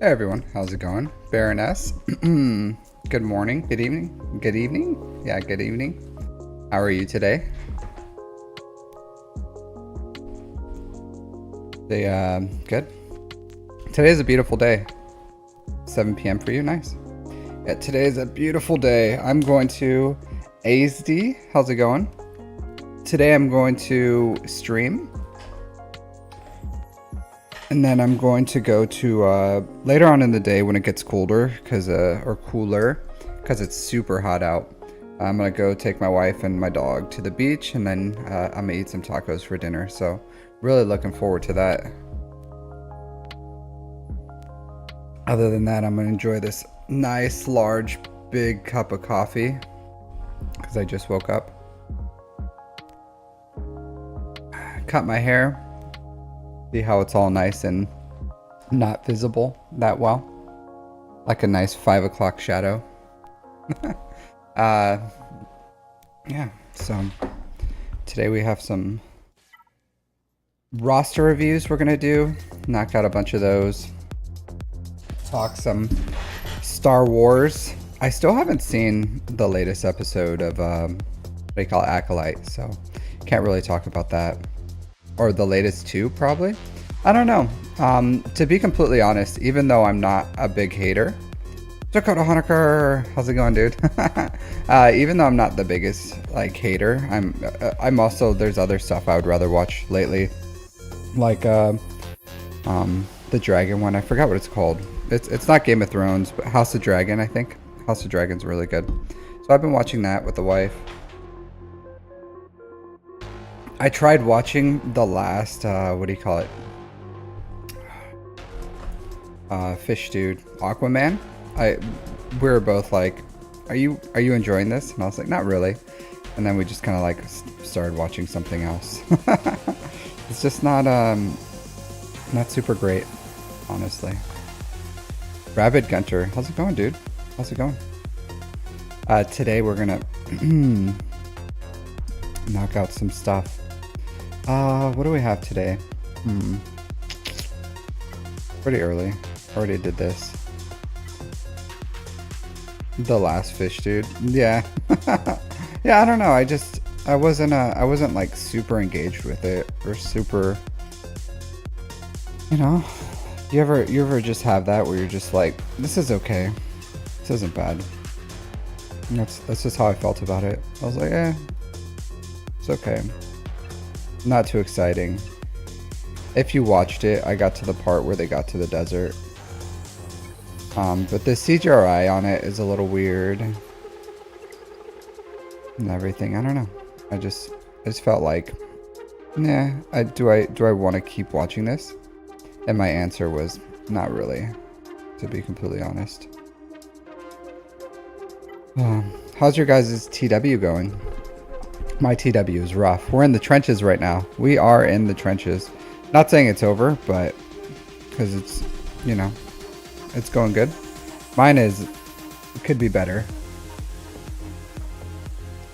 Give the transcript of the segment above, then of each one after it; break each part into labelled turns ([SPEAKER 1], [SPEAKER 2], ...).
[SPEAKER 1] Hey everyone, how's it going? Baroness. Good morning, good evening, good evening? Yeah, good evening. How are you today? Good. Today's a beautiful day. 7 p.m. for you, nice. Yeah, today is a beautiful day. I'm going to ASD. How's it going? Today I'm going to stream. And then I'm going to go to later on in the day when it gets colder, or cooler, because it's super hot out. I'm gonna go take my wife and my dog to the beach, and then I'm gonna eat some tacos for dinner. So really looking forward to that. Other than that, I'm gonna enjoy this nice, large, big cup of coffee because I just woke up. Cut my hair. See how it's all nice and not visible that well. Like a nice 5 o'clock shadow. Yeah, so today we have some roster reviews we're gonna do. Knock out a bunch of those. Talk some Star Wars. I still haven't seen the latest episode of what do you call it, Acolyte, so can't really talk about that. Or the latest two, probably. I don't know. To be completely honest, even though I'm not a big hater, Dakota Honecker, how's it going, dude? Even though I'm not the biggest like hater, I'm also, there's other stuff I would rather watch lately, like the Dragon one. I forgot what it's called. It's not Game of Thrones, but House of Dragon. I think House of Dragon's really good. So I've been watching that with the wife. I tried watching the last, what do you call it? Fish dude, Aquaman. We were both like, are you enjoying this? And I was like, not really. And then we just kind of like started watching something else. It's just not super great, honestly. Rabid Gunter, how's it going, dude? How's it going? Today we're gonna knock out some stuff. What do we have today? Pretty early. Already did this. The last fish, dude. Yeah. Yeah, I don't know. I wasn't like super engaged with it or super, you know. You ever just have that where you're just like, this is okay. This isn't bad. And that's just how I felt about it. I was like, it's okay. Not too exciting. If you watched it, I got to the part where they got to the desert. But the CGI on it is a little weird. And everything. I don't know. I just felt like, nah, do I want to keep watching this? And my answer was not really, to be completely honest. How's your guys' TW going? My TW is rough. We're in the trenches right now. We are in the trenches. Not saying it's over, but because it's, you know, it's going good. Mine is, it could be better.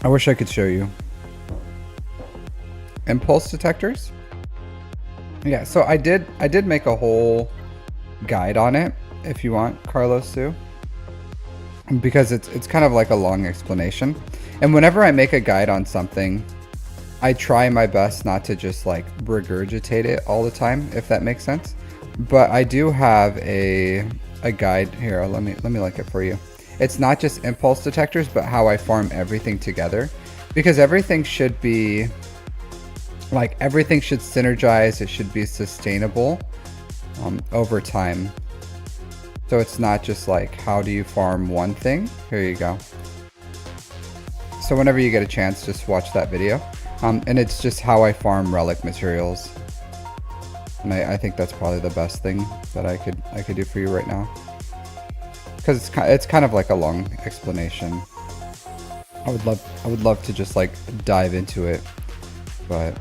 [SPEAKER 1] I wish I could show you. Impulse detectors? Yeah, so I did make a whole guide on it, if you want, Carlos, too. Because it's kind of like a long explanation. And whenever I make a guide on something, I try my best not to just like regurgitate it all the time, if that makes sense. But I do have a guide here. Let me link it for you. It's not just impulse detectors, but how I farm everything together, because everything should be like, everything should synergize. It should be sustainable over time. So it's not just like, how do you farm one thing? Here you go. So whenever you get a chance, just watch that video. And it's just how I farm relic materials. And I think that's probably the best thing that I could do for you right now. Because it's kind of like a long explanation. I would love to just like dive into it, but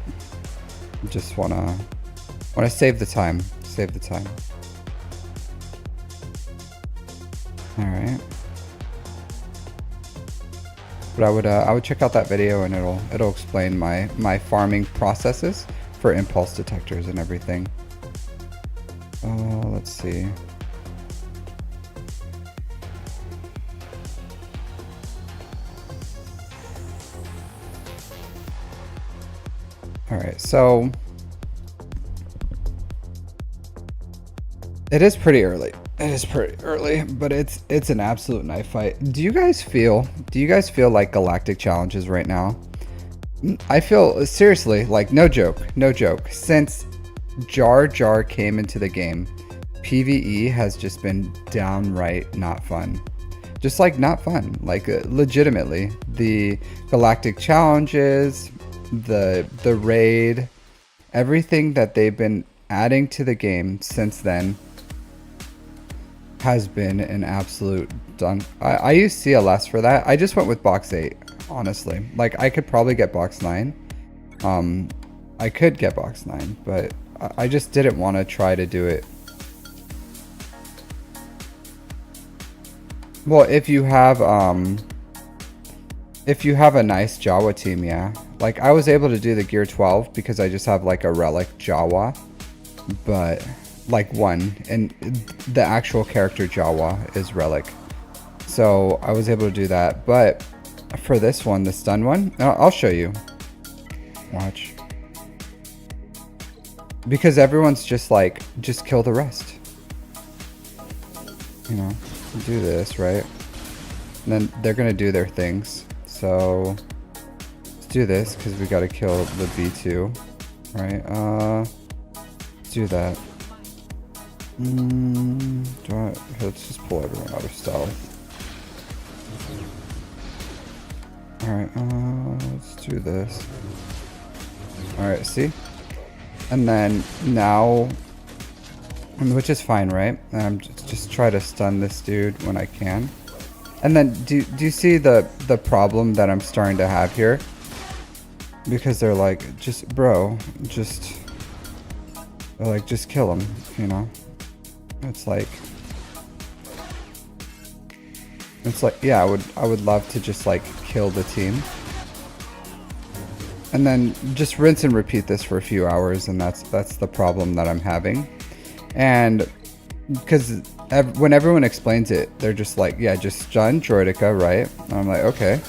[SPEAKER 1] just wanna save the time. All right. But I would check out that video, and it'll explain my farming processes for impulse detectors and everything. Let's see. Alright, so it is pretty early. It is pretty early, but it's an absolute knife fight. Do you guys feel like galactic challenges right now? I feel, seriously, like no joke, since Jar Jar came into the game, PvE has just been downright not fun. Just like not fun, like legitimately. The galactic challenges, the raid, everything that they've been adding to the game since then has been an absolute dunk. I use CLS for that. I just went with box 8, honestly. Like I could probably get box 9. I could get box 9, but I just didn't want to try to do it. Well, if you have a nice Jawa team, yeah. Like I was able to do the gear 12 because I just have like a relic Jawa, but like one, and the actual character Jawa is relic. So I was able to do that, but for this one, the stun one, I'll show you. Watch. Because everyone's just like, just kill the rest. You know, do this, right? And then they're gonna do their things. So let's do this because we gotta kill the B2, right? Let's do that. Let's just pull everyone out of stealth. Alright, let's do this. Alright, see? And then now, which is fine, right? I'm just try to stun this dude when I can. And then do you see the problem that I'm starting to have here? Because they're like, they're like, just kill him, you know? It's like, yeah, I would love to just like kill the team. And then just rinse and repeat this for a few hours, and that's the problem that I'm having. And because when everyone explains it, they're just like, yeah, just stun Droidica, right? And I'm like, okay.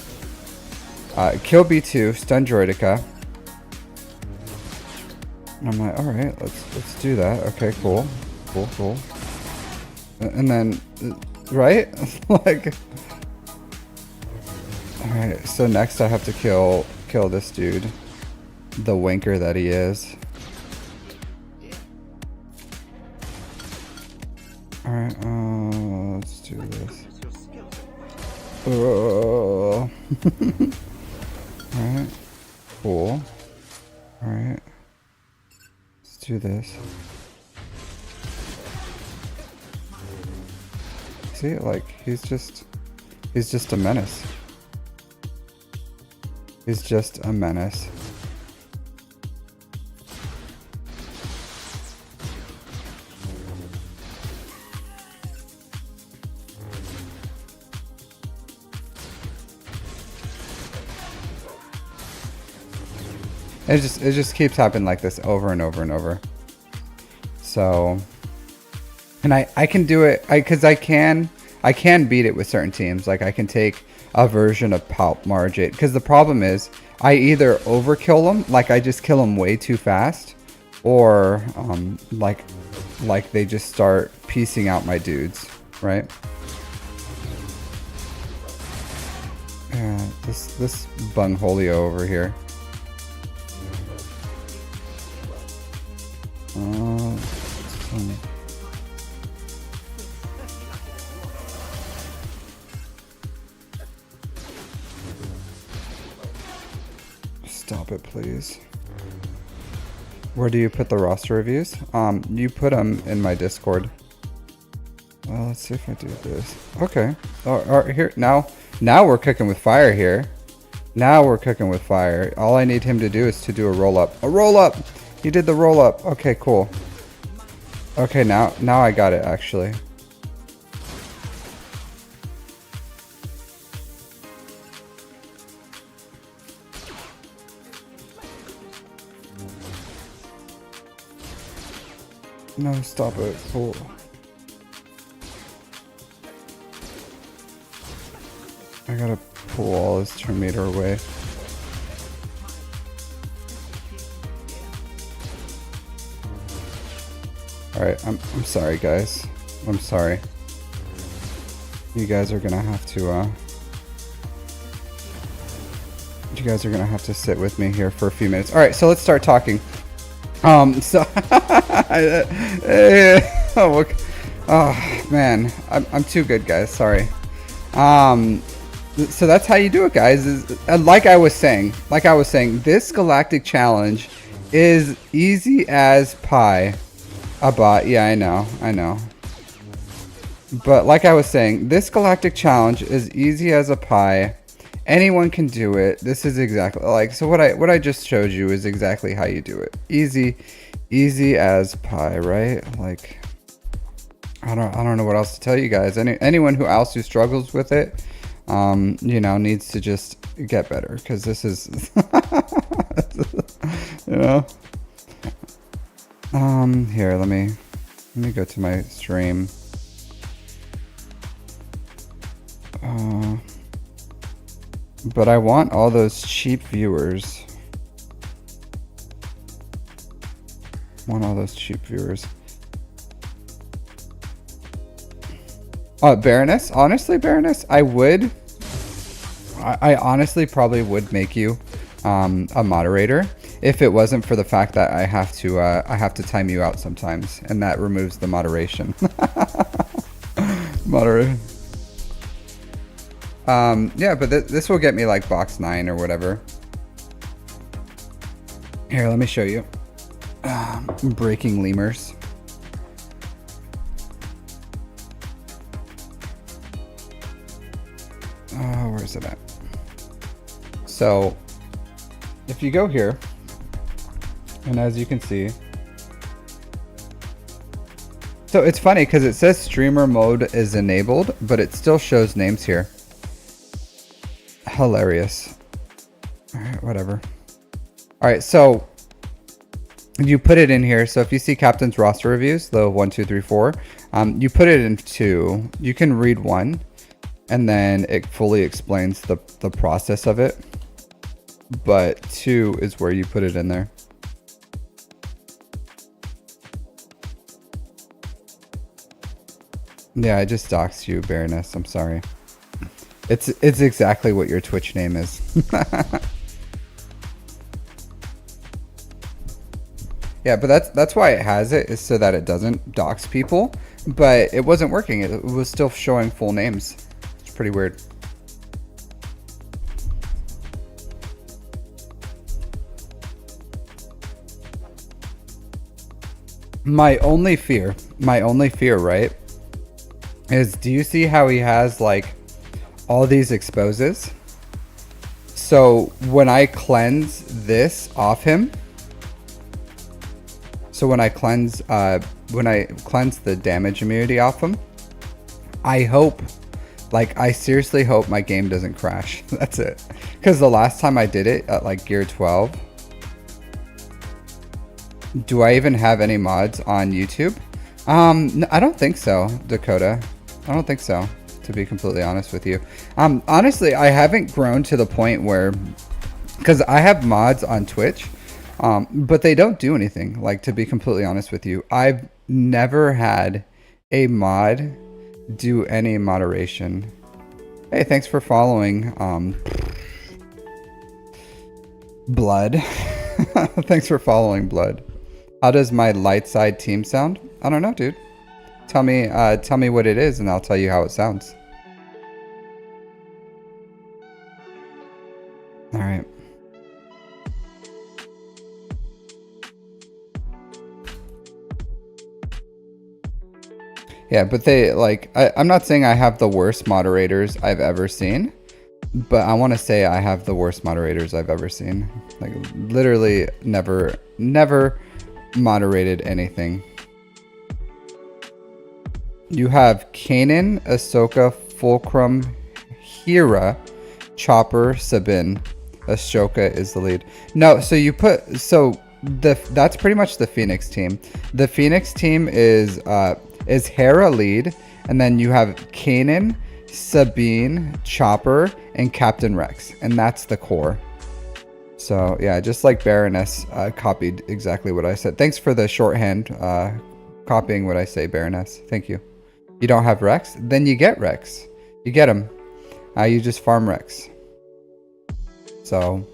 [SPEAKER 1] Kill B2, stun Droidica. And I'm like, all right, let's do that. Okay, cool. And then, right? Like, all right. So next I have to kill this dude, the wanker that he is. All right. Let's do this. All right. Cool. All right. Let's do this. See, like he's just a menace. He's just a menace. It just keeps happening like this over and over and over. So, and I can do it because I can beat it with certain teams. Like I can take a version of Palp Margate, because the problem is I either overkill them, like I just kill them way too fast, or like they just start piecing out my dudes, right? Yeah, this Bungholio over here. Stop it, please. Where do you put the roster reviews? You put them in my Discord. Well, let's see if I do this. Okay. Here now we're cooking with fire here. Now we're cooking with fire. All I need him to do is to do a roll up. A roll up. He did the roll up. Okay, cool. Okay, now I got it actually. No, stop it. Cool. I gotta pull all his turn meter away. Alright, I'm sorry, guys. I'm sorry. You guys are gonna have to, you guys are gonna have to sit with me here for a few minutes. Alright, so let's start talking. Oh, man. I'm too good, guys. Sorry. So that's how you do it, guys. Like I was saying, this galactic challenge is easy as pie. A bot, yeah, I know. But like I was saying, this galactic challenge is easy as a pie. Anyone can do it. This is exactly like, so what I just showed you is exactly how you do it. Easy as pie, right? Like, I don't know what else to tell you guys. Anyone else who struggles with it, you know, needs to just get better, because this is, you know. Here, let me go to my stream. But I want all those cheap viewers. Baroness? Honestly, Baroness, I honestly probably would make you a moderator if it wasn't for the fact that I have to time you out sometimes, and that removes the moderation. Yeah, but this will get me like box 9 or whatever. Here, let me show you. Breaking lemurs. Oh, where's it at? So, if you go here, and as you can see, so it's funny because it says streamer mode is enabled, but it still shows names here. Hilarious. All right, whatever. All right, so you put it in here. So if you see Captain's roster reviews, the 1, 2, 3, 4, you put it in 2. You can read 1, and then it fully explains the process of it. But 2 is where you put it in there. Yeah, I just doxed you, Baroness. I'm sorry. It's exactly what your Twitch name is. Yeah, but that's why it has it, is so that it doesn't dox people. But it wasn't working. It was still showing full names. It's pretty weird. My only fear, right, is, do you see how he has like all these exposes? So when I cleanse this off him, so when I cleanse the damage immunity off him, I hope, like, I seriously hope my game doesn't crash. That's it. Because the last time I did it at like gear 12, do I even have any mods on YouTube? No, I don't think so, Dakota. I don't think so, to be completely honest with you. Honestly, I haven't grown to the point where, because I have mods on Twitch, but they don't do anything. Like, to be completely honest with you, I've never had a mod do any moderation. Hey, thanks for following, Blood. Thanks for following, Blood. How does my light side team sound? I don't know, dude. Tell me what it is, and I'll tell you how it sounds. All right. Yeah, but they, like, I'm not saying I have the worst moderators I've ever seen, but I want to say I have the worst moderators I've ever seen. Like, literally never moderated anything. You have Kanan, Ahsoka, Fulcrum, Hera, Chopper, Sabine. Ashoka is the lead. No, so you put, so that's pretty much the Phoenix team. The Phoenix team is Hera lead, and then you have Kanan, Sabine, Chopper, and Captain Rex, and that's the core. So yeah, just like Baroness copied exactly what I said. Thanks for the shorthand, copying what I say, Baroness. Thank you. You don't have Rex? Then you get Rex. You get him. You just farm Rex. So.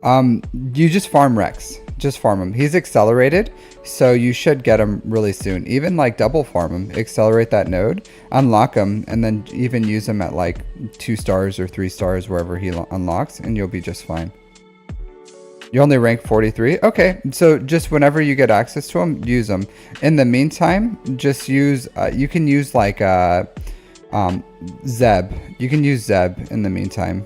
[SPEAKER 1] You just farm Rex. Just farm him. He's accelerated, so you should get him really soon. Even like double farm him. Accelerate that node. Unlock him, and then even use him at like 2 stars or 3 stars, wherever he unlocks, and you'll be just fine. You only rank 43? Okay, so just whenever you get access to them, use them. In the meantime, just use, you can use like Zeb. You can use Zeb in the meantime.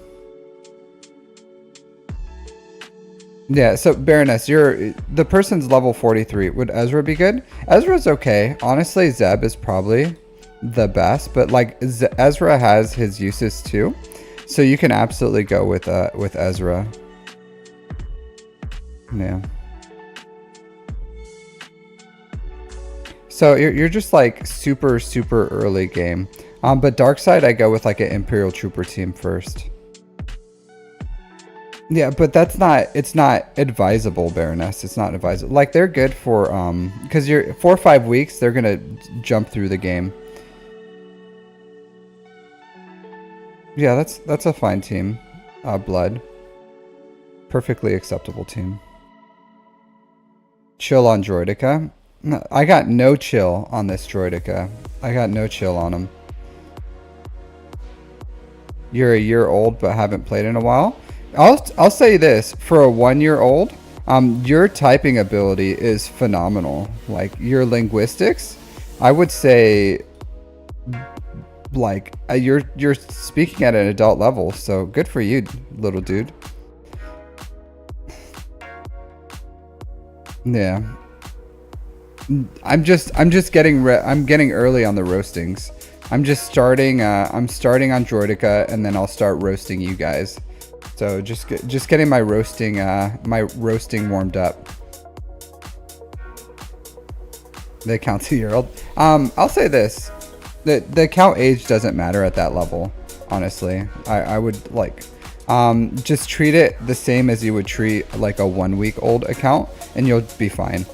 [SPEAKER 1] Yeah, so Baroness, the person's level 43. Would Ezra be good? Ezra's okay. Honestly, Zeb is probably the best, but like Ezra has his uses too. So you can absolutely go with Ezra. Yeah. So you're just like super early game. But dark side, I go with like an Imperial Trooper team first. Yeah, but it's not advisable, Baroness. It's not advisable. Like they're good for because you're 4 or 5 weeks, they're gonna jump through the game. Yeah, that's a fine team. Blood. Perfectly acceptable team. Chill on Droidica. I got no chill on this Droidica. I got no chill on him. You're a year old but haven't played in a while. I'll say this, for a 1-year-old, your typing ability is phenomenal. Like your linguistics, I would say, like you're speaking at an adult level. So good for you, little dude. Yeah. I'm getting early on the roastings. I'm starting on Droidica, and then I'll start roasting you guys. So just getting my roasting warmed up. The count 2-year-old. I'll say this. The count age doesn't matter at that level, honestly. I would like just treat it the same as you would treat like a 1-week-old account, and you'll be fine.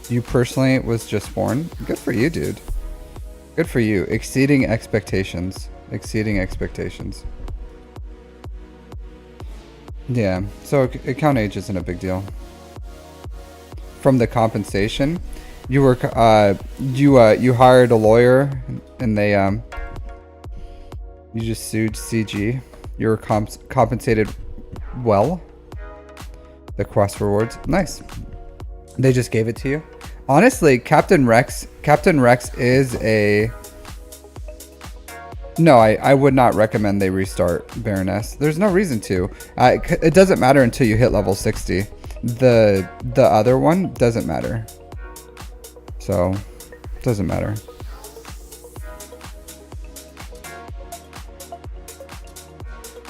[SPEAKER 1] You personally was just born. Good for you, dude. Good for you. Exceeding expectations. Exceeding expectations. Yeah, so account age isn't a big deal. From the compensation, you were you hired a lawyer, and they you just sued CG. You were compensated well. The quest rewards, nice. They just gave it to you. Honestly, Captain Rex is a. No, I would not recommend they restart, Baroness. There's no reason to. It doesn't matter until you hit level 60. The other one doesn't matter. So, doesn't matter.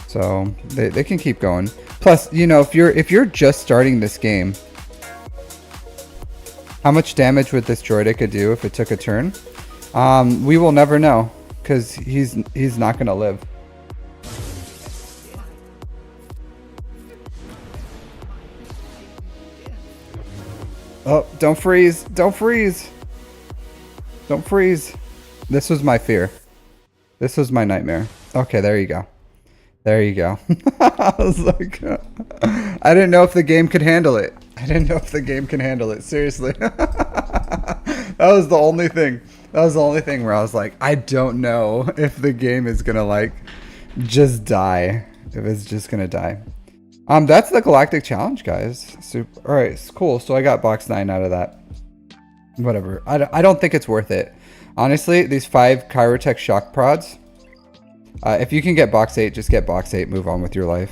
[SPEAKER 1] So they can keep going. Plus, you know, if you're just starting this game, how much damage would this Droidica do if it took a turn? We will never know. Because he's not gonna live. Oh, don't freeze! Don't freeze! Don't freeze! This was my fear. This was my nightmare. Okay, there you go. There you go. I was like, I didn't know if the game could handle it. I didn't know if the game can handle it. Seriously. That was the only thing. That was the only thing where I was like, I don't know if the game is gonna like just die. If it's just gonna die. That's the Galactic Challenge, guys. Super. All right, cool. So I got box 9 out of that. Whatever. I don't think it's worth it. Honestly, these 5 Chirotech shock prods. If you can get box 8, just get box 8. Move on with your life.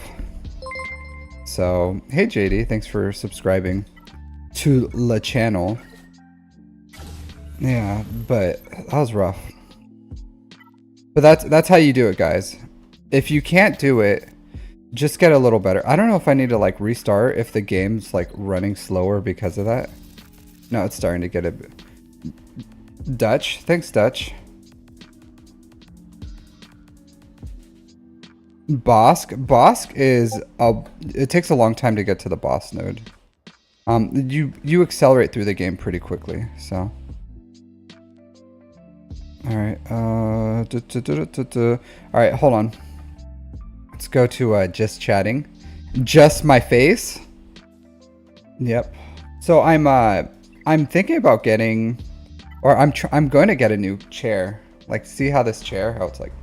[SPEAKER 1] So, hey JD, thanks for subscribing to the channel. Yeah, but that was rough. But that's how you do it, guys. If you can't do it, just get a little better. I don't know if I need to like restart if the game's like running slower because of that. No, it's starting to get a bit. Dutch, thanks Dutch. Bosk is it takes a long time to get to the boss node. You accelerate through the game pretty quickly, so. All right. All right, hold on. Let's go to just chatting. Just my face. Yep. So I'm thinking about getting, or I'm going to get a new chair. Like, see how this chair, how it's like.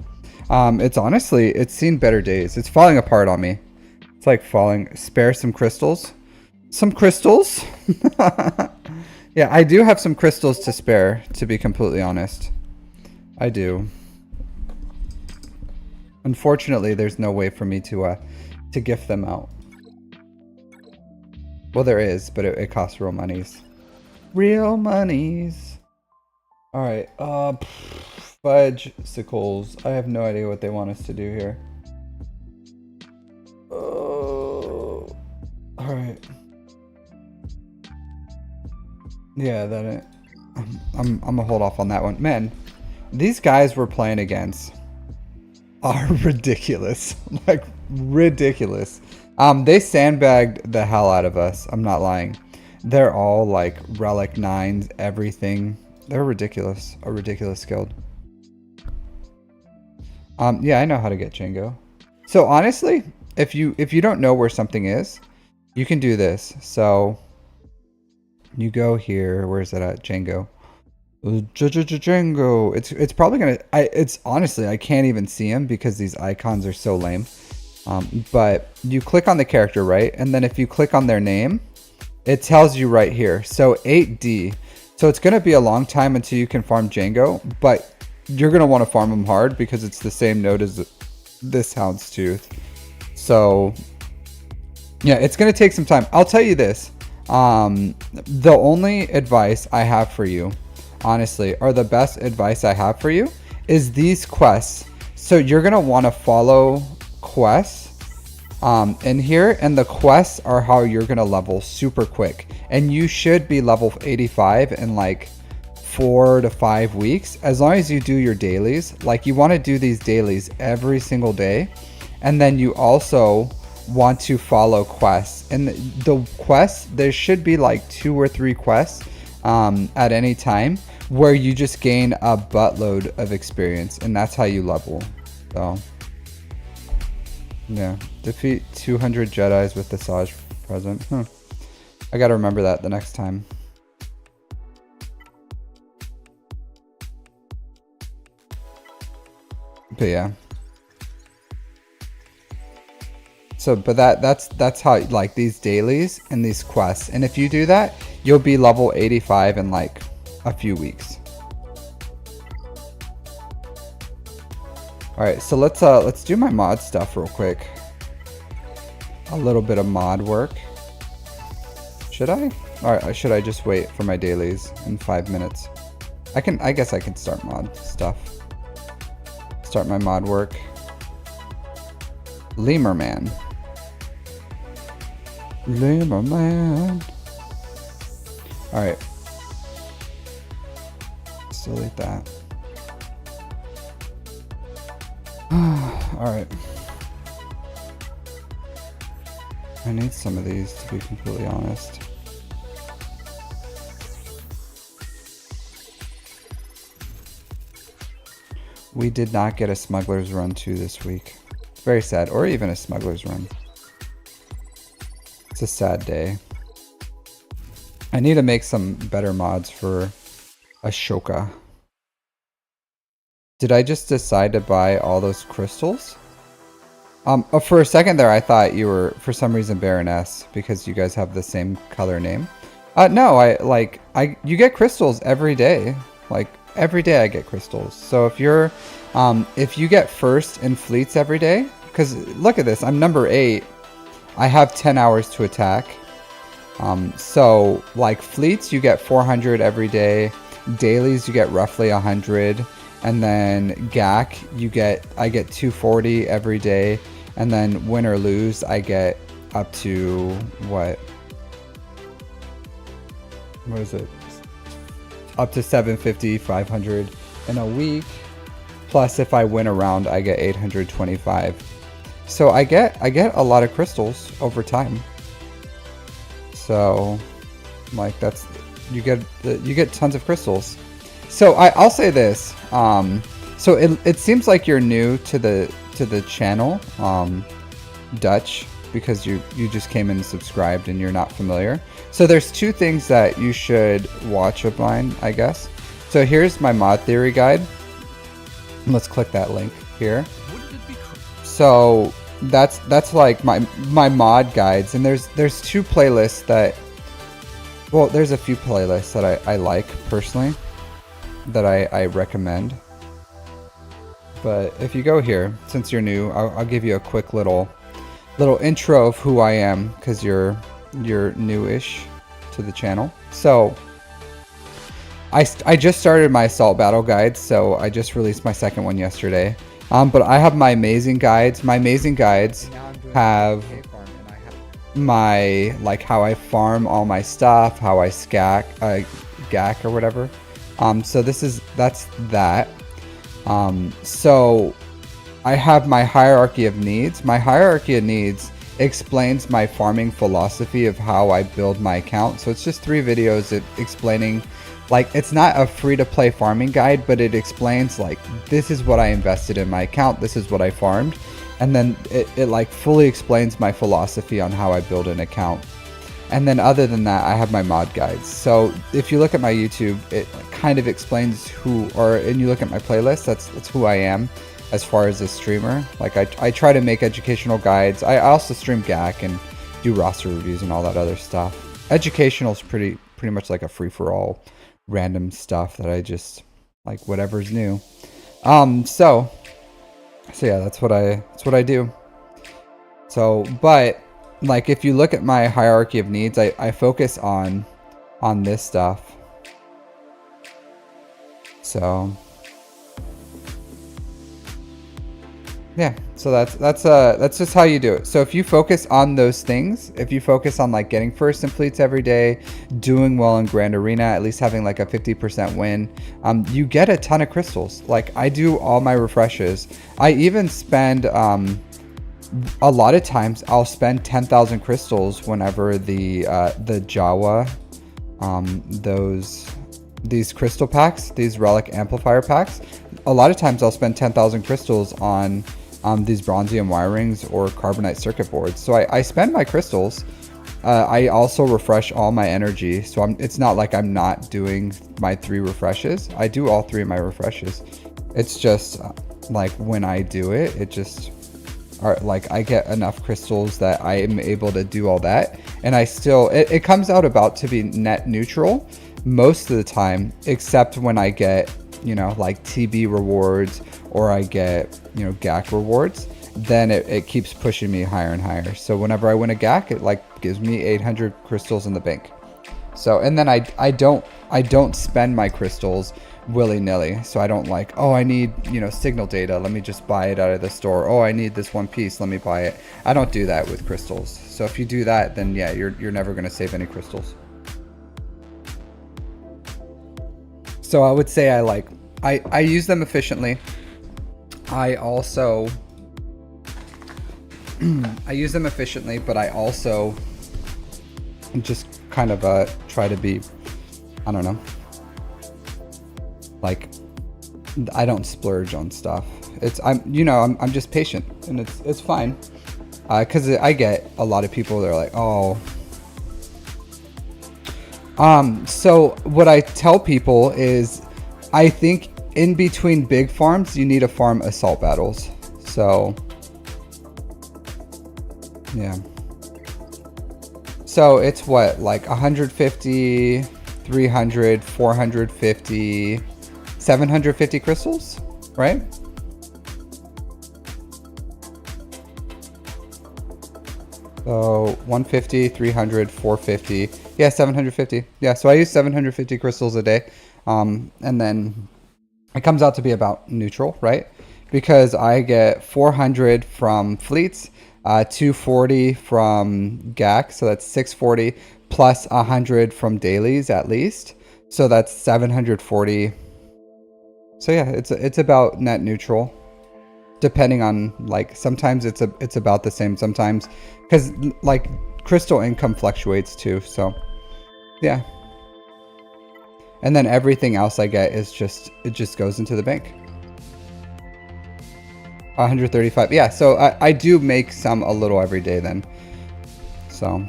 [SPEAKER 1] It's honestly, it's seen better days. It's falling apart on me. It's like falling. Spare some crystals. Some crystals. Yeah, I do have some crystals to spare, to be completely honest. I do. Unfortunately, there's no way for me to gift them out. Well, there is, but it costs real monies. Real monies. All right. Fudge sickles. I have no idea what they want us to do here. Oh. All right. Yeah, that it. I'm gonna hold off on that one. Man, these guys we're playing against are ridiculous. Like, ridiculous. They sandbagged the hell out of us. I'm not lying. They're all like relic 9s, everything. They're ridiculous. A ridiculous skilled. Yeah, I know how to get Django. So honestly, if you don't know where something is, you can do this. So you go here. Where is it at? Django. Django. It's probably gonna. It's honestly, I can't even see him because these icons are so lame. But you click on the character, right? And then if you click on their name, it tells you right here. So 8D. So it's gonna be a long time until you can farm Django, but you're gonna want to farm him hard because it's the same node as this Houndstooth. So yeah, it's gonna take some time. I'll tell you this. The only advice I have for you, honestly, or the best advice I have for you, is these quests. So you're gonna want to follow quests in here, and the quests are how you're gonna level super quick, and you should be level 85 in like 4 to 5 weeks, as long as you do your dailies. Like, you want to do these dailies every single day, and then you also want to follow quests. And the quests, there should be like 2 or 3 quests at any time where you just gain a buttload of experience, and that's how you level. So yeah, defeat 200 Jedis with the Saj present. I gotta remember that the next time. But yeah. So, but that's how, like, these dailies and these quests, and if you do that, you'll be level 85 in like a few weeks. All right, so let's do my mod stuff real quick. A little bit of mod work. Should I? All right, should I just wait for my dailies in 5 minutes? I guess I can start mod stuff. Start my mod work. Lemur man. Lemur man. All right. Let's delete that. All right. I need some of these, to be completely honest. We did not get a Smuggler's Run 2 this week. Very sad. Or even a Smuggler's Run. It's a sad day. I need to make some better mods for Ashoka. Did I just decide to buy all those crystals? For a second there, I thought you were, for some reason, Baroness, because you guys have the same color name. No, you get crystals every day. Like, every day I get crystals. So if you're, if you get first in fleets every day, because look at this, I'm number 8. I have 10 hours to attack. So like fleets, you get 400 every day. Dailies, you get roughly 100. And then GAC, I get 240 every day. And then win or lose, I get up to what is it? Up to 750, 500 in a week. Plus, if I win a round, I get 825. So I get a lot of crystals over time. So like you get tons of crystals. So I'll say this. So it seems like you're new to the channel, Dutch, because you just came in and subscribed and you're not familiar. So there's two things that you should watch of mine, I guess. So here's my mod theory guide. Let's click that link here. So that's like my mod guides, and there's two playlists that, well, there's a few playlists that I like personally that I recommend. But if you go here, since you're new, I'll give you a quick little intro of who I am, because you're newish to the channel. So I just started my assault battle guide, so I just released my second one yesterday. But I have my amazing guides. My amazing guides have my, like, how I farm all my stuff, how I GAC or whatever. So that's that. So I have my hierarchy of needs. My hierarchy of needs explains my farming philosophy of how I build my account. So it's just 3 videos explaining, like, it's not a free-to-play farming guide, but it explains, like, this is what I invested in my account, this is what I farmed, and then it like fully explains my philosophy on how I build an account. And then other than that, I have my mod guides. So if you look at my YouTube, it kind of explains and you look at my playlist, that's who I am as far as a streamer. Like, I try to make educational guides. I also stream GAC and do roster reviews and all that other stuff. Educational is pretty much like a free-for-all random stuff that I just like, whatever's new. So yeah, that's what I do. So, but like, if you look at my hierarchy of needs, I focus on this stuff. So yeah, so that's just how you do it. So if you focus on those things, if you focus on, like, getting first in fleets every day, doing well in Grand Arena, at least having like a 50% win, you get a ton of crystals. Like, I do all my refreshes. I even spend a lot of times I'll spend 10,000 crystals whenever the Jawa, these crystal packs, these relic amplifier packs. A lot of times I'll spend 10,000 crystals on these bronzium wirings or carbonite circuit boards. So I spend my crystals. I also refresh all my energy. So it's not like I'm not doing my 3 refreshes. I do all 3 of my refreshes. It's just like, when I do it, it just like, I get enough crystals that I am able to do all that. And I still, it comes out about to be net neutral most of the time, except when I get, like TB rewards, or I get, GAC rewards, then it keeps pushing me higher and higher. So whenever I win a GAC, it like gives me 800 crystals in the bank. So, and then I don't spend my crystals willy-nilly. So I don't like, oh, I need, signal data, let me just buy it out of the store. Oh, I need this one piece, let me buy it. I don't do that with crystals. So if you do that, then yeah, you're never going to save any crystals. So I would say I use them efficiently. I also I use them efficiently, but I also just kind of try to be, I don't know, like, I don't splurge on stuff. I'm just patient, and it's fine. Because I get a lot of people that are like, oh. So what I tell people is, I think in between big farms, you need to farm assault battles. So yeah. So it's what, like 150, 300, 450, 750 crystals, right? So 150, 300, 450, yeah, 750. Yeah, so I use 750 crystals a day. And then it comes out to be about neutral, right? Because I get 400 from fleets, 240 from GAC, so that's 640, plus 100 from dailies at least. So that's 740. So yeah, it's about net neutral. depending on, like, sometimes it's about the same, sometimes, because like crystal income fluctuates too. So yeah, and then everything else I get is it just goes into the bank. 135. Yeah, so I do make some a little every day then. So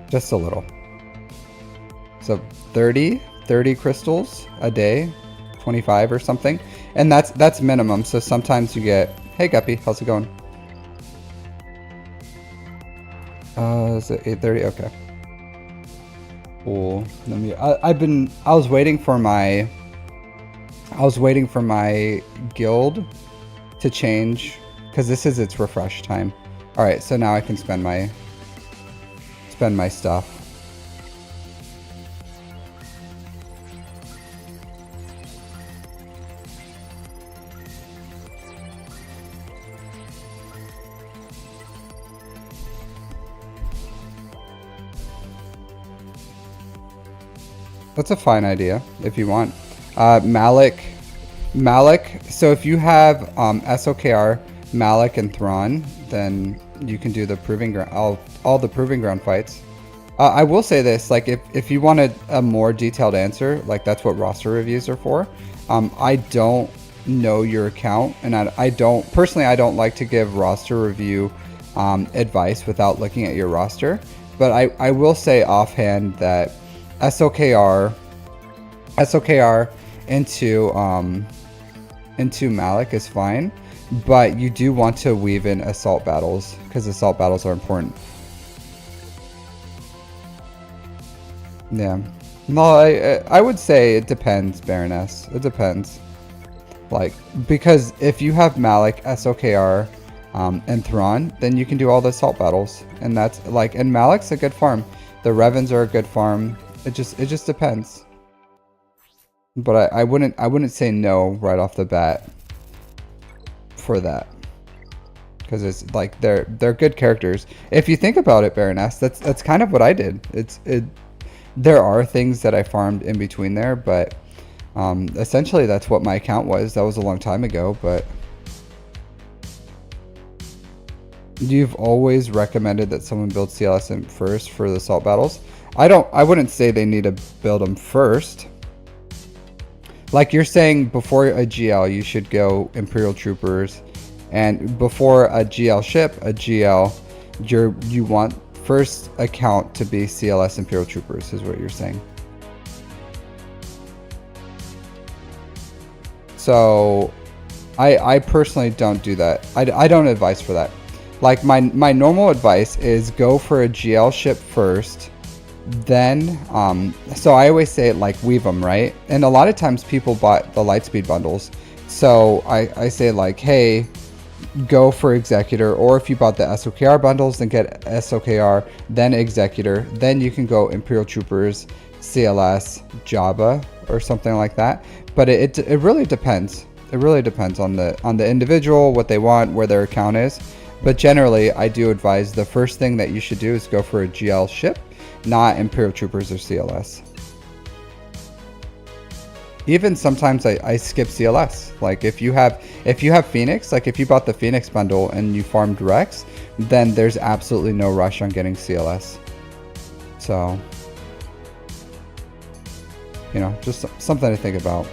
[SPEAKER 1] just a little. So 30 crystals a day, 25 or something. And that's minimum. So sometimes you get, hey Guppy, how's it going? Is it 8:30? Okay. Cool. Let me I was waiting for my guild to change because this is its refresh time. All right, so now I can spend my stuff. That's a fine idea if you want. Malik. So if you have SOKR, Malik, and Thrawn, then you can do the proving ground, all the proving ground fights. I will say this, like if you wanted a more detailed answer, like that's what roster reviews are for. I don't know your account, and I don't like to give roster review advice without looking at your roster. But I will say offhand that SOKR into Malik is fine, but you do want to weave in assault battles because assault battles are important. Yeah, no, I would say it depends, Baroness. It depends, like, because if you have Malik, SOKR, and Thrawn, then you can do all the assault battles, and that's like, and Malik's a good farm. The Revens are a good farm. It just depends. But I wouldn't say no right off the bat for that, because it's like they're good characters. If you think about it, Baroness, that's kind of what I did. There are things that I farmed in between there, but essentially that's what my account was. That was a long time ago, but you've always recommended that someone build CLS in first for the assault battles. I wouldn't say they need to build them first. Like you're saying, before a GL, you should go Imperial Troopers, and before a GL ship, a GL, you want first account to be CLS Imperial Troopers, is what you're saying. So, I personally don't do that. I don't advise for that. Like my normal advice is go for a GL ship first. Then so I always say it like weave them, right? And a lot of times people bought the Lightspeed bundles, so I say like, hey, go for Executor, or if you bought the SOKR bundles, then get SOKR, then Executor, then you can go Imperial Troopers, CLS, Jabba, or something like that. But it really depends. It really depends on the individual, what they want, where their account is. But generally, I do advise the first thing that you should do is go for a GL ship, not Imperial Troopers or CLS. Even sometimes I skip CLS. Like if you have Phoenix, like if you bought the Phoenix bundle and you farmed Rex, then there's absolutely no rush on getting CLS. So, you know, just something to think about.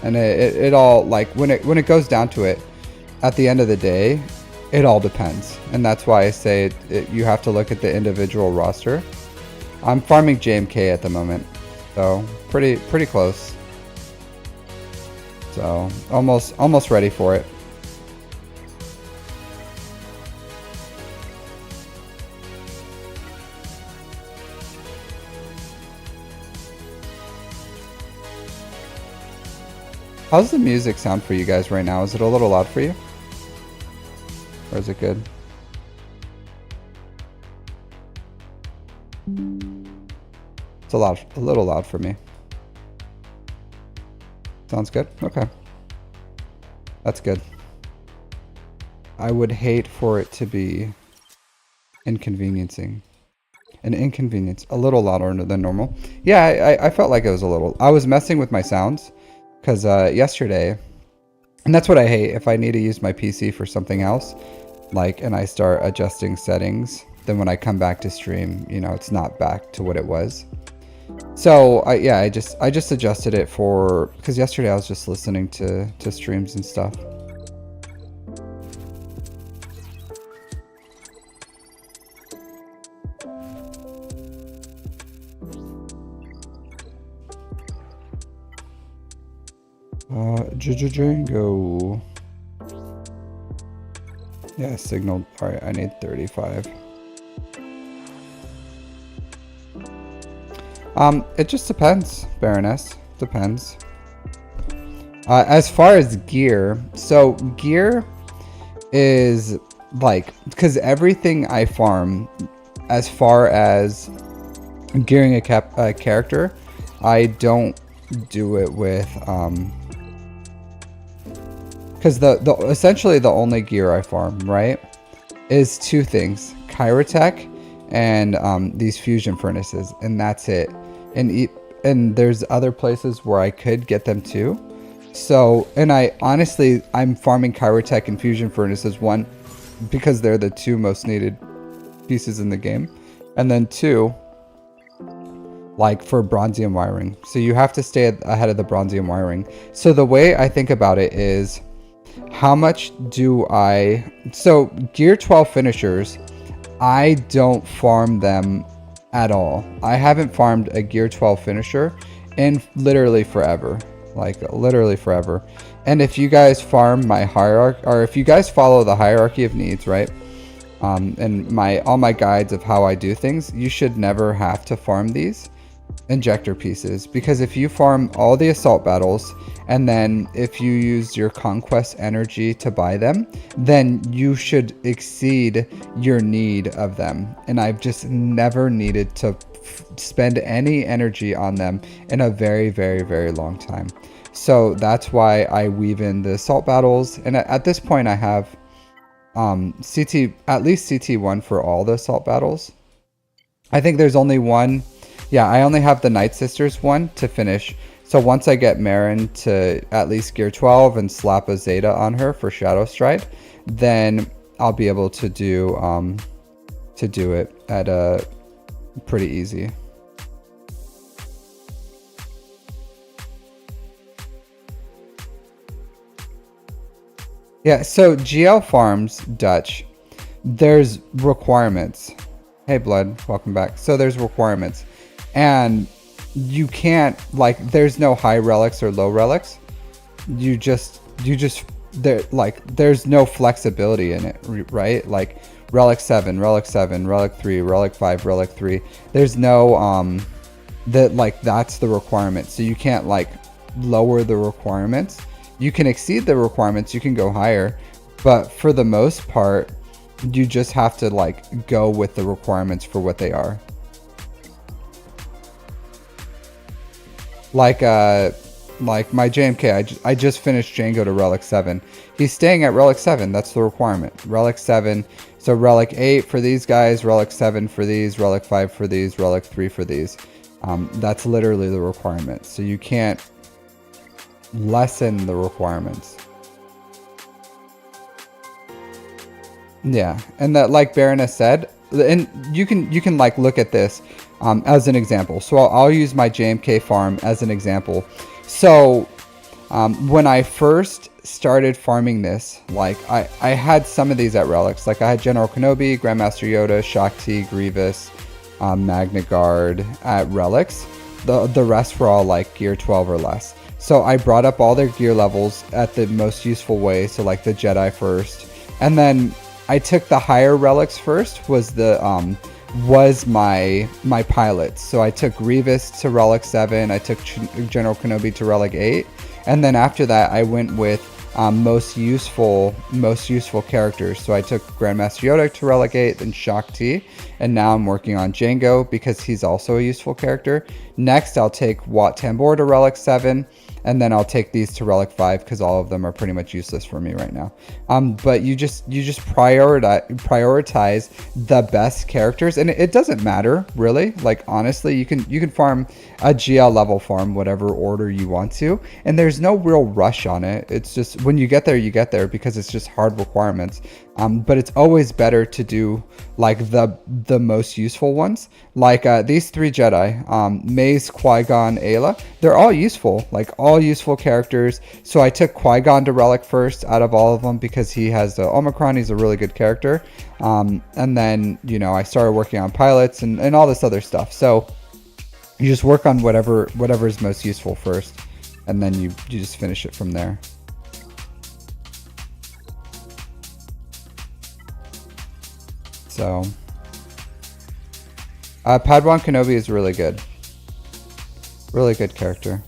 [SPEAKER 1] And it all, like when it goes down to it, at the end of the day, it all depends. And that's why I say you have to look at the individual roster. I'm farming JMK at the moment, so pretty close. So almost ready for it. How's the music sound for you guys right now? Is it a little loud for you? Or is it good? It's a little loud for me. Sounds good? Okay. That's good. I would hate for it to be inconveniencing. An inconvenience. A little louder than normal. Yeah, I felt like it was a little. I was messing with my sounds. Because yesterday, And that's what I hate. If I need to use my PC for something else, like, and I start adjusting settings, then when I come back to stream, you know, it's not back to what it was. So yeah, I just adjusted it for, because yesterday I was just listening to streams and stuff. Django. Yeah, signal. All right, I need 35. It just depends, Baroness. Depends. As far as gear, so gear is like, because everything I farm, as far as gearing a character, I don't do it with because the essentially the only gear I farm, right, is two things: Chirotech and these fusion furnaces, and that's it. And there's other places where I could get them too. So, and I'm farming Chirotech and fusion furnaces, one, because they're the two most needed pieces in the game, and then two, like for bronzium wiring. So you have to stay ahead of the bronzium wiring. So the way I think about it is, how much do so gear 12 finishers, I don't farm them at all. I haven't farmed a gear 12 finisher in literally forever. Like literally forever. And if you guys farm my hierarchy, or if you guys follow the hierarchy of needs, right? And all my guides of how I do things, you should never have to farm these injector pieces, because if you farm all the assault battles and then if you use your conquest energy to buy them, then you should exceed your need of them. And I've just never needed to spend any energy on them in a very, very, very long time. So that's why I weave in the assault battles, and at this point I have at least CT1 for all the assault battles. I think there's only one. Yeah, I only have the Night Sisters one to finish. So once I get Marin to at least gear 12 and slap a Zeta on her for Shadow Stride, then I'll be able to do it at a pretty easy. Yeah, so GL farms, Dutch, there's requirements. Hey Blood, welcome back. So there's requirements. And you can't, like, there's no high relics or low relics. You just there's no flexibility in it, right? Like relic 7, relic 7, relic 3, relic 5, relic 3. There's no that's the requirement. So you can't like lower the requirements. You can exceed the requirements, you can go higher, but for the most part, you just have to like go with the requirements for what they are. Like my JMK, I just finished Django to relic 7. He's staying at relic 7. That's the requirement. Relic 7. So relic 8 for these guys, relic 7 for these, relic 5 for these, relic 3 for these. That's literally the requirement. So you can't lessen the requirements. Yeah, and that, like Baroness said, and you can like look at this as an example. So I'll use my JMK farm as an example. So when I first started farming this, like I had some of these at relics. Like I had General Kenobi, Grandmaster Yoda, Shakti, Grievous, Magna Guard at relics. The rest were all like gear 12 or less. So I brought up all their gear levels at the most useful way. So like the Jedi first, and then I took the higher relics first. Was my pilots. So I took Grievous to relic 7. I took General Kenobi to relic 8, and then after that I went with most useful characters. So I took Grandmaster Yoda to relic 8, then Shakti, and now I'm working on Django because he's also a useful character. Next I'll take Wat Tambor to relic 7, and then I'll take these to relic 5 because all of them are pretty much useless for me right now. But you just prioritize the best characters, and it doesn't matter really. Like honestly, you can farm a GL level farm whatever order you want to, and there's no real rush on it. It's just when you get there, you get there because it's just hard requirements. But it's always better to do like the most useful ones. Like these 3 Jedi, Mace, Qui-Gon, Ayla, they're all useful, like all useful characters. So I took Qui-Gon to Relic first out of all of them because he has the Omicron. He's a really good character. And then, you know, I started working on pilots and all this other stuff. So you just work on whatever is most useful first, and then you just finish it from there. So Padawan Kenobi is really good. Really good character.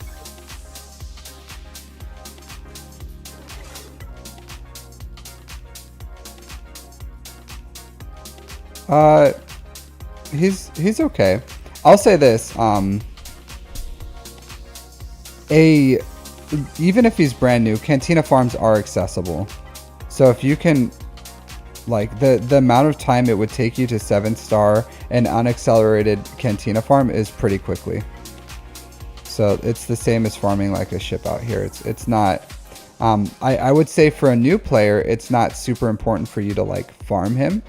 [SPEAKER 1] He's okay. I'll say this, even if he's brand new, Cantina farms are accessible. So if you can, like, the amount of time it would take you to 7-star an unaccelerated Cantina farm is pretty quickly. So it's the same as farming like a ship out here. It's not, I would say for a new player, it's not super important for you to like farm him.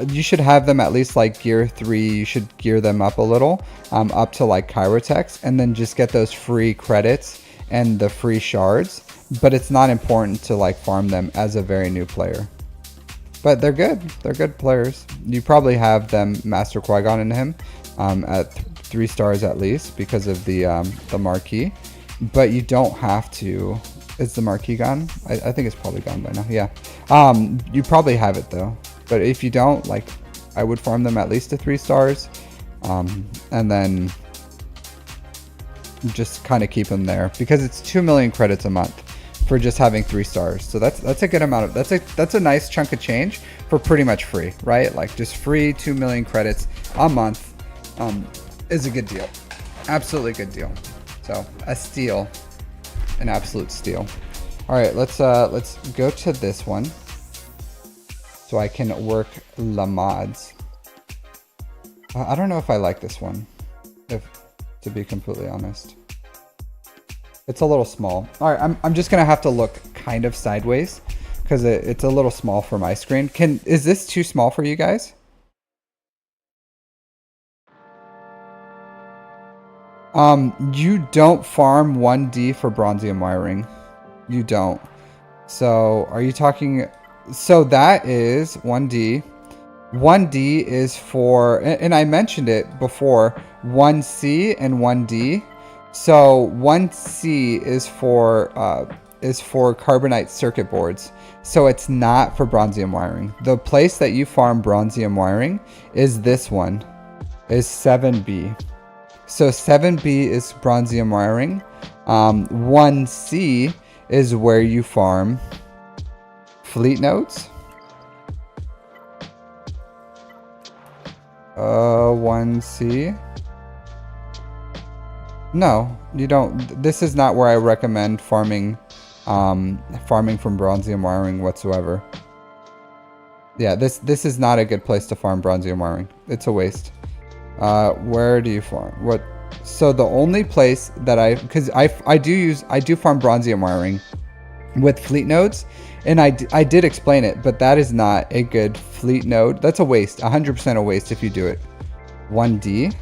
[SPEAKER 1] You should have them at least like gear 3. You should gear them up a little, up to like Chirotex, and then just get those free credits and the free shards. But it's not important to like farm them as a very new player. But they're good. They're good players. You probably have them Master Qui-Gon in him at 3 stars at least because of the marquee. But you don't have to. Is the marquee gone? I think it's probably gone by now. Yeah. You probably have it though. But if you don't, like, I would farm them at least to 3 stars. And then just kind of keep them there because it's 2 million credits a month for just having 3 stars. So that's a good amount of, that's a nice chunk of change for pretty much free, right? Like just free 2 million credits a month is a good deal. Absolutely good deal. So a steal, an absolute steal. All right, let's go to this one so I can work La Mods. I don't know if I like this one, to be completely honest. It's a little small. All right, I'm just gonna have to look kind of sideways because it's a little small for my screen. Is this too small for you guys? You don't farm 1D for bronzium wiring. You don't. So are you talking? So that is 1D. 1D is for, and I mentioned it before, 1C and 1D. So 1C is for carbonite circuit boards. So it's not for bronzium wiring. The place that you farm bronzium wiring is this one, is 7B. So 7B is bronzium wiring. 1C is where you farm fleet nodes. 1C. No, you don't. This is not where I recommend farming from bronzium wiring whatsoever. Yeah, this is not a good place to farm bronzium wiring. It's a waste. Where do you farm? What? So the only place that because I do farm bronzium wiring with fleet nodes, and I did explain it, but that is not a good fleet node. That's a waste, 100% a waste if you do it. 1D.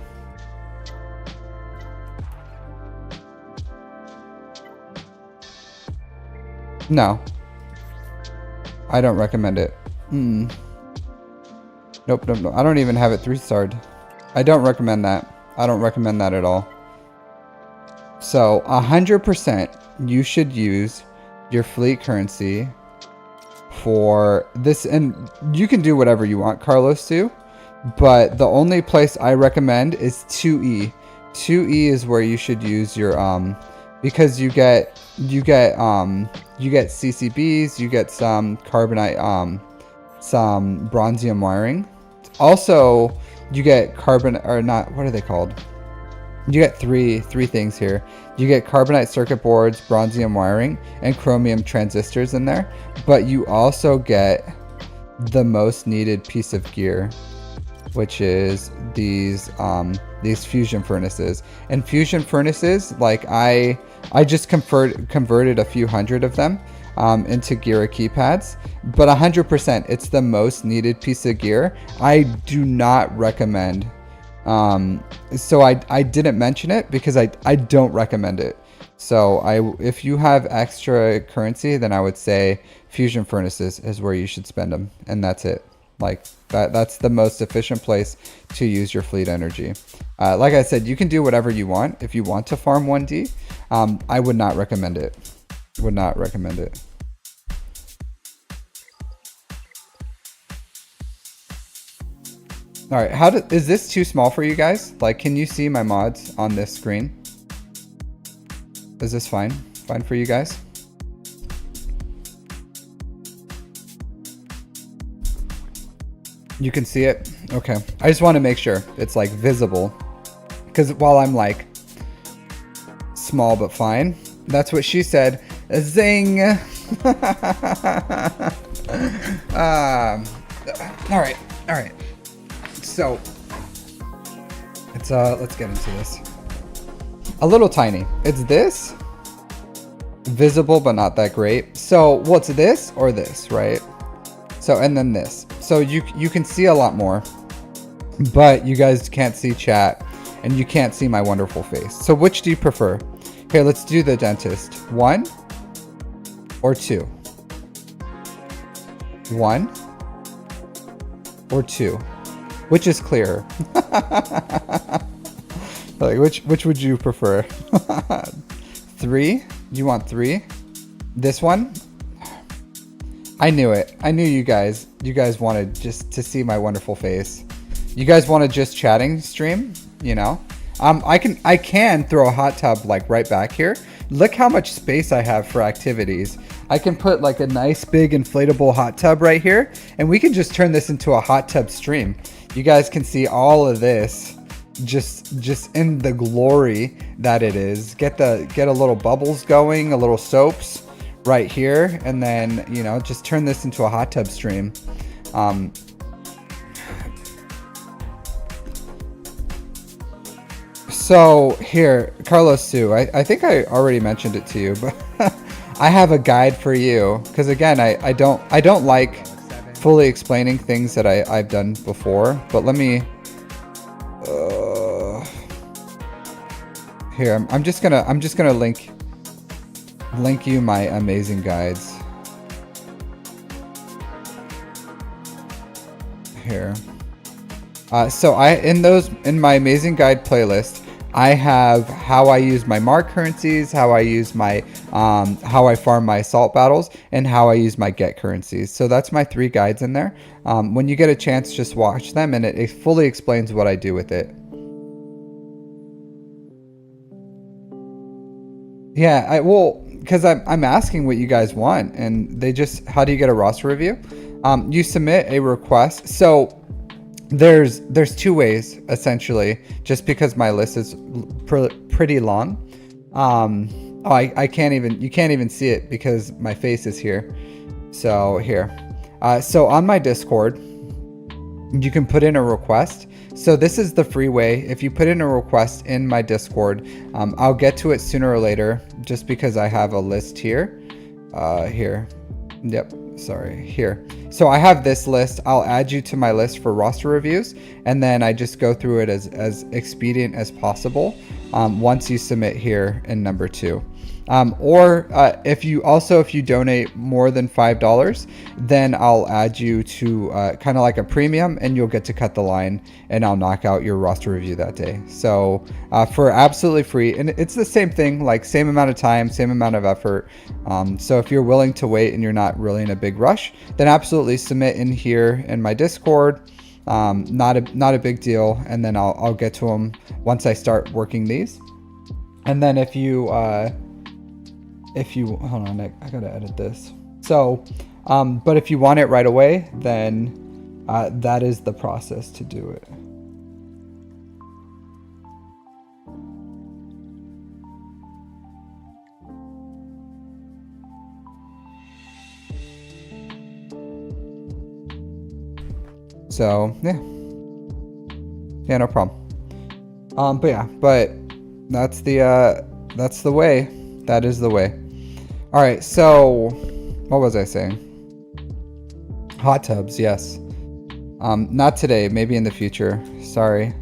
[SPEAKER 1] No, I don't recommend it. Nope. I don't even have it 3-starred. I don't recommend that. I don't recommend that at all. So 100% you should use your fleet currency for this, and you can do whatever you want, Carlos, too. But the only place I recommend is 2E. 2E is where you should use your because you get CCBs, you get some carbonite, some bronzium wiring. Also, you get carbon, or not, what are they called? You get three things here. You get carbonite circuit boards, bronzium wiring, and chromium transistors in there. But you also get the most needed piece of gear, which is these fusion furnaces. And fusion furnaces, like I just converted a few hundred of them into gear keypads, but 100% it's the most needed piece of gear. I do not recommend. So I didn't mention it because I don't recommend it. So if you have extra currency, then I would say fusion furnaces is where you should spend them, and that's it. Like that's the most efficient place to use your fleet energy. Like I said, you can do whatever you want. If you want to farm 1D, I would not recommend it. Would not recommend it. All right, is this too small for you guys? Like, can you see my mods on this screen? Is this fine? Fine for you guys? You can see it? Okay. I just want to make sure it's like visible. Because while I'm like small but fine, that's what she said. Zing! All right. So let's get into this. A little tiny. It's this. Visible but not that great. So what's this or this, right? So and then this. So you can see a lot more, but you guys can't see chat and you can't see my wonderful face. So which do you prefer? Here, let's do the dentist. 1 or 2? 1 or 2? Which is clearer? Like which would you prefer? 3? You want 3? This one? I knew it. I knew you guys wanted just to see my wonderful face. You guys want to just chatting stream, you know? I can throw a hot tub like right back here. Look how much space I have for activities. I can put like a nice big inflatable hot tub right here, and we can just turn this into a hot tub stream. You guys can see all of this just in the glory that it is. Get a little bubbles going, a little soaps right here, and then, you know, just turn this into a hot tub stream. So here, Carlos Sue, I think I already mentioned it to you, but I have a guide for you, because again, I don't like fully explaining things that I've done before, but let me here, I'm just gonna link you my amazing guides here. So in my amazing guide playlist, I have how I use my mark currencies, how I use my how I farm my assault battles, and how I use my get currencies. So that's my 3 guides in there. When you get a chance, just watch them, and it fully explains what I do with it. Yeah, because I'm asking what you guys want, and how do you get a roster review? You submit a request. So there's 2 ways essentially, just because my list is pretty long. You can't even see it because my face is here. So here, so on my Discord, you can put in a request. So this is the free way. If you put in a request in my Discord, I'll get to it sooner or later, just because I have a list here. Here. Yep. Sorry. Here. So I have this list. I'll add you to my list for roster reviews, and then I just go through it as expedient as possible once you submit here in number 2. Or if you donate more than $5, then I'll add you to kind of like a premium, and you'll get to cut the line, and I'll knock out your roster review that day. So for absolutely free, and it's the same thing, like same amount of time, same amount of effort. So if you're willing to wait and you're not really in a big rush, then absolutely submit in here in my Discord. Not a big deal, and then I'll get to them once I start working these. And then if you hold on, I gotta edit this. So, but if you want it right away, then that is the process to do it. So yeah, no problem. But that's the way. That is the way. All right, so What was I saying? Hot tubs, yes. Not today, maybe in the future. Sorry.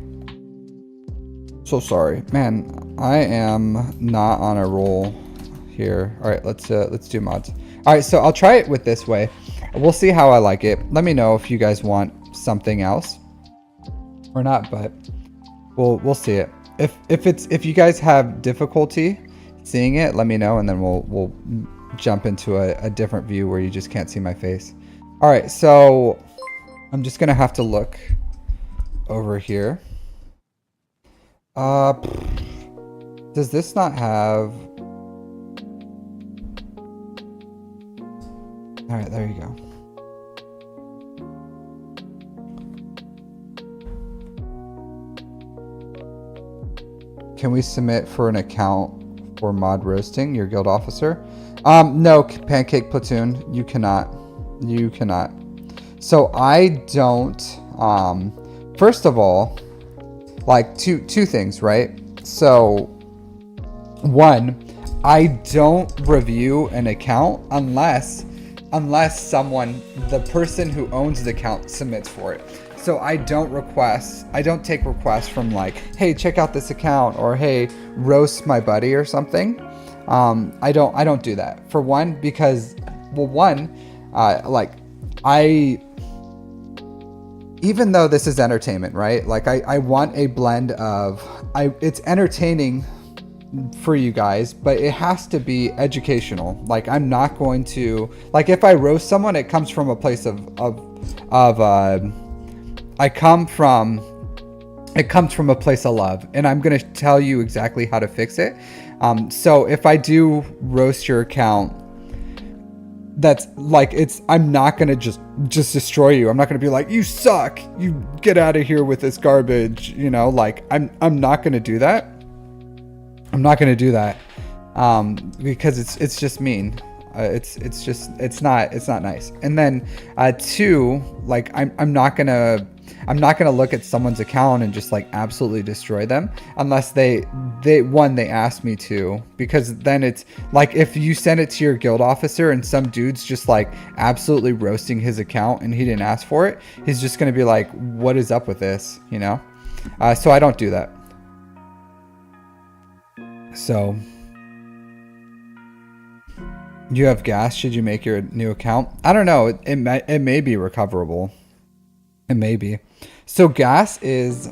[SPEAKER 1] So sorry. Man, I am not on a roll here. All right, let's do mods. All right, so I'll try it with this way. We'll see how I like it. Let me know if you guys want something else or not, but we'll see it. If you guys have difficulty seeing it, let me know, and then we'll jump into a different view where you just can't see my face. All right, so I'm just gonna have to look over here. Does this not have? All right, there you go. Can we submit for an account for mod roasting your guild officer? No, Pancake Platoon, you cannot. You cannot. So I don't, first of all, like two things, right? So one, I don't review an account unless someone, the person who owns the account, submits for it. So I don't take requests from like, hey, check out this account, or hey, roast my buddy or something. I don't do that. For one, because, well, one, even though this is entertainment, right? Like I want a blend of, it's entertaining for you guys, but it has to be educational. Like I'm not going to, like if I roast someone, it comes from a place it comes from a place of love, and I'm going to tell you exactly how to fix it. So if I do roast your account, that's like, I'm not going to just destroy you. I'm not going to be like, you suck, you get out of here with this garbage, you know, like I'm not going to do that. I'm not going to do that. Because it's just mean. It's not nice. And then, two, like I'm not going to look at someone's account and just like absolutely destroy them unless they ask me to, because then it's like, if you send it to your guild officer and some dude's just like absolutely roasting his account and he didn't ask for it, he's just going to be like, what is up with this, you know? So I don't do that. So you have gas. Should you make your new account? I don't know. It may be recoverable. It may be. So gas is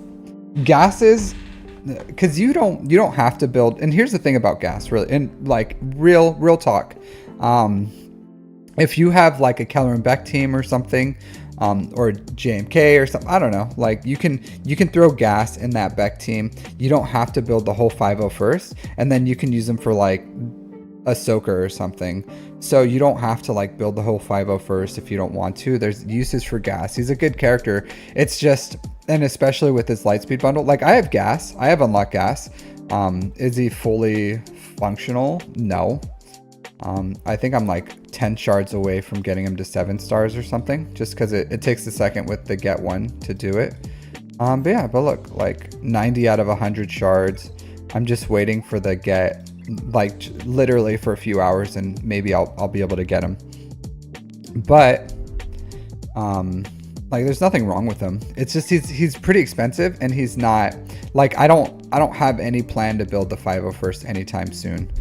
[SPEAKER 1] because you don't have to build. And here's the thing about gas, really, and like real talk. If you have like a Keller and Beck team or something, or JMK or something, I don't know, like you can throw gas in that Beck team. You don't have to build the whole 5.0 first, and then you can use them for like Ahsoka or something. So you don't have to like build the whole 5.0 first if you don't want to. There's uses for gas. He's a good character. It's just, and especially with his Lightspeed bundle, like I have gas, I have unlocked gas. Is he fully functional? No. I think I'm like 10 shards away from getting him to 7 stars or something, just because it takes a second with the get one to do it. But yeah, but look, like 90 out of 100 shards. I'm just waiting for the get, like literally for a few hours, and maybe I'll be able to get him. But like there's nothing wrong with him. It's just he's pretty expensive, and he's not like, I don't have any plan to build the 5.0 first anytime soon.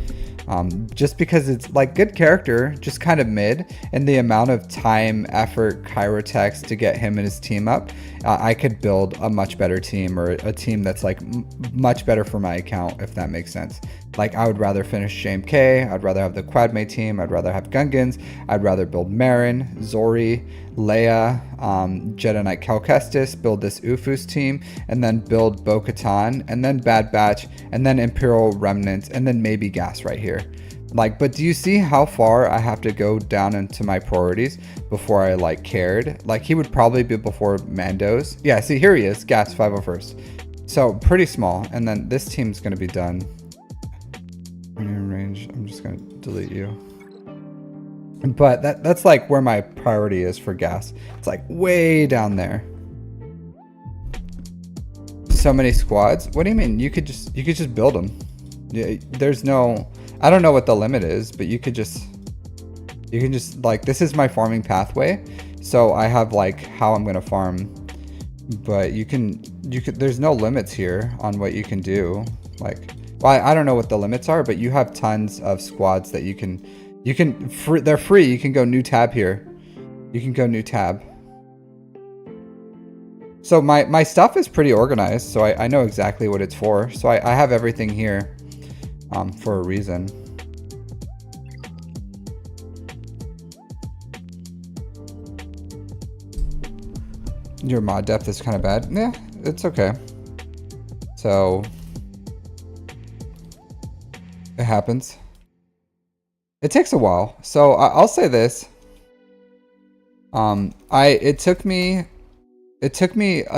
[SPEAKER 1] Just because it's like good character, just kind of mid, and the amount of time, effort, Chirotex to get him and his team up, I could build a much better team, or a team that's like much better for my account, if that makes sense. Like I would rather finish JMK, I'd rather have the Quadmate team, I'd rather have Gungans, I'd rather build Marin, Zori, Leia, Jedi Knight Cal Kestis, build this Ufus team, and then build Bo-Katan, and then Bad Batch, and then Imperial Remnants, and then maybe Gas right here. Like, but do you see how far I have to go down into my priorities before I like cared? Like he would probably be before Mando's. Yeah, see, here he is, Gas 5.0 first. So pretty small, and then this team's gonna be done. In range, I'm just gonna delete you. But that's like where my priority is for gas. It's like way down there. So many squads. What do you mean? You could just build them. Yeah, there's no, I don't know what the limit is, but you could just You can just like, this is my farming pathway. So I have like how I'm going to farm, but you can, there's no limits here on what you can do. Like, well, I don't know what the limits are, but you have tons of squads that you can, they're free. You can go new tab here. You can go new tab. So my stuff is pretty organized, so I know exactly what it's for. So I have everything here for a reason. Your mod depth is kind of bad. Yeah, it's okay. So it happens. It takes a while. So I'll say this. It took me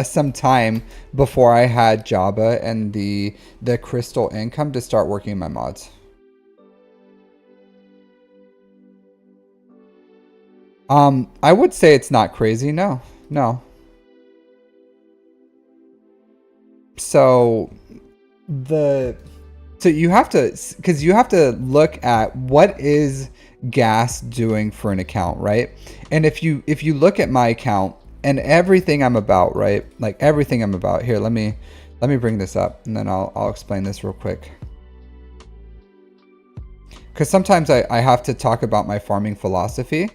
[SPEAKER 1] some time before I had Jabba and the crystal income to start working my mods. I would say it's not crazy. No. So you have to, because you have to look at what is gas doing for an account, right? And if you look at my account and everything I'm about, right? Like everything I'm about here, let me bring this up and then I'll explain this real quick. Because sometimes I have to talk about my farming philosophy.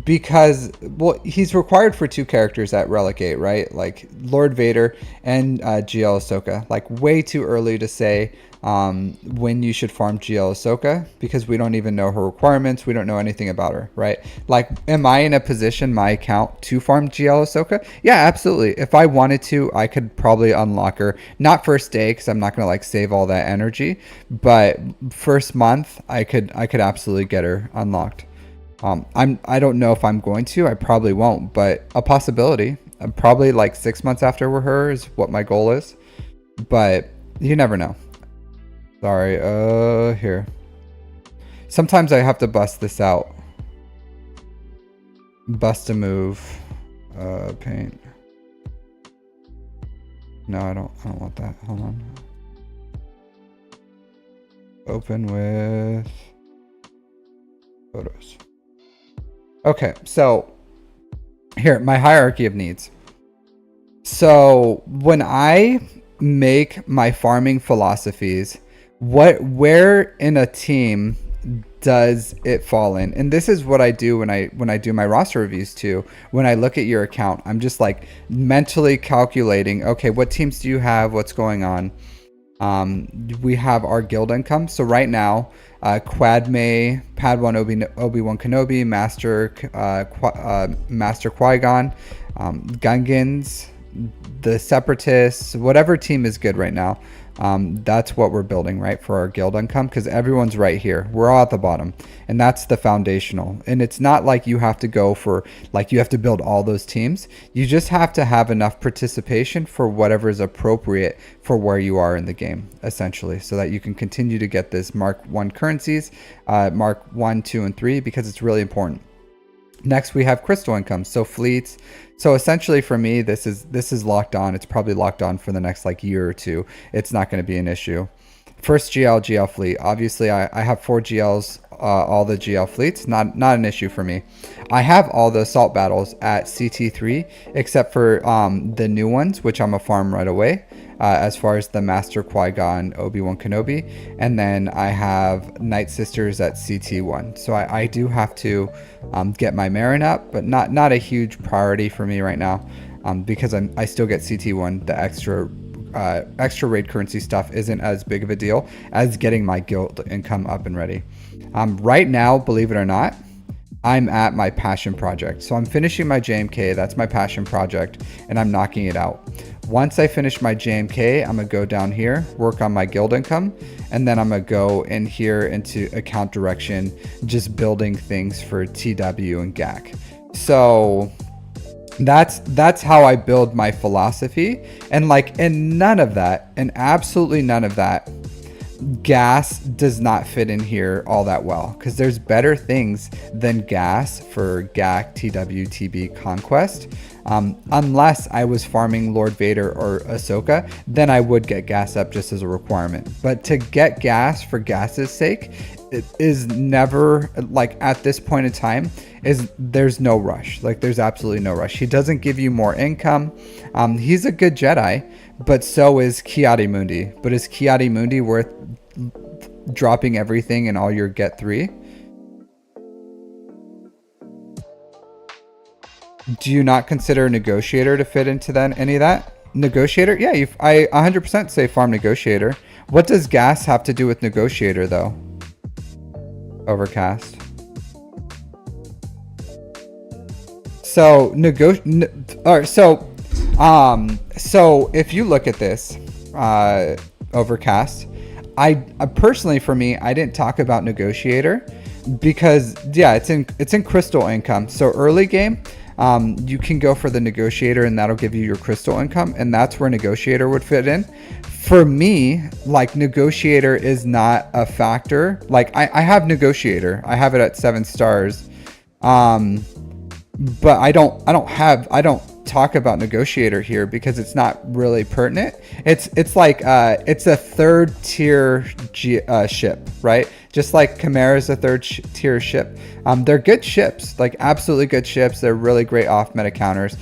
[SPEAKER 1] Because, well, he's required for 2 characters at Relic 8, right? Like Lord Vader and GL Ahsoka. Like way too early to say when you should farm GL Ahsoka, because we don't even know her requirements. We don't know anything about her, right? Like, am I in a position, my account, to farm GL Ahsoka? Yeah, absolutely. If I wanted to, I could probably unlock her. Not first day, because I'm not going to like save all that energy. But first month, I could absolutely get her unlocked. I don't know if I'm going to. I probably won't, but a possibility. Probably like 6 months after we're her is what my goal is, but you never know. Sorry. Here. Sometimes I have to bust this out. Bust a move. Paint. No, I don't want that. Hold on. Open with photos. Okay, so here, my hierarchy of needs. So when I make my farming philosophies, where in a team does it fall in? And this is what I do when I do my roster reviews too. When I look at your account, I'm just like mentally calculating, okay, what teams do you have? What's going on? We have our guild income. So right now, Quadme, Padawan Obi-Wan Kenobi, Master Qui-Gon, Gungans, the Separatists, whatever team is good right now. That's what we're building, right, for our guild income, because everyone's right here. We're all at the bottom, and that's the foundational. And it's not like you have to go for, like, you have to build all those teams. You just have to have enough participation for whatever is appropriate for where you are in the game, essentially, so that you can continue to get this Mark 1 currencies, Mark 1, 2, and 3, because it's really important. Next, we have crystal income, so fleets. So essentially for me, this is locked on. It's probably locked on for the next like year or two. It's not going to be an issue. First GL fleet. Obviously, I have 4 GLs, all the GL fleets. Not an issue for me. I have all the assault battles at CT3, except for the new ones, which I'm a farm right away. As far as the Master Qui-Gon, Obi-Wan Kenobi, and then I have Night Sisters at CT1. So I do have to get my Marin up, but not a huge priority for me right now, because I still get CT1. The extra raid currency stuff isn't as big of a deal as getting my guild income up and ready. Right now, believe it or not, I'm at my passion project. So I'm finishing my JMK. That's my passion project, and I'm knocking it out. Once I finish my JMK, I'm gonna go down here, work on my guild income, and then I'm gonna go in here into account direction, just building things for TW and GAC. So that's how I build my philosophy. And none of that, and absolutely none of that, gas does not fit in here all that well, because there's better things than gas for GAC, TW, TB, Conquest. Unless I was farming Lord Vader or Ahsoka, then I would get gas up just as a requirement. But to get gas for gas's sake, it is never, like, at this point in time, there's no rush. Like, there's absolutely no rush. He doesn't give you more income. He's a good Jedi, but so is Ki-Adi-Mundi. But is Ki-Adi-Mundi worth dropping everything and all your get 3? Do you not consider Negotiator to fit into any of that? Negotiator? Yeah, I 100% say farm Negotiator. What does gas have to do with Negotiator, though? Overcast. So, alright, so if you look at this, Overcast, I personally, for me, I didn't talk about Negotiator because, yeah, it's in crystal income. So early game, you can go for the Negotiator and that'll give you your crystal income, and that's where Negotiator would fit in. For me, like, Negotiator is not a factor. Like, I have Negotiator. I have it at 7 stars. But I don't talk about Negotiator here because it's not really pertinent. It's like it's a third tier ship, right? Just like Chimera is a third tier ship. They're good ships, like absolutely good ships. They're really great off meta counters.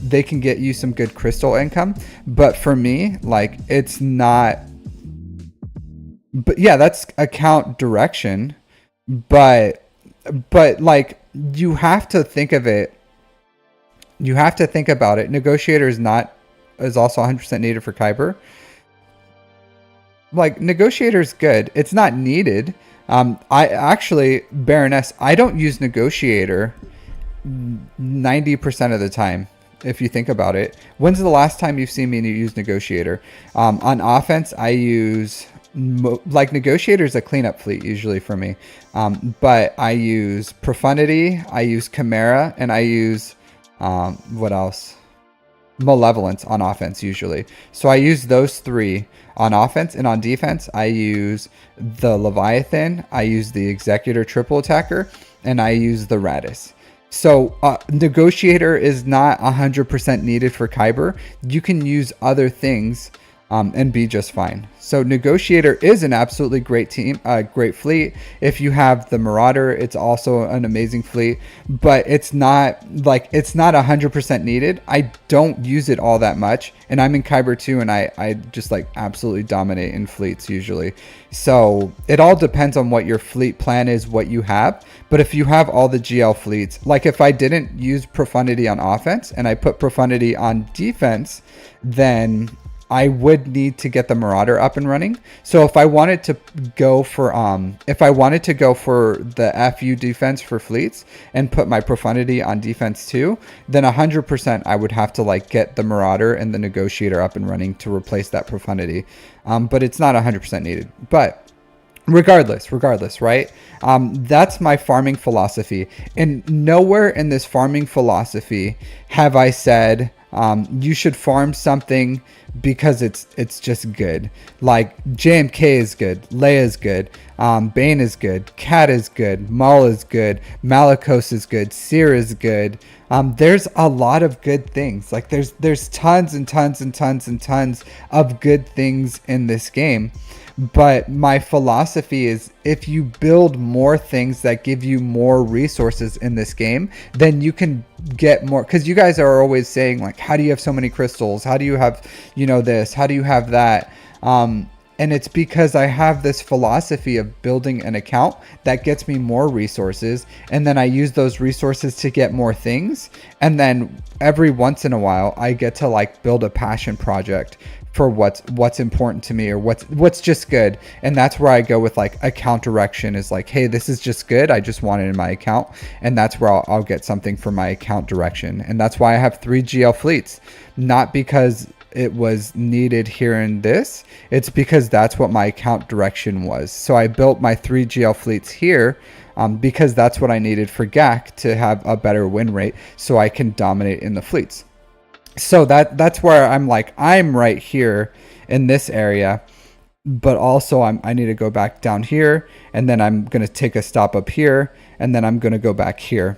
[SPEAKER 1] They can get you some good crystal income, but for me, like, it's not. But yeah, that's account direction, but like, you have to think of it. You have to think about it. Negotiator is also 100% needed for Kyber. Like, Negotiator is good. It's not needed. I actually, Baroness, I don't use Negotiator 90% of the time. If you think about it, when's the last time you've seen me use Negotiator? On offense, I use like, Negotiator is a cleanup fleet usually for me, but I use Profundity, I use Chimera, and I use what else? Malevolence on offense usually. So I use those 3 on offense, and on defense I use the Leviathan, I use the Executor triple attacker, and I use the Radis. So Negotiator is not 100% needed for Kyber. You can use other things and be just fine. So Negotiator is an absolutely great team, great fleet. If you have the Marauder, it's also an amazing fleet, but it's not 100% needed. I don't use it all that much, and I'm in Kyber too, and I just, like, absolutely dominate in fleets usually. So it all depends on what your fleet plan is, what you have. But if you have all the GL fleets, like, if I didn't use Profundity on offense and I put Profundity on defense, then I would need to get the Marauder up and running. So if I wanted to go for the FU defense for fleets and put my Profundity on defense too, then 100% I would have to, like, get the Marauder and the Negotiator up and running to replace that Profundity. But it's not 100% needed. But regardless, right? That's my farming philosophy. And nowhere in this farming philosophy have I said you should farm something because it's just good. Like, JMK is good, Leia is good, Bane is good, Cat is good, Maul is good, Malicos is good, Seer is good. There's a lot of good things. Like, there's tons and tons and tons and tons of good things in this game. But my philosophy is, if you build more things that give you more resources in this game, then you can get more. Because you guys are always saying, like, how do you have so many crystals? How do you have, this? How do you have that? And it's because I have this philosophy of building an account that gets me more resources, and then I use those resources to get more things. And then every once in a while, I get to, like, build a passion project for what's important to me, or what's just good. And that's where I go with, like, account direction is like, hey, this is just good, I just want it in my account, and that's where I'll get something for my account direction. And that's why I have 3 GL fleets, not because it was needed here in this, it's because that's what my account direction was. So I built my 3 GL fleets here because that's what I needed for GAC to have a better win rate, so I can dominate in the fleets. So that's where I'm like, I'm right here in this area, but also I need to go back down here, and then I'm going to take a stop up here, and then I'm going to go back here.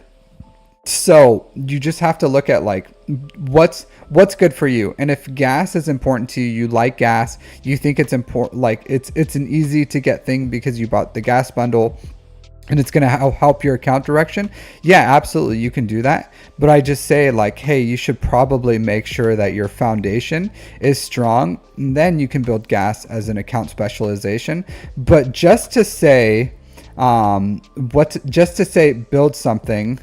[SPEAKER 1] So you just have to look at like what's good for you. And if gas is important to you, you like gas, you think it's important, like it's an easy to get thing because you bought the gas bundle and it's going to help your account direction. Yeah, absolutely, you can do that. But I just say like, hey, you should probably make sure that your foundation is strong, and then you can build gas as an account specialization. But just to say build something,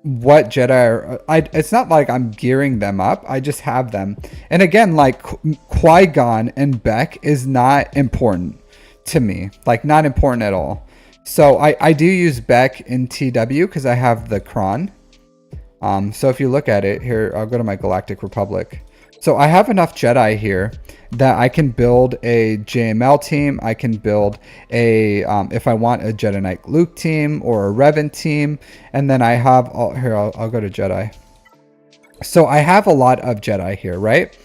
[SPEAKER 1] what Jedi are, it's not like I'm gearing them up, I just have them. And again, like Qui-Gon and Beck is not important to me, like not important at all. So I do use Beck in TW because I have the Kron. So if you look at it here, I'll go to my Galactic Republic. So I have enough Jedi here that I can build a JML team. I can build a, if I want, a Jedi Knight Luke team or a Revan team. And then I have, here, I'll go to Jedi. So I have a lot of Jedi here, right?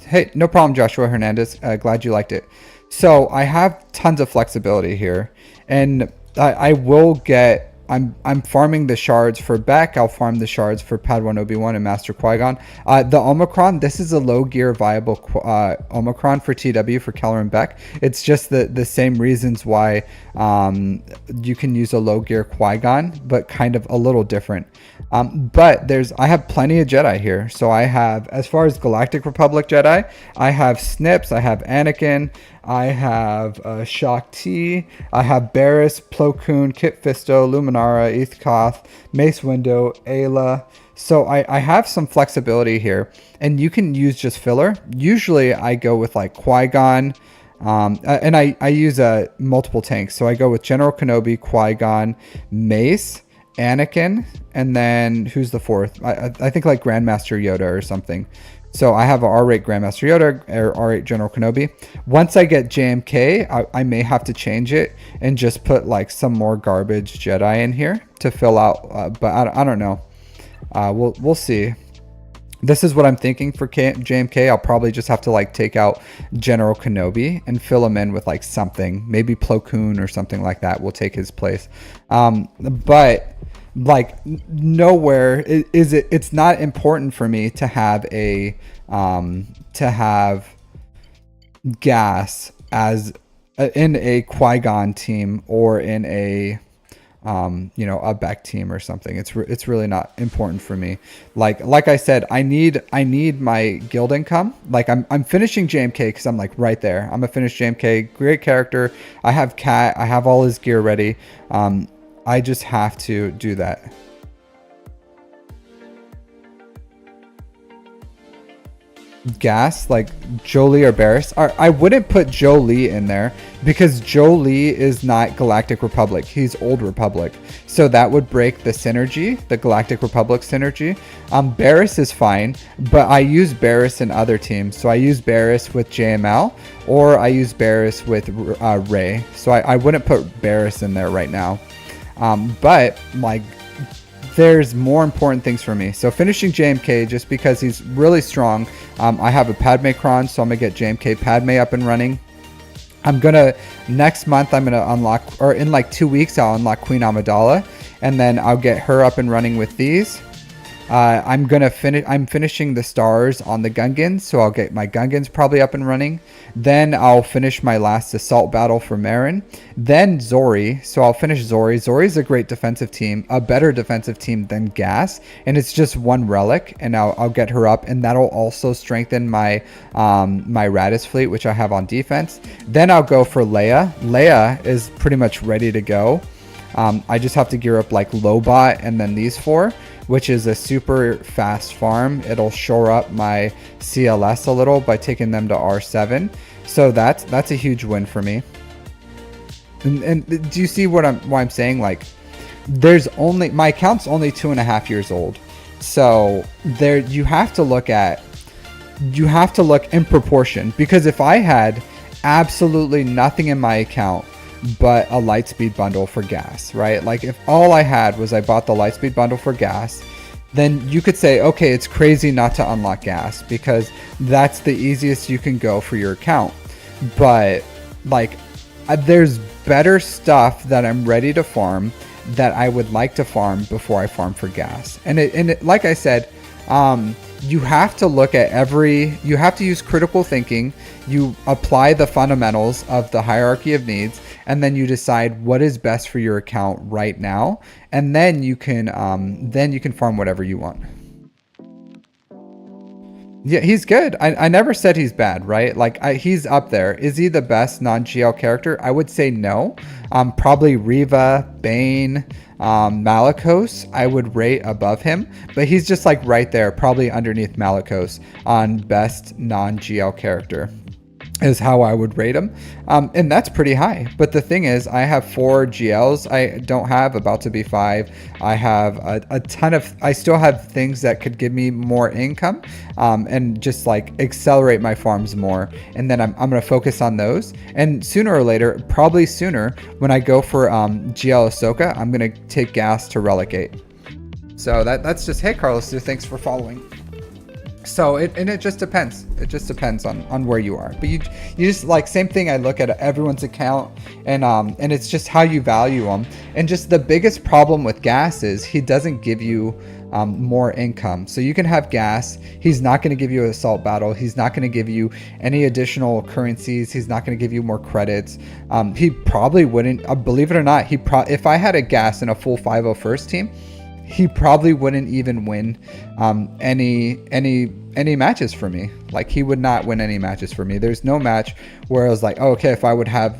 [SPEAKER 1] Hey, no problem, Joshua Hernandez. Glad you liked it. So I have tons of flexibility here. And I will get, I'm farming the shards for Beck. I'll farm the shards for Padawan Obi-Wan and Master Qui-Gon. The Omicron, this is a low gear viable Omicron for TW for Keller and Beck. It's just the same reasons why you can use a low gear Qui-Gon, but kind of a little different. But I have plenty of Jedi here. So I have, as far as Galactic Republic Jedi, I have Snips, I have Anakin, I have Shaak Ti, I have Barriss, Plo Koon, Kit Fisto, Luminara, Eth Koth, Mace Windu, Ayla. So I have some flexibility here, and you can use just filler. Usually I go with like Qui-Gon, and I use multiple tanks. So I go with General Kenobi, Qui-Gon, Mace, Anakin, and then who's the fourth? I think like Grandmaster Yoda or something. So I have a R8 Grandmaster Yoda or R8 General Kenobi. Once I get JMK, I may have to change it and just put like some more garbage Jedi in here to fill out. But I don't know. We'll see. This is what I'm thinking for JMK. I'll probably just have to like take out General Kenobi and fill him in with like something. Maybe Plo Koon or something like that will take his place. But like nowhere is it, it's not important for me to have a gas as in a Qui-Gon team or in a a Beck team or something. It's really not important for me. Like I said, I need my guild income. Like I'm finishing JMK because I'm like right there. I'm a finished JMK, great character. I have Cat, I have all his gear ready. I just have to do that. Gas, like Jolie or Barriss. I wouldn't put Jolie in there because Jolie is not Galactic Republic. He's Old Republic. So that would break the synergy, the Galactic Republic synergy. Barriss is fine, but I use Barriss in other teams. So I use Barriss with JML or I use Barriss with Rey. So I wouldn't put Barriss in there right now. But like there's more important things for me. So finishing JMK just because he's really strong. I have a Padme Kron, so I'm gonna get JMK Padme up and running. Next month I'm gonna unlock, or in like 2 weeks I'll unlock Queen Amidala, and then I'll get her up and running with these. I'm finishing the stars on the Gungans, so I'll get my Gungans probably up and running. Then I'll finish my last assault battle for Marin. Then Zori, so I'll finish Zori. Zori's a great defensive team, a better defensive team than Gas, and it's just one relic, and I'll get her up, and that'll also strengthen my my Radis fleet, which I have on defense. Then I'll go for Leia. Leia is pretty much ready to go. I just have to gear up like Lobot and then these four, which is a super fast farm. It'll shore up my CLS a little by taking them to R7. So that's a huge win for me. And do you see why I'm saying? Like, my account's only 2.5 years old. So there you have to look in proportion, because if I had absolutely nothing in my account but a Lightspeed bundle for gas, right? Like if all I had was I bought the Lightspeed bundle for gas, then you could say, okay, it's crazy not to unlock gas because that's the easiest you can go for your account. But like there's better stuff that I'm ready to farm that I would like to farm before I farm for gas. And like I said, you have to look at you have to use critical thinking. You apply the fundamentals of the hierarchy of needs, and then you decide what is best for your account right now. And then you can farm whatever you want. Yeah, he's good. I never said he's bad, right? Like, he's up there. Is he the best non-GL character? I would say no. Probably Riva, Bane, Malicos, I would rate above him. But he's just like right there, probably underneath Malicos on best non-GL character. Is how I would rate him. And that's pretty high. But the thing is, I have 4 GLs. I don't have, about to be 5. I have a ton of, I still have things that could give me more income and just like accelerate my farms more. And then I'm going to focus on those. And sooner or later, probably sooner, when I go for GL Ahsoka, I'm going to take gas to relegate. So that's just, hey, Carlos, thanks for following. So it just depends. It just depends on where you are. But you just like, same thing. I look at everyone's account and it's just how you value them. And just the biggest problem with gas is he doesn't give you more income. So you can have gas. He's not going to give you assault battle. He's not going to give you any additional currencies. He's not going to give you more credits. He probably wouldn't, believe it or not, if I had a gas in a full 501st team, he probably wouldn't even win any matches for me. Like, he would not win any matches for me. There's no match where I was like, oh, okay, if I would have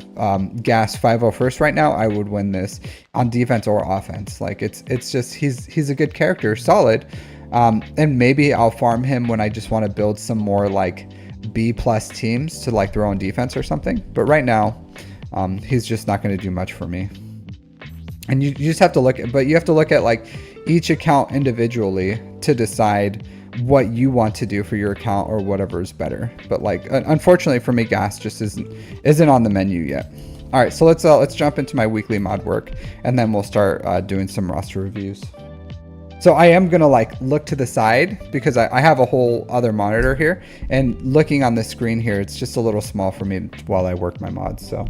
[SPEAKER 1] gas 501st right now, I would win this on defense or offense. Like, it's just, he's a good character, solid. And maybe I'll farm him when I just want to build some more like B+ teams to like throw on defense or something. But right now, he's just not going to do much for me. And you just have to look at, but you have to look at like each account individually to decide what you want to do for your account or whatever is better. But like, unfortunately for me, gas just isn't on the menu yet. All right, so let's jump into my weekly mod work, and then we'll start doing some roster reviews. So I am gonna like look to the side because I have a whole other monitor here, and looking on the screen here, it's just a little small for me while I work my mods. So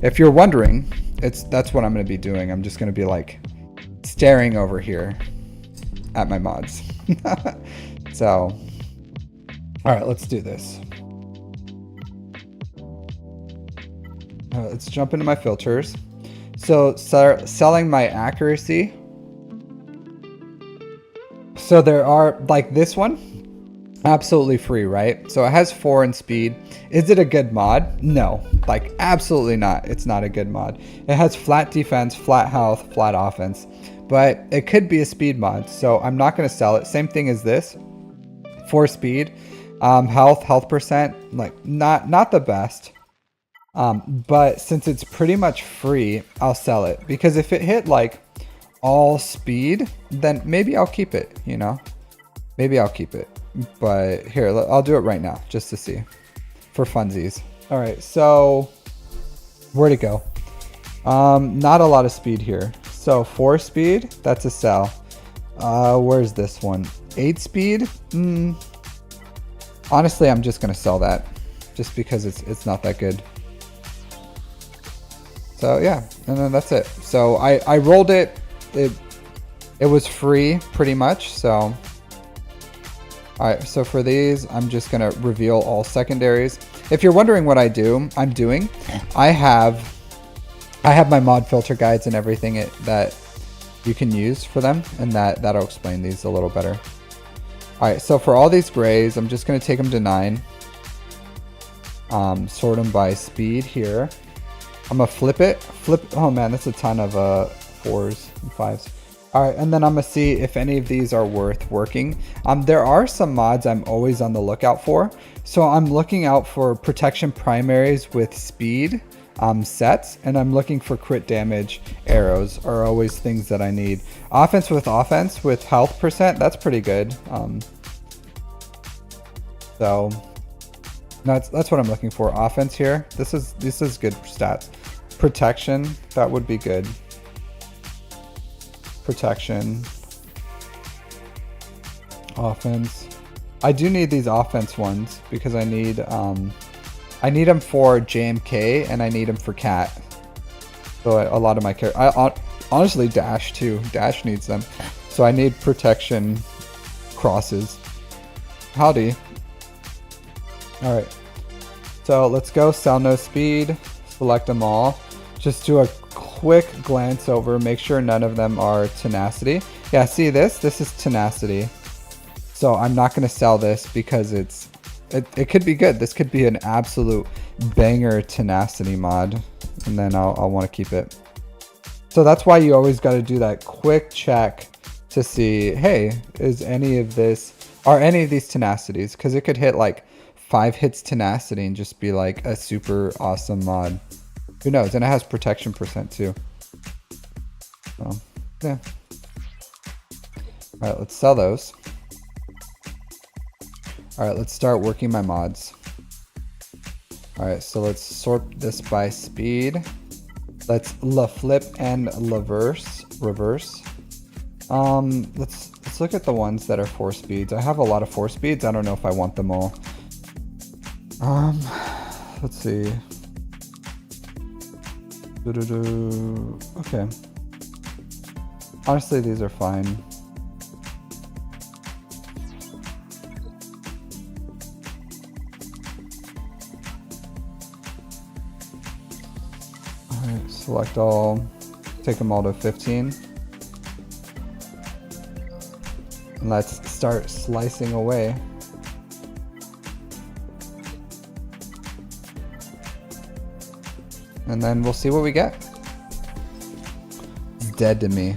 [SPEAKER 1] if you're wondering, that's what I'm going to be doing. I'm just going to be like staring over here at my mods. So, all right, let's do this. Let's jump into my filters. So selling my accuracy. So there are like this one, absolutely free, right? So it has 4 in speed. Is it a good mod? No, like absolutely not. It's not a good mod. It has flat defense, flat health, flat offense, but it could be a speed mod. So I'm not going to sell it. Same thing as this, 4 speed, health percent, like not the best. But since it's pretty much free, I'll sell it, because if it hit like all speed, then maybe I'll keep it, you know, maybe I'll keep it. But here, I'll do it right now just to see for funsies. All right, so where'd it go? Not a lot of speed here. So 4 speed, that's a sell. Where's this one? 8 speed. Honestly, I'm just gonna sell that just because it's not that good. So yeah, and then that's it. So I rolled it. It was free pretty much. So all right, so for these, I'm just gonna reveal all secondaries. If you're wondering what I'm doing, I have my mod filter guides and everything that you can use for them, and that'll explain these a little better. All right, so for all these grays, I'm just gonna take them to 9. Sort them by speed here. I'm gonna flip. Oh man, that's a ton of 4s and 5s. All right, and then I'm gonna see if any of these are worth working. There are some mods I'm always on the lookout for. So I'm looking out for protection primaries with speed sets, and I'm looking for crit damage arrows are always things that I need. Offense with health percent, that's pretty good. So that's what I'm looking for. Offense here. This is good stats. Protection, that would be good. Protection. Offense. I do need these offense ones because I need them for JMK and I need them for Cat. So a lot of my character, honestly, Dash too. Dash needs them. So I need protection crosses. Howdy. All right. So let's go. Sell no speed. Select them all. Just do a quick glance over. Make sure none of them are tenacity. Yeah, see this? This is tenacity. So I'm not going to sell this because it could be good. This could be an absolute banger tenacity mod. And then I'll want to keep it. So that's why you always got to do that quick check to see, hey, are any of these tenacities? Because it could hit like 5 hits tenacity and just be like a super awesome mod. Who knows? And it has protection % too. So yeah. All right, let's sell those. All right, let's start working my mods. All right, so let's sort this by speed. Let's flip and reverse. Let's look at the ones that are 4 speeds. I have a lot of 4 speeds. I don't know if I want them all. Let's see. Okay. Honestly, these are fine. Alright, select all. Take them all to 15. And let's start slicing away. And then we'll see what we get. It's dead to me.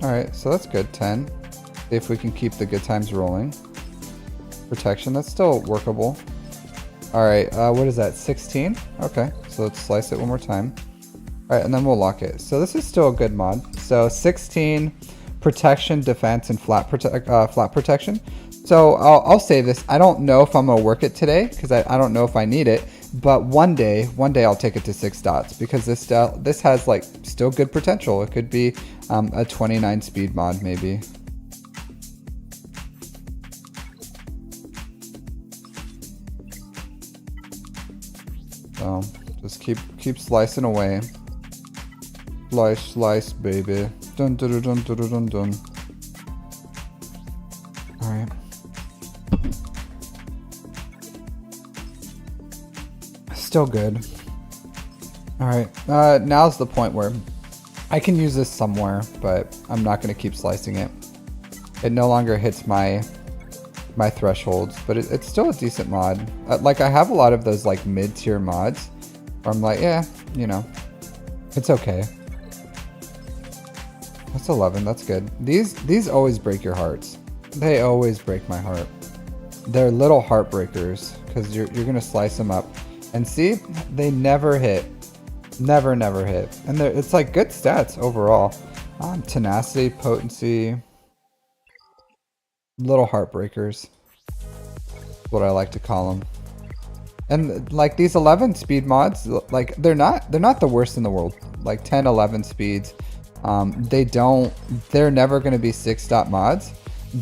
[SPEAKER 1] Alright, so that's good. 10. See if we can keep the good times rolling. Protection, that's still workable. Alright, what is that? 16? Okay, so let's slice it one more time. Alright, and then we'll lock it. So this is still a good mod. So 16, protection, defense, and flat protection. So I'll save this. I don't know if I'm gonna work it today because I don't know if I need it. But one day I'll take it to 6 dots because this has like still good potential. It could be a 29 speed mod maybe. So just keep slicing away. Slice, baby. Dun dun dun dun dun dun dun. All right. Still good. All right. Now's the point where I can use this somewhere, but I'm not going to keep slicing it. It no longer hits my thresholds, but it's still a decent mod. Like I have a lot of those like mid-tier mods where I'm like, yeah, you know, it's okay. That's 11. That's good. These always break your hearts. They always break my heart. They're little heartbreakers because you're gonna slice them up, and see, they never hit. Never hit. And it's like good stats overall. Tenacity, potency. Little heartbreakers. What I like to call them. And like these 11 speed mods, like they're not the worst in the world. Like 10, 11 speeds. They're never going to be 6-dot mods,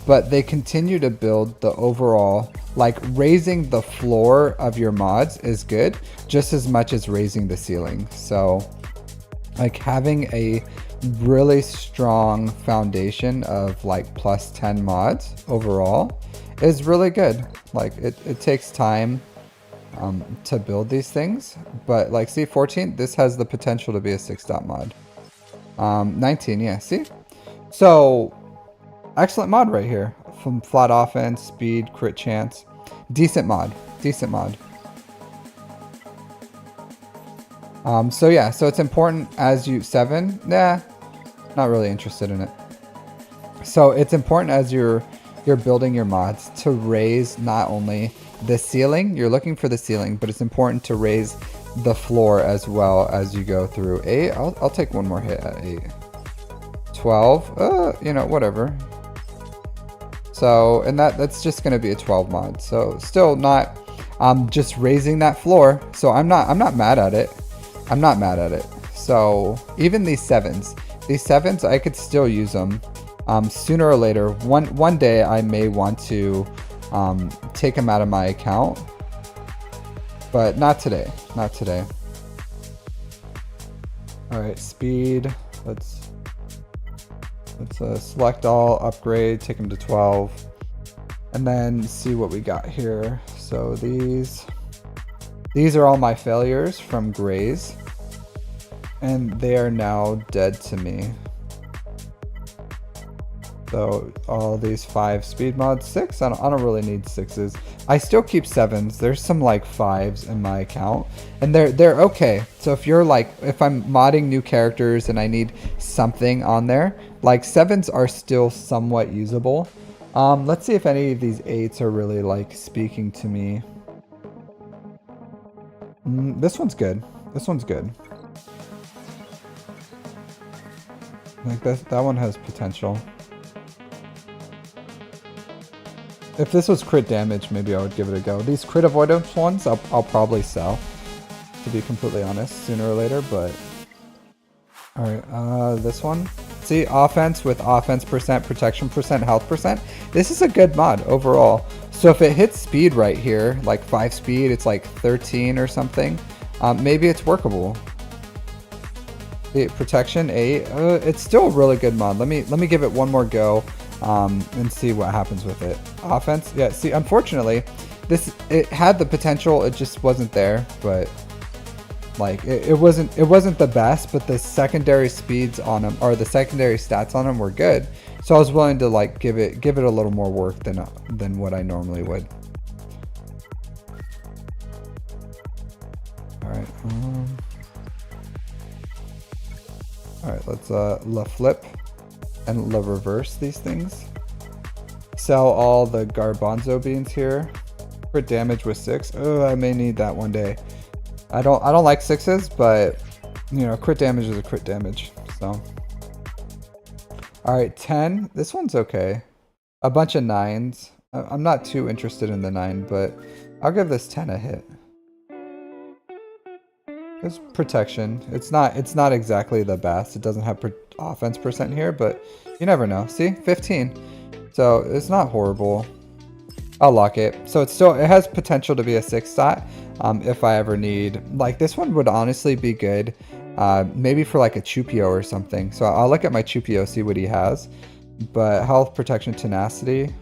[SPEAKER 1] but they continue to build the overall, like raising the floor of your mods is good just as much as raising the ceiling. So like having a really strong foundation of like plus 10 mods overall is really good. Like it takes time to build these things, but like see 14, this has the potential to be a 6-dot mod. 19, yeah, see? So, excellent mod right here. From flat offense, speed, crit chance. Decent mod. So yeah, so it's important as you... 7? Nah, not really interested in it. So it's important as you're building your mods to raise not only the ceiling, you're looking for the ceiling, but it's important to raise the floor as well as you go through. 8, I'll take one more hit at 8. 12, you know, whatever. So, and that's just going to be a 12 mod. So still not, just raising that floor. So I'm not mad at it. I'm not mad at it. So even these 7s, I could still use them. Sooner or later, one day I may want to take them out of my account But not today. Not today. Alright, speed. Let's select all, upgrade, take them to 12. And then see what we got here. So these are all my failures from Grays. And they are now dead to me. So all these 5 speed mods, 6, I don't really need 6s. I still keep 7s. There's some like 5s in my account, and they're okay. So if you're like, if I'm modding new characters and I need something on there, like 7s are still somewhat usable. Let's see if any of these 8s are really like speaking to me. This one's good. This one's good. Like that one has potential. If this was crit damage, maybe I would give it a go. These crit avoidance ones, I'll probably sell, to be completely honest, sooner or later, but... Alright, this one. See, offense with offense percent, protection percent, health percent. This is a good mod overall. So if it hits speed right here, like 5 speed, it's like 13 or something, maybe it's workable. Protection 8, it's still a really good mod. Let me give it one more go. And see what happens with it. Offense, yeah. See, unfortunately, it had the potential. It just wasn't there. But like, it wasn't the best. But the secondary speeds on them, or the secondary stats on them, were good. So I was willing to like give it a little more work than what I normally would. All right. All right. Let's la flip. And reverse these things. Sell all the garbanzo beans here. Crit damage with 6. Oh, I may need that one day. I don't like 6s, but you know, crit damage is a crit damage. So, all right, 10. This one's okay. A bunch of 9s. I'm not too interested in the 9, but I'll give this 10 a hit. It's protection. It's not exactly the best. It doesn't have offense percent here, but you never know. See, 15. So it's not horrible. I'll lock it. So it has potential to be a 6 stat if I ever need. Like this one would honestly be good, maybe for like a Chupio or something. So I'll look at my Chupio, see what he has. But health, protection, tenacity,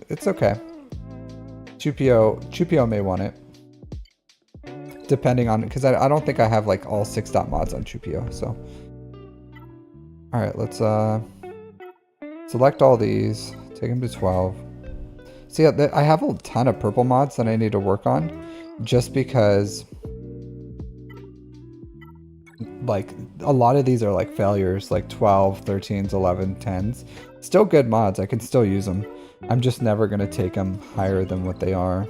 [SPEAKER 1] it's okay. Chupio may want it. Depending on, because I don't think I have like all 6 dot mods on Chupio. So all right, let's select all these, take them to 12. See, I have a ton of purple mods that I need to work on, just because like a lot of these are like failures, like 12, 13s, 11, 10s. Still good mods, I can still use them. I'm just never gonna take them higher than what they are.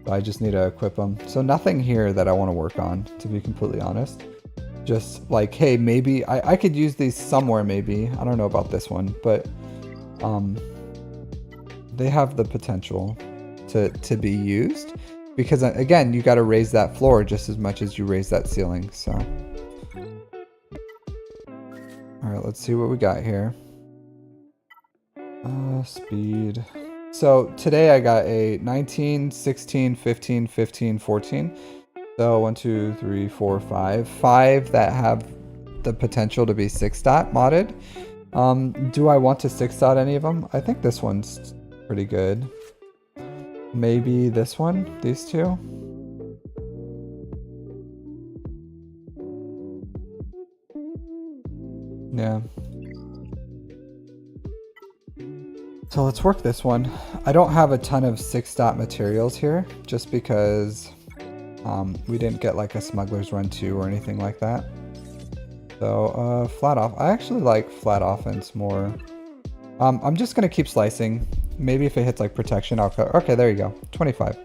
[SPEAKER 1] I just need to equip them. So nothing here that I want to work on, to be completely honest. Just like, hey, maybe I could use these somewhere, maybe. I don't know about this one, but they have the potential to be used. Because again, you got to raise that floor just as much as you raise that ceiling. So, all right, let's see what we got here. Speed. So today I got a 19, 16, 15, 15, 14. So 1, 2, 3, 4, 5. 5 that have the potential to be 6 dot modded. Do I want to 6 dot any of them? I think this one's pretty good. Maybe this one, these two. Yeah. So let's work this one. I don't have a ton of 6 dot materials here, just because we didn't get like a Smuggler's Run 2 or anything like that. So flat off. I actually like flat offense more. I'm just gonna keep slicing. Maybe if it hits like protection, I'll cut. Okay, there you go. 25.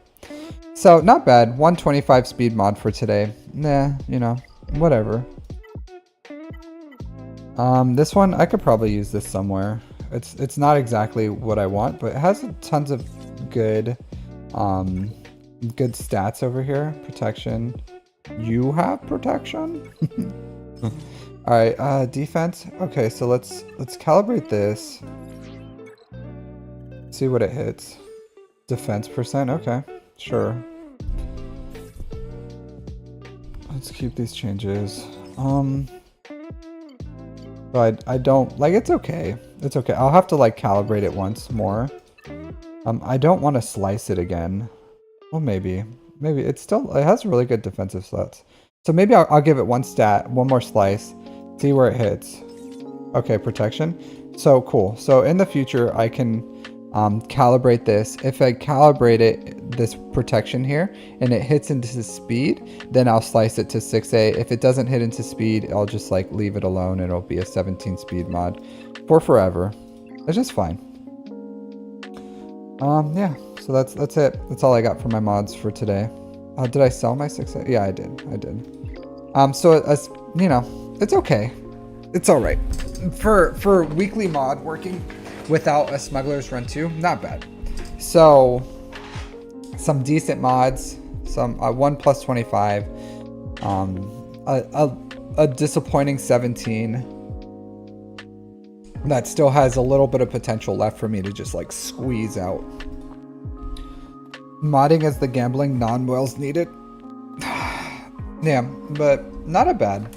[SPEAKER 1] So not bad. 125 speed mod for today. Nah, you know, whatever. This one I could probably use this somewhere. It's not exactly what I want, but it has tons of good good stats over here. Protection. You have protection? All right, defense. Okay, so let's calibrate this. See what it hits. Defense percent. Okay, sure. let's keep these changes. But I don't like, it's okay. It's okay. I'll have to like calibrate it once more. I don't want to slice it again. Well, maybe it has really good defensive stats. So maybe I'll give it one more slice, see where it hits. Okay, protection. So cool. So in the future, I can calibrate this. If I calibrate this protection here and it hits into speed, then I'll slice it to 6A. If it doesn't hit into speed, I'll just like leave it alone. It'll be a 17 speed mod for forever. It's just fine. Yeah, so that's it. That's all I got for my mods for today. Did I sell my 6A? Yeah, I did. So as you know, it's okay. It's all right for weekly mod working without a smuggler's run 2, not bad. So some decent mods, some 1 plus 25, a disappointing 17 that still has a little bit of potential left for me to just like squeeze out. Modding as the gambling non-whales needed. Yeah, but not a bad.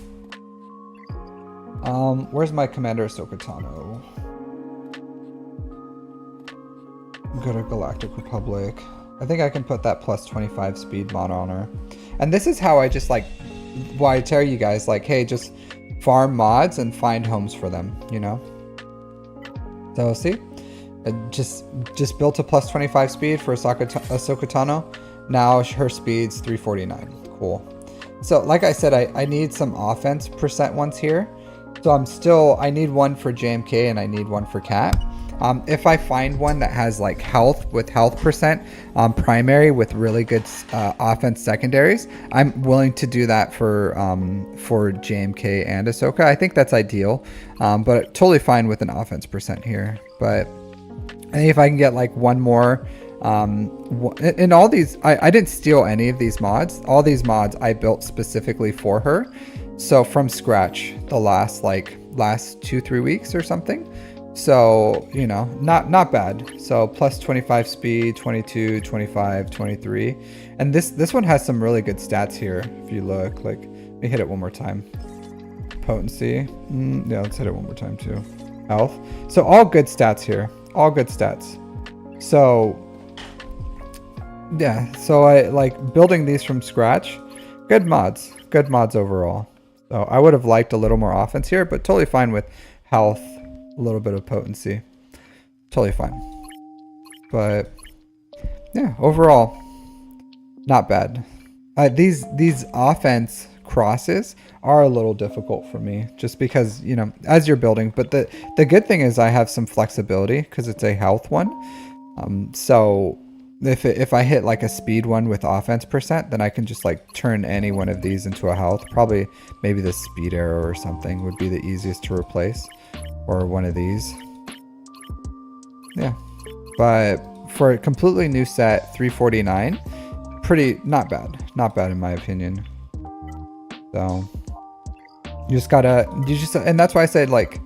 [SPEAKER 1] Where's my Commander Ahsoka Tano? Go to Galactic Republic. I think I can put that plus 25 speed mod on her. And this is how I just like, why I tell you guys like, hey, just farm mods and find homes for them, you know? So see, I just built a plus 25 speed for Ahsoka Tano. Now her speed's 349. Cool. So like I said, I need some offense percent ones here. So I need one for JMK and I need one for Cat. If I find one that has like health percent primary with really good offense secondaries, I'm willing to do that for JMK and Ahsoka. I think that's ideal, but totally fine with an offense percent here. But I think if I can get like one more, in all these, I didn't steal any of these mods. All these mods I built specifically for her. So from scratch, the last 2-3 weeks or something. So, you know, not bad. So plus 25 speed, 22, 25, 23. And this one has some really good stats here. If you look, like, let me hit it one more time. Potency. Yeah, let's hit it one more time too. Health. So all good stats here. All good stats. So, yeah. So I like building these from scratch. Good mods. Good mods overall. So I would have liked a little more offense here, but totally fine with health. A little bit of potency, totally fine. But yeah, overall, not bad. These offense crosses are a little difficult for me, just because, you know, as you're building. But the good thing is I have some flexibility because it's a health one. So if I hit like a speed one with offense percent, then I can just like turn any one of these into a health. Probably maybe the speed arrow or something would be the easiest to replace. Or one of these. Yeah. But for a completely new set, 349, not bad in my opinion. So and that's why I said like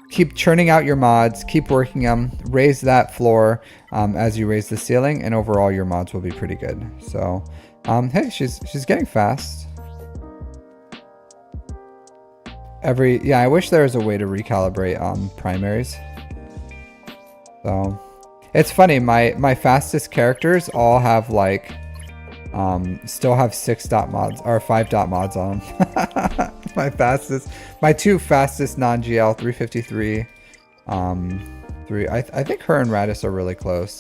[SPEAKER 1] keep churning out your mods, keep working them, raise that floor as you raise the ceiling, and overall your mods will be pretty good. So hey, she's getting fast. I wish there was a way to recalibrate primaries. So it's funny, my fastest characters all have like still have 6 dot mods or 5 dot mods on them. my 2 fastest non-GL 353 I think her and Radis are really close.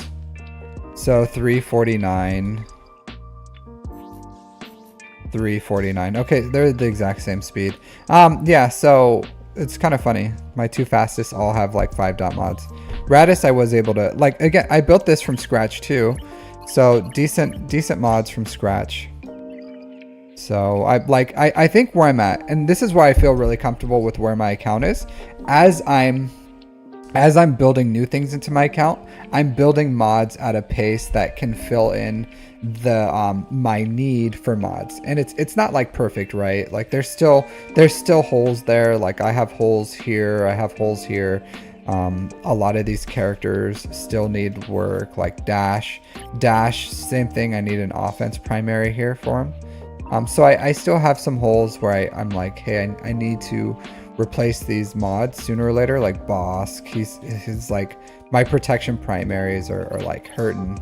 [SPEAKER 1] So 349. Okay, they're the exact same speed. Yeah, so it's kind of funny. My 2 fastest all have like 5 dot mods. Radis I was able to, like, again, I built this from scratch too. So decent mods from scratch. So I think where I'm at, and this is why I feel really comfortable with where my account is, as I'm building new things into my account, I'm building mods at a pace that can fill in the my need for mods. And it's not like perfect, right? Like there's still holes there. Like I have holes here, I have holes here. A lot of these characters still need work, like Dash, same thing. I need an offense primary here for him. So I still have some holes where I'm like, hey, I need to replace these mods sooner or later, like Bosk. He's like, my protection primaries are like hurting.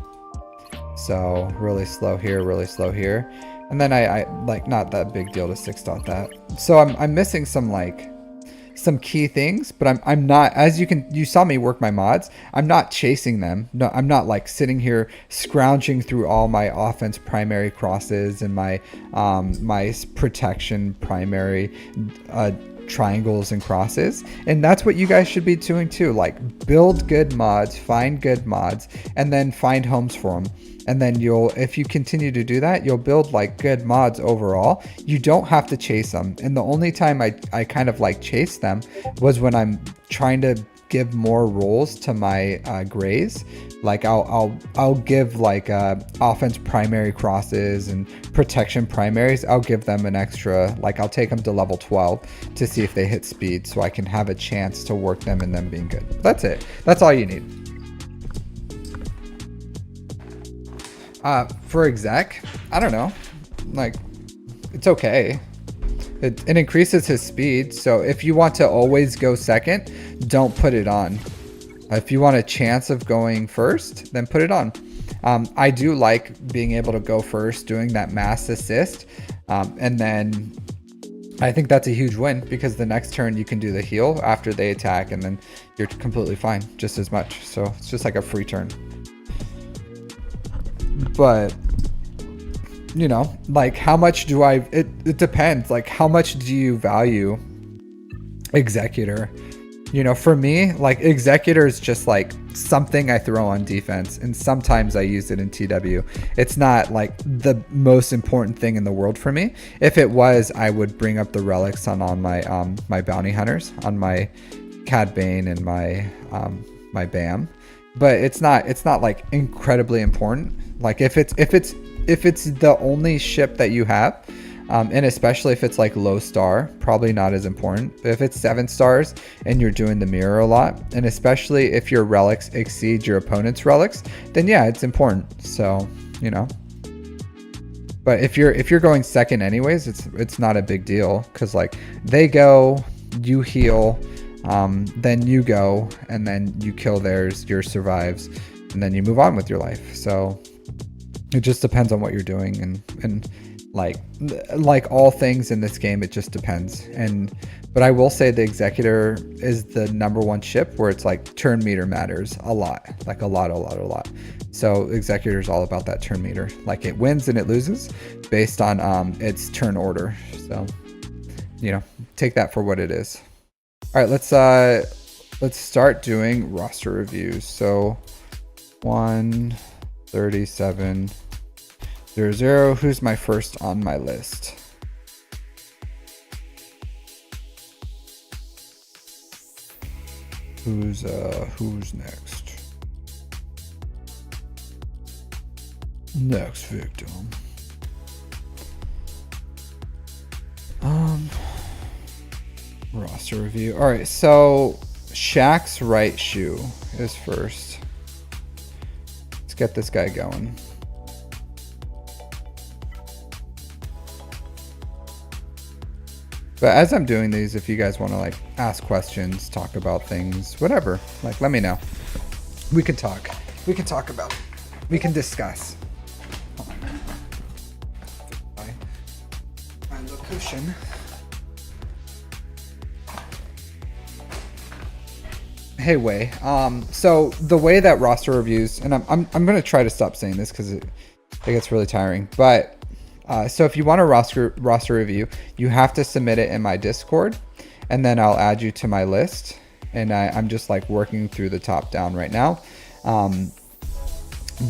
[SPEAKER 1] So really slow here, really slow here. And then I like, not that big deal to 6-dot that. So I'm missing some like some key things, but I'm not, as you saw me work my mods, I'm not chasing them. No, I'm not like sitting here scrounging through all my offense primary crosses and my my protection primary triangles and crosses. And that's what you guys should be doing too. Like, build good mods, find good mods, and then find homes for them. And then if you continue to do that, you'll build like good mods overall. You don't have to chase them. And the only time I kind of like chase them was when I'm trying to give more roles to my grays. Like I'll give like offense primary crosses and protection primaries. I'll give them an extra, like I'll take them to level 12 to see if they hit speed, so I can have a chance to work them and them being good. That's it. That's all you need. For exec, I don't know, like, it's okay. It increases his speed, so if you want to always go second, don't put it on. If you want a chance of going first, then put it on. I do like being able to go first, doing that mass assist, and then I think that's a huge win, because the next turn you can do the heal after they attack, and then you're completely fine, just as much. So it's just like a free turn. But you know, like, how much do it depends. Like, how much do you value executor? You know, for me, like, executor is just like something I throw on defense, and sometimes I use it in TW. It's not like the most important thing in the world for me. If it was, I would bring up the relics on my my bounty hunters, on my Cad Bane and my my Bam. But it's not like incredibly important. Like, if it's the only ship that you have, and especially if it's like low star, probably not as important. But if it's 7 stars and you're doing the mirror a lot, and especially if your relics exceed your opponent's relics, then yeah, it's important. So, you know. But if you're going second anyways, it's not a big deal, because like, they go, you heal, then you go, and then you kill theirs, yours survives, and then you move on with your life. So it just depends on what you're doing, and like all things in this game, it just depends. But I will say the executor is the #1 ship where it's like turn meter matters a lot, like a lot. So executor is all about that turn meter. Like, it wins and it loses based on its turn order. So, you know, take that for what it is. All right, let's start doing roster reviews. So 13700, who's my first on my list? Who's next? Next victim. Roster review. All right, so shaqsrightshoe is first. Let's get this guy going. But as I'm doing these, if you guys want to like ask questions, talk about things, whatever, like, let me know. We can talk. We can talk about it. We can discuss. My location. Hey, Wei. So the way that roster reviews, and I'm gonna try to stop saying this because it gets really tiring. But so if you want a roster review, you have to submit it in my Discord, and then I'll add you to my list. And I'm just like working through the top down right now.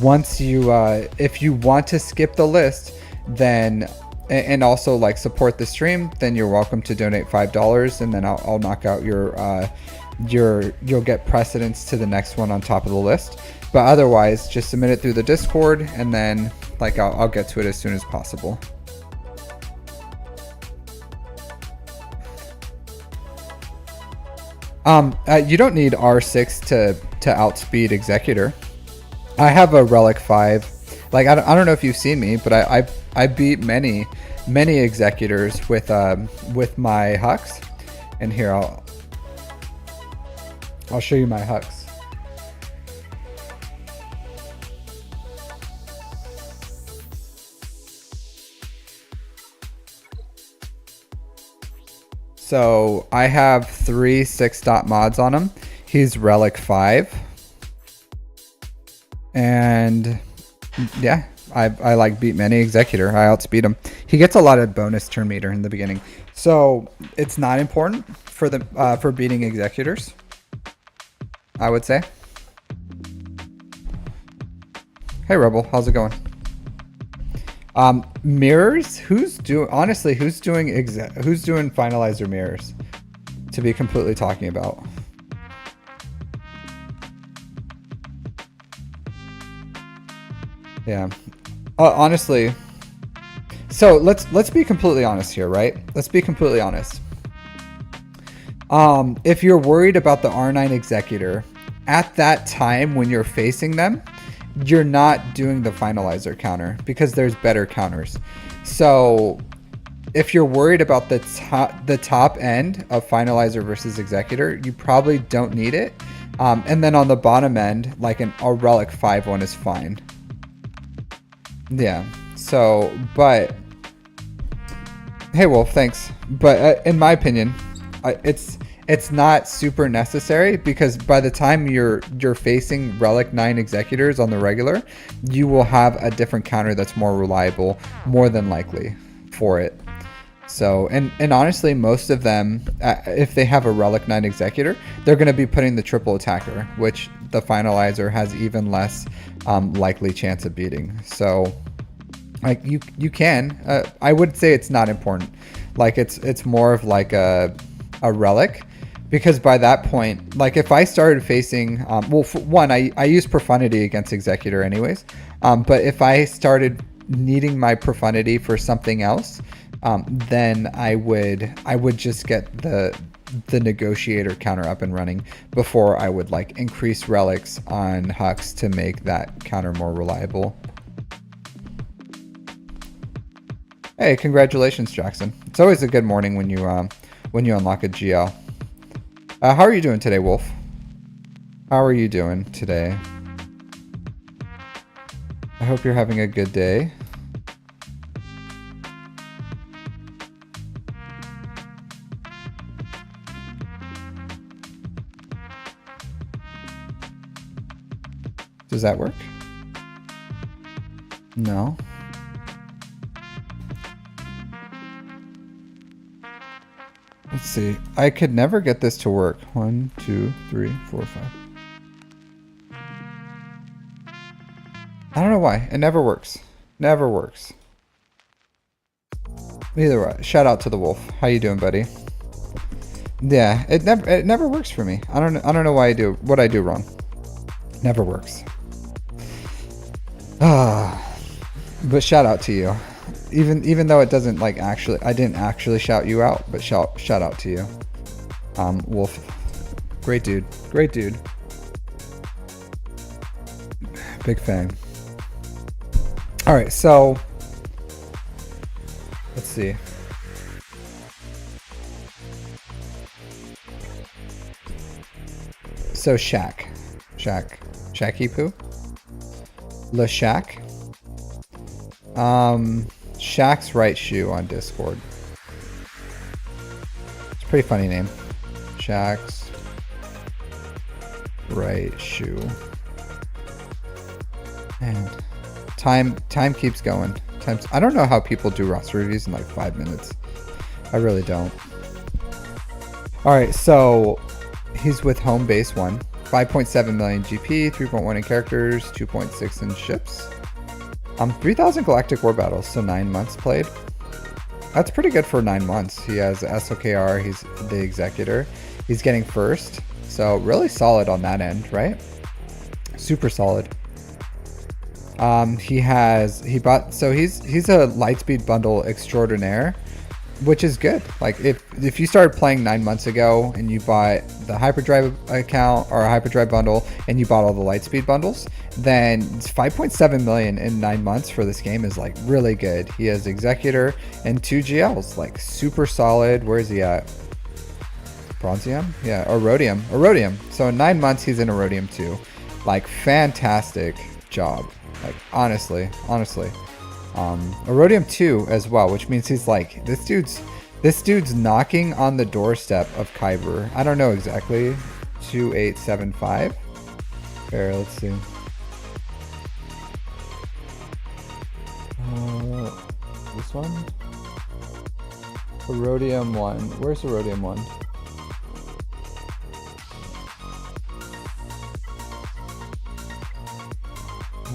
[SPEAKER 1] Once you, if you want to skip the list, then and also like support the stream, then you're welcome to donate $5, and then I'll knock out you'll get precedence to the next one on top of the list. But otherwise, just submit it through the Discord, and then like I'll get to it as soon as possible. You don't need R6 to outspeed Executor. I have a Relic 5. Like, I don't know if you've seen me, but I beat many many executors with my Hux. And here I'll show you my Hux. So I have 3 6-dot mods on him. He's Relic 5. And yeah, I like beat many executor. I outspeed him. He gets a lot of bonus turn meter in the beginning. So it's not important for the for beating executors, I would say. Hey Rebel, how's it going? Mirrors, who's doing finalizer mirrors to be completely talking about? Yeah. Honestly, so let's be completely honest here, right? Let's be completely honest. If you're worried about the R9 executor at that time when you're facing them, you're not doing the finalizer counter because there's better counters. So if you're worried about the top end of finalizer versus executor, you probably don't need it. And then on the bottom end, like a Relic 5 one is fine. Yeah. So, but hey Wolf, thanks. But in my opinion, it's not super necessary because by the time you're facing Relic 9 executors on the regular, you will have a different counter that's more reliable, more than likely for it. So, and honestly, most of them, if they have a Relic 9 executor, they're going to be putting the triple attacker, which the finalizer has even less likely chance of beating. So like you can, I would say it's not important. Like it's more of like a relic. Because by that point, like if I started facing, well, for one, I use profundity against executor anyways. But if I started needing my profundity for something else, then I would just get the negotiator counter up and running before I would like increase relics on Hux to make that counter more reliable. Hey, congratulations, Jackson. It's always a good morning when you unlock a GL. How are you doing today, Wolf? How are you doing today? I hope you're having a good day. Does that work? No. Let's see. I could never get this to work. 1, 2, 3, 4, 5. I don't know why. It never works. Never works. Either way, shout out to the wolf. How you doing, buddy? Yeah, it never works for me. I don't know why what I do wrong. Never works. But shout out to you. Even though it doesn't like actually, I didn't actually shout you out, but shout out to you. Wolf, great dude, big fan. All right, so let's see. So Shacky Poo, Le Shack, shaqsrightshoe on Discord. It's a pretty funny name. shaqsrightshoe. And time keeps going. I don't know how people do roster reviews in like 5 minutes. I really don't. All right, so he's with home base 1, 5.7 million GP, 3.1 in characters, 2.6 in ships. 3,000 galactic war battles, so 9 months played. That's pretty good for 9 months. He has SOKR, he's the executor. He's getting first, so really solid on that end, right? Super solid. He's a Lightspeed bundle extraordinaire. which is good. Like if you started playing 9 months ago and you bought the hyperdrive account or a hyperdrive bundle and you bought all the lightspeed bundles, then it's 5.7 million in 9 months for this game is like really good. He has executor and 2 GLs, like super solid. Where is he at? Bronzium? Yeah, or rhodium. So in 9 months he's in Erodium 2. Like fantastic job. Like honestly. Erodium 2 as well, which means he's like this dude's knocking on the doorstep of Kyber. I don't know exactly. 2875. Here, let's see. This one? Erodium 1. Where's Erodium 1?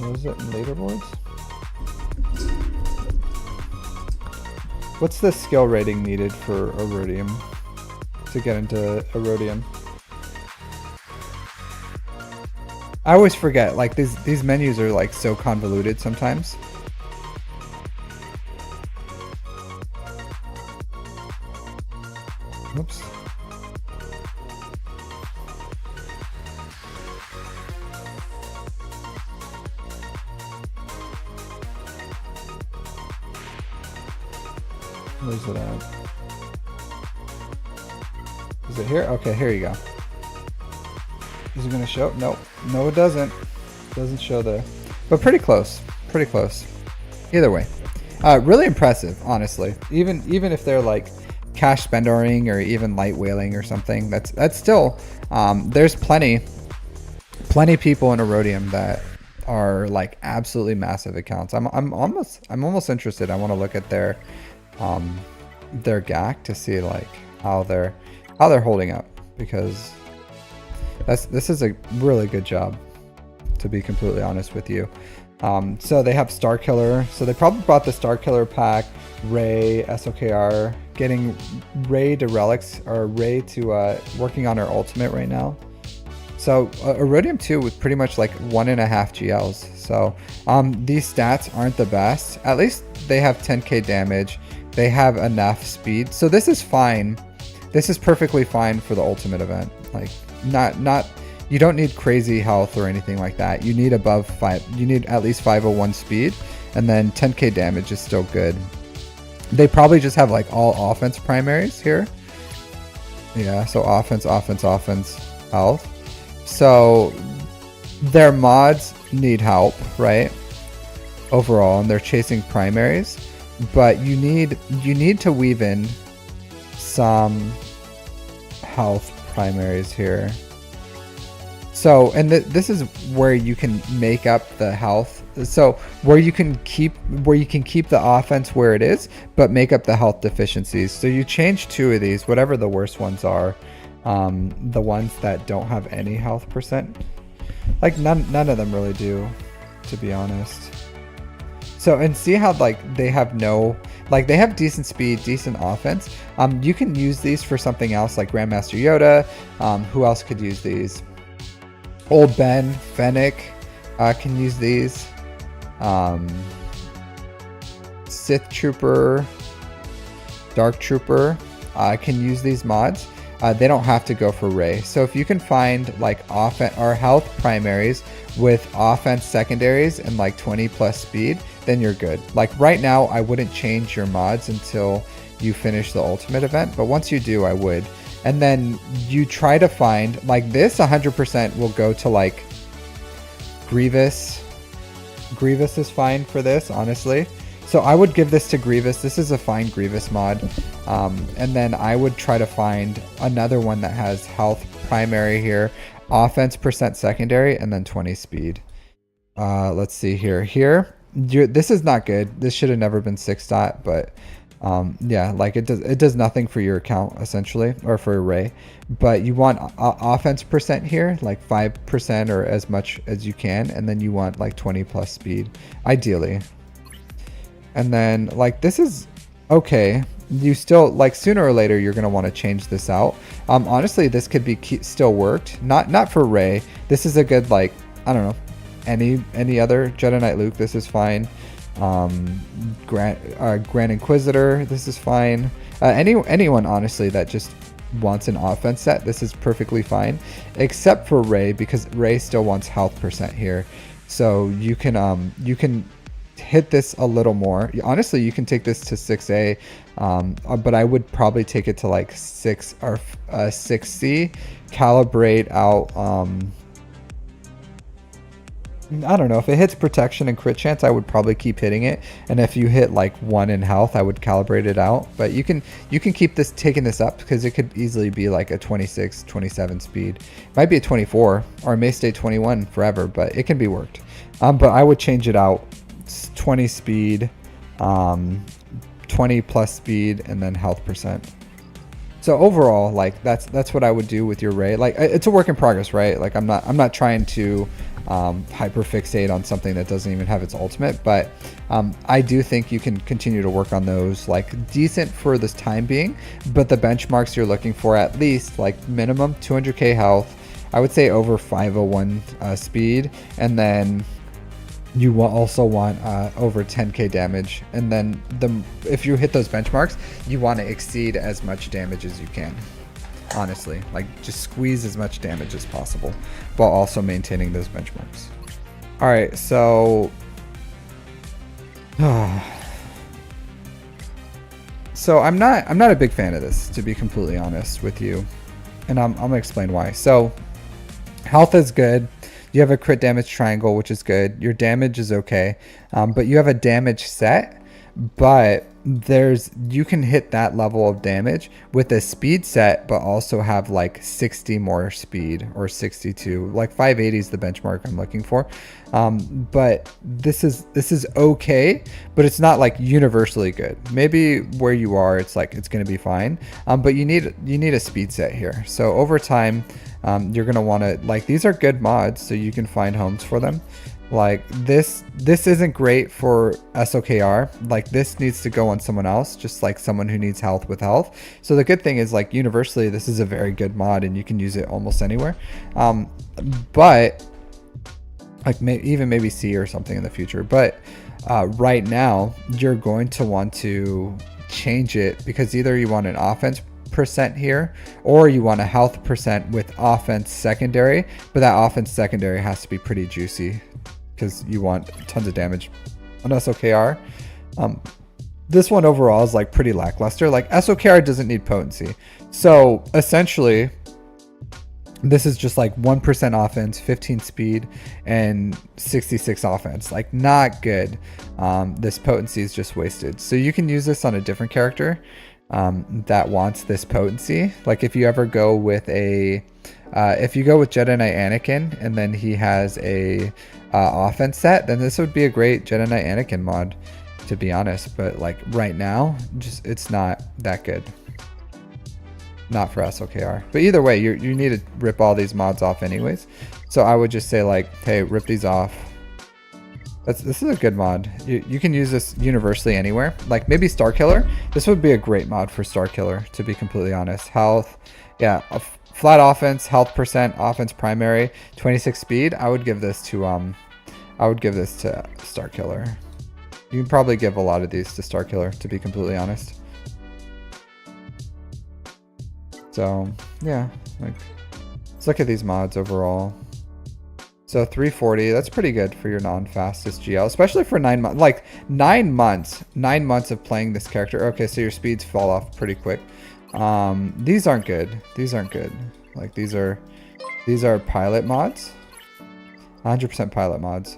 [SPEAKER 1] What is it in leaderboards? What's the skill rating needed for Erodium to get into Erodium? I always forget, like these menus are like so convoluted sometimes. Oops. Where's it at? Is it here? Okay, here you go. Is it gonna show? No, it doesn't. It doesn't show there, but pretty close. Either way, really impressive, honestly. Even if they're like cash spendoring or even light whaling or something, that's still there's plenty people in Erodium that are like absolutely massive accounts. I'm almost interested. I want to look at their GAC to see like how they're holding up, because this is a really good job, to be completely honest with you. So they have Star Killer, so they probably bought the Star Killer pack, Ray, SOKR, getting Ray to relics, or Ray to working on her ultimate right now. So Erodium 2 with pretty much like 1.5 GLs. So these stats aren't the best. At least they have 10k damage. They have enough speed. So this is fine. This is perfectly fine for the ultimate event. Like not you don't need crazy health or anything like that. You need above 5. You need at least 501 speed, and then 10k damage is still good. They probably just have like all offense primaries here. Yeah, so offense, health. So their mods need help, right? Overall, and they're chasing primaries, but you need to weave in some health primaries here. So, and this is where you can make up the health. So where you can keep the offense where it is, but make up the health deficiencies. So you change 2 of these, whatever the worst ones are. The ones that don't have any health percent, like none of them really do, to be honest. So, and see how like they have they have decent speed, decent offense. You can use these for something else, like Grandmaster Yoda. Who else could use these? Old Ben, Fennec can use these. Sith Trooper, Dark Trooper can use these mods. They don't have to go for Ray. So if you can find like offense or health primaries with offense secondaries and like 20 plus speed, then you're good. Like right now, I wouldn't change your mods until you finish the ultimate event, but once you do, I would. And then you try to find like this 100% will go to like Grievous. Grievous is fine for this, honestly. So I would give this to Grievous. This is a fine Grievous mod. And then I would try to find another one that has health primary here, offense percent secondary, and then 20 speed. Let's see here. This is not good. This should have never been 6-dot, but yeah, like it does nothing for your account essentially, or for Ray. But you want offense percent here, like 5% or as much as you can, and then you want like 20 plus speed, ideally. And then like this is okay. You still like sooner or later you're gonna want to change this out. Honestly, this could be still worked. Not for Ray. This is a good, like, I don't know, any other Jedi Knight Luke. This is fine. Grand Inquisitor. This is fine. Anyone honestly that just wants an offense set, this is perfectly fine, except for Ray, because Ray still wants health percent here. So you can hit this a little more. Honestly, you can take this to 6A, but I would probably take it to like 6 or 6C, calibrate out. I don't know, if it hits protection and crit chance, I would probably keep hitting it, and if you hit like 1 in health, I would calibrate it out. But you can keep this, taking this up, because it could easily be like a 26, 27 speed. It might be a 24, or it may stay 21 forever, but it can be worked. But I would change it out 20 speed, 20 plus speed, and then health percent. So overall, like that's what I would do with your Ray. Like, it's a work in progress, right? Like I'm not trying to hyperfixate on something that doesn't even have its ultimate, but I do think you can continue to work on those, like decent for this time being, but the benchmarks you're looking for, at least like minimum 200k health, I would say over 501 speed, and then you will also want over 10k damage, and then if you hit those benchmarks, you want to exceed as much damage as you can. Honestly, like just squeeze as much damage as possible while also maintaining those benchmarks. All right, so so I'm not a big fan of this, to be completely honest with you, and I'm gonna explain why. So health is good. You have a crit damage triangle, which is good. Your damage is okay, but you have a damage set, but you can hit that level of damage with a speed set, but also have like 60 more speed, or 62. Like 580 is the benchmark I'm looking for. But this is okay, but it's not like universally good. Maybe where you are, it's like it's going to be fine. But you need a speed set here. So over time, you're going to want to, like, these are good mods, so you can find homes for them. Like this isn't great for SOKR. Like this needs to go on someone else, just like someone who needs health with health. So the good thing is, like, universally, this is a very good mod and you can use it almost anywhere. But like maybe C or something in the future. But right now you're going to want to change it, because either you want an offense percent here, or you want a health percent with offense secondary, but that offense secondary has to be pretty juicy, because you want tons of damage on SOKR. This one overall is like pretty lackluster. Like SOKR doesn't need potency. So essentially, this is just like 1% offense, 15 speed, and 66 offense. Like not good. This potency is just wasted. So you can use this on a different character that wants this potency. Like if you ever go with if you go with Jedi Knight Anakin and then he has a offense set, then this would be a great Jedi Knight Anakin mod, to be honest. But like right now, just it's not that good. Not for SOKR. But either way, you need to rip all these mods off anyways. So I would just say, like, hey, rip these off. This is a good mod. You can use this universally anywhere. Like maybe Star Killer. This would be a great mod for Star Killer, to be completely honest. Health, yeah, flat offense, health percent, offense primary, 26 speed. I would give this to Star Killer. You can probably give a lot of these to Star Killer, to be completely honest. So yeah, like let's look at these mods overall. So 340, that's pretty good for your non-fastest GL, especially for 9 months. Like 9 months of playing this character. Okay, so your speeds fall off pretty quick. These aren't good. These aren't good. Like these are pilot mods. 100% pilot mods.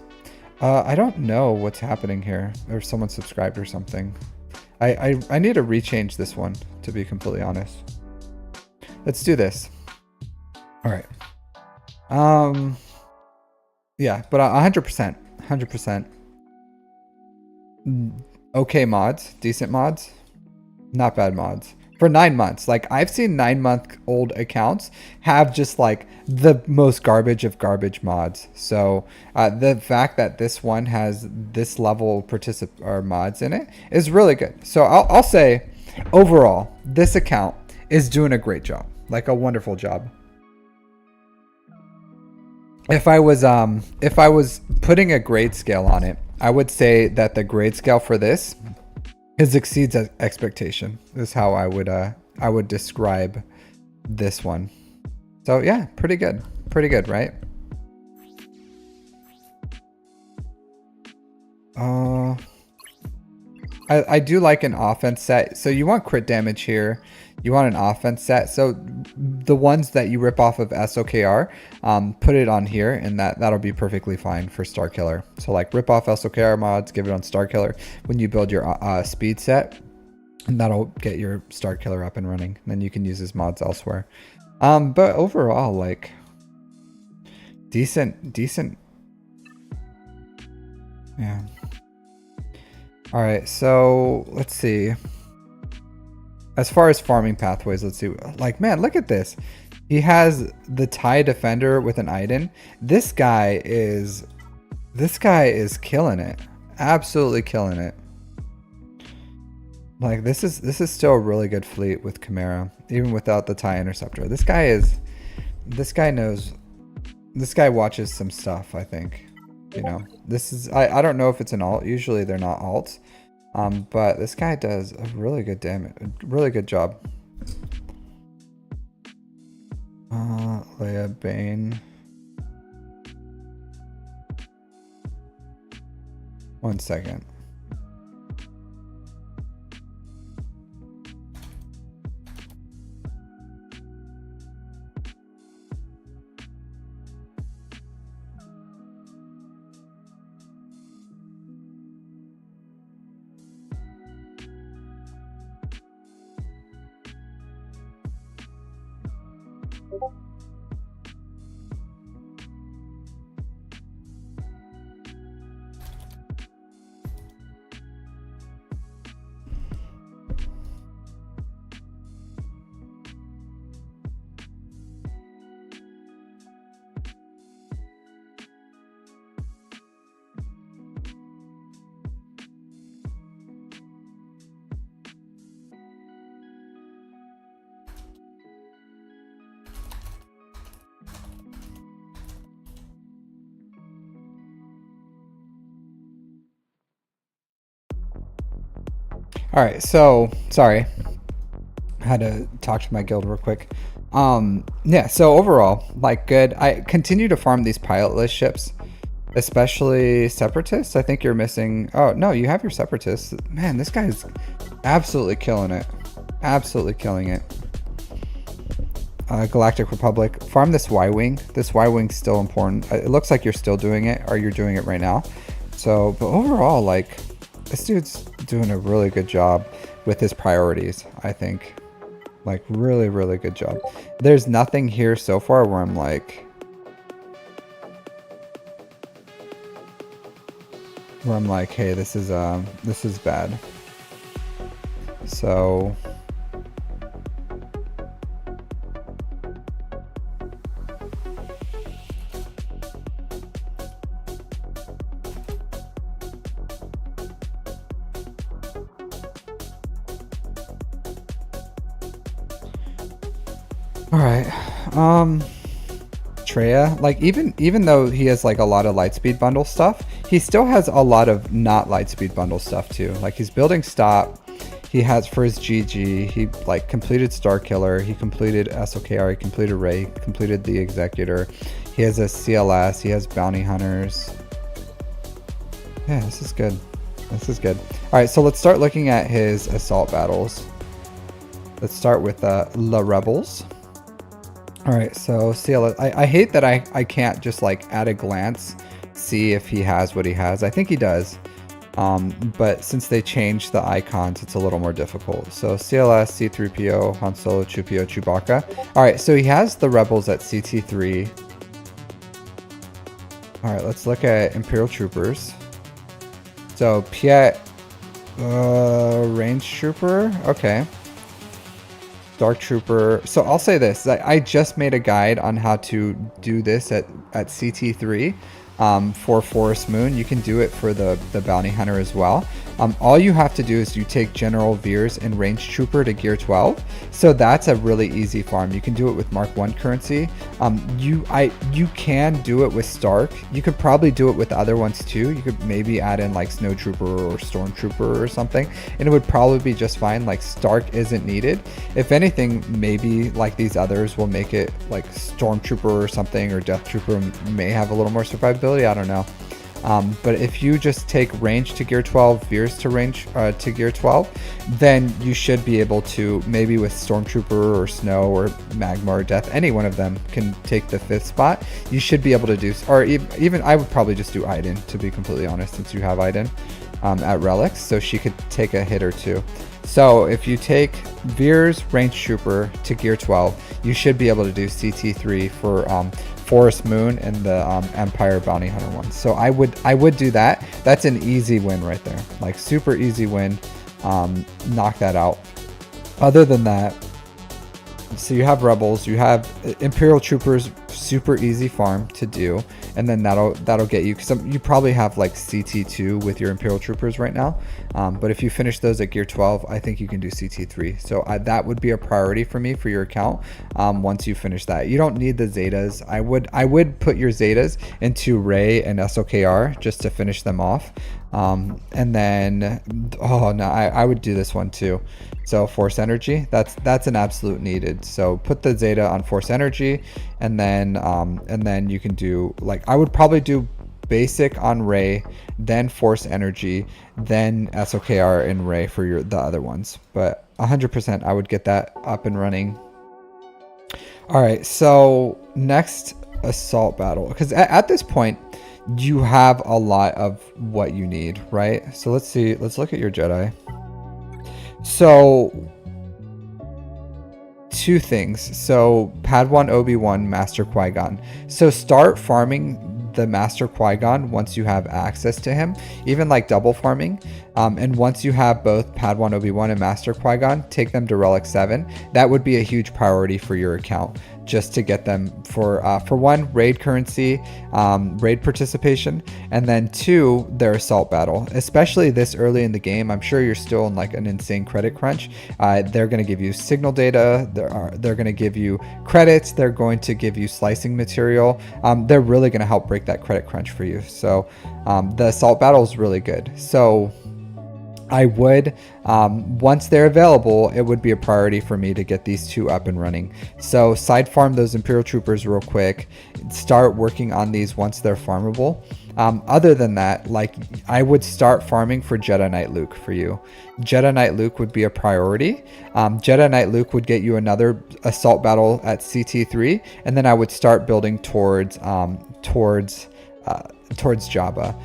[SPEAKER 1] I don't know what's happening here. Or someone subscribed or something. I need to rechange this one, to be completely honest. Let's do this. All right. Yeah, but 100%. Okay mods, decent mods, not bad mods. For 9 months, like I've seen 9-month-old accounts have just like the most garbage of garbage mods. So the fact that this one has this level or mods in it is really good. So I'll say overall, this account is doing a great job, like a wonderful job. If I was putting a grade scale on it, I would say that the grade scale for this It exceeds expectation is how I would describe this one. So yeah, pretty good. Pretty good, right? I do like an offense set. So you want crit damage here. You want an offense set. So the ones that you rip off of SOKR, put it on here, and that'll be perfectly fine for Star Killer. So like rip off SOKR mods, give it on Star Killer when you build your speed set, and that'll get your Star Killer up and running. And then you can use his mods elsewhere. But overall, like decent. Yeah. All right, so let's see. As far as farming pathways, let's see. Like, man, look at this. He has the TIE Defender with an Iden. This guy is killing it. Absolutely killing it. Like, this is still a really good fleet with Chimera, even without the TIE Interceptor. This guy watches some stuff, I think. You know, this is, I don't know if it's an alt. Usually they're not alts. But this guy does a really good really good job. Leia Bane. 1 second. All right, so sorry, I had to talk to my guild real quick. Yeah, so overall, like, good. I continue to farm these pilotless ships, especially separatists. I think you're missing. Oh no, you have your separatists. Man, this guy's absolutely killing it. Absolutely killing it. Galactic Republic. Farm this Y-Wing. This Y-Wing's still important. It looks like you're still doing it, or you're doing it right now. So, but overall, like, this dude's doing a really good job with his priorities, I think. Like, really, really good job. There's nothing here so far where I'm like... hey, this is bad. So... All right, Treya, like, even though he has like a lot of Lightspeed bundle stuff, he still has a lot of not Lightspeed bundle stuff too. Like, he's building stop. He has for his GG, he like completed Star Killer, he completed SOKR, he completed Ray, completed the Executor. He has a CLS, he has Bounty Hunters. Yeah, this is good. This is good. All right, so let's start looking at his assault battles. Let's start with La Rebels. All right, so CLS. I hate that I can't just like at a glance see if he has what he has. I think he does, but since they changed the icons, it's a little more difficult. So CLS, C-3PO, Han Solo, Chewbacca, Chewbacca. All right, so he has the Rebels at CT3. All right, let's look at Imperial Troopers. So Piet, Range Trooper. Okay. Dark Trooper. So I'll say this. I just made a guide on how to do this at CT3. for Forest Moon. You can do it for the Bounty Hunter as well. All you have to do is you take General Veers and Range Trooper to gear 12. So that's a really easy farm. You can do it with Mark 1 currency. You can do it with Stark. You could probably do it with other ones too. You could maybe add in like Snow Trooper or Storm Trooper or something, and it would probably be just fine. Like Stark isn't needed. If anything, maybe like these others will make it like Storm Trooper or something, or Death Trooper may have a little more survivability. I don't know. But if you just take range to gear 12, Veers to range to gear 12, then you should be able to, maybe with Stormtrooper or Snow or Magma or Death, any one of them can take the 5th spot. You should be able to do, or even I would probably just do Iden, to be completely honest, since you have Iden at Relics, so she could take a hit or two. So if you take Veers Range Trooper to gear 12, you should be able to do CT3 for Forest Moon and the Empire Bounty Hunter one. So I would do that. That's an easy win right there, like super easy win. Knock that out. Other than that, so you have Rebels, you have Imperial Troopers, super easy farm to do, and then that'll get you, because you probably have like CT2 with your Imperial Troopers right now, but if you finish those at gear 12, I think you can do CT3. So that would be a priority for me for your account. Once you finish that, you don't need the Zetas. I would put your Zetas into Rey and SOKR just to finish them off. And then, oh no, I would do this one too. So Force Energy, that's an absolute needed. So put the Zeta on Force Energy, and then you can do, like, I would probably do basic on Rey, then Force Energy, then SOKR and Rey for the other ones. But 100% I would get that up and running. All right, so next, Assault Battle, because at this point you have a lot of what you need, right? So let's see, let's look at your Jedi. So two things. So Padawan Obi-Wan, Master Qui-Gon. So start farming the Master Qui-Gon once you have access to him, even like double farming. And once you have both Padawan Obi-Wan and Master Qui-Gon, take them to Relic 7. That would be a huge priority for your account, just to get them for one, raid currency, raid participation, and then two, their assault battle. Especially this early in the game, I'm sure you're still in like an insane credit crunch. They're going to give you signal data, they're going to give you credits, they're going to give you slicing material. They're really going to help break that credit crunch for you. So the assault battle is really good. So I would, once they're available, it would be a priority for me to get these two up and running. So side farm those Imperial Troopers real quick, start working on these once they're farmable. Other than that, like, I would start farming for Jedi Knight Luke for you. Jedi Knight Luke would be a priority. Jedi Knight Luke would get you another assault battle at CT3, and then I would start building towards Jabba.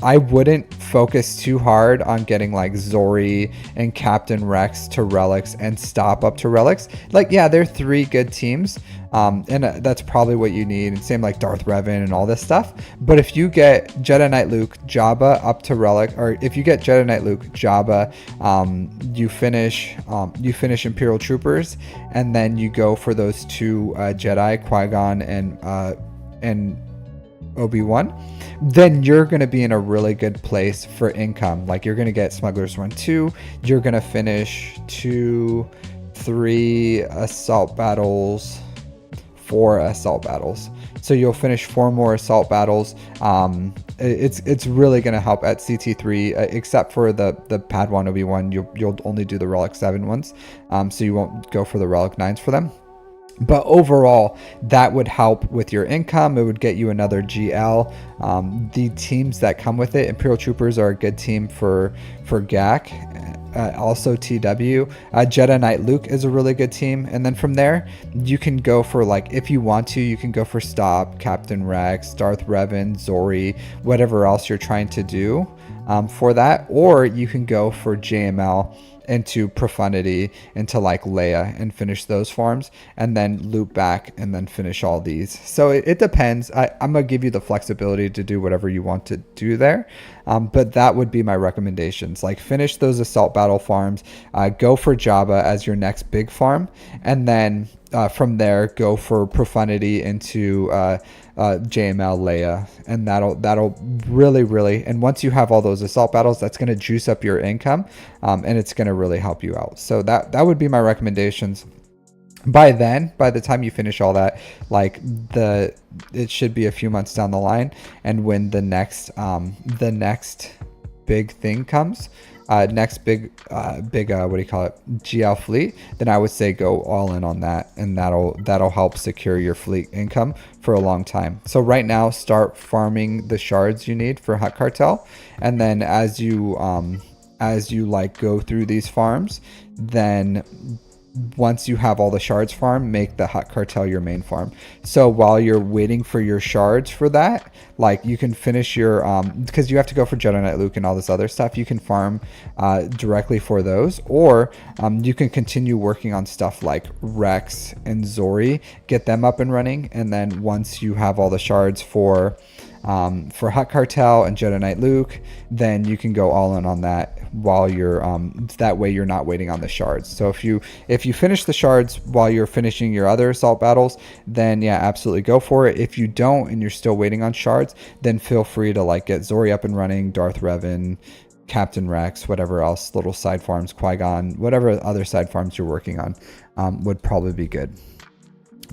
[SPEAKER 1] I wouldn't focus too hard on getting like Zori and Captain Rex to Relics and stop up to Relics. Like, yeah, they're three good teams, and that's probably what you need. And same like Darth Revan and all this stuff. But if you get Jedi Knight Luke, Jabba up to Relic, or if you get Jedi Knight Luke, Jabba, you finish Imperial Troopers, and then you go for those two Jedi, Qui-Gon and Obi-Wan, then you're going to be in a really good place for income. Like, you're going to get Smuggler's Run 2, you're going to finish 2, 3 assault battles, 4 assault battles. So you'll finish 4 more assault battles. It's really going to help at CT3, except for the Padawan Obi-Wan. You'll only do the Relic 7 ones, so you won't go for the Relic 9s for them. But overall, that would help with your income. It would get you another GL. The teams that come with it, Imperial Troopers are a good team for GAC. Also TW. Jedi Knight Luke is a really good team. And then from there, you can go for, like, if you want to, you can go for Stop, Captain Rex, Darth Revan, Zori, whatever else you're trying to do for that. Or you can go for JML into Profundity, into like Leia, and finish those farms, and then loop back and then finish all these. So it depends. I'm gonna give you the flexibility to do whatever you want to do there, but that would be my recommendations. Like, finish those assault battle farms, go for Jabba as your next big farm, and then from there go for profundity into JML Leia, and that'll really, and once you have all those assault battles, that's going to juice up your income, and it's going to really help you out. So that would be my recommendations. By the time you finish all that, like it should be a few months down the line, and when the next big thing comes, next big what do you call it, GL fleet, then I would say go all in on that, and that'll help secure your fleet income for a long time. So right now, start farming the shards you need for Hut Cartel, and then as you like go through these farms, then once you have all the shards farmed, make the Hut Cartel your main farm. So while you're waiting for your shards for that, like you can finish your because you have to go for Jedi Knight Luke and all this other stuff, you can farm directly for those, or you can continue working on stuff like Rex and Zori, get them up and running, and then once you have all the shards for Hut Cartel and Jedi Knight Luke, then you can go all in on that while you're that way you're not waiting on the shards. So if you finish the shards while you're finishing your other assault battles, then yeah, absolutely go for it. If you don't and you're still waiting on shards, then feel free to like get Zori up and running, Darth Revan, Captain Rex, whatever else, little side farms, Qui-Gon, whatever other side farms you're working on would probably be good.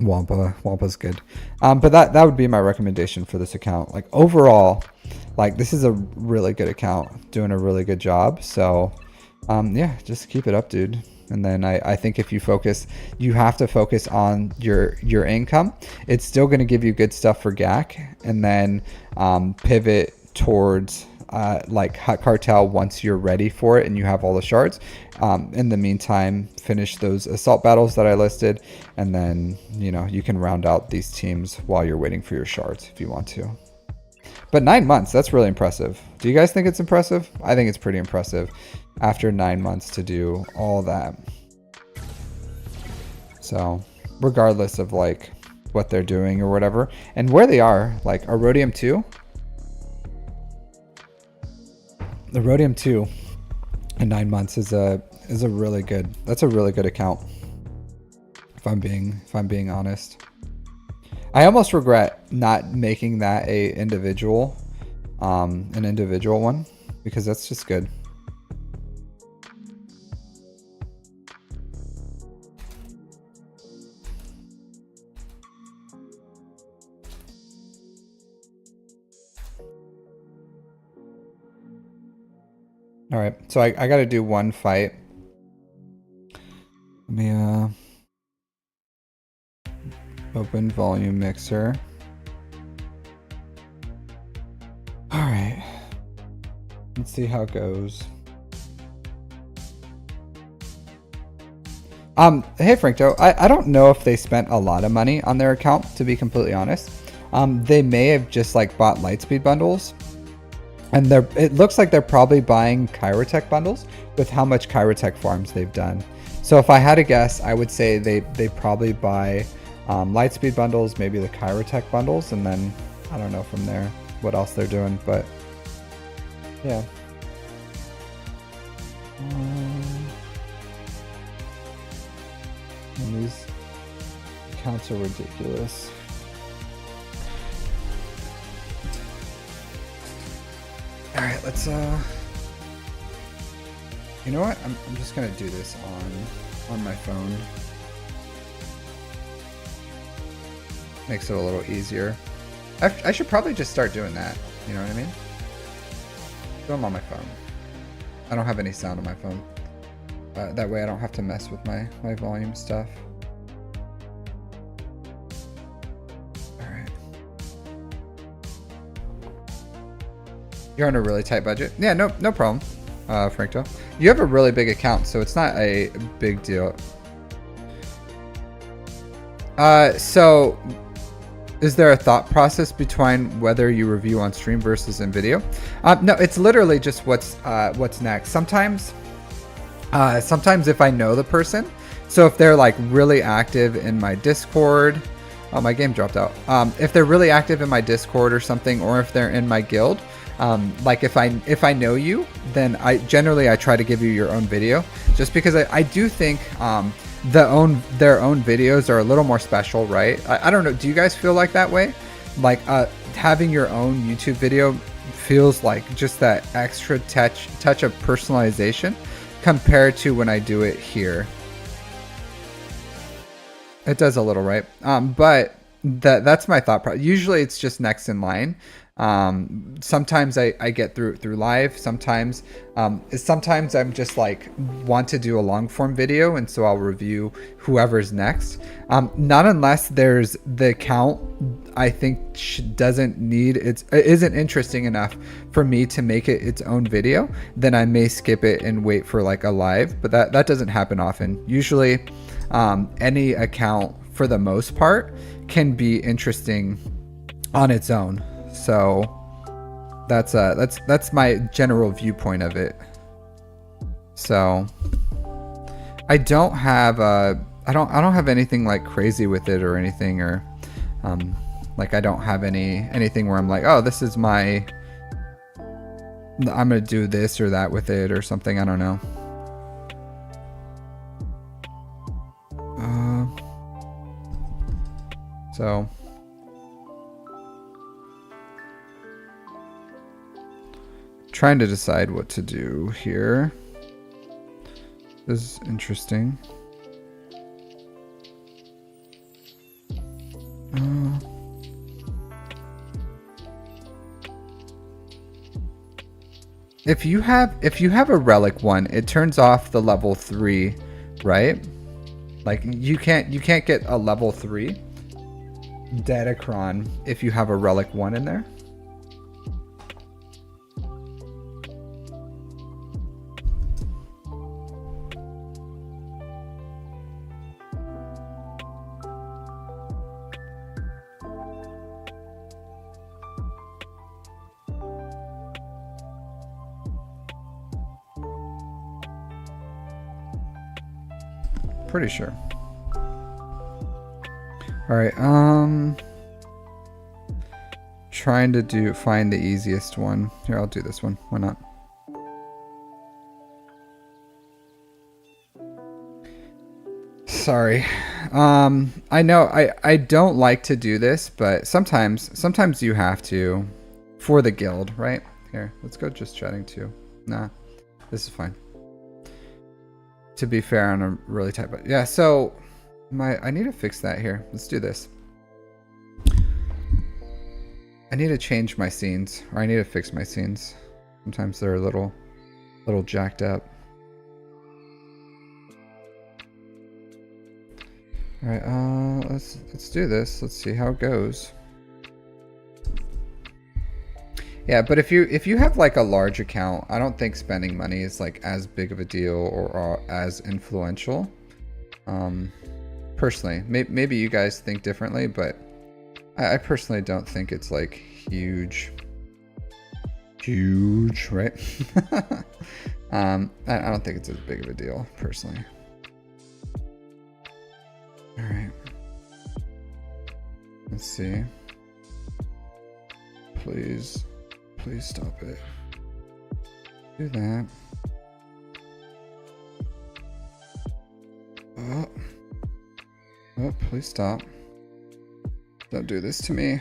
[SPEAKER 1] Wampa's good. But that would be my recommendation for this account. Like overall, like this is a really good account, doing a really good job. So yeah, just keep it up, dude. And then I think if you have to focus on your income. It's still going to give you good stuff for GAC, and then pivot towards like Hut Cartel once you're ready for it and you have all the shards. In the meantime, finish those assault battles that I listed, and then you can round out these teams while you're waiting for your shards if you want to. But 9 months, that's really impressive. Do you guys think it's impressive? I think it's pretty impressive after 9 months to do all that. So regardless of like what they're doing or whatever and where they are, like a Rhodium 2, the Rhodium 2 in 9 months is a really good, that's a really good account, if I'm being honest. I almost regret not making that an individual one, because that's just good. All right, so I got to do one fight. Let me open volume mixer. All right, let's see how it goes. Hey Frankto, I don't know if they spent a lot of money on their account, to be completely honest. They may have just like bought Lightspeed bundles. And it looks like they're probably buying Chirotech bundles with how much Chirotech farms they've done. So if I had to guess, I would say they probably buy Lightspeed bundles, maybe the Chirotech bundles, and then I don't know from there what else they're doing, but yeah. And these accounts are ridiculous. All right, let's you know what? I'm just gonna do this on my phone. Makes it a little easier. I should probably just start doing that. You know what I mean? Do them on my phone. I don't have any sound on my phone. That way I don't have to mess with my volume stuff. You're on a really tight budget. Yeah, no problem, Frankto. You have a really big account, so it's not a big deal. So is there a thought process between whether you review on stream versus in video? No, it's literally just what's next. Sometimes if I know the person, so if they're like really active in my Discord, oh, my game dropped out. If they're really active in my Discord or something, or if they're in my guild, like if I know you, then I try to give you your own video, just because I do think their own videos are a little more special, right? I don't know. Do you guys feel like that way? Like having your own YouTube video feels like just that extra touch of personalization compared to when I do it here. It does a little, right? But that's my thought process. Usually it's just next in line. Sometimes I get through live. Sometimes I'm just like want to do a long form video, and so I'll review whoever's next. Not unless there's the account I think isn't interesting enough for me to make it its own video. Then I may skip it and wait for like a live. But that doesn't happen often. Usually, any account for the most part can be interesting on its own. So that's my general viewpoint of it. So I don't have I don't have anything like crazy with it or anything, or like I don't have anything where I'm like, oh, this is I'm gonna do this or that with it or something. I don't know. So trying to decide what to do here. This is interesting. If you have a relic one, it turns off the level 3, right? Like you can't get a level 3 Datacron if you have a relic 1 in there. Pretty sure. All right, trying to find the easiest one. Here, I'll do this one. Why not? Sorry. I know I don't like to do this, but sometimes you have to for the guild, right? Here, let's go just chatting too. Nah, this is fine. To be fair, on a really tight, but yeah, so I need to fix that here. Let's do this. I need to change my scenes, or I need to fix my scenes. Sometimes they're a little jacked up. All right, let's do this. Let's see how it goes. Yeah, but if you have like a large account, I don't think spending money is like as big of a deal or as influential. Personally, maybe you guys think differently, but I personally don't think it's like huge, right? I don't think it's as big of a deal personally. All right, let's see. Please stop it. Do that. Oh, please stop. Don't do this to me.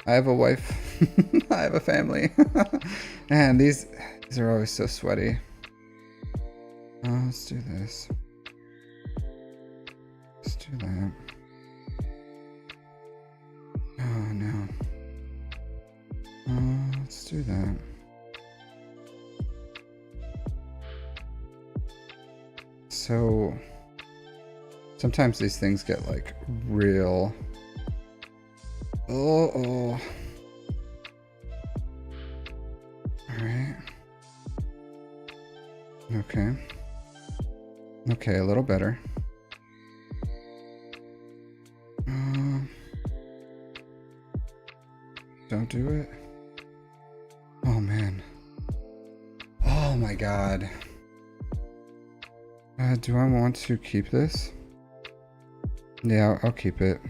[SPEAKER 1] I have a wife. I have a family. Man, these are always so sweaty. Oh, let's do this. Let's do that. Oh, no. Let's do that. So sometimes these things get like real. Oh. All right. Okay, a little better. Don't do it. Oh man. Oh my god. Do I want to keep this? Yeah, I'll keep it.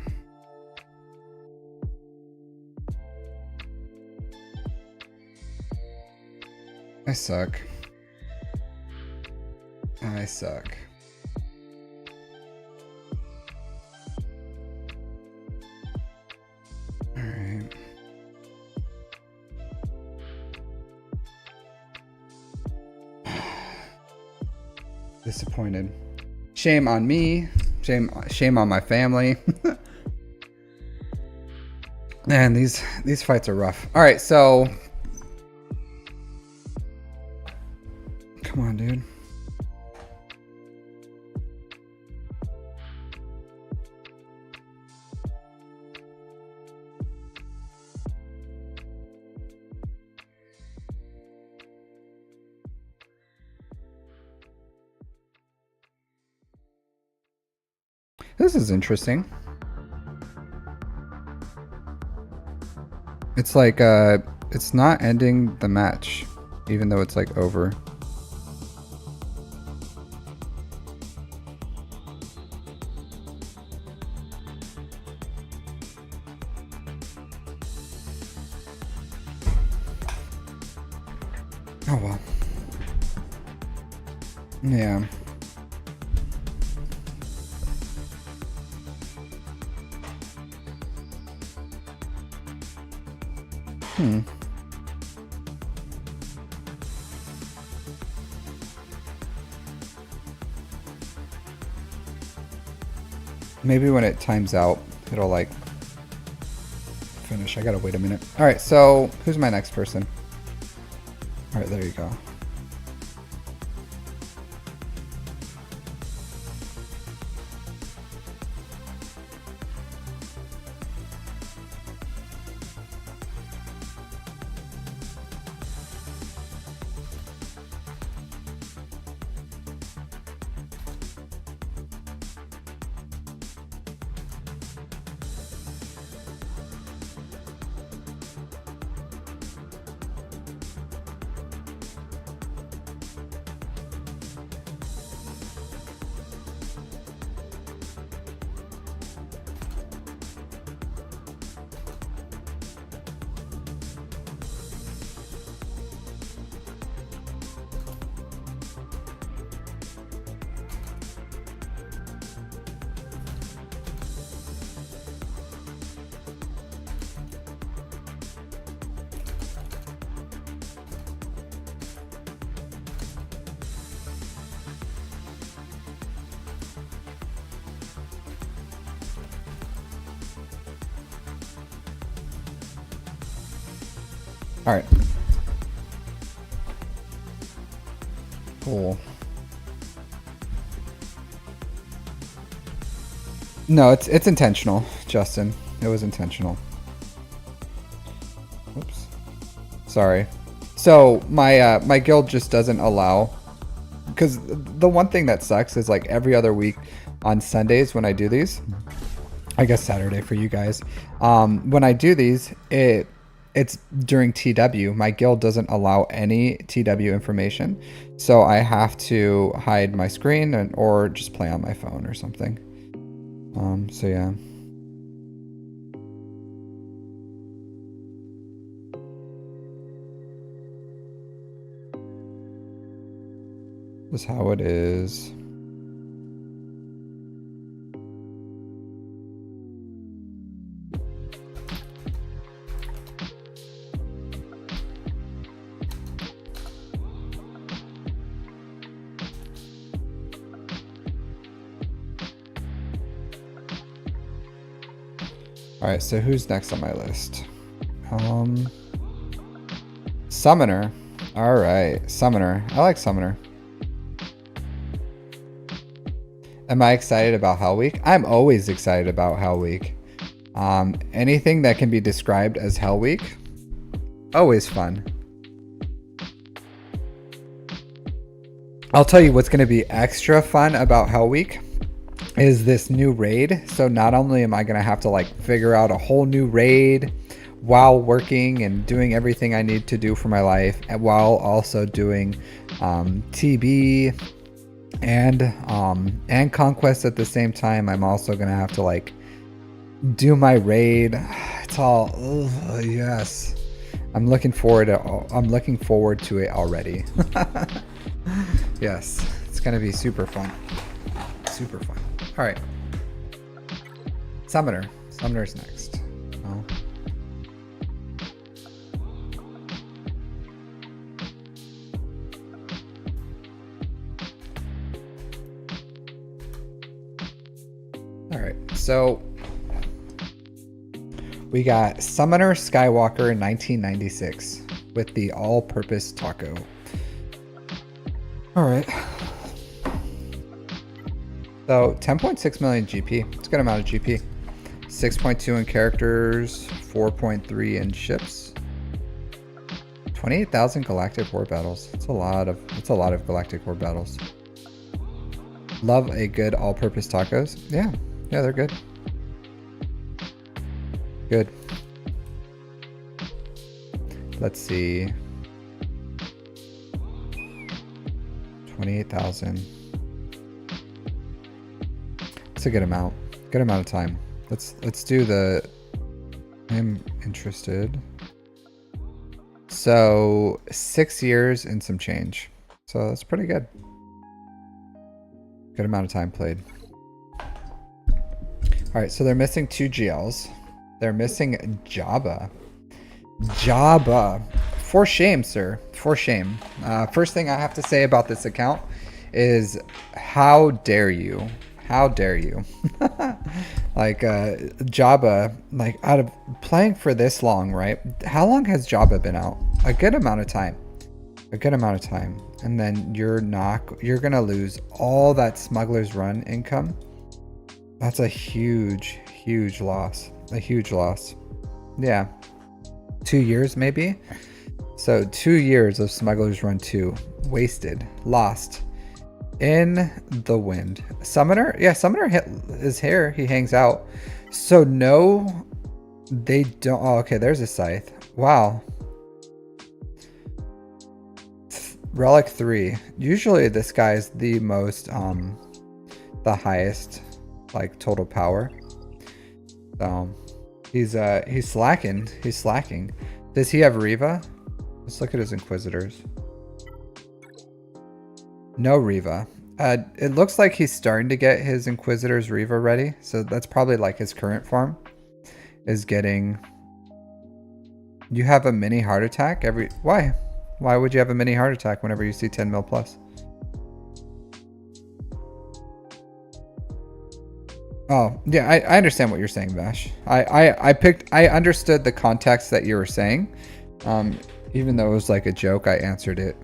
[SPEAKER 1] I suck. Disappointed. Shame on me. Shame on my family. Man, these fights are rough. All right, so come on, dude. This is interesting. It's like, it's not ending the match, even though it's like over. Oh well. Yeah. Maybe when it times out, it'll like finish. I gotta wait a minute. All right, so who's my next person? All right, there you go. All right. Cool. No, it's intentional, Justin. It was intentional. Oops. Sorry. So my my guild just doesn't allow, because the one thing that sucks is like every other week on Sundays when I do these, I guess Saturday for you guys. When I do these, it's during TW. My guild doesn't allow any TW information, so I have to hide my screen or just play on my phone or something. So yeah. This is how it is. All right, so who's next on my list? Summoner. All right, Summoner. I like Summoner. Am I excited about Hell Week? I'm always excited about Hell Week. Anything that can be described as Hell Week, always fun. I'll tell you what's going to be extra fun about Hell Week is this new raid. So not only am I going to have to like figure out a whole new raid while working and doing everything I need to do for my life, and while also doing TB and Conquest at the same time, I'm also going to have to like do my raid. It's all, yes. I'm looking forward to it already. Yes, it's going to be super fun. Super fun. All right. Summoner. Summoner's next. Oh. So we got Summoner Skywalker in 1996 with the all-purpose taco. All right. So 10.6 million GP. It's a good amount of GP. 6.2 in characters, 4.3 in ships. 28,000 galactic war battles. It's a lot of galactic war battles. Love a good all-purpose tacos. Yeah, they're good. Good. Let's see. 28,000. It's a good amount. Good amount of time. Let's do the. I'm interested. So 6 years and some change. So that's pretty good. Good amount of time played. All right, so they're missing 2 GLs. They're missing Jabba. Jabba. For shame, sir. For shame. First thing I have to say about this account is how dare you? How dare you? Like Jabba, like out of playing for this long, right? How long has Jabba been out? A good amount of time. A good amount of time. And then you're gonna lose all that Smuggler's Run income. That's a huge, huge loss. A huge loss. Yeah. 2 years maybe. So 2 years of Smuggler's Run 2 wasted, lost in the wind. Summoner, yeah, Summoner is here. He hangs out. So no, they don't. Oh, okay, there's a scythe. Wow. Relic 3. Usually this guy's the most, the highest, like, total power. So he's slacking. He's slacking. Does he have Riva? Let's look at his Inquisitors. No Riva. It looks like he's starting to get his Inquisitors Riva ready. So that's probably like his current form is getting. You have a mini heart attack every. Why? Why would you have a mini heart attack whenever you see 10 mil plus? Oh, yeah, I understand what you're saying, Vash. I understood the context that you were saying. Even though it was like a joke, I answered it.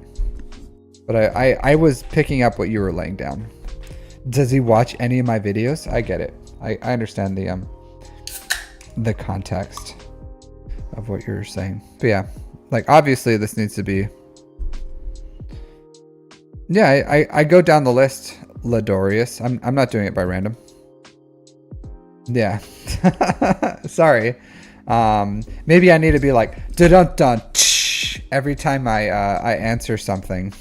[SPEAKER 1] But I was picking up what you were laying down. Does he watch any of my videos? I get it. I understand the context of what you're saying. But yeah, like obviously this needs to be. Yeah, I go down the list, Ladorius. I'm not doing it by random. Yeah. Sorry. Maybe I need to be like dun dun every time I answer something.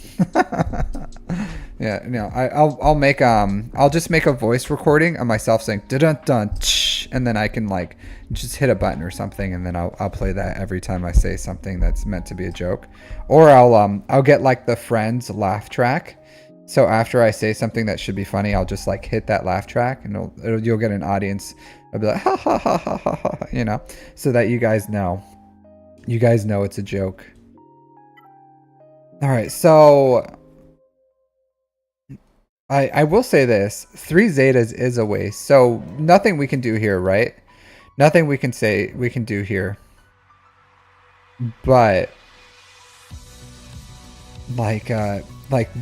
[SPEAKER 1] Yeah, no, I'll just make a voice recording of myself saying dun dun and then I can like just hit a button or something and then I'll play that every time I say something that's meant to be a joke. Or I'll get like the Friends laugh track. So after I say something that should be funny, I'll just like hit that laugh track and you'll get an audience. I'll be like, ha ha ha ha ha ha, you know, so that you guys know it's a joke. All right. So I will say this, 3 Zetas is a waste. So nothing we can do here, right? Nothing we can say we can do here. But like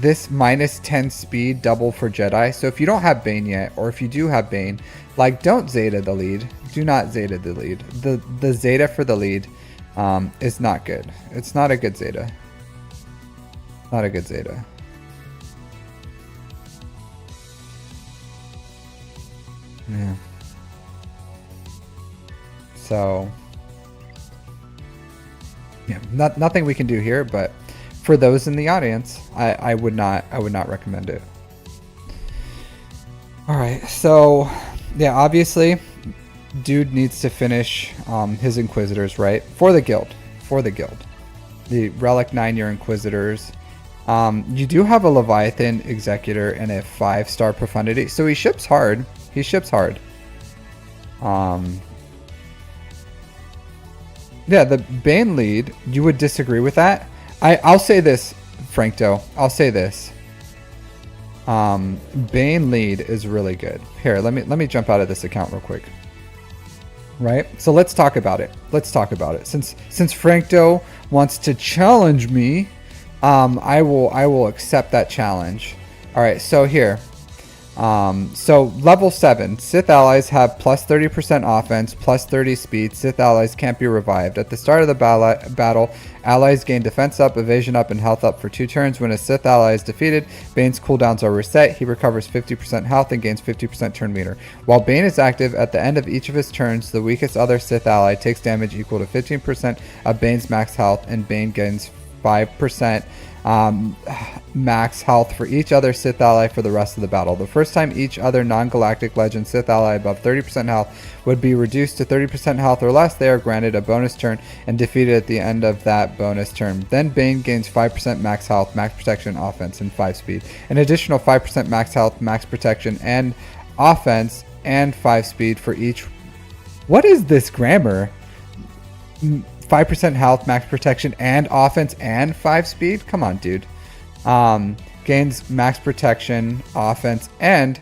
[SPEAKER 1] this -10 speed double for Jedi. So if you don't have Bane yet, or if you do have Bane, like don't Zeta the lead. Do not Zeta the lead. The Zeta for the lead is not good. It's not a good Zeta. Not a good Zeta. Yeah. So yeah, nothing we can do here, but for those in the audience, I would not recommend it. All right, so yeah, obviously, dude needs to finish his Inquisitors, right? For the guild, the Relic 9-year Inquisitors. You do have a Leviathan Executor and a 5-star Profundity, so he ships hard. He ships hard. Yeah, the Bane lead. You would disagree with that? I'll say this, Frankto. I'll say this. Bane lead is really good. Here, let me jump out of this account real quick. Right? So let's talk about it. Let's talk about it. Since Frankdo wants to challenge me, I will accept that challenge. All right, so here. So level 7, Sith allies have plus 30% offense, plus 30 speed. Sith allies can't be revived. At the start of the battle, allies gain defense up, evasion up, and health up for 2 turns. When a Sith ally is defeated, Bane's cooldowns are reset. He recovers 50% health and gains 50% turn meter. While Bane is active, at the end of each of his turns, the weakest other Sith ally takes damage equal to 15% of Bane's max health, and Bane gains 5% max health for each other Sith ally for the rest of the battle. The first time each other non-galactic legend Sith ally above 30% health would be reduced to 30% health or less, they are granted a bonus turn and defeated at the end of that bonus turn. Then Bane gains 5% max health, max protection, offense, and 5 speed. An additional 5% max health, max protection, and offense, and 5 speed for each. What is this grammar? 5% health, max protection, and offense, and 5 speed? Come on, dude. Gains max protection, offense, and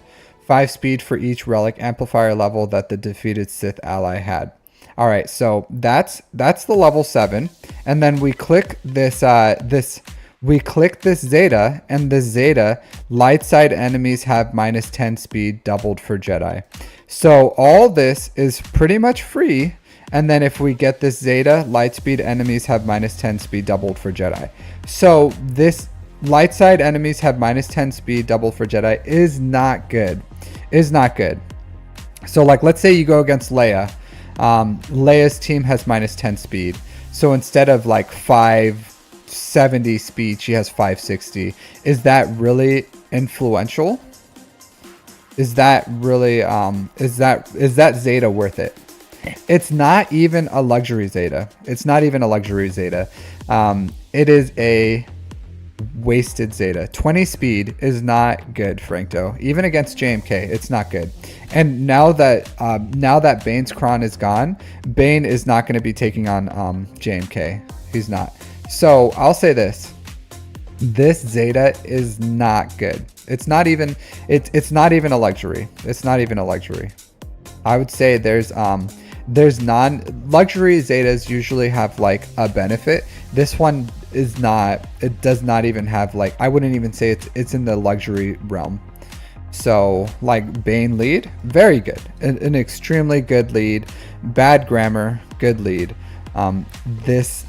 [SPEAKER 1] 5 speed for each relic amplifier level that the defeated Sith ally had. All right, so that's the level 7, and then we click this we click this Zeta, and the Zeta light side enemies have minus 10 speed doubled for Jedi. So all this is pretty much free. And then if we get this Zeta, light speed enemies have minus 10 speed doubled for Jedi. So this light side enemies have minus 10 speed doubled for Jedi is not good. Is not good. So like, let's say you go against Leia. Leia's team has minus 10 speed. So instead of like 570 speed, she has 560. Is that really influential? Is that really, is that Zeta worth it? It's not even a luxury Zeta. It's not even a luxury Zeta. It is a wasted Zeta. 20 speed is not good, Frankdo. Even against JMK, it's not good. And now that Bane's Cron is gone, Bane is not going to be taking on JMK. He's not. So I'll say this. This Zeta is not good. It's not even a luxury. It's not even a luxury. I would say there's non-luxury Zetas usually have like a benefit. This one is not. It does not even have like, I wouldn't even say it's in the luxury realm. So like Bane lead, very good. An extremely good lead. Bad grammar, good lead. This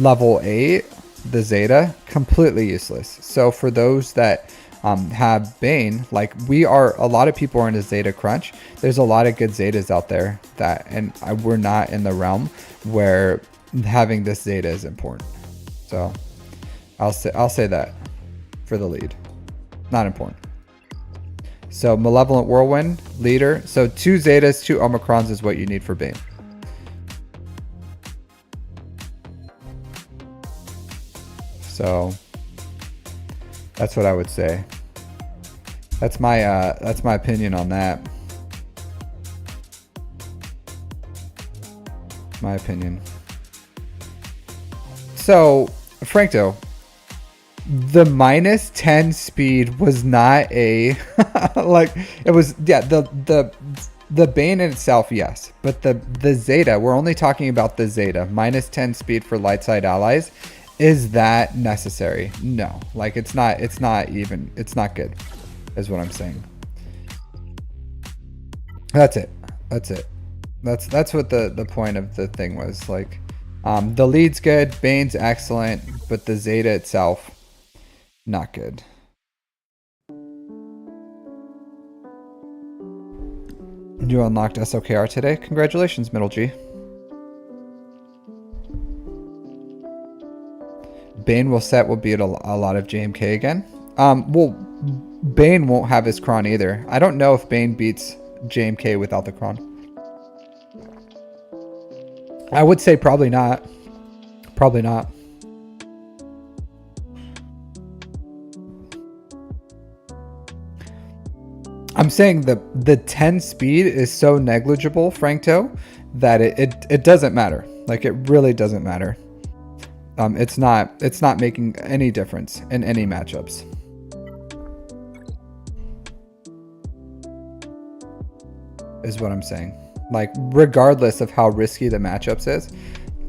[SPEAKER 1] level 8, the Zeta, completely useless. So for those that have Bane, like a lot of people are in a Zeta crunch. There's a lot of good Zetas out there we're not in the realm where having this Zeta is important. So I'll say that for the lead, not important. So Malevolent Whirlwind leader. So 2 Zetas, 2 Omicrons is what you need for Bane. So that's what I would say. That's my opinion on that. My opinion. So, Frankdo, the minus 10 speed was not a like it was, yeah, the Bane in itself, yes, but the Zeta, we're only talking about the Zeta, minus 10 speed for light side allies. Is that necessary? No. Like it's not good, is what I'm saying. That's it. That's what the point of the thing was. Like the lead's good, Bane's excellent, but the Zeta itself, not good. You unlocked SOKR today. Congratulations, Middle G. Bane will be at a lot of JMK again. Well, Bane won't have his Cron either. I don't know if Bane beats JMK without the Cron. I would say probably not. Probably not. I'm saying the 10 speed is so negligible, Frankto, that it doesn't matter. Like it really doesn't matter. It's not making any difference in any matchups. is what I'm saying. Like, regardless of how risky the matchups is,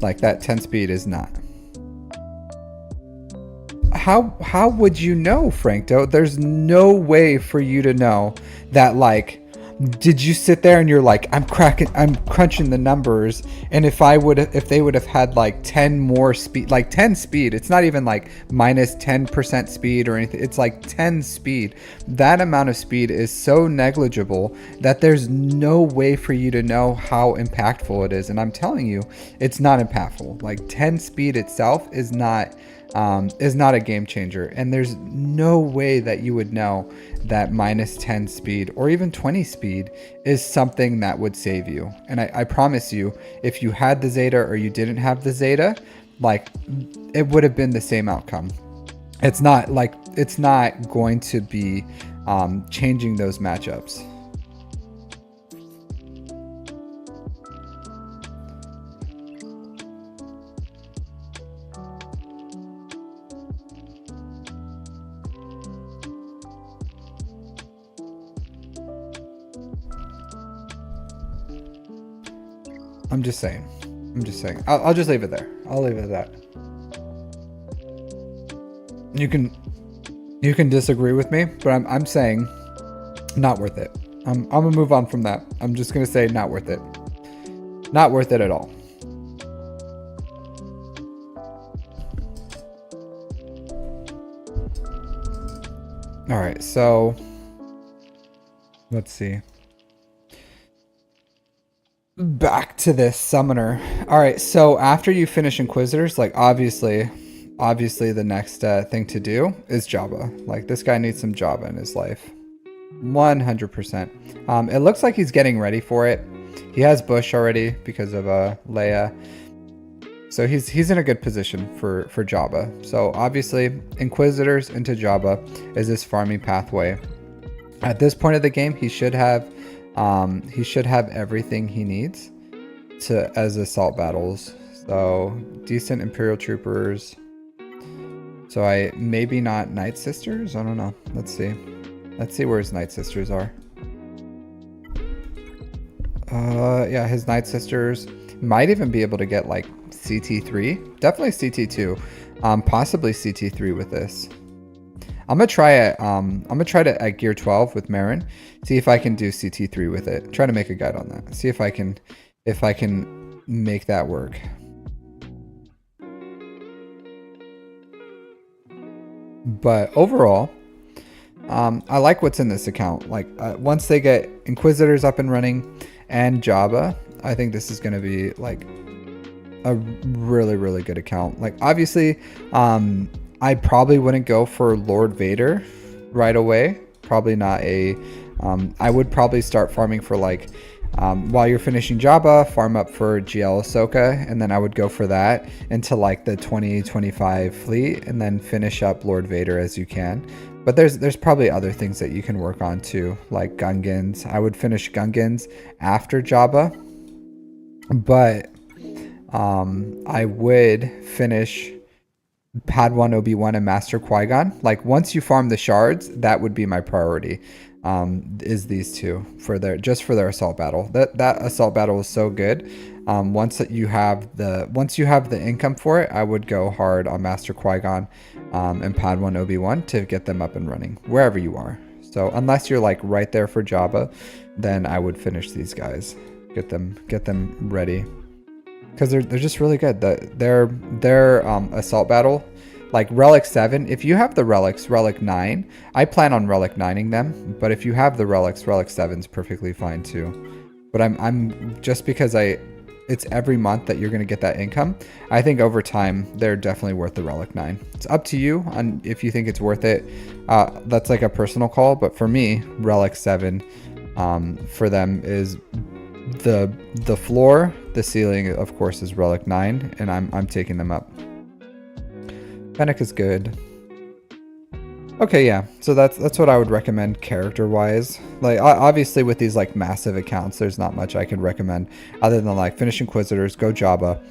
[SPEAKER 1] like that 10 speed is not. How would you know, Frankto? There's no way for you to know that. Like, did you sit there and you're like, I'm crunching the numbers, and if they would have had like 10 more speed, like 10 speed, it's not even like minus 10% speed or anything, it's like 10 speed. That amount of speed is so negligible that there's no way for you to know how impactful it is. And I'm telling you, it's not impactful. Like 10 speed itself is not a game changer, and there's no way that you would know that minus 10 speed or even 20 speed is something that would save you. And I promise you, if you had the Zeta or you didn't have the Zeta, like, it would have been the same outcome. It's not going to be changing those matchups. I'm just saying. I'll just leave it there. I'll leave it at that. You can disagree with me, but I'm saying not worth it. I'm gonna move on from that. I'm just gonna say not worth it. Not worth it at all. All right, so let's see. Back to this summoner. All right, so after you finish Inquisitors, like obviously the next thing to do is Jabba. Like, this guy needs some Jabba in his life, 100%. It looks like he's getting ready for it. He has Bush already because of Leia, so he's in a good position for Jabba. So obviously Inquisitors into Jabba is his farming pathway. At this point of the game, he should have everything he needs as assault battles. So decent Imperial troopers. So maybe not Night Sisters. I don't know. Let's see where his Night Sisters are. Yeah, his Night Sisters might even be able to get like CT3. Definitely CT2. Possibly CT3 with this. I'm gonna try it at gear 12 with Marin. See if I can do CT3 with it. Try to make a guide on that. See if I can make that work. But overall, I like what's in this account. Like, once they get Inquisitors up and running and Jabba, I think this is gonna be like a really, really good account. Like, obviously, I probably wouldn't go for Lord Vader right away. Probably not I would probably start farming for like, while you're finishing Jabba, farm up for GL Ahsoka, and then I would go for that into like the 2025 fleet, and then finish up Lord Vader as you can. But there's probably other things that you can work on too, like Gungans. I would finish Gungans after Jabba, but I would finish Padawan Obi-Wan and Master Qui-Gon. Like, once you farm the shards, that would be my priority. Is these two for their assault battle. That assault battle is so good. Once you have the income for it, I would go hard on Master Qui-Gon and Padawan Obi-Wan to get them up and running wherever you are. So unless you're like right there for Jabba, then I would finish these guys, get them ready, because they're just really good. Their assault battle, like Relic 7, if you have the relics, Relic 9, I plan on Relic 9ing them, but if you have the relics, Relic 7's perfectly fine too. But I'm just because it's every month that you're going to get that income, I think over time they're definitely worth the Relic 9. It's up to you on if you think it's worth it. That's like a personal call, but for me, Relic 7 for them is the floor. The ceiling, of course, is Relic 9, and I'm taking them up. Fennec is good. Okay, yeah. So that's what I would recommend character-wise. Like, obviously with these like massive accounts, there's not much I could recommend other than like finish Inquisitors, go Jabba,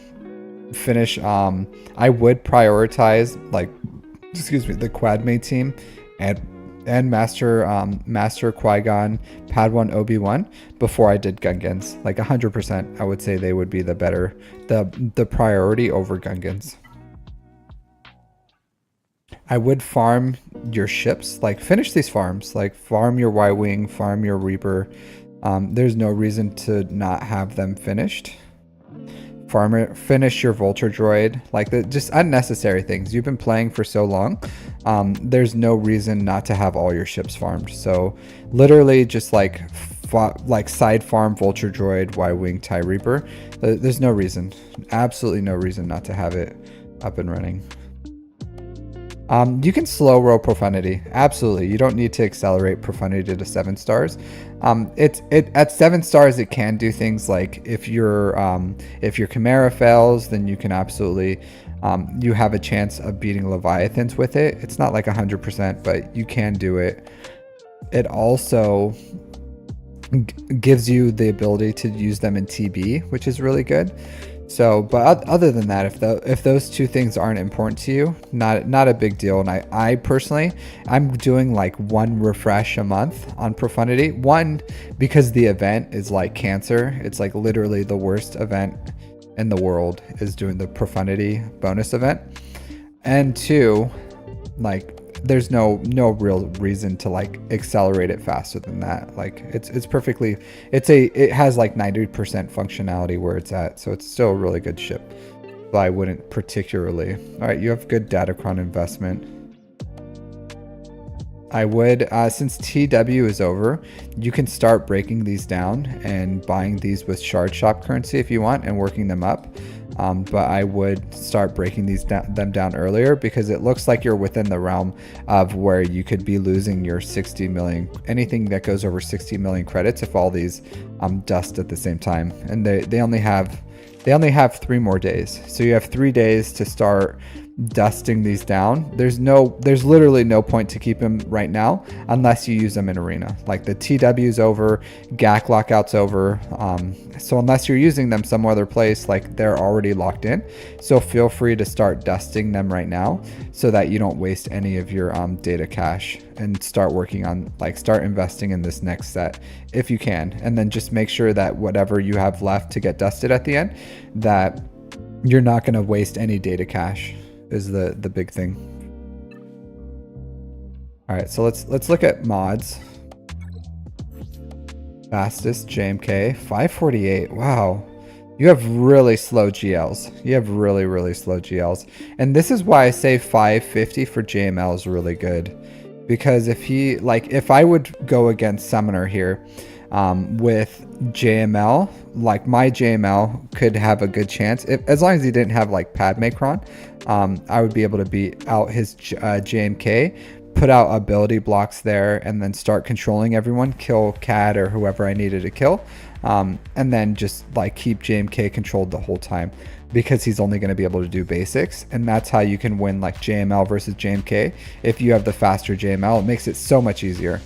[SPEAKER 1] finish. I would prioritize like, the Quadmate team, and and Master Qui-Gon Padawan Obi-Wan before I did Gungans. Like 100%, I would say they would be the priority over Gungans. I would farm your ships, like finish these farms, like farm your Y-Wing, farm your Reaper. There's no reason to not have them finished. Farm it, finish your Vulture Droid, like just unnecessary things. You've been playing for so long. There's no reason not to have all your ships farmed. So literally just like side farm Vulture Droid, Y-Wing, TIE Reaper. There's no reason, absolutely no reason not to have it up and running. You can slow roll Profundity. Absolutely. You don't need to accelerate Profundity to 7 stars. At 7 stars, it can do things like if your Chimera fails, then you can absolutely, you have a chance of beating Leviathans with it. It's not like 100%, but you can do it. It also gives you the ability to use them in TB, which is really good. So, but other than that, if those two things aren't important to you, not a big deal. And I personally, I'm doing like 1 refresh a month on Profundity. 1, because the event is like cancer. It's like literally the worst event in the world is doing the Profundity bonus event. And 2, like there's no real reason to like accelerate it faster than that. Like it's perfectly, it has like 90% functionality where it's at, so it's still a really good ship, but I wouldn't particularly. All right, you have good Datacron investment. I would, since TW is over, you can start breaking these down and buying these with shard shop currency if you want and working them up. But I would start breaking them down earlier, because it looks like you're within the realm of where you could be losing your 60 million, anything that goes over 60 million credits if all these dust at the same time. And they only have 3 more days. So you have 3 days to start dusting these down. There's literally no point to keep them right now unless you use them in arena. Like the TW's over, GAC lockout's over. So unless you're using them some other place, like they're already locked in. So feel free to start dusting them right now so that you don't waste any of your data cache, and start working on, like, start investing in this next set if you can. And then just make sure that whatever you have left to get dusted at the end, that you're not going to waste any data cache is the big thing. All right, so let's look at mods. Fastest JMK 548. Wow, you have really slow GLs. You have really slow GLs, and this is why I say 550 for JML is really good, because if I would go against Summoner here with JML, like my JML could have a good chance, as long as he didn't have like Padmecron. I would be able to beat out his JMK, put out ability blocks there, and then start controlling everyone, kill Cad or whoever I needed to kill, and then just like keep JMK controlled the whole time, because he's only going to be able to do basics. And that's how you can win like JML versus JMK. If you have the faster JML, it makes it so much easier.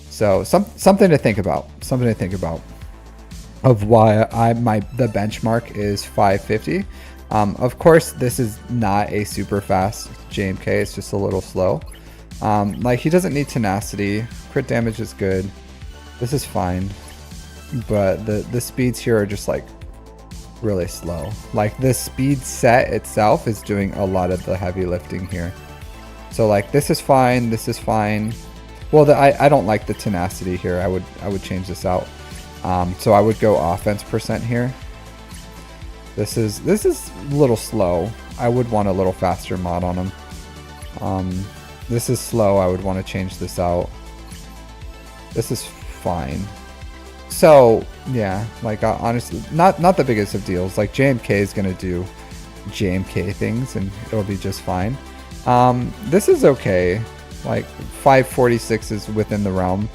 [SPEAKER 1] So something to think about. Something to think about of why the benchmark is 550. Of course, this is not a super fast JMK. It's just a little slow. Like he doesn't need tenacity. Crit damage is good. This is fine. But the speeds here are just like really slow. Like the speed set itself is doing a lot of the heavy lifting here. So like this is fine. This is fine. Well, I don't like the tenacity here. I would change this out. So I would go offense percent here. This is a little slow. I would want a little faster mod on him. This is slow. I would want to change this out. This is fine. So yeah, like honestly, not the biggest of deals. Like JMK is gonna do JMK things, and it'll be just fine. This is okay. Like 546 is within the realm.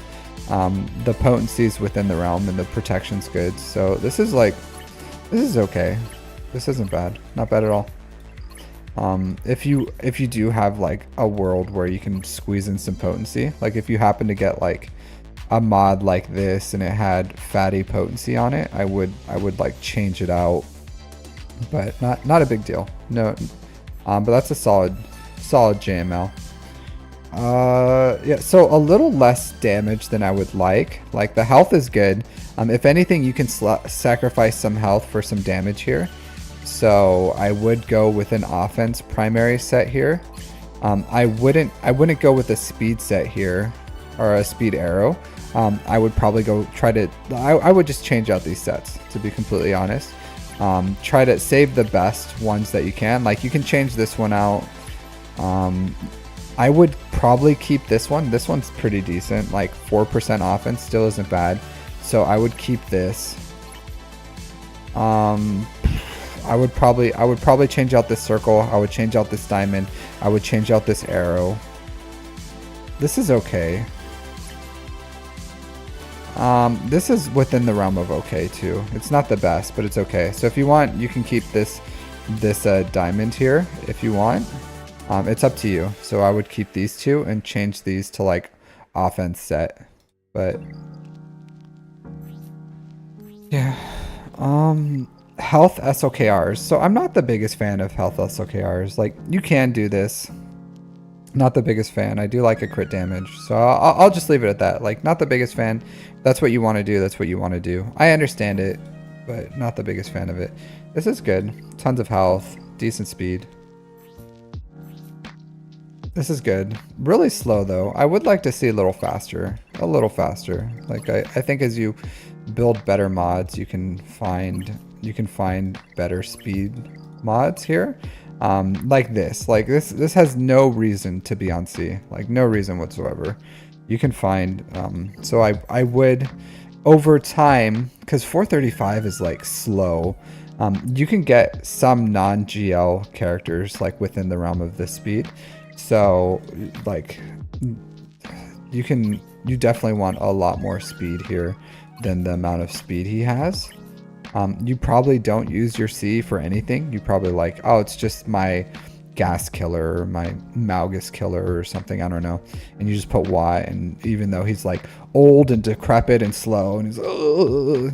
[SPEAKER 1] The potency is within the realm, and the protection's good. So this is okay. This isn't bad. Not bad at all. If you do have like a world where you can squeeze in some potency, like if you happen to get like a mod like this and it had fatty potency on it, I would like change it out, but not a big deal. No, but that's a solid JML. Yeah, so a little less damage than I would like. Like, the health is good. If anything, you can sacrifice some health for some damage here. So I would go with an offense primary set here. I wouldn't go with a speed set here, or a speed arrow. I would probably go try to, I would just change out these sets, to be completely honest. Try to save the best ones that you can. Like, you can change this one out. I would probably keep this one. This one's pretty decent. Like 4% offense still isn't bad. So I would keep this. I would probably change out this circle. I would change out this diamond. I would change out this arrow. This is okay. This is within the realm of okay too. It's not the best, but it's okay. So if you want, you can keep this diamond here if you want. It's up to you. So I would keep these two and change these to like offense set. But yeah. Health SOKRs. So I'm not the biggest fan of health SOKRs. Like, you can do this. Not the biggest fan. I do like a crit damage. So I'll just leave it at that. Like, not the biggest fan. That's what you want to do. That's what you want to do. I understand it, but not the biggest fan of it. This is good. Tons of health. Decent speed. This is good. Really slow though. I would like to see a little faster. A little faster. Like, I think as you build better mods, you can find better speed mods here. Like this. Like this has no reason to be on C. Like, no reason whatsoever. You can find so I would over time, because 435 is like slow. You can get some non-GL characters like within the realm of this speed. So like you definitely want a lot more speed here than the amount of speed he has. You probably don't use your C for anything. You probably like, oh, it's just my gas killer or my Malgus killer or something, I don't know. And you just put Y, and even though he's like old and decrepit and slow and he's,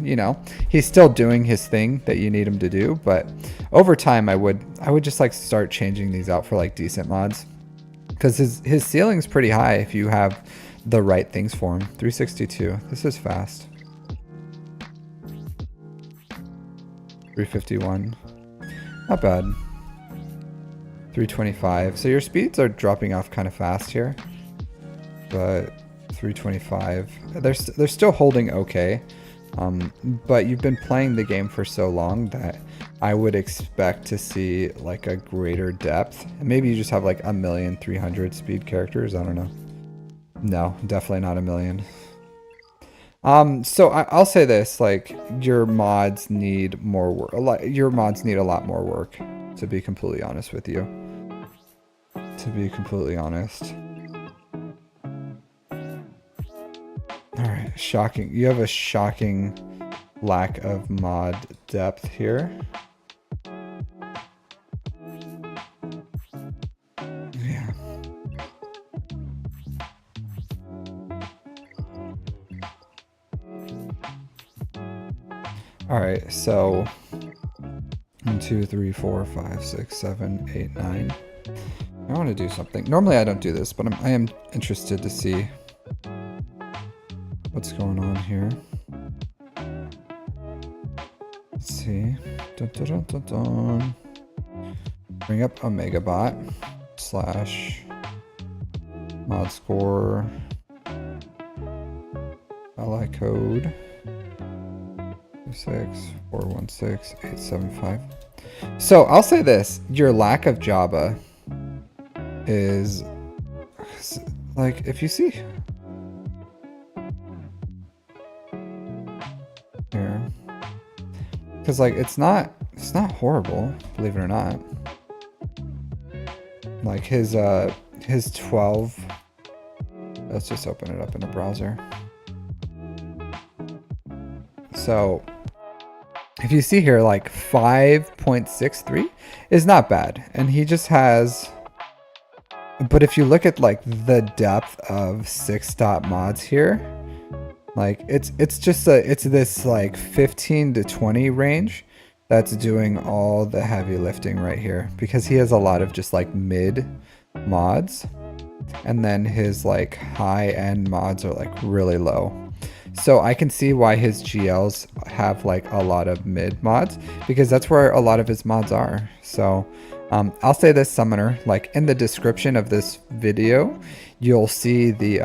[SPEAKER 1] you know, he's still doing his thing that you need him to do. But over time, I would just like start changing these out for like decent mods, because his ceiling's pretty high if you have the right things for him. 362. This is fast. 351. Not bad. 325. So your speeds are dropping off kind of fast here. But 325. They're still holding okay. But you've been playing the game for so long that I would expect to see like a greater depth. Maybe you just have like 1,300,000 speed characters. I don't know. No, definitely not 1,000,000. So I'll say this, like, your mods need more work. Your mods need a lot more work, to be completely honest with you. To be completely honest. Alright, shocking. You have a shocking lack of mod depth here. Yeah. Alright, so 1, 2, 3, 4, 5, 6, 7, 8, 9. I want to do something. Normally I don't do this, but I am interested to see what's going on here. Let's see. Dun, dun, dun, dun, dun. Bring up OmegaBot / mod score ally code 6416875. So I'll say this: your lack of Java is like, if you see here, because like it's not horrible, believe it or not. Like his 12. Let's just open it up in a browser. So if you see here, like 5.63 is not bad, and he just has. But if you look at like the depth of 6 mods here, like it's this like 15 to 20 range that's doing all the heavy lifting right here, because he has a lot of just like mid mods. and then his like high end mods are like really low. So I can see why his GLs have like a lot of mid mods, because that's where a lot of his mods are. So I'll say this, Summoner, like in the description of this video, you'll see the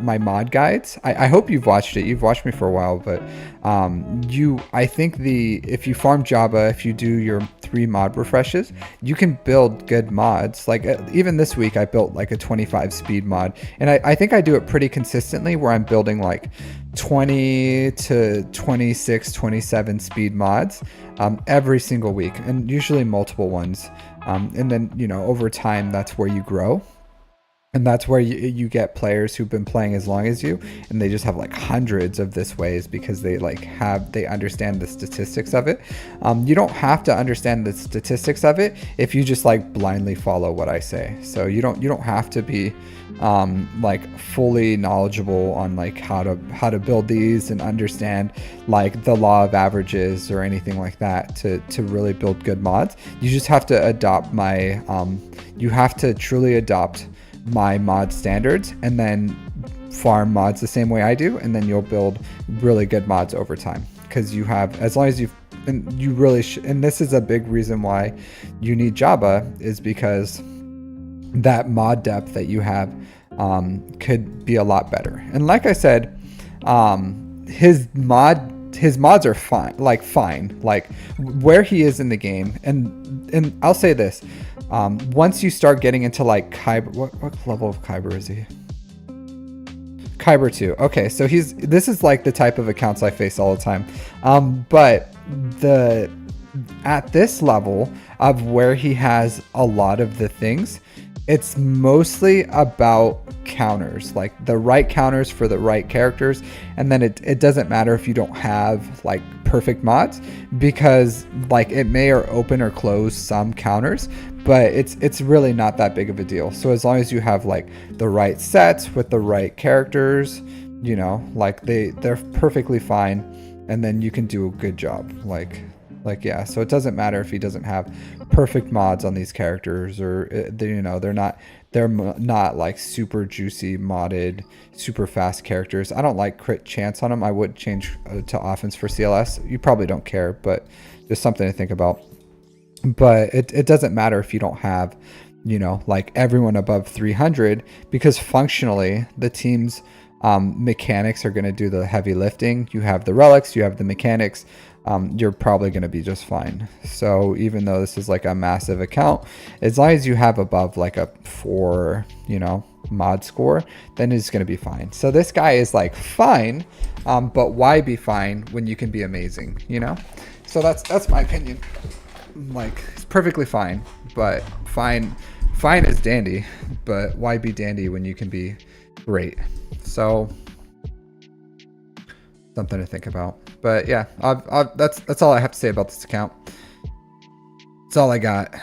[SPEAKER 1] my mod guides. I hope you've watched it. You've watched me for a while, but I think if you farm Jabba, if you do your 3 mod refreshes, you can build good mods. Like even this week I built like a 25 speed mod, and I think I do it pretty consistently where I'm building like 20 to 26, 27 speed mods every single week, and usually multiple ones. And then, you know, over time, that's where you grow. And that's where you get players who've been playing as long as you, and they just have like hundreds of this ways because they understand the statistics of it. You don't have to understand the statistics of it if you just like blindly follow what I say. So you don't have to be like fully knowledgeable on like how to build these and understand like the law of averages or anything like that to really build good mods. You just have to adopt my you have to truly adopt my mod standards and then farm mods the same way I do, and then you'll build really good mods over time, because you have, as long as you've, and you really and this is a big reason why you need Jabba, is because that mod depth that you have could be a lot better. And like I said, his mods are fine, like where he is in the game. And I'll say this, once you start getting into like Kyber, what level of Kyber is he? Kyber 2. Okay, so this is like the type of accounts I face all the time. But at this level of where he has a lot of the things, it's mostly about counters, like the right counters for the right characters. And then it doesn't matter if you don't have like perfect mods, because like it may or open or close some counters, but it's really not that big of a deal. So as long as you have like the right sets with the right characters, you know, like they're perfectly fine, and then you can do a good job. Like yeah, so it doesn't matter if he doesn't have perfect mods on these characters, or you know, they're not like super juicy modded super fast characters. I don't like crit chance on them. I would change to offense for CLS. You probably don't care, but just something to think about. But it doesn't matter if you don't have, you know, like everyone above 300, because functionally the team's mechanics are going to do the heavy lifting. You have the relics, you have the mechanics. You're probably going to be just fine. So even though this is like a massive account, as long as you have above like a 4, you know, mod score, then it's going to be fine. So this guy is like fine, but why be fine when you can be amazing, you know? So that's my opinion. Like, it's perfectly fine, but fine is dandy, but why be dandy when you can be great? So something to think about. But yeah, that's all I have to say about this account. That's all I got.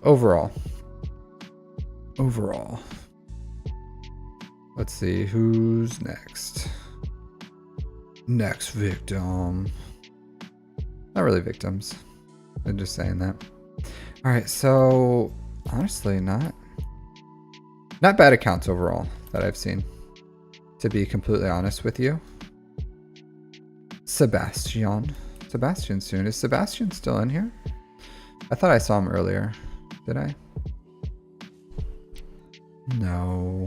[SPEAKER 1] Overall. Let's see who's next. Next victim. Not really victims. I'm just saying that. All right, so honestly, not bad accounts overall that I've seen, to be completely honest with you. Sebastian soon. Is Sebastian still in here? I thought I saw him earlier. Did I? No.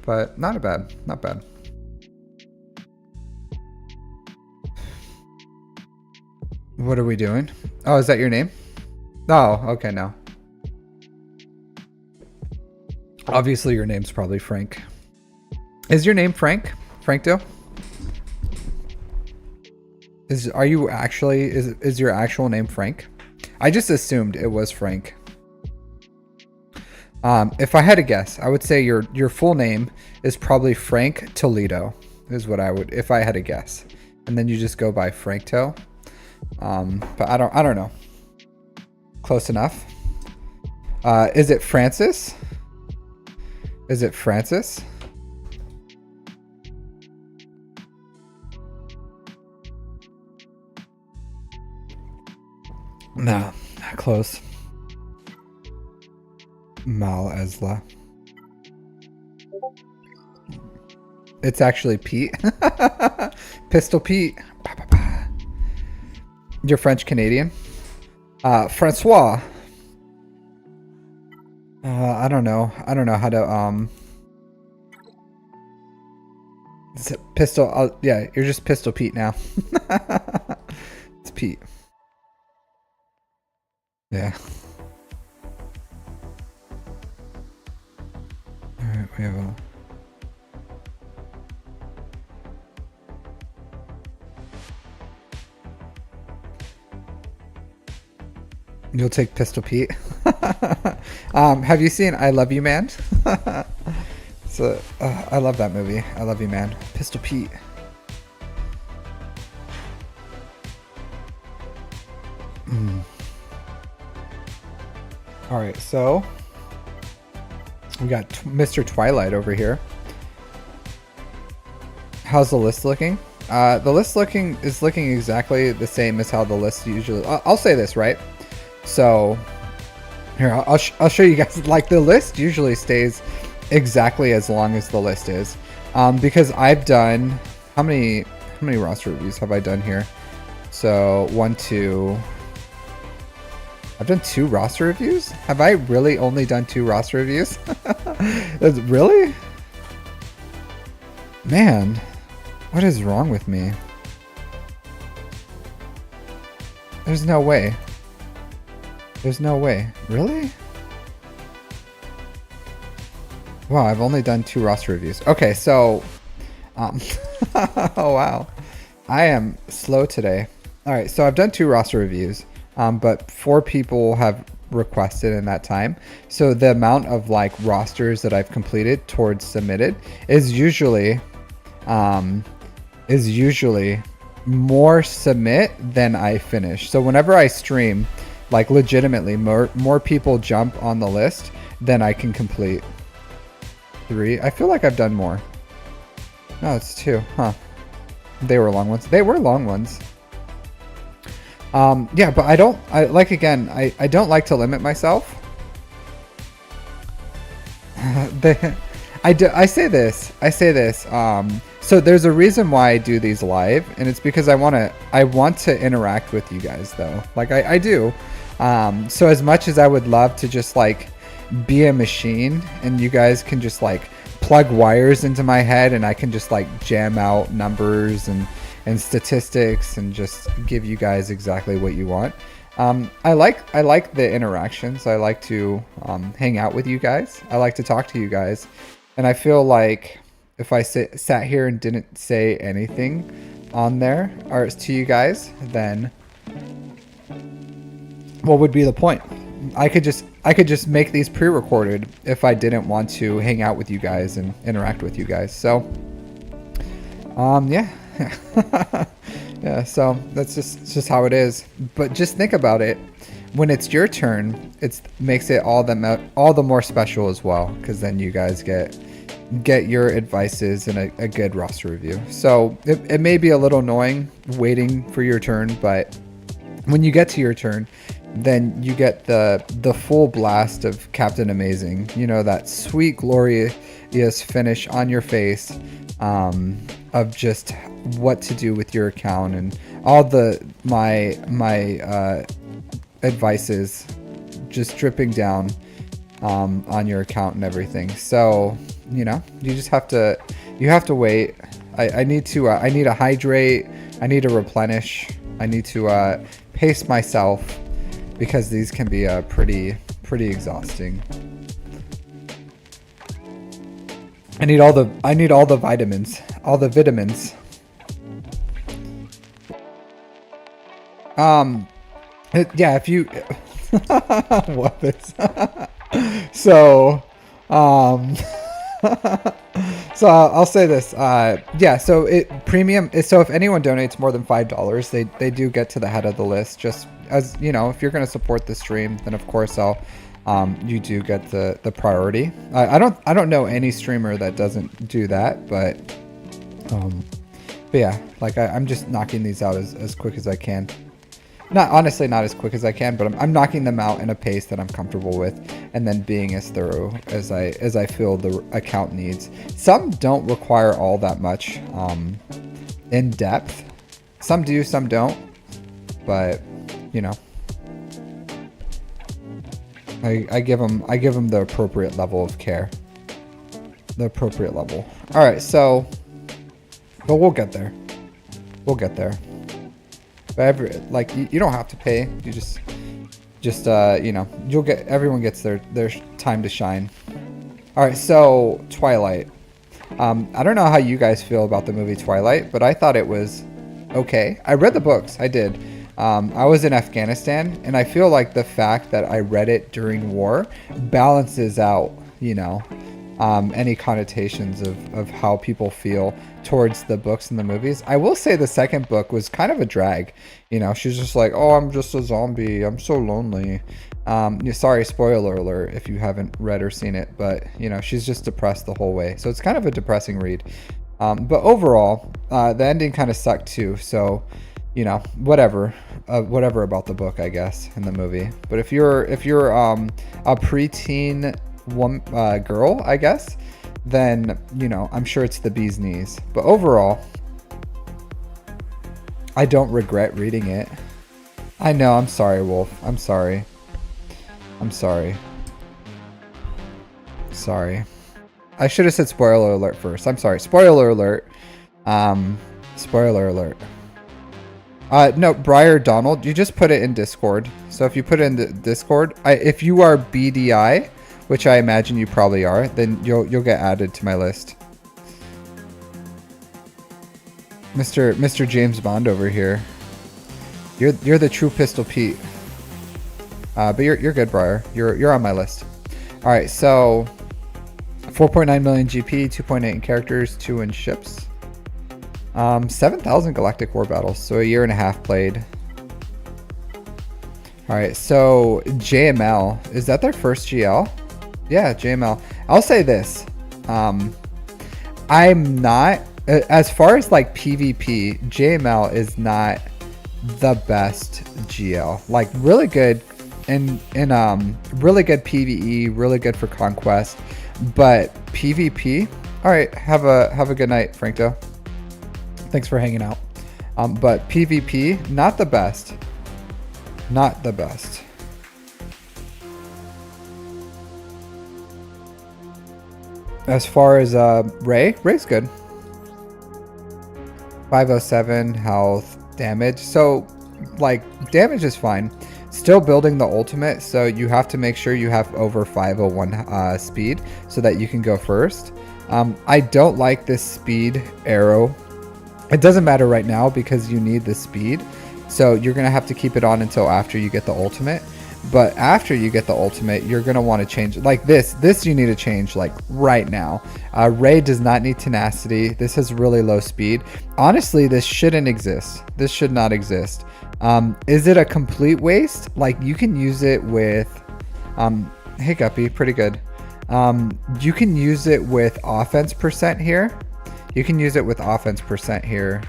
[SPEAKER 1] But not bad. What are we doing? Oh, is that your name? Oh, okay, no. Obviously your name's probably Frank. Is your name Frank? Frankdo? Is your actual name Frank? I just assumed it was Frank. If I had to guess, I would say your full name is probably Frank Toledo, is what I would, if I had to guess. And then you just go by Frankto. But I don't know. Close enough. Is it Francis? No, close. Mal Esla. It's actually Pete. Pistol Pete. You're French Canadian. Francois. I don't know. I don't know how to Is it Pistol? Yeah, you're just Pistol Pete now. It's Pete. Yeah. All right, we have a. You'll take Pistol Pete. Have you seen I Love You Man? So I love that movie. I Love You Man. Pistol Pete. All right, so we got Mr. Twilight over here. How's the list looking? The list is looking exactly the same as how the list usually. I'll say this, right? So here, I'll show you guys. Like, the list usually stays exactly as long as the list is, because I've done how many roster reviews have I done here? So 1, 2. I've done 2 roster reviews. Have I really only done 2 roster reviews? Really? Man, what is wrong with me? There's no way. There's no way. Really? Wow, I've only done 2 roster reviews. Okay, so oh wow. I am slow today. Alright, so I've done 2 roster reviews, but 4 people have requested in that time. So the amount of like rosters that I've completed towards submitted is usually more submit than I finish. So whenever I stream, like legitimately more people jump on the list than I can complete. 3. I feel like I've done more. No, it's 2. Huh. They were long ones. They were long ones. Yeah, but I don't like to limit myself. I say this. So there's a reason why I do these live, and it's because I want to interact with you guys, though. Like I do. So as much as I would love to just like be a machine and you guys can just like plug wires into my head and I can just like jam out numbers and statistics and just give you guys exactly what you want. I like the interactions. I like to hang out with you guys. I like to talk to you guys. And I feel like if I sat here and didn't say anything on there or to you guys, then what would be the point? I could just make these pre-recorded if I didn't want to hang out with you guys and interact with you guys. So yeah. Yeah, so that's just how it is. But just think about it. When it's your turn, it makes it all the more special as well, because then you guys get your advices and a good roster review. So it may be a little annoying waiting for your turn, but when you get to your turn, then you get the full blast of Captain Amazing. You know, that sweet, glorious finish on your face of just what to do with your account and all my advices just dripping down on your account and everything. So, you know, you have to wait. I need to hydrate. I need to replenish. I need to pace myself, because these can be pretty exhausting. I need all the vitamins, all the vitamins. Yeah, if you weapons. So so I'll say this. Yeah, so premium. So if anyone donates more than $5, they do get to the head of the list. Just as you know, if you're going to support the stream, then of course you do get the priority. I don't know any streamer that doesn't do that, but yeah, like I'm just knocking these out as quick as I can. Not honestly, not as quick as I can, but I'm knocking them out in a pace that I'm comfortable with, and then being as thorough as I feel the account needs. Some don't require all that much in depth. Some do, some don't. But you know, I give them the appropriate level of care. The appropriate level. All right, so, but we'll get there. We'll get there. But like you don't have to pay. You just you know, everyone gets their time to shine. All right, so Twilight. I don't know how you guys feel about the movie Twilight, but I thought it was okay. I read the books. I did. I was in Afghanistan, and I feel like the fact that I read it during war balances out, you know, any connotations of how people feel towards the books and the movies. I will say the second book was kind of a drag. You know, she's just like, oh, I'm just a zombie. I'm so lonely. Sorry, spoiler alert if you haven't read or seen it, but you know, she's just depressed the whole way. So it's kind of a depressing read. But overall, the ending kind of sucked too. So, you know, whatever about the book, I guess, and the movie. But if you're a preteen girl, I guess, then, you know, I'm sure it's the bee's knees. But overall, I don't regret reading it. I know, I'm sorry, Wolf. I'm sorry. Sorry. I should have said spoiler alert first. I'm sorry. Spoiler alert. Spoiler alert. No, Briar Donald, you just put it in Discord. So if you put it in the Discord, if you are BDI, which I imagine you probably are, then you'll get added to my list. Mr. James Bond over here. You're the true Pistol Pete. But you're good, Briar. You're on my list. All right, so 4.9 million GP, 2.8 in characters, 2 in ships. 7,000 galactic war battles, so a year and a half played. All right, so JML, is that their first GL? Yeah, JML. I'll say this. I'm not, as far as like PvP, JML is not the best GL. Like really good in really good PvE, really good for conquest, but PvP. All right, have a good night, Franco. Thanks for hanging out. But PvP, not the best. Not the best. As far as Ray's good. 507 health, damage. So, like, damage is fine. Still building the ultimate, so you have to make sure you have over 501 speed so that you can go first. I don't like this speed arrow. It doesn't matter right now because you need the speed. So you're going to have to keep it on until after you get the ultimate. But after you get the ultimate, you're going to want to change. Like this you need to change like right now. Ray does not need tenacity. This has really low speed. Honestly, this shouldn't exist. This should not exist. Is it a complete waste? Like you can use it with... hey Guppy, pretty good. You can use it with offense percent here. You can use it with offense percent here.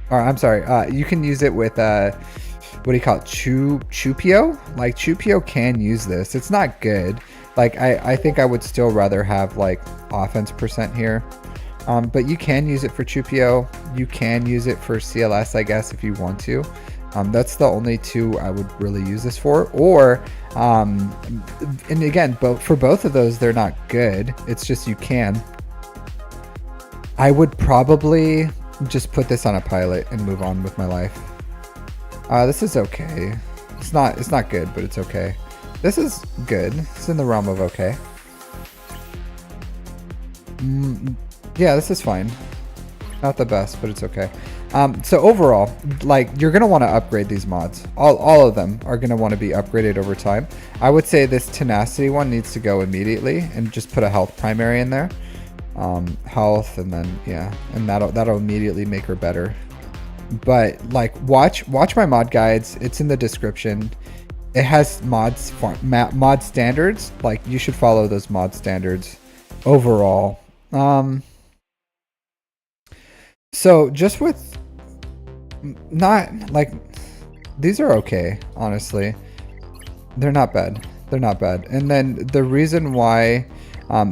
[SPEAKER 1] Or I'm sorry, you can use it with what do you call it? Chupio? Like Chupio can use this. It's not good. Like I think I would still rather have like offense percent here. But you can use it for Chupio. You can use it for CLS, I guess, if you want to. That's the only two I would really use this for. Or, and again, for both of those, they're not good. It's just you can. I would probably just put this on a pilot and move on with my life. This is okay. It's not good, but it's okay. This is good. It's in the realm of okay. Yeah, this is fine. Not the best, but it's okay. So overall, like you're gonna want to upgrade these mods. All of them are gonna want to be upgraded over time. I would say this tenacity one needs to go immediately, and just put a health primary in there. Health, and then yeah, and that'll immediately make her better. But like watch my mod guides. It's in the description. It has mod standards. Like you should follow those mod standards overall. So just with not like these are okay, honestly. They're not bad. They're not bad. And then the reason why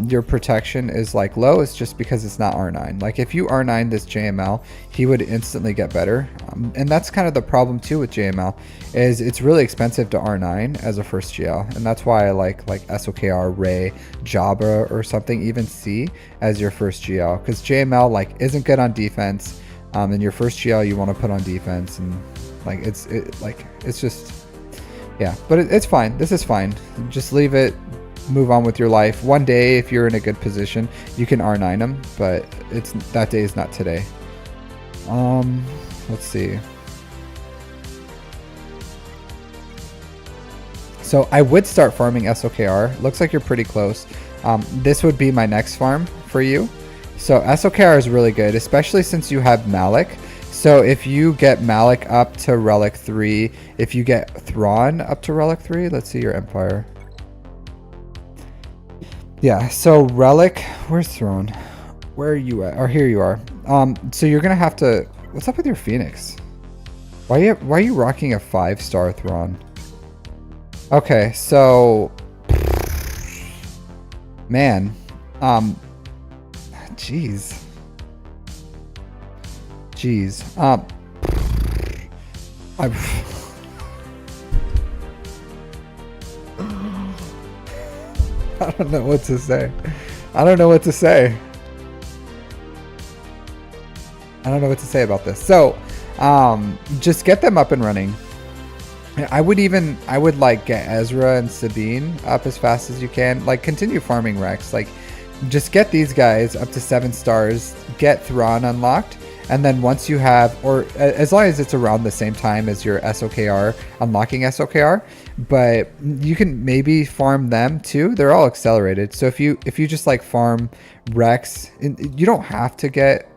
[SPEAKER 1] your protection is like low is just because it's not R9. Like if you R9 this JML, he would instantly get better. And that's kind of the problem too with JML, is it's really expensive to R9 as a first GL. And that's why I like SOKR, Ray, Jabra or something, even C as your first GL. Because JML like isn't good on defense. And your first GL you want to put on defense, and like it's just, yeah, but it's fine. This is fine. Just leave it, move on with your life. One day, if you're in a good position, you can R9 them, but that day is not today. Let's see. So I would start farming SOKR. Looks like you're pretty close. This would be my next farm for you. So SOKR is really good, especially since you have Malik. So if you get Malik up to Relic 3, if you get Thrawn up to Relic 3, let's see your Empire. Yeah, so Relic, where's Thrawn? Where are you at? Or here you are. So you're gonna have to, what's up with your Phoenix? Why are you rocking a 5-star Thrawn? Okay, so, man, jeez. I don't know what to say. I don't know what to say. I don't know what to say about this. So, just get them up and running. I would like get Ezra and Sabine up as fast as you can. Like continue farming Rex. Like just get these guys up to 7 stars, get Thrawn unlocked. And then once you have, or as long as it's around the same time as your SOKR, unlocking SOKR, but you can maybe farm them too. They're all accelerated. So if you just like farm Rex, you don't have to get,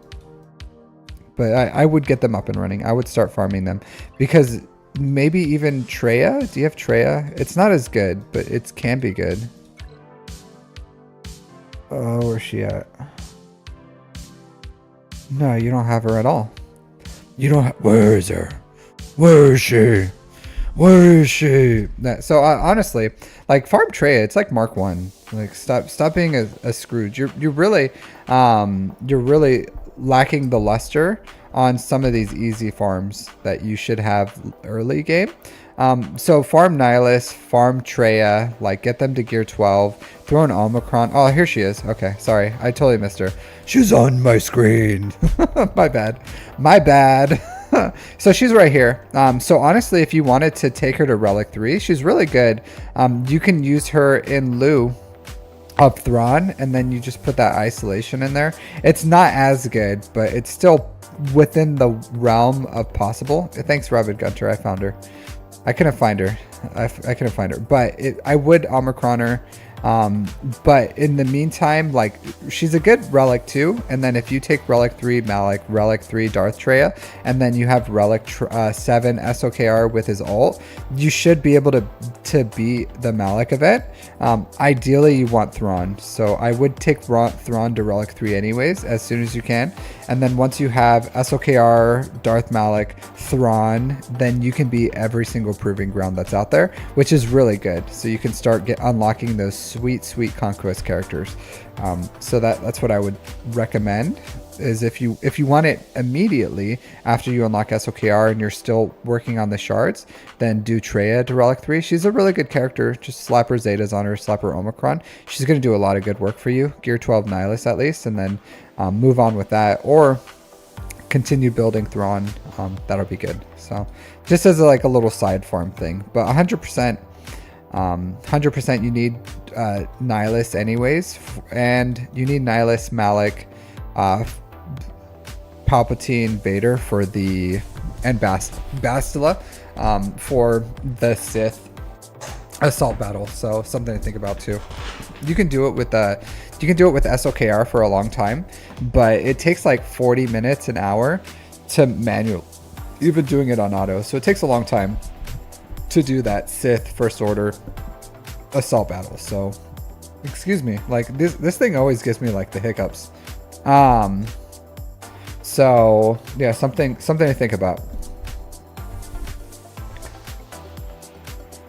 [SPEAKER 1] but I would get them up and running. I would start farming them because maybe even Treya. Do you have Treya? It's not as good, but it can be good. Oh, where's she at? No, you don't have her at all. You don't. Where is her? Where is she? Where is she? So honestly, like farm Treya, it's like Mark 1. Like stop being a Scrooge. You're really lacking the luster on some of these easy farms that you should have early game. So farm Nihilus, farm Treya, like get them to gear 12, throw an Omicron. Oh, here she is. Okay, sorry, I totally missed her. She's on my screen. My bad. So she's right here. So honestly, if you wanted to take her to Relic 3, she's really good. You can use her in lieu of Thrawn, and then you just put that isolation in there. It's not as good, but it's still within the realm of possible. Thanks, Robin Gunter. I found her. I couldn't find her. I couldn't find her, but I would Omicron her. But in the meantime, like she's a good Relic too. And then if you take Relic 3 Malik, Relic 3 Darth Treya, and then you have Relic 7 SOKR with his ult, you should be able to beat the Malik event. Ideally you want Thrawn. So I would take Thrawn to Relic 3 anyways, as soon as you can. And then once you have SOKR, Darth Malik, Thrawn, then you can beat every single proving ground that's out there, which is really good. So you can start unlocking those sweet conquest characters. So that's what I would recommend, is if you want it immediately after you unlock SOKR and you're still working on the shards, then do Treya to Relic 3. She's a really good character. Just slap her Zetas on her, slap her Omicron. She's going to do a lot of good work for you. Gear 12 Nihilus at least, and then move on with that, or continue building Thrawn. That'll be good. So just as a little side farm thing, but 100% you need Nihilus anyways, and you need Nihilus, Malik, Palpatine, Vader for the, and Bastila for the Sith assault battle. So something to think about too. You can do it with SOKR for a long time, but it takes like 40 minutes, an hour to manual, even doing it on auto. So it takes a long time to do that Sith First Order assault battle. So excuse me, like this thing always gives me like the hiccups. So yeah, something to think about.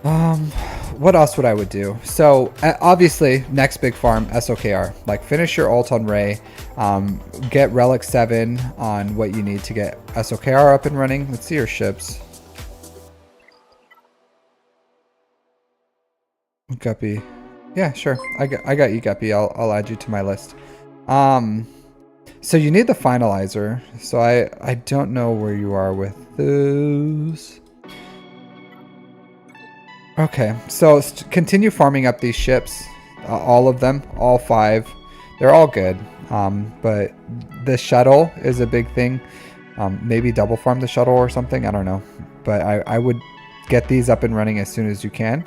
[SPEAKER 1] What else would I would do? So obviously next big farm, SOKR, like finish your ult on Ray, get relic 7 on what you need to get SOKR up and running. Let's see your ships. Guppy. Yeah, sure. I got you, Guppy. I'll add you to my list. So you need the finalizer. So I don't know where you are with those. Okay, so continue farming up these ships, all of them, all 5. They're all good, but the shuttle is a big thing. Maybe double farm the shuttle or something, I don't know. But I would get these up and running as soon as you can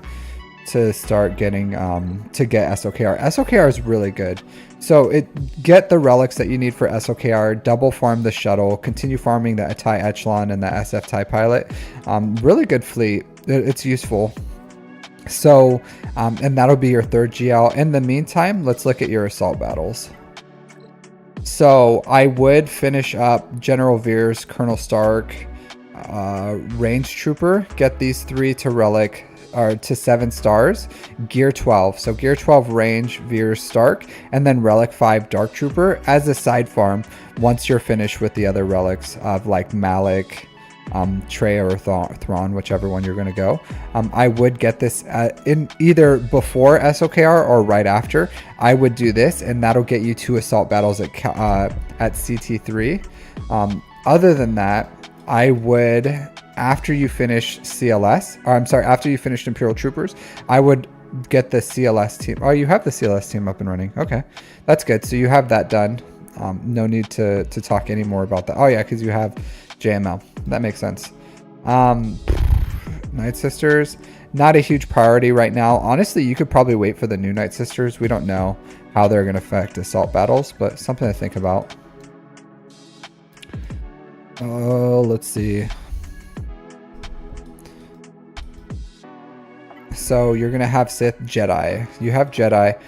[SPEAKER 1] to start getting, to get SOKR. SOKR is really good. So get the relics that you need for SOKR, double farm the shuttle, continue farming the TIE Echelon and the SF TIE Pilot. Really good fleet, it's useful. So, and that'll be your 3rd GL. In the meantime, let's look at your assault battles. So I would finish up General Veers, Colonel Stark, Range Trooper, get these 3 to relic, or to 7 stars, Gear 12. So Gear 12 Range, Veers, Stark, and then Relic 5 Dark Trooper as a side farm once you're finished with the other relics of like Malik, Trey or Thrawn, whichever one you're going to go. I would get this in either before SOKR or right after. I would do this, and that'll get you 2 assault battles at CT3. Other than that, I would, after you finish CLS, or I'm sorry, after you finished Imperial Troopers, I would get the CLS team. Oh, you have the CLS team up and running. Okay, that's good. So you have that done. No need to talk any more about that. Oh yeah, because you have JML. That makes sense. Night Sisters, not a huge priority right now. Honestly, you could probably wait for the new Night Sisters. We don't know how they're going to affect assault battles, but something to think about. Oh, let's see. So you're gonna have Sith, Jedi. You have Jedi.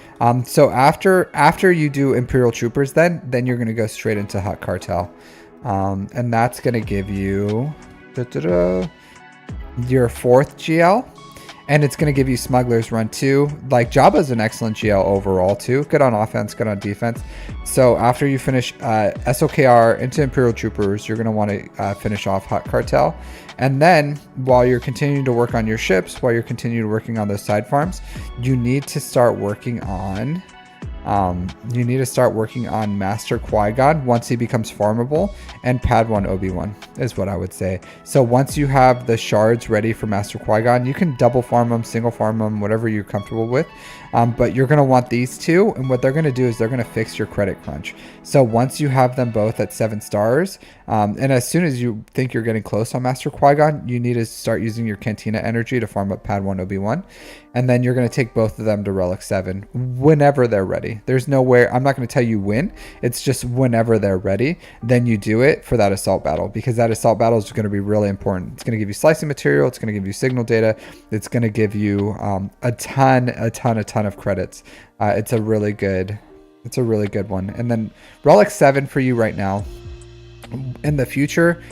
[SPEAKER 1] So after you do Imperial Troopers, then you're gonna go straight into Hut Cartel, and that's gonna give you your 4th GL, and it's gonna give you Smuggler's Run 2. Like Jabba's an excellent GL overall too. Good on offense, good on defense. So after you finish SOKR into Imperial Troopers, you're gonna want to finish off Hut Cartel. And then while you're continuing to work on your ships, while you're continuing working on those side farms, you need to start working on Master Qui-Gon once he becomes farmable, and Padawan Obi-Wan is what I would say. So once you have the shards ready for Master Qui-Gon, you can double farm them, single farm them, whatever you're comfortable with. But you're going to want these 2, and what they're going to do is they're going to fix your credit crunch. So once you have them both at 7 stars, and as soon as you think you're getting close on Master Qui-Gon, you need to start using your Cantina energy to farm up Padawan Obi-Wan. And then you're going to take both of them to Relic 7 whenever they're ready. There's nowhere, I'm not going to tell you when, it's just whenever they're ready, then you do it for that assault battle, because that assault battle is going to be really important. It's going to give you slicing material, it's going to give you signal data, it's going to give you a ton of credits. It's a really good one. And then Relic 7 for you right now. In the future,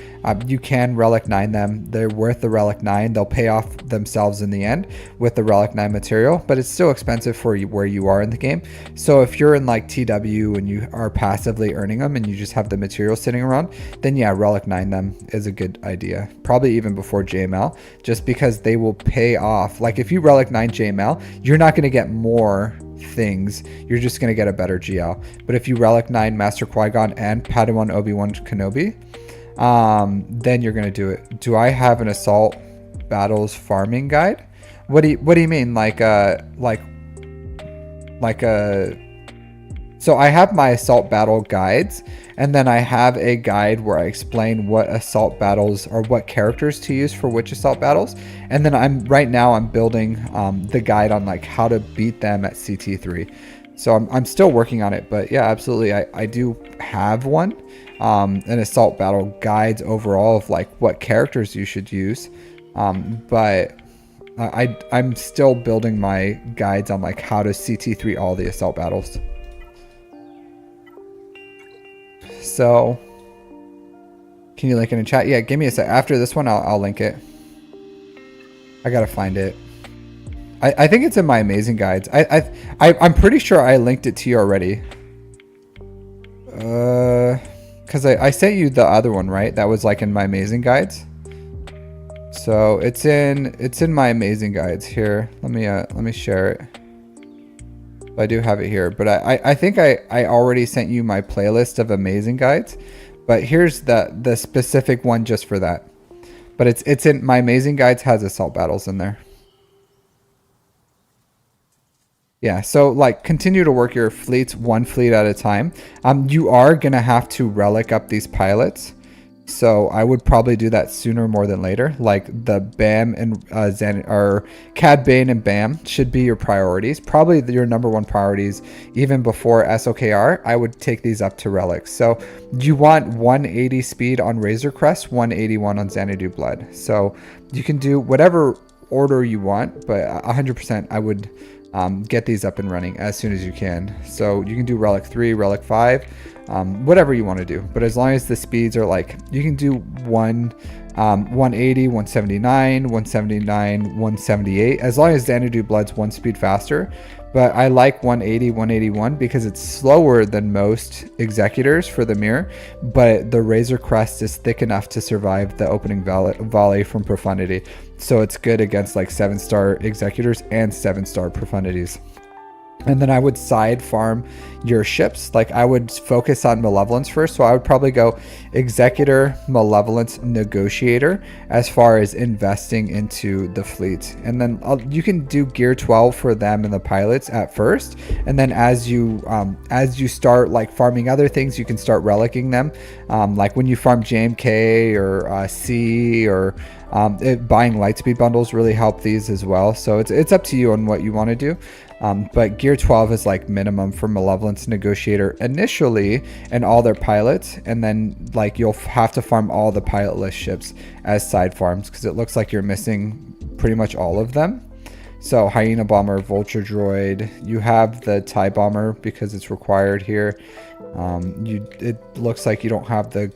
[SPEAKER 1] you can Relic 9 them. They're worth the Relic 9. They'll pay off themselves in the end with the Relic 9 material, but it's still expensive for you where you are in the game. So if you're in like TW and you are passively earning them and you just have the material sitting around, then yeah, Relic 9 them is a good idea. Probably even before JML, just because they will pay off. Like if you Relic 9 JML, you're not going to get more things, you're just going to get a better GL. But if you Relic 9 Master Qui-Gon and Padawan Obi-Wan Kenobi, then you're going to do it. Do I have an assault battles farming guide? What do you mean? So I have my assault battle guides, and then I have a guide where I explain what assault battles or what characters to use for which assault battles. And then I'm building the guide on like how to beat them at CT3. So I'm still working on it, but yeah, absolutely. I do have one, an assault battle guides overall of like what characters you should use. But I'm still building my guides on like how to CT3 all the assault battles. So, can you link it in chat? Yeah, give me a sec. After this one, I'll link it. I gotta find it. I think it's in my amazing guides. I'm pretty sure I linked it to you already. Because I sent you the other one, right? That was like in my amazing guides. So it's in my amazing guides here. Let me share it. I do have it here, but I think I already sent you my playlist of amazing guides, but here's the specific one just for that. But it's in my amazing guides, has assault battles in there. Yeah, so like continue to work your fleets one fleet at a time. You are gonna have to relic up these pilots. So I would probably do that sooner more than later. Like the BAM and or Cad Bane and BAM should be your priorities. Probably your number one priorities even before SOKR. I would take these up to relics. So you want 180 speed on Razor Crest, 181 on Xanadu Blood. So you can do whatever order you want, but 100% I would get these up and running as soon as you can. So you can do relic 3, relic 5, whatever you want to do, but as long as the speeds are like, you can do 180, 179, 179, 178, as long as Xanadu Blood's one speed faster. But I like 180, 181 because it's slower than most executors for the mirror, but the Razor Crest is thick enough to survive the opening volley from Profundity. So it's good against like 7-star executors and 7-star profundities. And then I would side farm your ships. Like I would focus on Malevolence first. So I would probably go Executor, Malevolence, Negotiator as far as investing into the fleet. And then you can do gear 12 for them and the pilots at first. And then as you start like farming other things, you can start relicking them. Like when you farm JMK or C or buying Lightspeed bundles really help these as well. So it's up to you on what you want to do. But gear 12 is like minimum for Malevolence, Negotiator initially and all their pilots, and then like you'll have to farm all the pilotless ships as side farms because it looks like you're missing pretty much all of them. So Hyena Bomber, Vulture Droid, you have the TIE Bomber because it's required here. It looks like you don't have the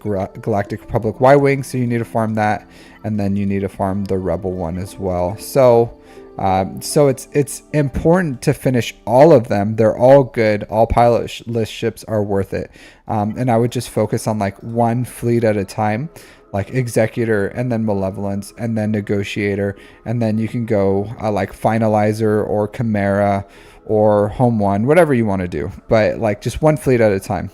[SPEAKER 1] Galactic Republic Y-Wing, so you need to farm that, and then you need to farm the Rebel one as well. So it's important to finish all of them. They're all good. All pilotless ships are worth it. And I would just focus on like one fleet at a time, like Executor and then Malevolence and then Negotiator. And then you can go like Finalizer or Chimera or Home One, whatever you want to do. But like just one fleet at a time.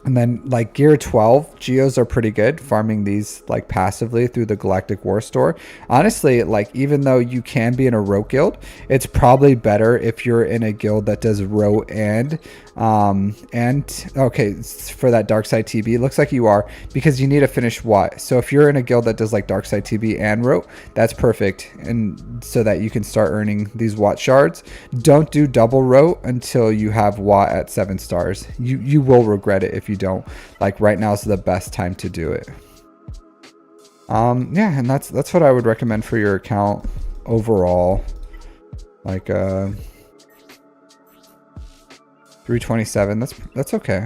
[SPEAKER 1] And then like gear 12, Geos are pretty good farming these like passively through the Galactic War Store. Honestly, like even though you can be in a rogue guild, it's probably better if you're in a guild that does row and okay, for that dark side TB, it looks like you are, because you need to finish Watt. So if you're in a guild that does like dark side TB and row, that's perfect, and so that you can start earning these Watt shards. Don't do double row until you have Watt at 7 stars. You will regret it if you don't. Like right now is the best time to do it. Yeah, and that's what I would recommend for your account overall. Like 327, that's okay.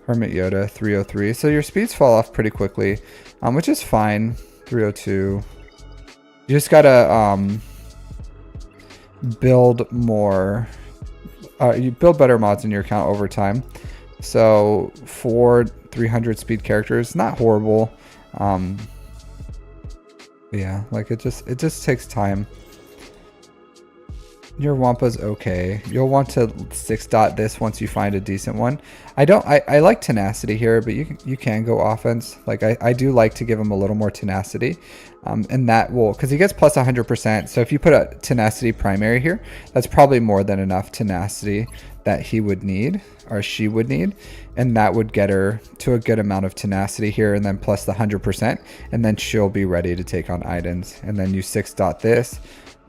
[SPEAKER 1] Hermit Yoda 303, so your speeds fall off pretty quickly, which is fine. 302, you just gotta build more, you build better mods in your account over time. So 300 speed characters, not horrible. Yeah, like it just takes time. Your Wampa's okay. You'll want to 6-dot this once you find a decent one. I like tenacity here, but you can go offense. Like I do like to give him a little more tenacity. And that will, because he gets plus 100%. So if you put a tenacity primary here, that's probably more than enough tenacity that he would need, or she would need. And that would get her to a good amount of tenacity here, and then plus the 100%. And then she'll be ready to take on items. And then you 6-dot this.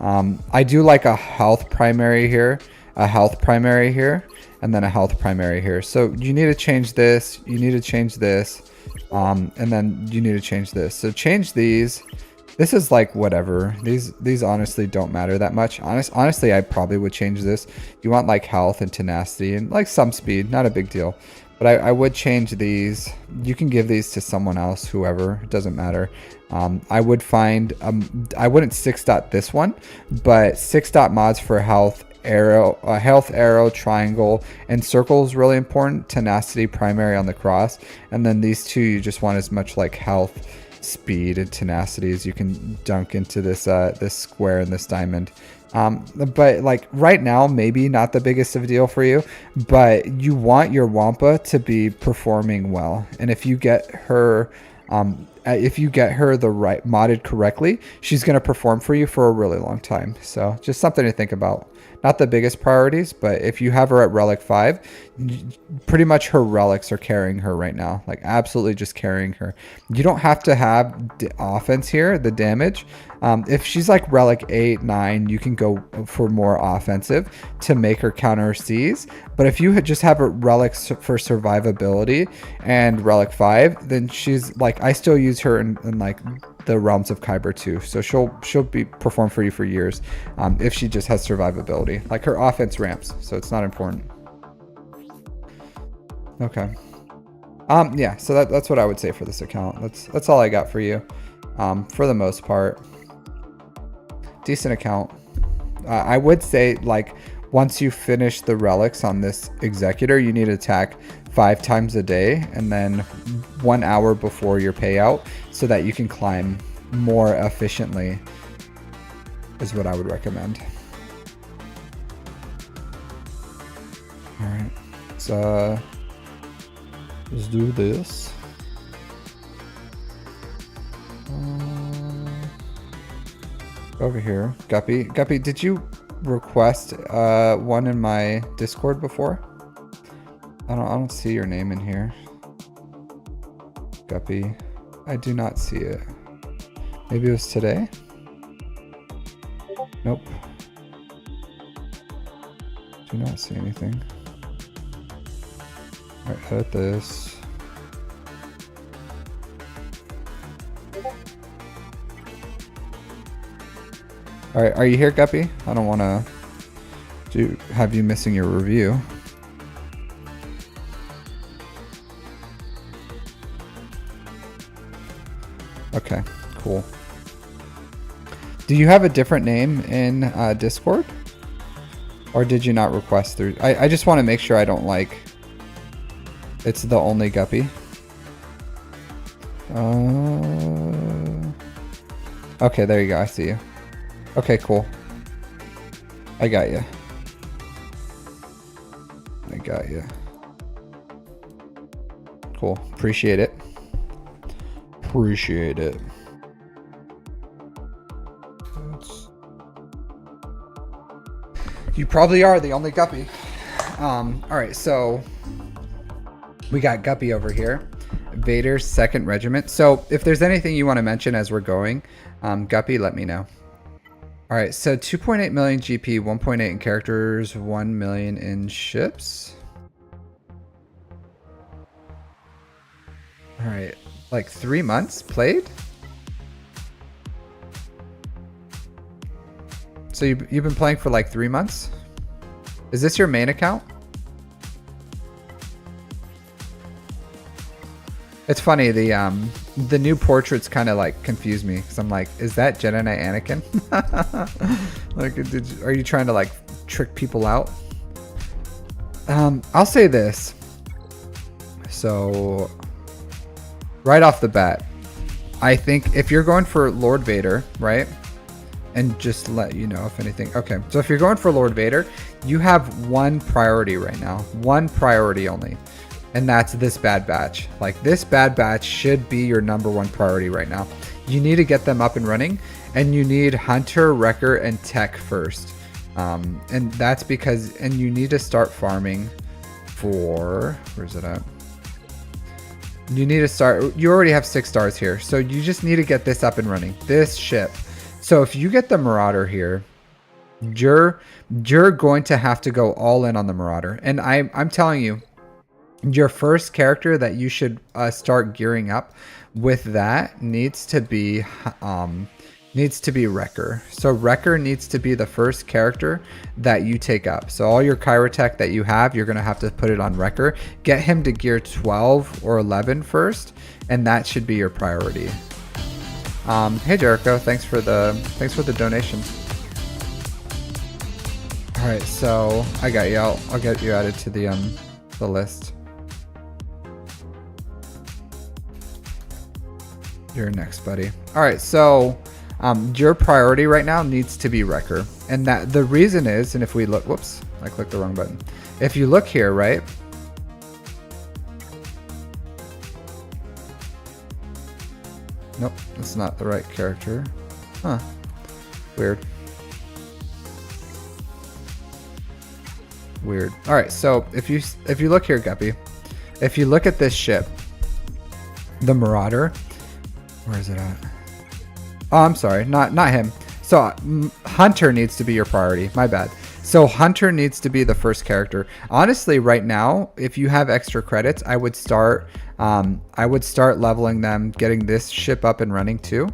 [SPEAKER 1] I do like a health primary here, a health primary here, and then a health primary here. So you need to change this, you need to change this, and then you need to change this. So change these. This is like whatever. These honestly don't matter that much. Honestly, I probably would change this. You want like health and tenacity and like some speed, not a big deal. But I would change these. You can give these to someone else, whoever. It doesn't matter. I would find, I wouldn't 6-dot this one, but 6-dot mods for health, arrow, triangle, and circle is really important. Tenacity, primary on the cross. And then these two, you just want as much like health, speed, and tenacity as you can dunk into this, this square and this diamond. But like right now, maybe not the biggest of a deal for you, but you want your Wampa to be performing well. And if you get her, the right modded correctly, she's going to perform for you for a really long time. So just something to think about. Not the biggest priorities, but if you have her at relic 5, pretty much her relics are carrying her right now. Like absolutely just carrying her. You don't have to have the offense here, the damage. If she's like relic 8, 9, you can go for more offensive to make her counter C's. But if you just have her relics for survivability and relic 5, then she's like, I still use her in like the realms of Kyber too. So she'll be perform for you for years if she just has survivability. Like her offense ramps, so it's not important. Okay. Yeah, so that's what I would say for this account. That's all I got for you. For the most part. Decent account. I would say like once you finish the relics on this executor, you need to attack 5 times a day and then 1 hour before your payout so that you can climb more efficiently is what I would recommend. All right, so let's do this. Over here, Guppy. Guppy, did you request one in my Discord before? I don't see your name in here. Guppy. I do not see it. Maybe it was today? Nope. Do not see anything. Alright, edit this. Alright, are you here, Guppy? I don't want to have you missing your review. Okay, cool. Do you have a different name in Discord? Or did you not request through? I just want to make sure I don't like... It's the only Guppy. Okay, there you go. I see you. Okay, cool. I got you. I got you. Cool. Appreciate it. Appreciate it. You probably are the only Guppy. All right, so we got Guppy over here. Vader's 2nd Regiment. So if there's anything you want to mention as we're going, Guppy, let me know. All right, so 2.8 million GP, 1.8 in characters, 1 million in ships. All right, like 3 months played? So you've been playing for like 3 months? Is this your main account? It's funny, the new portraits kind of like confuse me because I'm like, is that Jedi Knight Anakin? Like, are you trying to like trick people out? I'll say this. So, right off the bat, I think if you're going for Lord Vader, right? And just let you know if anything. Okay, so if you're going for Lord Vader, you have one priority right now. One priority only. And that's this Bad Batch. Like, this Bad Batch should be your #1 priority right now. You need to get them up and running, and you need Hunter, Wrecker, and Tech first. And that's because, and you need to start farming for, where's it at? You need to start, you already have 6 stars here, so you just need to get this up and running, this ship. So if you get the Marauder here, you're going to have to go all in on the Marauder. And I'm telling you, your first character that you should start gearing up with that needs to be needs to be Wrecker. So Wrecker needs to be the first character that you take up. So all your Chirotech that you have, you're going to have to put it on Wrecker. Get him to gear 12 or 11 first, and that should be your priority. Hey Jericho, thanks for the donation. All right, so I got you. I'll get you added to the list. You're next, buddy. All right, so your priority right now needs to be Wrecker, and that the reason is, and if we look, whoops, I clicked the wrong button. If you look here, right? Nope, that's not the right character. Huh? Weird. Weird. All right, so if you look here, Guppy, if you look at this ship, the Marauder, where is it at? Oh, I'm sorry, not him. So Hunter needs to be your priority. My bad. So Hunter needs to be the first character. Honestly, right now, if you have extra credits, I would start leveling them, getting this ship up and running too,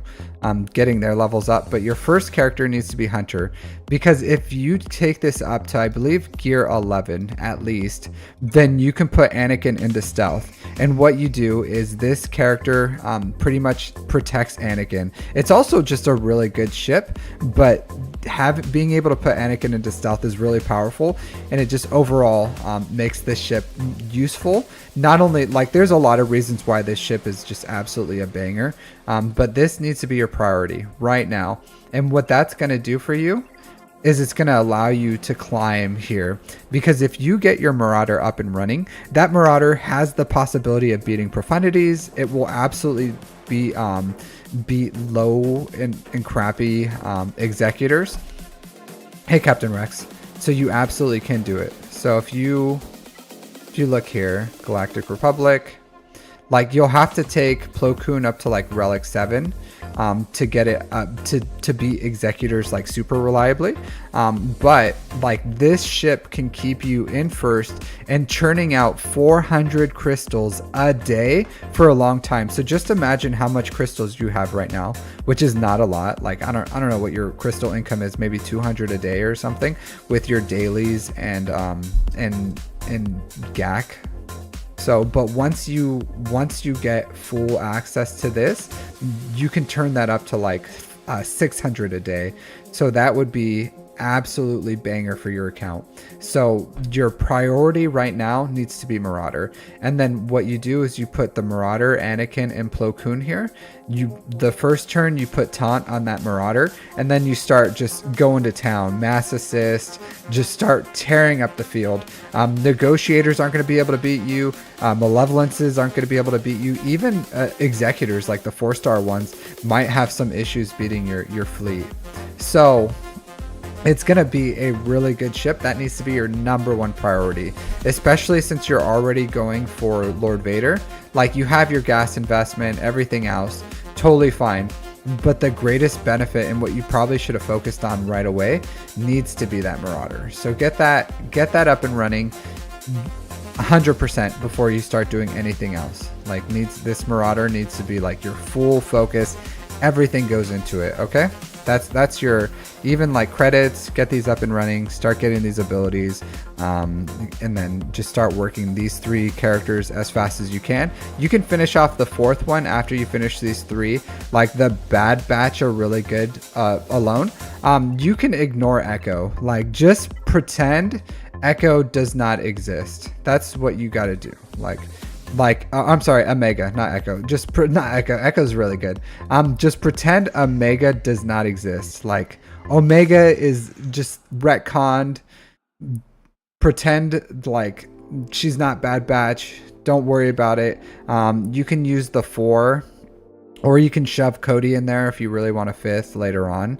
[SPEAKER 1] getting their levels up. But your first character needs to be Hunter, because if you take this up to, I believe, gear 11 at least, then you can put Anakin into stealth. And what you do is this character pretty much protects Anakin. It's also just a really good ship, but being able to put Anakin into stealth is really powerful, and it just overall makes this ship useful. Not only, like, there's a lot of reasons why this ship is just absolutely a banger, but this needs to be your priority right now. And what that's going to do for you is it's going to allow you to climb here, because if you get your Marauder up and running, that Marauder has the possibility of beating Profundities. It will absolutely beat low and crappy executors. Hey Captain Rex, so you absolutely can do it. So if you look here, Galactic Republic, like, you'll have to take Plo Koon up to like Relic 7 to get it up to beat executors like super reliably, but like this ship can keep you in first and churning out 400 crystals a day for a long time. So just imagine how much crystals you have right now, which is not a lot. Like, I don't know what your crystal income is, maybe 200 a day or something with your dailies and GAC. So, but once you get full access to this, you can turn that up to like 600 a day. So that would be absolutely banger for your account. So your priority right now needs to be Marauder. And then what you do is you put the Marauder, Anakin, and Plo Koon here. The first turn you put Taunt on that Marauder, and then you start just going to town, mass assist, just start tearing up the field. Negotiators aren't going to be able to beat you. Malevolences aren't going to be able to beat you. Even executors, like the 4-star ones, might have some issues beating your fleet. So it's going to be a really good ship. That needs to be your #1 priority, especially since you're already going for Lord Vader. Like, you have your gas investment, everything else, totally fine. But the greatest benefit, and what you probably should have focused on right away, needs to be that Marauder. So get that up and running 100% before you start doing anything else. Like, this Marauder needs to be like your full focus. Everything goes into it. Okay, that's your, even like credits, get these up and running, start getting these abilities, and then just start working these 3 characters as fast as you can. You can finish off the 4th one after you finish these 3. Like, the Bad Batch are really good alone. You can ignore Echo. Like, just pretend Echo does not exist. That's what you got to do. I'm sorry, Omega, not Echo. Not Echo. Echo's really good. Just pretend Omega does not exist. Like, Omega is just retconned. Pretend like she's not Bad Batch. Don't worry about it. You can use the 4, or you can shove Cody in there if you really want a 5th later on.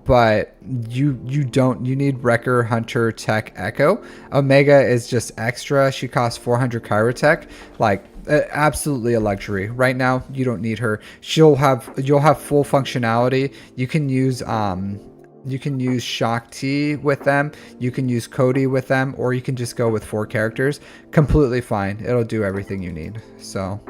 [SPEAKER 1] But you need Wrecker, Hunter, Tech, Echo. Omega is just extra. She costs 400 Chirotech. Like, absolutely a luxury. Right now, you don't need her. You'll have full functionality. You can use Shock T with them. You can use Cody with them, or you can just go with 4 characters. Completely fine. It'll do everything you need. So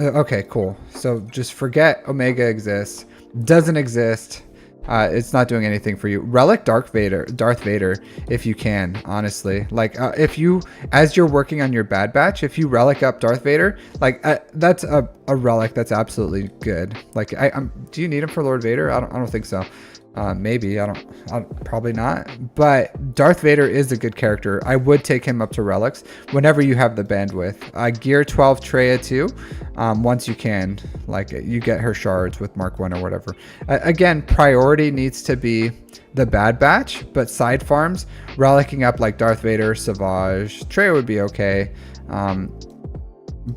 [SPEAKER 1] Okay, cool. So just forget Omega exists. Doesn't exist. It's not doing anything for you. Relic Darth Vader, if you can, honestly. Like, if you, as you're working on your bad batch, if you relic up Darth Vader, like, that's a relic that's absolutely good. Like, do you need him for Lord Vader? I don't think so. Maybe probably not, but Darth Vader is a good character. I would take him up to relics whenever you have the bandwidth. Gear 12 Treya too, once you can, like you get her shards with Mark 1 or whatever. Again, priority needs to be the bad batch, but side farms, relicking up like Darth Vader, Savage, Treya would be okay.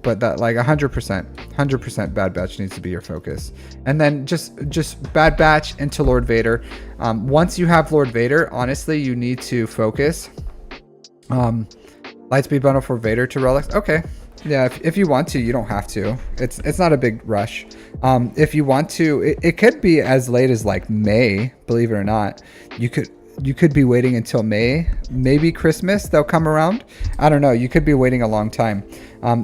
[SPEAKER 1] But that like 100% bad batch needs to be your focus, and then just bad batch into Lord Vader. Once you have Lord Vader, honestly, you need to focus. Lightspeed bundle for Vader to relics. Okay, yeah, if you want to, you don't have to. It's not a big rush. If you want to, it could be as late as like May. Believe it or not, you could be waiting until May, maybe Christmas they'll come around. I don't know. You could be waiting a long time.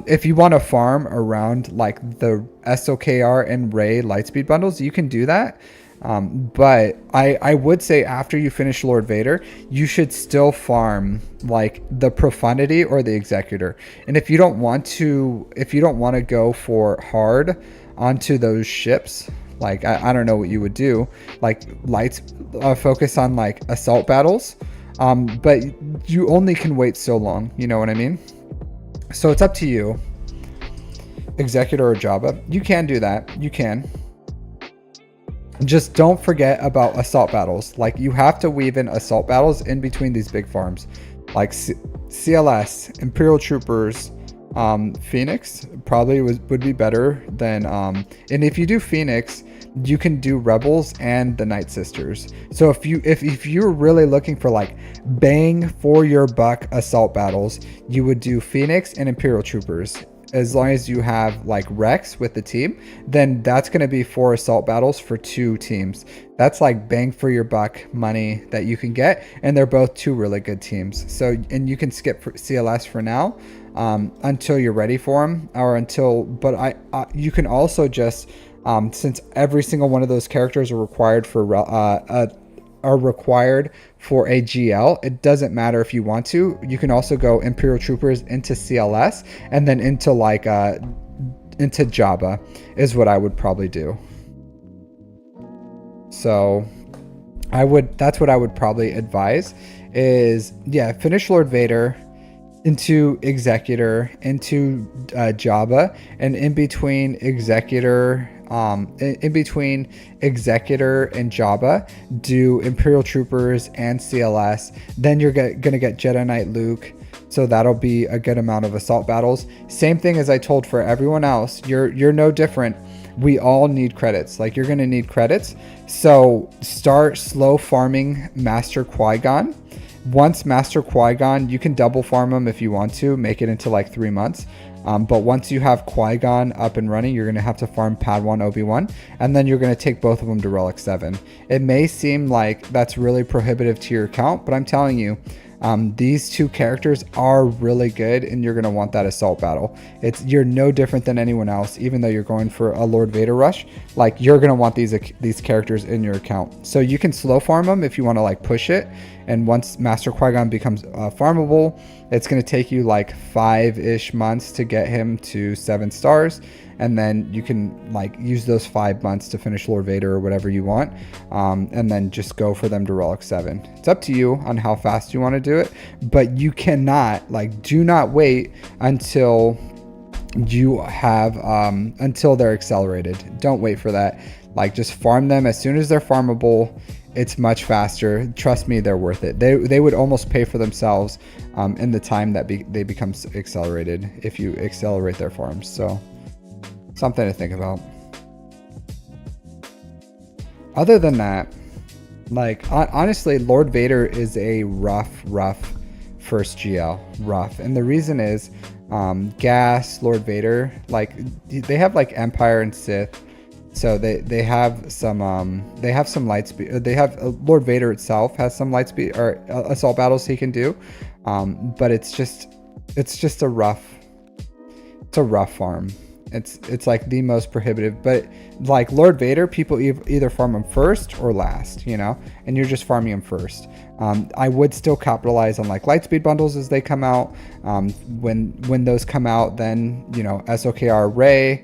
[SPEAKER 1] If you want to farm around like the SOKR and Ray Lightspeed bundles, you can do that. But I would say after you finish Lord Vader, you should still farm like the Profundity or the Executor. And if you don't want to go for hard onto those ships, like I don't know what you would do, like focus on like assault battles, but you only can wait so long, you know what I mean? So it's up to you. Executor or Jabba, you can do that. You can. Just don't forget about assault battles. Like you have to weave in assault battles in between these big farms, like CLS, Imperial Troopers, Phoenix probably would be better than and if you do Phoenix, you can do Rebels and the Night Sisters. So if you're really looking for like bang for your buck assault battles, you would do Phoenix and Imperial Troopers. As long as you have like Rex with the team, then that's going to be 4 assault battles for 2 teams. That's like bang for your buck money that you can get, and they're both 2 really good teams. So, and you can skip for CLS for now until you're ready for them, or until. But you can also just since every single one of those characters are required for a GL, it doesn't matter if you want to. You can also go Imperial Troopers into CLS and then into like into Jabba is what I would probably do. So that's what I would probably advise is, yeah, finish Lord Vader into Executor, into Jabba, and in between Executor and Jabba, do Imperial Troopers and CLS. Then you're gonna get Jedi Knight Luke, so that'll be a good amount of assault battles. Same thing as I told for everyone else. You're no different. We all need credits. Like, you're gonna need credits. So start slow farming Master Qui-Gon. Once Master Qui-Gon, you can double farm him if you want to, make it into like 3 months. But once you have Qui-Gon up and running, you're going to have to farm Padawan Obi-Wan, and then you're going to take both of them to Relic 7. It may seem like that's really prohibitive to your account, but I'm telling you, these 2 characters are really good, and you're going to want that assault battle. You're no different than anyone else, even though you're going for a Lord Vader rush. Like, you're going to want these characters in your account. So you can slow farm them if you want to like push it. And once Master Qui-Gon becomes farmable, it's going to take you like 5-ish months to get him to 7 stars. And then you can like use those 5 months to finish Lord Vader or whatever you want. And then just go for them to Relic 7. It's up to you on how fast you want to do it. But you cannot, like, do not wait until you have, until they're accelerated. Don't wait for that. Like, just farm them as soon as they're farmable. It's much faster. Trust me, they're worth it. They would almost pay for themselves in the time that they become accelerated if you accelerate their farms. So something to think about. Other than that, like, honestly, Lord Vader is a rough first GL. Rough. And the reason is Gas, Lord Vader, like, they have like Empire and Sith. So they have some light speed. They have Lord Vader itself has some light speed or assault battles he can do, but it's just a rough farm. It's like the most prohibitive. But like Lord Vader, people either farm him first or last, you know, and you're just farming him first. I would still capitalize on like Lightspeed bundles as they come out. When those come out, then, you know, SOKR Ray,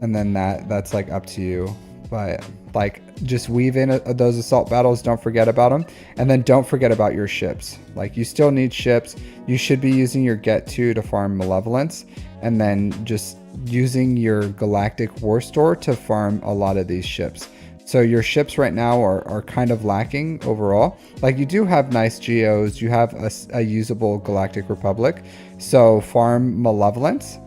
[SPEAKER 1] and then that's like up to you. But like just weave in those assault battles, don't forget about them, and then don't forget about your ships. Like you still need ships. You should be using your get to farm malevolence, and then just using your galactic war store to farm a lot of these ships. So your ships right now are kind of lacking overall. Like you do have nice geos, you have a usable Galactic Republic, so farm malevolence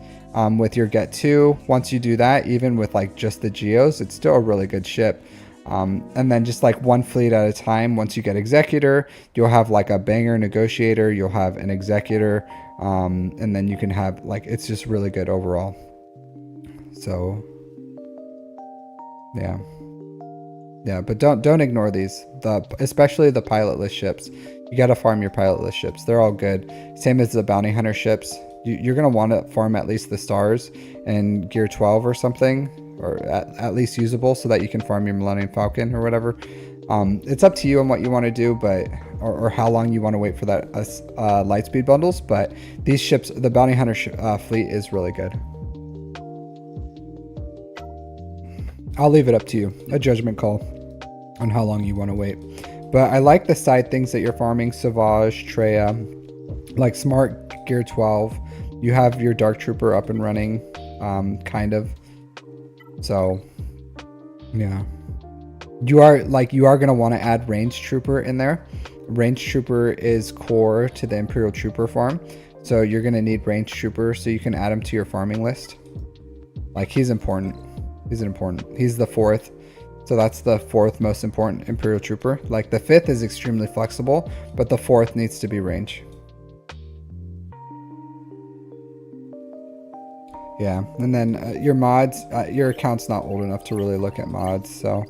[SPEAKER 1] with your get to. Once you do that, even with like just the geos, it's still a really good ship. And then just like one fleet at a time. Once you get executor, you'll have like a banger negotiator, you'll have an executor, and then you can have like, it's just really good overall. So yeah, but don't ignore these, especially the pilotless ships. You got to farm your pilotless ships. They're all good. Same as the bounty hunter ships. You're going to want to farm at least the stars in gear 12 or something, or at least usable, so that you can farm your Millennium Falcon or whatever. It's up to you on what you want to do, but or how long you want to wait for that Lightspeed bundles. But these ships, the bounty hunter fleet is really good. I'll leave it up to you, a judgment call on how long you want to wait. But I like the side things that you're farming: Savage, Treya, like Smart gear 12. You have your Dark Trooper up and running, kind of. So yeah, you are going to want to add Range Trooper in there. Range Trooper is core to the Imperial Trooper farm, so you're going to need Range Trooper, so you can add him to your farming list. Like he's important. He's the 4th, so that's the 4th most important Imperial Trooper. Like the 5th is extremely flexible, but the 4th needs to be range. Yeah, and then your mods, your account's not old enough to really look at mods, so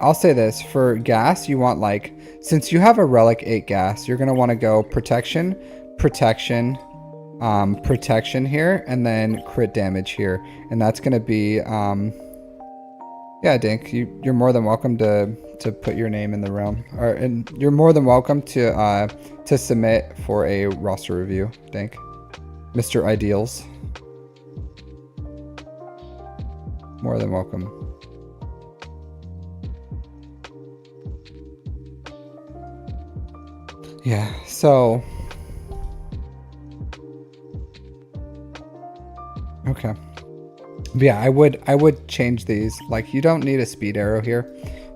[SPEAKER 1] I'll say this: for gas, you want, like, since you have a Relic 8 gas, you're gonna want to go protection, protection here, and then crit damage here, and that's gonna be yeah, Dank, you're more than welcome to put your name in the realm, and you're more than welcome to submit for a roster review, Dank. Mr. Ideals, more than welcome. Yeah, so okay. But yeah, I would change these. Like, you don't need a speed arrow here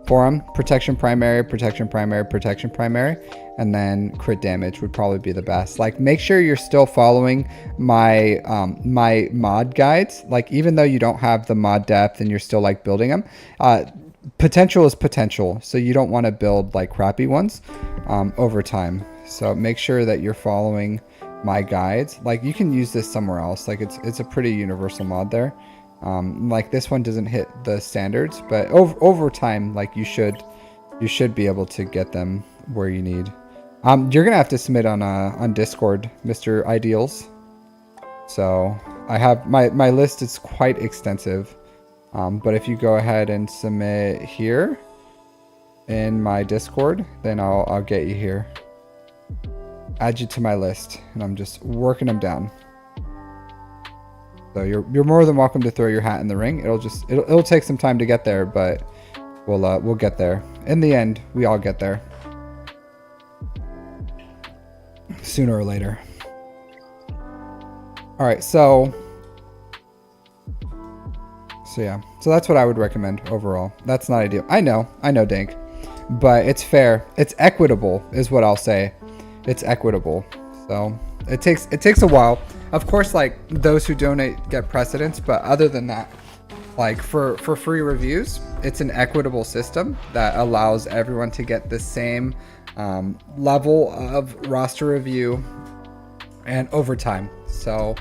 [SPEAKER 1] for them. Protection primary, protection primary, protection primary, and then crit damage would probably be the best. Like, make sure you're still following my my mod guides. Like, even though you don't have the mod depth and you're still like building them, potential is potential. So you don't want to build like crappy ones over time. So make sure that you're following my guides. Like, you can use this somewhere else. Like, it's a pretty universal mod there. Like, this one doesn't hit the standards, but over time, like, you should be able to get them where you need. You're gonna have to submit on Discord, Mr. Ideals. So I have my list is quite extensive, but if you go ahead and submit here in my Discord, then I'll get you here, add you to my list, and I'm just working them down. So you're more than welcome to throw your hat in the ring. It'll take some time to get there, but we'll get there. In the end, we all get there, sooner or later. All right, so yeah, so that's what I would recommend overall. That's not ideal. I know, Dank, but it's fair. It's equitable, is what I'll say. It's equitable. So it takes a while. Of course, like, those who donate get precedence, but other than that, like, for free reviews, it's an equitable system that allows everyone to get the same level of roster review and over time. So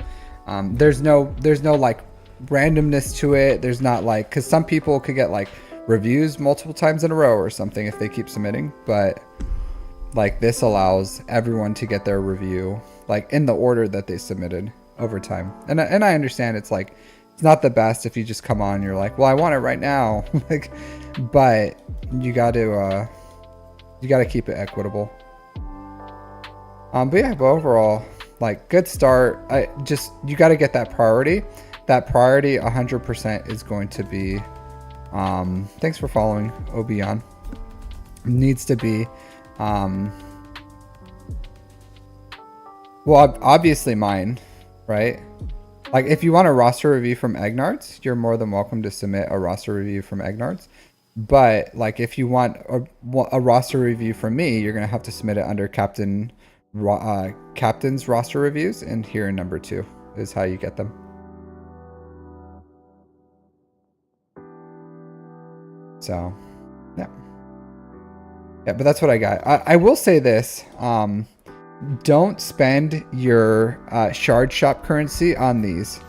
[SPEAKER 1] there's no like randomness to it. There's not, like, because some people could get like reviews multiple times in a row or something if they keep submitting, but like, this allows everyone to get their review like in the order that they submitted. over time. And I understand it's like it's not the best if you just come on and you're like, well, I want it right now. Like, but you got to keep it equitable. But yeah, but overall, like, good start. You got to get that priority. That priority 100% is going to be, thanks for following Obion. Needs to be, well, obviously mine, right? Like, if you want a roster review from Egnards, you're more than welcome to submit a roster review from Egnards. But like, if you want a roster review from me, you're gonna have to submit it under captain's roster reviews, and here in number 2 is how you get them. So, yeah, but that's what I got. I will say this: don't spend your shard shop currency on these.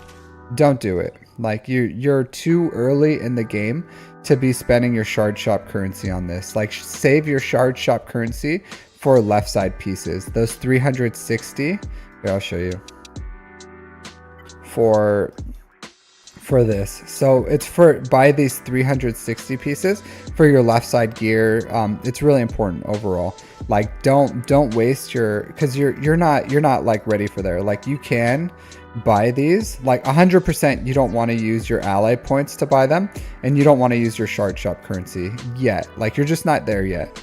[SPEAKER 1] Don't do it. Like, you're too early in the game to be spending your shard shop currency on this. Like, save your shard shop currency for left side pieces. Those 360. Here, I'll show you. For this, so it's buy these 360 pieces for your left side gear. It's really important overall. Like, don't waste your, because you're not like ready for there. Like, you can buy these, like 100%. You don't want to use your ally points to buy them, and you don't want to use your shard shop currency yet. Like, you're just not there yet.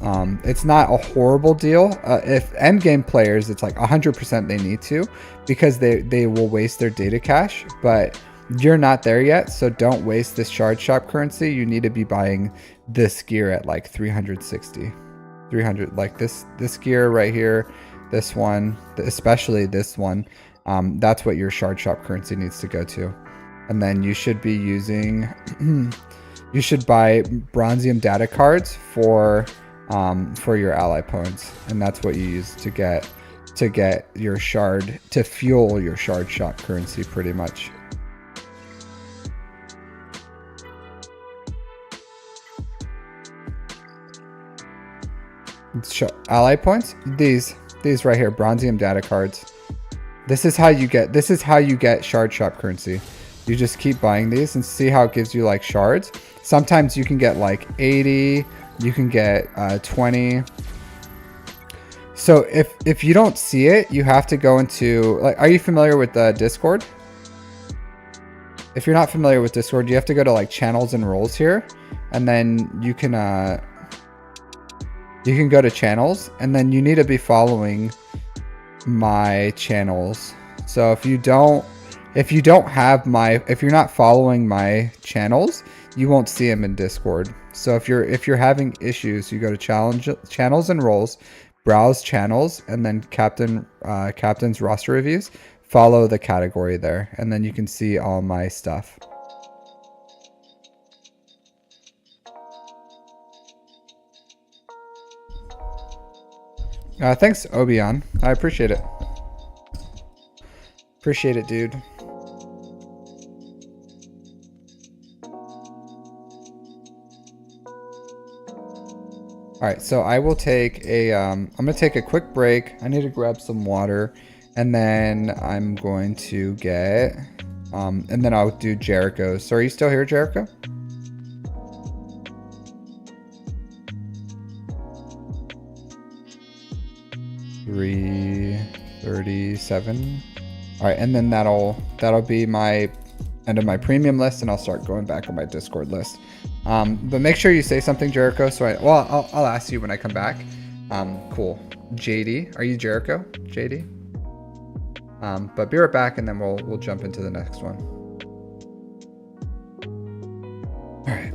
[SPEAKER 1] It's not a horrible deal. If endgame players, it's like 100% they need to, because they will waste their data cache, but you're not there yet, so don't waste this shard shop currency. You need to be buying this gear at like 360, 300, like this gear right here, this one, especially this one. That's what your shard shop currency needs to go to. And then you should be using, you should buy bronzium data cards for your ally points, and that's what you use to get your shard, to fuel your shard shop currency, pretty much. Ally points, these right here, bronzium data cards. This is how you get shard shop currency. You just keep buying these and see how it gives you like shards. Sometimes you can get like 80, you can get 20. So if you don't see it, you have to go into, like, are you familiar with Discord? If you're not familiar with Discord, you have to go to like channels and roles here, and then you can go to channels, and then you need to be following my channels. So if you're not following my channels, you won't see them in Discord. So if you're having issues, you go to channels and roles, browse channels, and then captain's roster reviews. Follow the category there, and then you can see all my stuff. Thanks, Obion. I appreciate it. Appreciate it, dude. All right, so I will take I'm gonna take a quick break. I need to grab some water, and then I'm going to get, and then I'll do Jericho. So are you still here, Jericho? $337. All right, and then that'll be my end of my premium list, and I'll start going back on my Discord list. But make sure you say something, Jericho. So I'll ask you when I come back. Cool. JD, are you Jericho? JD. But be right back, and then we'll jump into the next one. All right.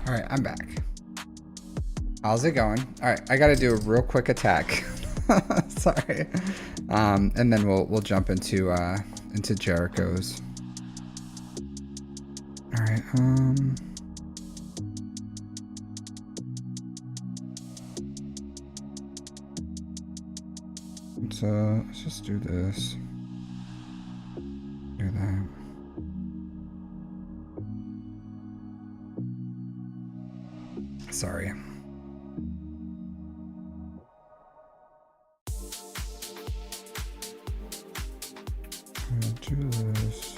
[SPEAKER 1] All right, I'm back. How's it going? All right, I gotta do a real quick attack. Sorry. And then we'll jump into Jericho's. All right. Let's just do this. Do that. Sorry. I'll do this.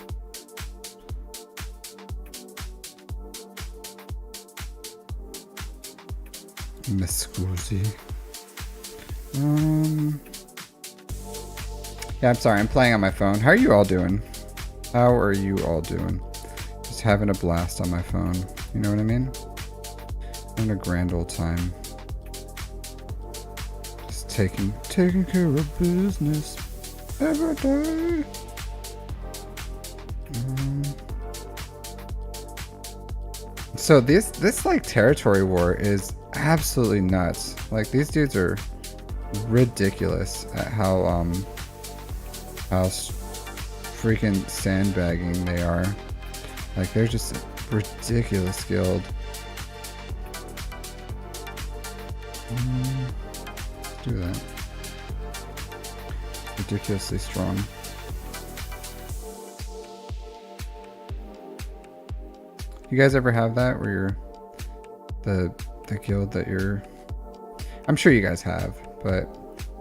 [SPEAKER 1] Miss Scusi. Yeah, I'm sorry. I'm playing on my phone. How are you all doing? How are you all doing? Just having a blast on my phone. You know what I mean? Having a grand old time. Just taking care of business every day. So this like territory war is absolutely nuts. Like these dudes are ridiculous at how freaking sandbagging they are. Like they're just ridiculous skilled. Let's do that. Ridiculously strong. You guys ever have that where you're the guild that you're... I'm sure you guys have, but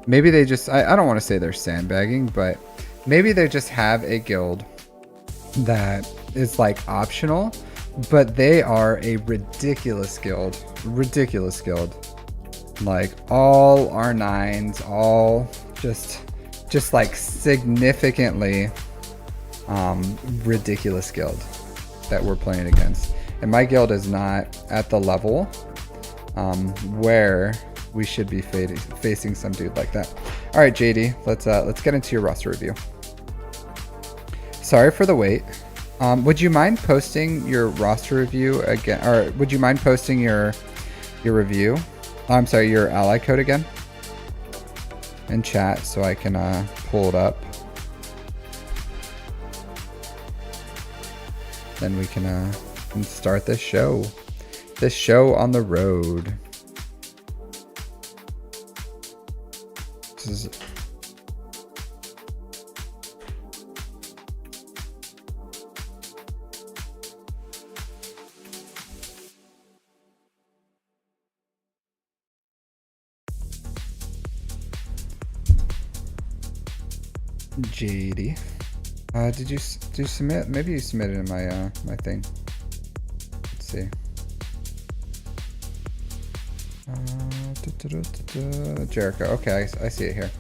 [SPEAKER 1] maybe they just... I don't want to say they're sandbagging, but maybe they just have a guild that is like optional, but they are a ridiculous guild. Ridiculous guild. Like all R9s, all just like significantly ridiculous guild that we're playing against. And my guild is not at the level where we should be facing some dude like that. All right, JD, let's get into your roster review. Sorry for the wait. Would you mind posting your roster review again, or would you mind posting your review? I'm sorry, your ally code again in chat so I can pull it up. Then we can start this show. This show on the road. This is... JD. Did you submit? Maybe you submitted in my my thing. Let's see. Jericho. Okay, I see it here.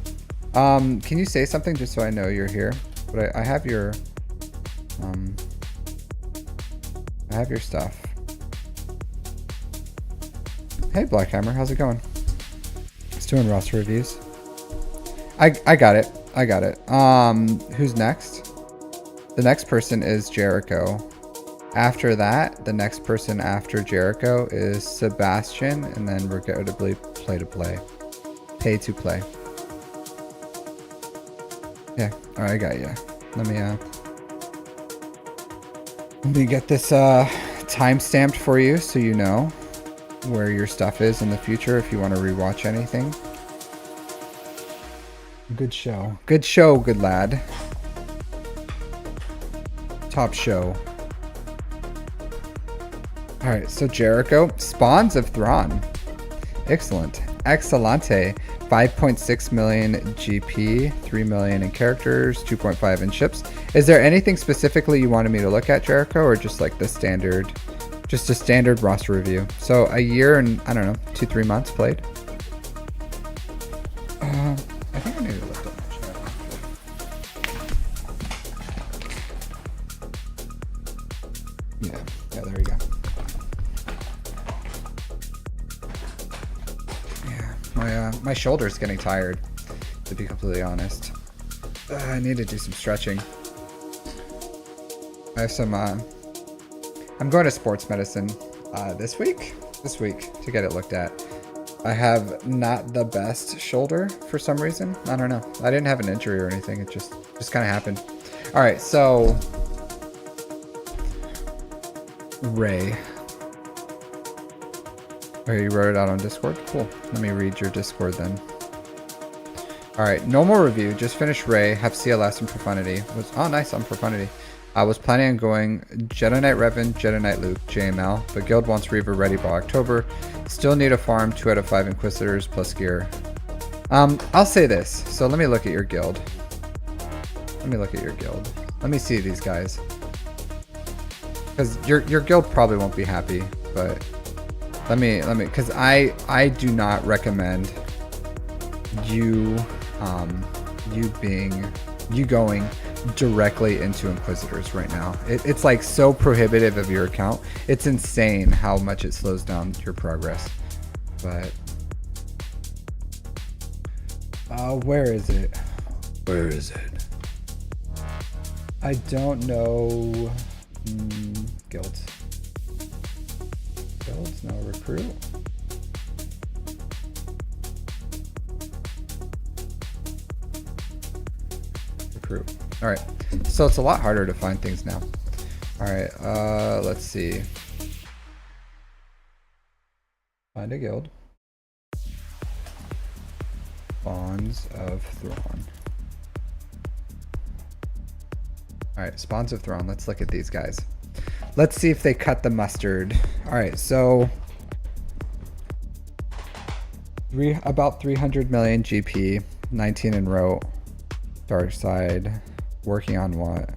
[SPEAKER 1] Can you say something just so I know you're here? But I have your stuff. Hey Blackhammer, how's it going? It's doing roster reviews. I got it. I got it. Who's next? The next person is Jericho. After that, the next person after Jericho is Sebastian, and then regrettably pay to play. Yeah, all right, I got you. Let me get this time stamped for you so you know where your stuff is in the future if you want to rewatch anything. Good show. Good show, good lad. Top show. Alright, so Jericho. Spawns of Thrawn. Excellent. Excellente. 5.6 million GP, 3 million in characters, 2.5 in ships. Is there anything specifically you wanted me to look at, Jericho, or just like the standard, just a standard roster review? So a year and, I don't know, 2-3 months played? I think I need to look up my chat. Yeah, there you go. My shoulder's getting tired, to be completely honest. I need to do some stretching. I have some, I'm going to sports medicine this week to get it looked at. I have not the best shoulder for some reason. I don't know. I didn't have an injury or anything. It just kind of happened. All right, so Ray. Oh, you wrote it out on Discord? Cool. Let me read your Discord then. Alright, normal review. Just finished Ray. Have CLS and Profundity. Oh, nice on Profundity. I was planning on going Jedi Knight Revan, Jedi Knight Luke, JML, but Guild wants Reaver ready by October. Still need a farm 2 out of 5 Inquisitors plus gear. I'll say this. So let me look at your guild. Let me see these guys. Because your guild probably won't be happy, but let me, because I do not recommend you going directly into Inquisitors right now. It's like so prohibitive of your account. It's insane how much it slows down your progress. But where is it? I don't know. Guilds. No, recruit. All right, so it's a lot harder to find things now. All right, let's see. Find a guild. Spawns of Thrawn. All right, Spawns of Thrawn. Let's look at these guys. Let's see if they cut the mustard. All right, so about 300 million GP, 19 in rote. Dark side, working on what?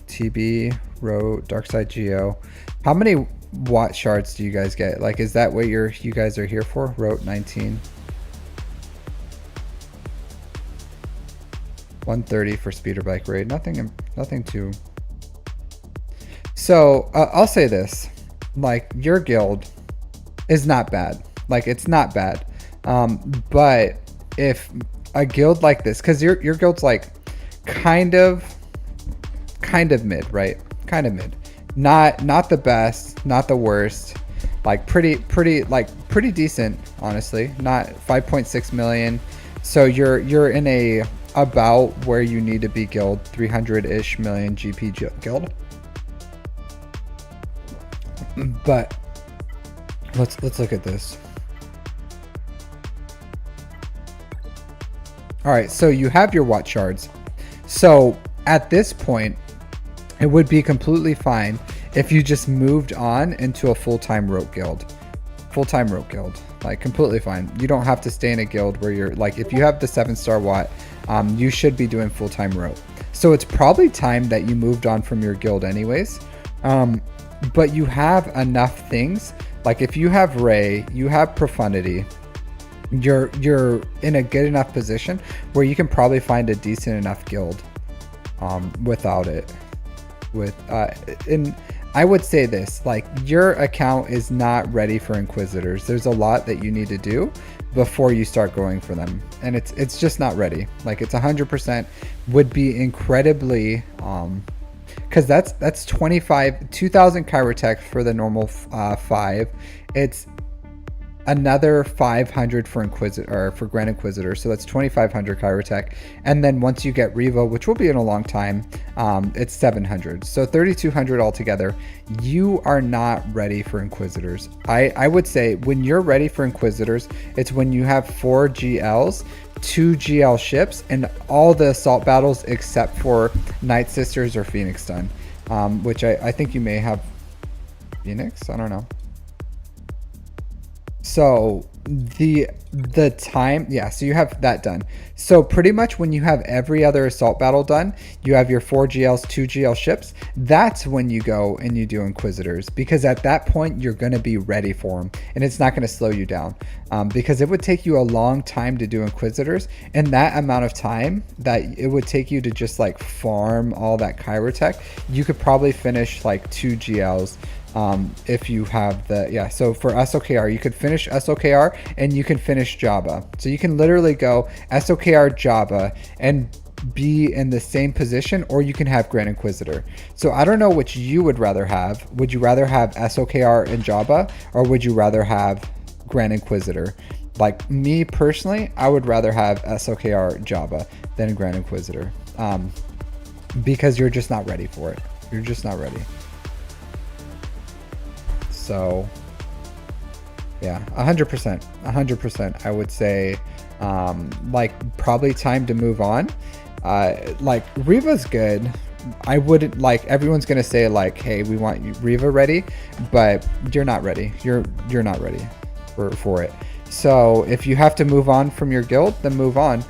[SPEAKER 1] TB, rote, dark side geo. How many watt shards do you guys get? Like, is that what you guys are here for? Rote 19. 130 for speeder bike raid. Nothing too. So I'll say this, like, your guild is not bad. Like, it's not bad. But if a guild like this, because your guild's like kind of mid, right? Kind of mid. Not the best, not the worst. Like pretty decent, honestly. Not 5.6 million. So you're in a about where you need to be guild, 300-ish million GP guild. But let's look at this. All right, so you have your watt shards. So at this point, it would be completely fine if you just moved on into a full-time rote guild. Like, completely fine. You don't have to stay in a guild where you're like, if you have the 7-star watt, you should be doing full-time rote. So it's probably time that you moved on from your guild anyways. But you have enough things. Like, if you have Ray, you have Profundity, you're in a good enough position where you can probably find a decent enough guild without it. And I would say this, like, your account is not ready for Inquisitors. There's a lot that you need to do before you start going for them, and it's just not ready. Like, it's 100% would be incredibly because that's 2,000 Chirotech for the normal 5. It's another 500 for Grand Inquisitor, so that's 2,500 Chirotech, and then once you get Revo, which will be in a long time, it's 700, so 3,200 altogether. You are not ready for Inquisitors. I would say when you're ready for Inquisitors, it's when you have 4 GLs, 2 GL ships, and all the assault battles except for Night Sisters or Phoenix done, which I think you may have Phoenix, I don't know. So the time, yeah, so you have that done. So pretty much when you have every other assault battle done, you have your 4 GLs, 2 GL ships, that's when you go and you do Inquisitors, because at that point you're going to be ready for them, and it's not going to slow you down, because it would take you a long time to do Inquisitors, and that amount of time that it would take you to just like farm all that Chirotech, you could probably finish like 2 GLs. If you have so for SOKR, you could finish SOKR and you can finish Jabba. So you can literally go SOKR Jabba and be in the same position, or you can have Grand Inquisitor. So I don't know which you would rather have. Would you rather have SOKR and Jabba, or would you rather have Grand Inquisitor? Like me personally, I would rather have SOKR Jabba than Grand Inquisitor, because you're just not ready for it. You're just not ready. So yeah, 100%, I would say, like, probably time to move on. Like, Reva's good. I wouldn't, like, everyone's gonna say like, hey, we want you Reva ready, but you're not ready. You're not ready for it. So if you have to move on from your guild, then move on,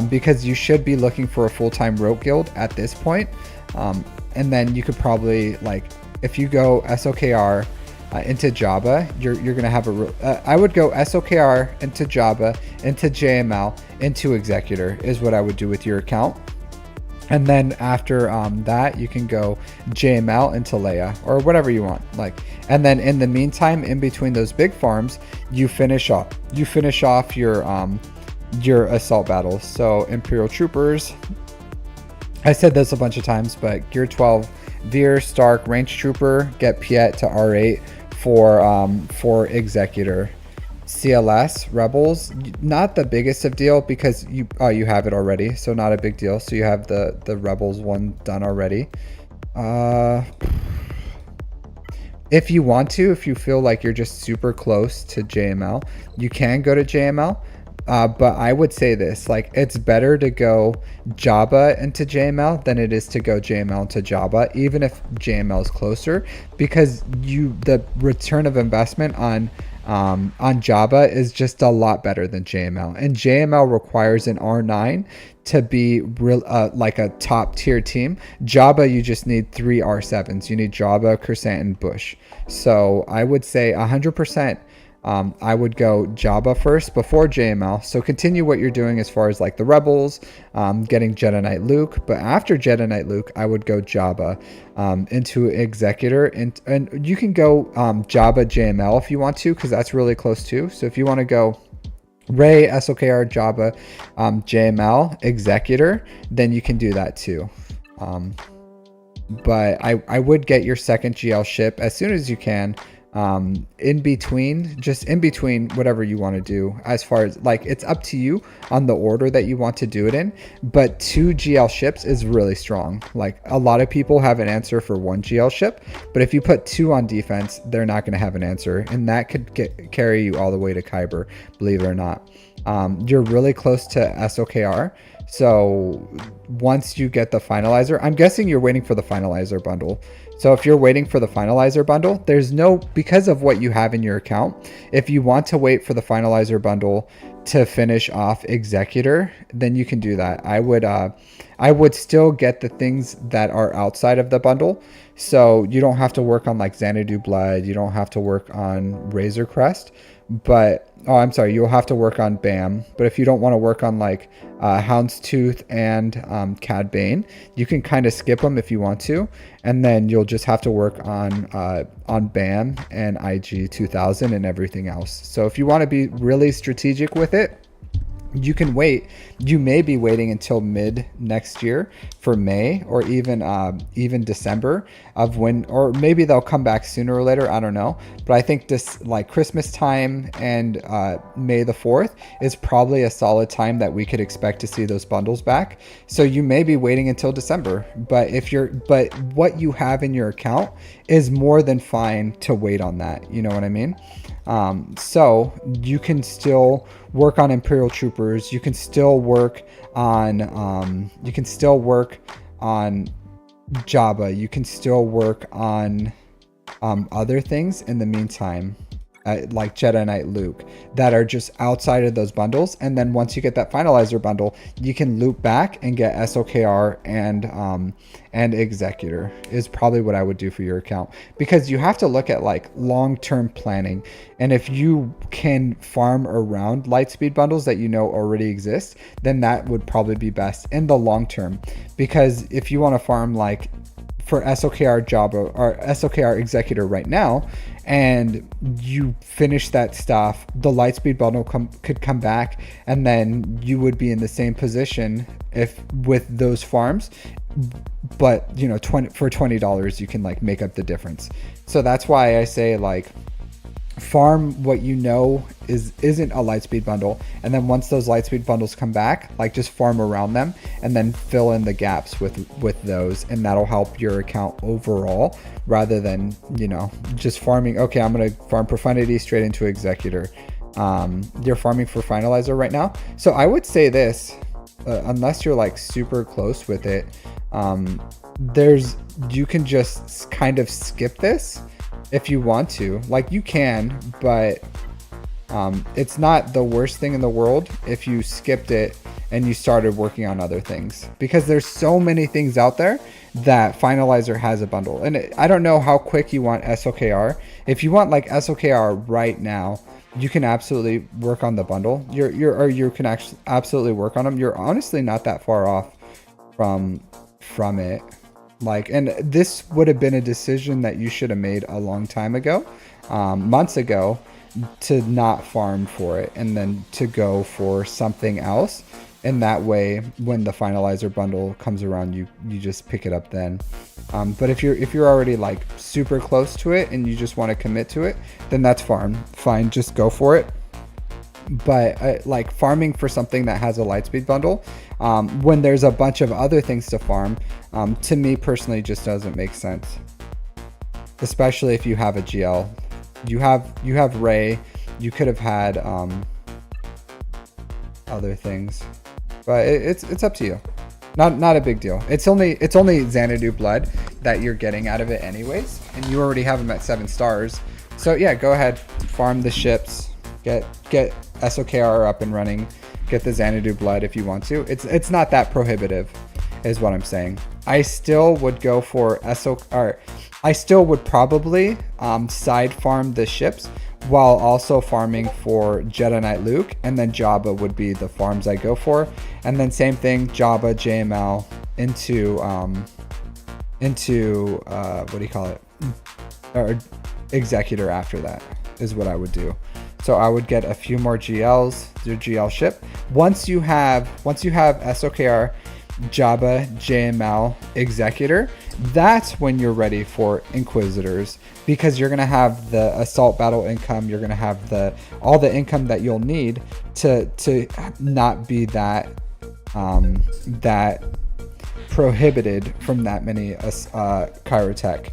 [SPEAKER 1] because you should be looking for a full-time rogue guild at this point. And then you could probably, like, if you go SOKR into Jabba, you're gonna have I would go SOKR into Jabba, into JML, into Executor is what I would do with your account. And then after that, you can go JML into Leia or whatever you want. Like, and then in the meantime, in between those big farms, you finish off your assault battles. So Imperial Troopers, I said this a bunch of times, but Gear 12 Veer, Stark, Range Trooper, get Piet to R8 for Executor. CLS Rebels, not the biggest of deal, because you have it already, so not a big deal. So you have the Rebels one done already. If you want to, if you feel like you're just super close to JML, you can go to JML. But I would say this, like, it's better to go Jabba into JML than it is to go JML into Jabba, even if JML is closer, because the return of investment on Jabba is just a lot better than JML, and JML requires an R9 to be real, like a top tier team. Jabba, you just need 3 R7s. You need Jabba, Cursant, and Bush. So I would say 100%. I would go Jabba first before JML. So continue what you're doing as far as like the Rebels, getting Jedi Knight Luke. But after Jedi Knight Luke, I would go Jabba into Executor. And you can go Jabba JML if you want to, because that's really close too. So if you want to go Rey, SOKR, Jabba, JML, Executor, then you can do that too. But I would get your second GL ship as soon as you can. In between whatever you want to do, as far as, like, it's up to you on the order that you want to do it in, but 2 GL ships is really strong. Like, a lot of people have an answer for 1 GL ship, but if you put 2 on defense, they're not going to have an answer, and that could carry you all the way to Kyber, believe it or not. You're really close to SOKR, so once you get the finalizer, I'm guessing you're waiting for the finalizer bundle. So if you're waiting for the finalizer bundle, because of what you have in your account, if you want to wait for the finalizer bundle to finish off Executor, then you can do that. I would still get the things that are outside of the bundle. So you don't have to work on like Xanadu Blood. You don't have to work on Razor Crest. But oh, I'm sorry, you'll have to work on Bam. But if you don't want to work on like Houndstooth and Cad Bane, you can kind of skip them if you want to, and then you'll just have to work on Bam and IG 2000 and everything else. So if you want to be really strategic with it, you can wait. You may be waiting until mid next year for May, or even December of when, or maybe they'll come back sooner or later. I don't know. But I think this, like Christmas time and May the 4th is probably a solid time that we could expect to see those bundles back. So you may be waiting until December, but but what you have in your account is more than fine to wait on that. You know what I mean? So you can still work on Imperial Troopers. You can still work on Jabba. You can still work on other things in the meantime, like Jedi Knight Luke, that are just outside of those bundles. And then once you get that finalizer bundle, you can loop back and get SOKR and Executor is probably what I would do for your account, because you have to look at like long-term planning. And if you can farm around Lightspeed bundles that you know already exist, then that would probably be best in the long term. Because if you want to farm like for SOKR Jabba or SOKR Executor right now, and you finish that stuff, the Lightspeed bundle could come back, and then you would be in the same position if with those farms. But you know, for $20 you can like make up the difference. So that's why I say like farm what you know isn't a Lightspeed bundle, and then once those Lightspeed bundles come back, like just farm around them and then fill in the gaps with those, and that'll help your account overall, rather than, you know, just farming. Okay, I'm gonna farm Profundity straight into Executor. You're farming for Finalizer right now. So I would say this, unless you're like super close with it, you can just kind of skip this if you want to. Like you can, but it's not the worst thing in the world if you skipped it and you started working on other things, because there's so many things out there that Finalizer has a bundle. And I don't know how quick you want SOKR. If you want like SOKR right now, you can absolutely work on the bundle. You can actually absolutely work on them. You're honestly not that far off from it. Like, and this would have been a decision that you should have made a long time ago, months ago, to not farm for it and then to go for something else. And that way, when the Finalizer bundle comes around, you just pick it up then. But if you're already like super close to it and you just want to commit to it, then that's fine. Just go for it. But like farming for something that has a Lightspeed bundle, when there's a bunch of other things to farm, to me personally just doesn't make sense. Especially if you have a GL, you have Rey, you could have had other things, but it's up to you. Not a big deal. It's only Xanadu blood that you're getting out of it anyways, and you already have them at 7 stars. So yeah, go ahead, farm the ships, get SOKR up and running, get the Xanadu blood if you want to. It's not that prohibitive, is what I'm saying. I still would go for I still would probably side farm the ships while also farming for Jedi Knight Luke, and then Jabba would be the farms I go for. And then same thing, Jabba, JML into what do you call it? Or Executor after that is what I would do. So I would get a few more GLs, your GL ship. Once you have SOKR, Jabba, JML, Executor, that's when you're ready for Inquisitors, because you're gonna have the assault battle income. You're gonna have all the income that you'll need to not be that prohibited from that many Chirotech.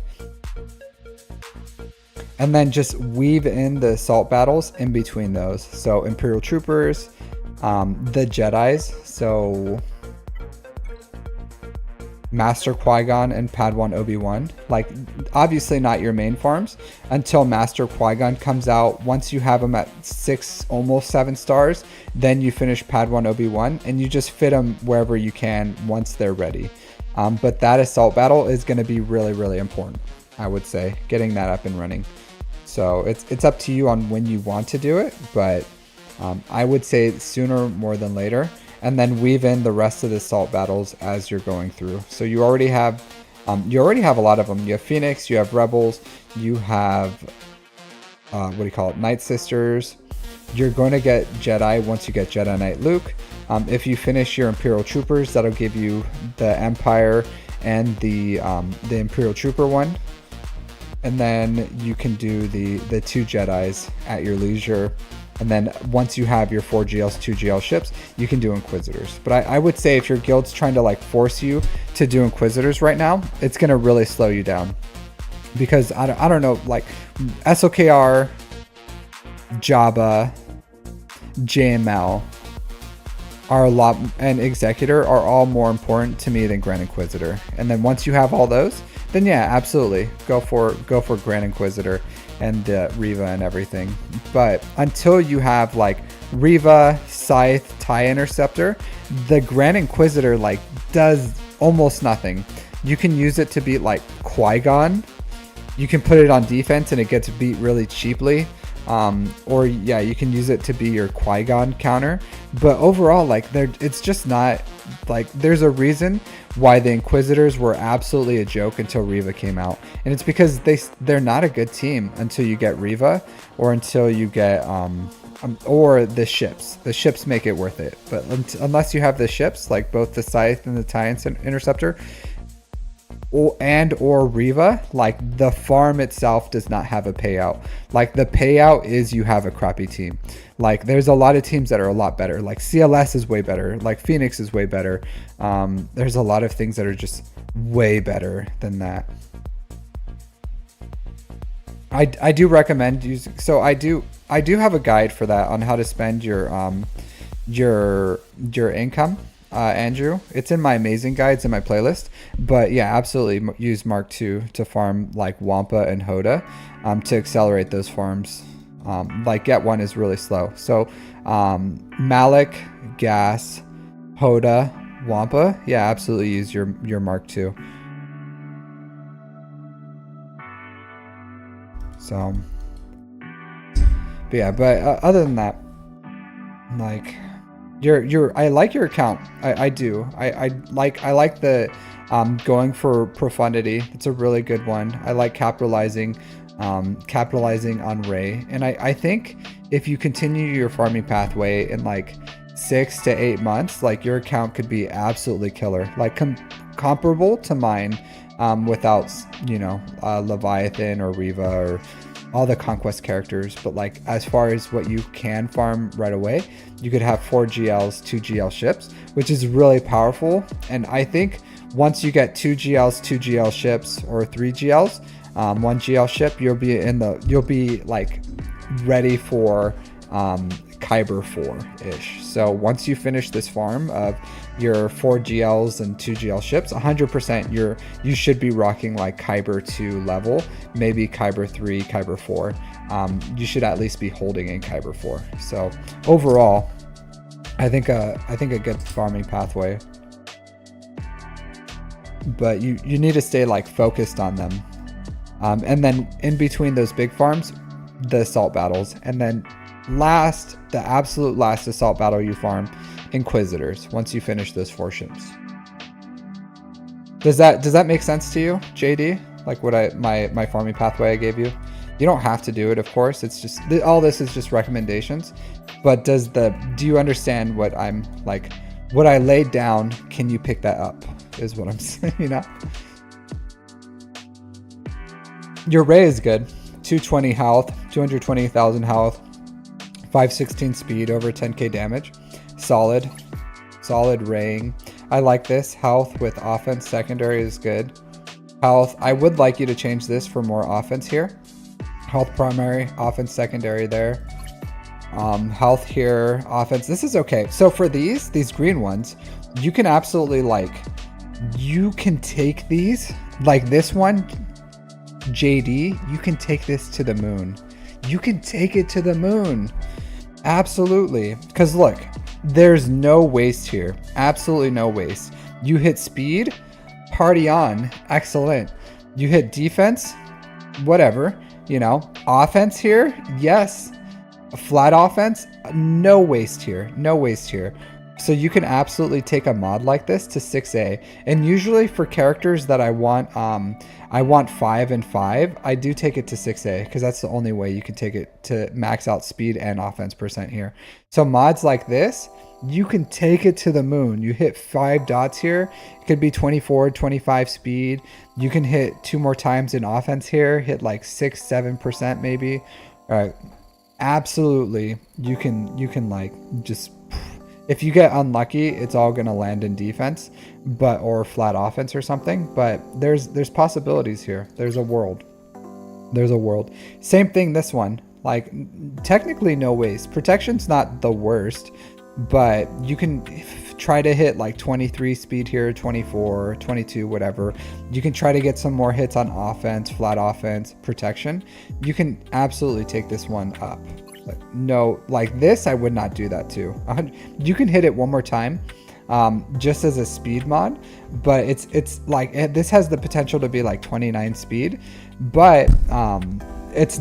[SPEAKER 1] And then just weave in the assault battles in between those. So Imperial Troopers, the Jedis, so Master Qui-Gon and Padawan Obi-Wan. Like, obviously not your main farms until Master Qui-Gon comes out. Once you have them at 6, almost 7 stars, then you finish Padawan Obi-Wan, and you just fit them wherever you can once they're ready. But that assault battle is going to be really, really important, I would say, getting that up and running. So it's up to you on when you want to do it, but I would say sooner more than later, and then weave in the rest of the salt battles as you're going through. So you already have a lot of them. You have Phoenix, you have Rebels, you have what do you call it, Night Sisters. You're going to get Jedi once you get Jedi Knight Luke. If you finish your Imperial Troopers, that'll give you the Empire and the Imperial Trooper one. And then you can do the 2 Jedis at your leisure. And then once you have your 4 GLs, 2 GL ships, you can do Inquisitors. But I would say if your guild's trying to like force you to do Inquisitors right now, it's going to really slow you down. Because I don't know, like SOKR, Jabba, JML are a lot, and Executor are all more important to me than Grand Inquisitor. And then once you have all those, then yeah, absolutely go for Grand Inquisitor and Reva and everything. But until you have like Reva, Scythe, TIE Interceptor, the Grand Inquisitor like does almost nothing. You can use it to beat like Qui-Gon. You can put it on defense and it gets beat really cheaply. Or yeah, you can use it to be your Qui-Gon counter. But overall, like it's just not like, there's a reason why the Inquisitors were absolutely a joke until Reva came out, and it's because they're not a good team until you get Reva, or until you get or the ships. The ships make it worth it, but unless you have the ships, like both the Scythe and the TIE Interceptor, or Reva, like the farm itself does not have a payout. Like the payout is you have a crappy team. Like there's a lot of teams that are a lot better. Like CLS is way better. Like Phoenix is way better. There's a lot of things that are just way better than that. I do recommend using. So I do have a guide for that on how to spend your income. Andrew, it's in my amazing guides in my playlist. But yeah, absolutely use Mark II to farm like Wampa and Hoda to accelerate those farms. Like Get 1 is really slow. So Malik, Gas, Hoda, Wampa, yeah, absolutely use your Mark II. So but yeah, but other than that, like I like your account. I do. I like the going for profundity. It's a really good one. I like capitalizing on Ray. And I think if you continue your farming pathway in like 6 to 8 months, like your account could be absolutely killer. Like comparable to mine, without, Leviathan or Reva or all the conquest characters. But like as far as what you can farm right away, you could have 4 GLs, 2 GL ships, which is really powerful. And I think once you get 2 GLs, 2 GL ships, or 3 GLs, 1 GL ship, you'll be like ready for Kyber 4-ish. So once you finish this farm of your 4 GLs and 2 GL ships, 100% you should be rocking like Kyber 2 level, maybe Kyber 3, Kyber 4. You should at least be holding in Kyber 4. So overall, I think a good farming pathway. But you need to stay like focused on them. And then in between those big farms, the assault battles, and then the absolute last assault battle you farm, Inquisitors, once you finish those 4 ships. Does that make sense to you, JD? Like what my farming pathway I gave you? You don't have to do it, of course. It's just all this is just recommendations. But do you understand what I'm like? What I laid down? Can you pick that up? Is what I'm saying. Your Ray is good. 220 health, 220,000 health, 516 speed, over 10k damage. Solid raying. I like this. Health with offense secondary is good. Health, I would like you to change this for more offense here. Health primary, offense secondary there. Health here, offense. This is okay. So for these green ones, you can absolutely you can take these, like this one, JD, you can take this to the moon. You can take it to the moon. Absolutely. Because look, there's no waste here. Absolutely no waste. You hit speed, party on. Excellent. You hit defense, whatever. You know, offense here, yes. A flat offense, no waste here, no waste here. So you can absolutely take a mod like this to 6A. And usually for characters that I want 5 and 5, I do take it to 6A because that's the only way you can take it to max out speed and offense percent here. So mods like this, you can take it to the moon. You hit 5 dots here. It could be 24, 25 speed. You can hit 2 more times in offense here, hit like 6, 7% maybe. All right. Absolutely. You can like just, if you get unlucky, it's all going to land in defense, or flat offense or something. But there's possibilities here. There's a world. Same thing, this one. Like, technically no waste. Protection's not the worst, but you can try to hit like 23 speed here, 24, 22, whatever. You can try to get some more hits on offense, flat offense, protection. You can absolutely take this one up. But no, like this, I would not do that too. You can hit it one more time, just as a speed mod, but it's like, this has the potential to be like 29 speed, but it's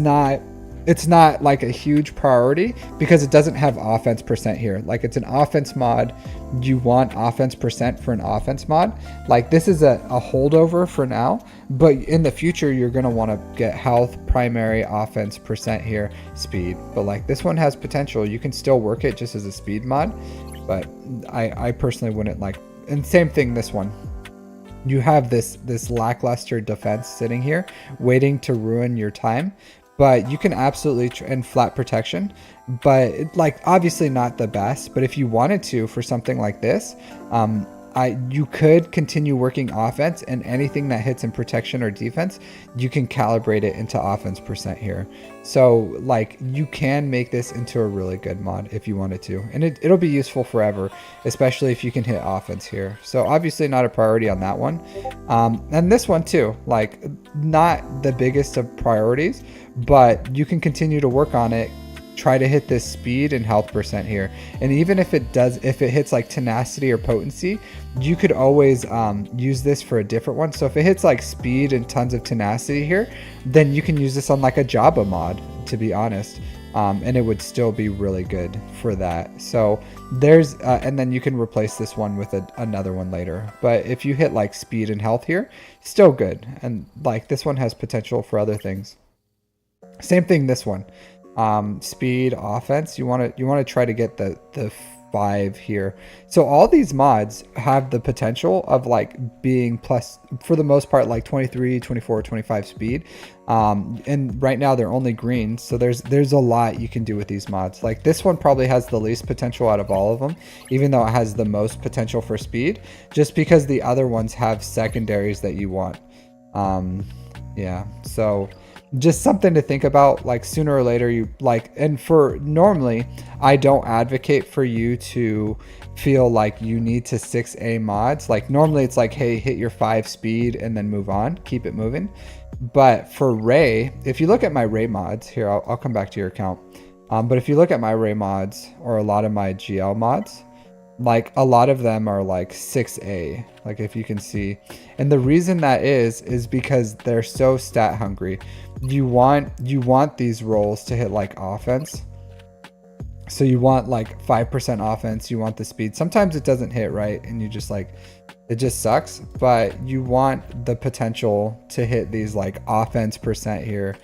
[SPEAKER 1] not like a huge priority because it doesn't have offense percent here. Like, it's an offense mod. You want offense percent for an offense mod. Like, this is a holdover for now, but in the future, you're going to want to get health, primary, offense percent here, speed. But like, this one has potential. You can still work it just as a speed mod, but I personally wouldn't like, and same thing, this one. You have this lackluster defense sitting here waiting to ruin your time. But you can absolutely, and flat protection, but like, obviously not the best, but if you wanted to for something like this, you could continue working offense, and anything that hits in protection or defense, you can calibrate it into offense percent here. So like, you can make this into a really good mod if you wanted to, and it'll be useful forever, especially if you can hit offense here. So obviously not a priority on that one. And this one too, like, not the biggest of priorities, but you can continue to work on it. Try to hit this speed and health percent here, and even if it hits like tenacity or potency, you could always use this for a different one. So if it hits like speed and tons of tenacity here, then you can use this on like a Jabba mod, to be honest, and it would still be really good for that. So there's and then you can replace this one with another one later. But if you hit like speed and health here, still good, and like, this one has potential for other things. Same thing, this one. Speed, offense, you want to try to get the 5 here. So all these mods have the potential of like being plus, for the most part, like 23, 24, 25 speed. And right now they're only green, so there's a lot you can do with these mods. Like, this one probably has the least potential out of all of them, even though it has the most potential for speed, just because the other ones have secondaries that you want. Yeah, so just something to think about. Like, sooner or later, you like, and for normally, I don't advocate for you to feel like you need to 6A mods. Like, normally it's like, hey, hit your 5 speed and then move on, keep it moving. But for Ray, if you look at my Ray mods here, I'll come back to your account. But if you look at my Ray mods, or a lot of my GL mods, like, a lot of them are like 6A, like, if you can see. And the reason that is because they're so stat hungry. You want these rolls to hit like offense. So you want like 5% offense, you want the speed. Sometimes it doesn't hit right, and you just like, it just sucks. But you want the potential to hit these like offense percent here,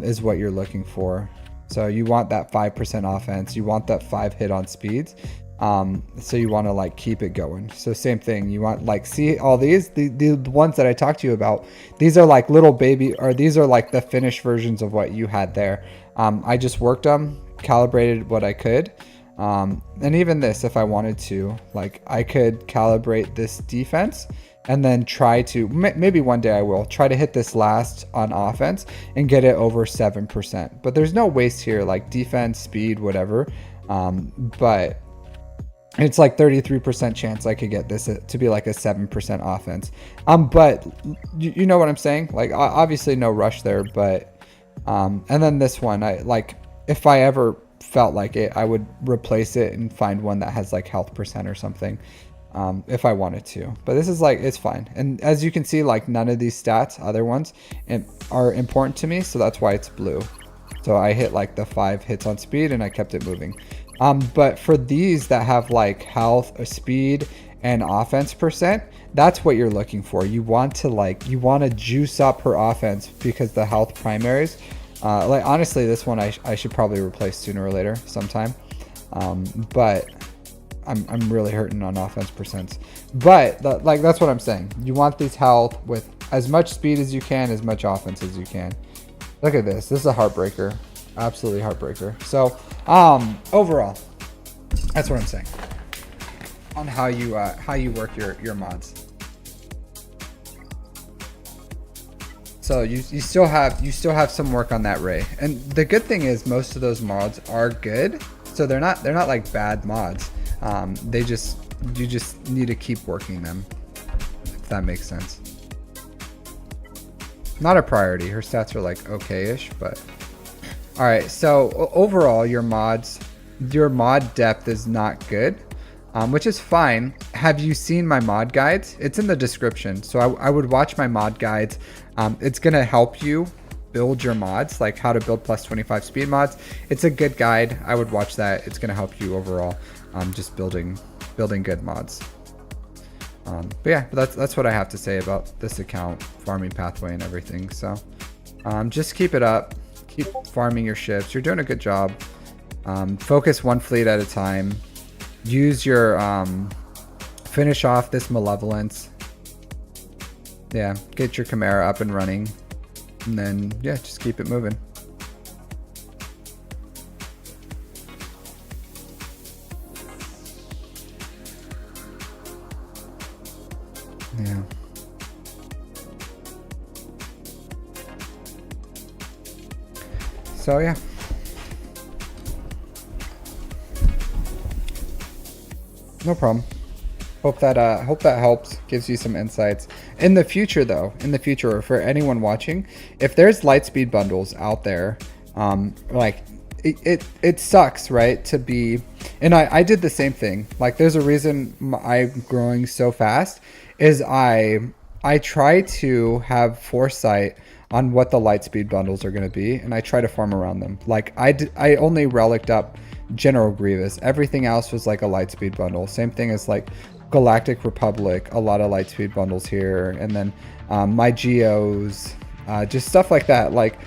[SPEAKER 1] is what you're looking for. So you want that 5% offense, you want that 5 hit on speeds. So you want to like keep it going. So same thing, you want like, see all these, the ones that I talked to you about, these are like little baby, or these are like the finished versions of what you had there. I just worked them, calibrated what I could. And even this, if I wanted to, like, I could calibrate this defense and then try to, maybe one day I will try to hit this last on offense and get it over 7%. But there's no waste here, like defense, speed, whatever. But it's like 33% chance I could get this to be like a 7% offense. But you know what I'm saying? Like, obviously no rush there, but, and then this one, I like, if I ever felt like it, I would replace it and find one that has like health percent or something. if I wanted to. But this is like, it's fine. And as you can see, like none of these stats, other ones, are important to me. So that's why it's blue. So I hit like the 5 hits on speed and I kept it moving. But for these that have like health or speed and offense percent, that's what you're looking for. You want to juice up her offense because the health primaries, like honestly, this one I should probably replace sooner or later sometime. But I'm really hurting on offense percents. But like that's what I'm saying. You want these health with as much speed as you can, as much offense as you can. Look at this. This is a heartbreaker. Absolutely heartbreaker. So overall, that's what I'm saying on how you work your mods. So you still have some work on that Ray. And the good thing is most of those mods are good. So they're not like bad mods. You just need to keep working them, if that makes sense. Not a priority. Her stats are like okay-ish, but all right. So overall, your mod depth is not good, which is fine. Have you seen my mod guides? It's in the description. So I would watch my mod guides. It's gonna help you build your mods, like how to build plus 25 speed mods. It's a good guide. I would watch that. It's gonna help you overall, just building good mods. But yeah, that's what I have to say about this account, farming pathway and everything. So just keep it up, keep farming your ships. You're doing a good job. Focus one fleet at a time. Use your finish off this malevolence. Yeah, get your Chimera up and running, and then yeah, just keep it moving. Yeah. So yeah. No problem. Hope that helps, gives you some insights. In the future though, or for anyone watching, if there's lightspeed bundles out there, like it sucks, right? To be, and I did the same thing. Like there's a reason I'm growing so fast is I try to have foresight on what the lightspeed bundles are going to be, and I try to farm around them. Like I only relicked up General Grievous. Everything else was like a lightspeed bundle. Same thing as like Galactic Republic, a lot of lightspeed bundles here, and then my geos, just stuff like that. Like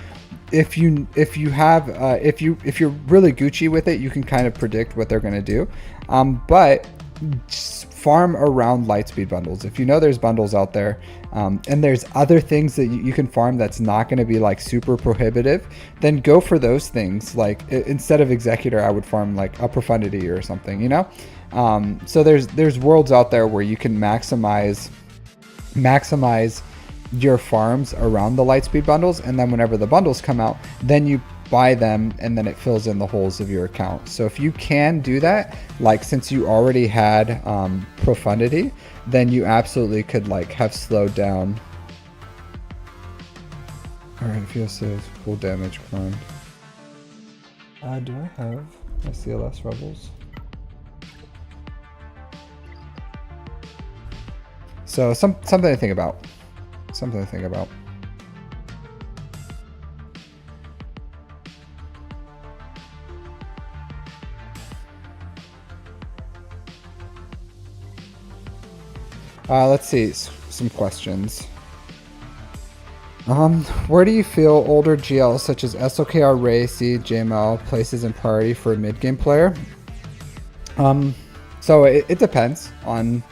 [SPEAKER 1] if you're really Gucci with it, you can kind of predict what they're going to do, but just farm around lightspeed bundles. If you know there's bundles out there, and there's other things that you can farm that's not going to be like super prohibitive, then go for those things. Like instead of Executor, I would farm like a Profundity or something, you know. So there's worlds out there where you can maximize your farms around the lightspeed bundles, and then whenever the bundles come out, then you buy them, and then it fills in the holes of your account. So if you can do that, like since you already had Profundity, then you absolutely could like have slowed down. All right, if you say full damage clone. Do I have my CLS rebels? So something to think about. Something to think about. Let's see some questions. Where do you feel older GLs such as SOKR, Ray, C, JML places in priority for a mid-game player? So it depends on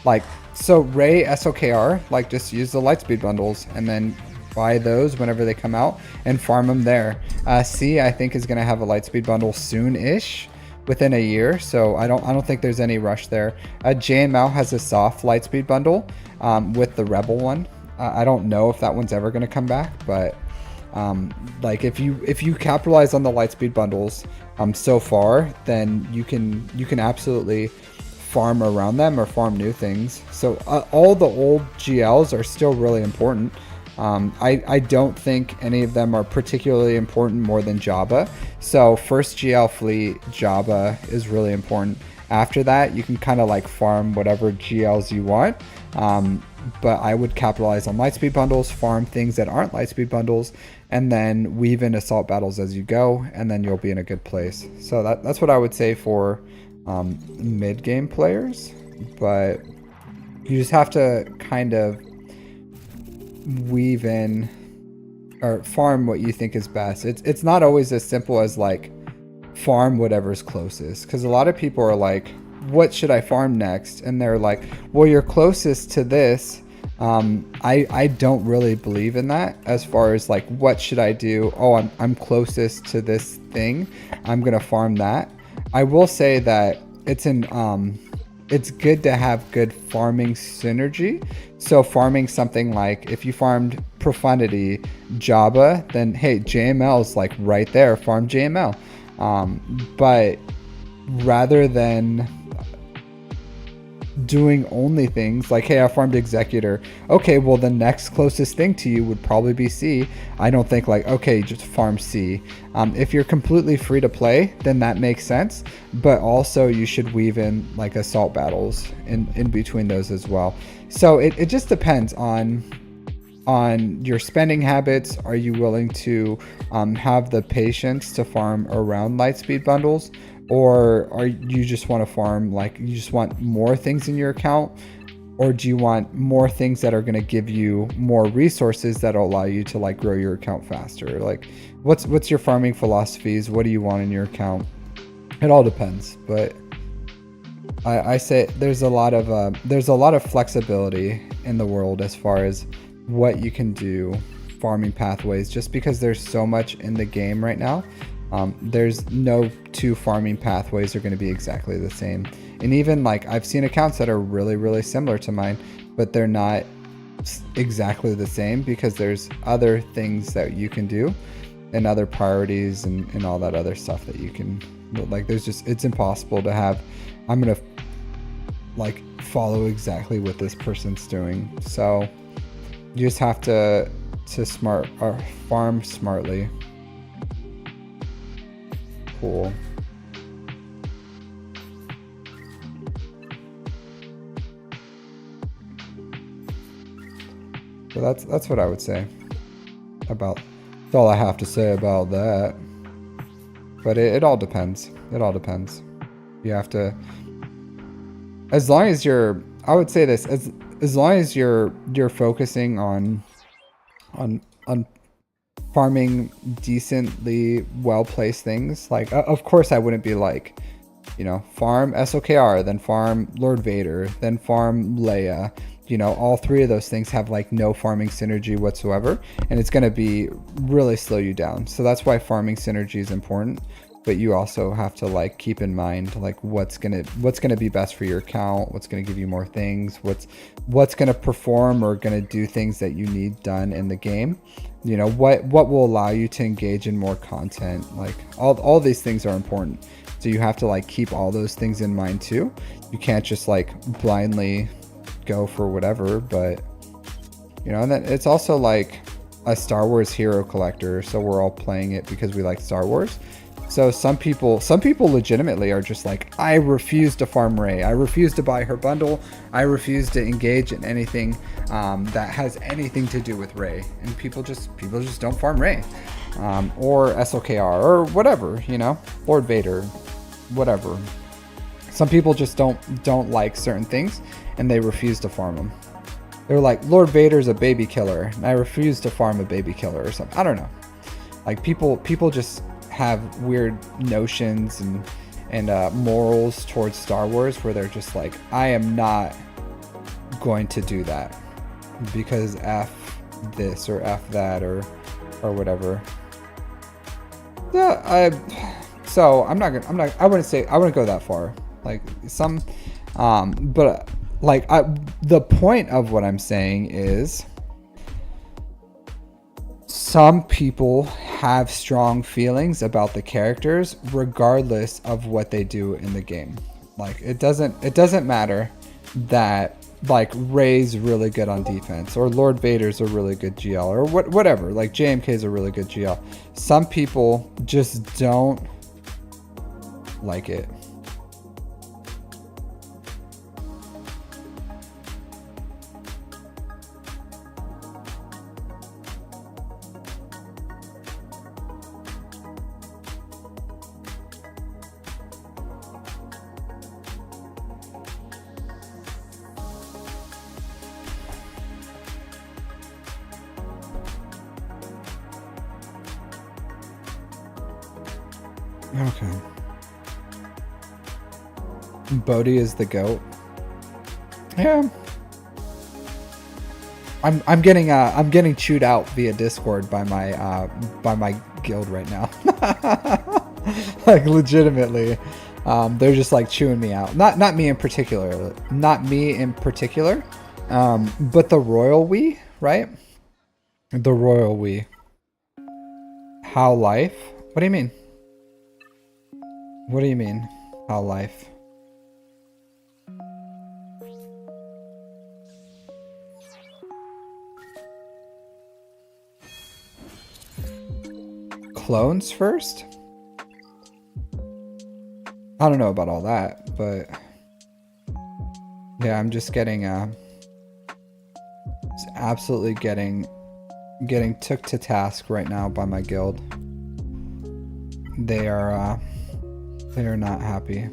[SPEAKER 1] like, so Ray, SOKR, like just use the lightspeed bundles and then buy those whenever they come out and farm them there. C, I think is going to have a lightspeed bundle soon-ish, within a year, so I don't think there's any rush there. JML has a soft lightspeed bundle with the Rebel one. I don't know if that one's ever going to come back, but like if you capitalize on the lightspeed bundles so far, then you can absolutely farm around them or farm new things. So all the old GLs are still really important. I don't think any of them are particularly important more than Jabba. So first GL fleet, Jabba is really important. After that, you can kind of like farm whatever GLs you want. But I would capitalize on lightspeed bundles, farm things that aren't lightspeed bundles, and then weave in assault battles as you go, and then you'll be in a good place. So that's what I would say for mid-game players. But you just have to kind of weave in or farm what you think is best. It's not always as simple as like farm whatever's closest, because a lot of people are like, what should I farm next? And they're like, well, you're closest to this. I don't really believe in that as far as like, what should I do? Oh, I'm closest to this thing, I'm gonna farm that. I will say that it's good to have good farming synergy. So farming something like, if you farmed Profundity Jabba, then hey, JML is like right there, farm JML. But rather than doing only things like, hey, I farmed Executor, okay, well the next closest thing to you would probably be C. I don't think like, okay, just farm C. If you're completely free to play, then that makes sense, but also you should weave in like assault battles in between those as well. So it just depends on your spending habits. Are you willing to have the patience to farm around lightspeed bundles? Or you just want to farm, like you just want more things in your account? Or do you want more things that are going to give you more resources that'll allow you to like grow your account faster? Like what's your farming philosophies? What do you want in your account? It all depends, but I say there's a lot of flexibility in the world as far as what you can do farming pathways, just because there's so much in the game right now. There's no two farming pathways are going to be exactly the same. And even like I've seen accounts that are really, really similar to mine, but they're not exactly the same because there's other things that you can do and other priorities and all that other stuff that you can, like there's just, it's impossible to have, I'm going to like follow exactly what this person's doing. So you just have to smart or farm smartly. Cool. So that's what I would say about, that's all I have to say about that. But it all depends. It all depends. You have to, as long as you're, I would say this, as long as you're focusing on farming decently well-placed things. Like, of course I wouldn't be like, you know, farm SOKR, then farm Lord Vader, then farm Leia. You know, all three of those things have like no farming synergy whatsoever, and it's going to be really slow you down. So that's why farming synergy is important. But you also have to like keep in mind like what's gonna be best for your account, what's gonna give you more things, what's gonna perform or gonna do things that you need done in the game. You know, what will allow you to engage in more content. Like all these things are important. So you have to like keep all those things in mind too. You can't just like blindly go for whatever. But you know, and then it's also like a Star Wars hero collector. So we're all playing it because we like Star Wars. So some people legitimately are just like, I refuse to farm Rey. I refuse to buy her bundle. I refuse to engage in anything that has anything to do with Rey. And people just don't farm Rey, or SOKR or whatever, you know, Lord Vader, whatever. Some people just don't like certain things and they refuse to farm them. They're like, Lord Vader's a baby killer, and I refuse to farm a baby killer or something. I don't know. Like people just have weird notions and morals towards Star Wars where they're just like, I am not going to do that because F this or F that or whatever. Yeah, I wouldn't go that far. Like some, but like the point of what I'm saying is, some people have strong feelings about the characters regardless of what they do in the game. Like it doesn't matter that like Rey's really good on defense or Lord Vader's a really good GL or whatever, like JMK's a really good GL. Some people just don't like it. Okay. Bodhi is the goat. Yeah. I'm getting chewed out via Discord by my guild right now. Like legitimately. They're just like chewing me out. Not me in particular. Not me in particular. But the royal we, right? The royal we. How life? What do you mean? What do you mean? How life? Clones first? I don't know about all that, but yeah, I'm just getting just absolutely getting took to task right now by my guild. They are not happy.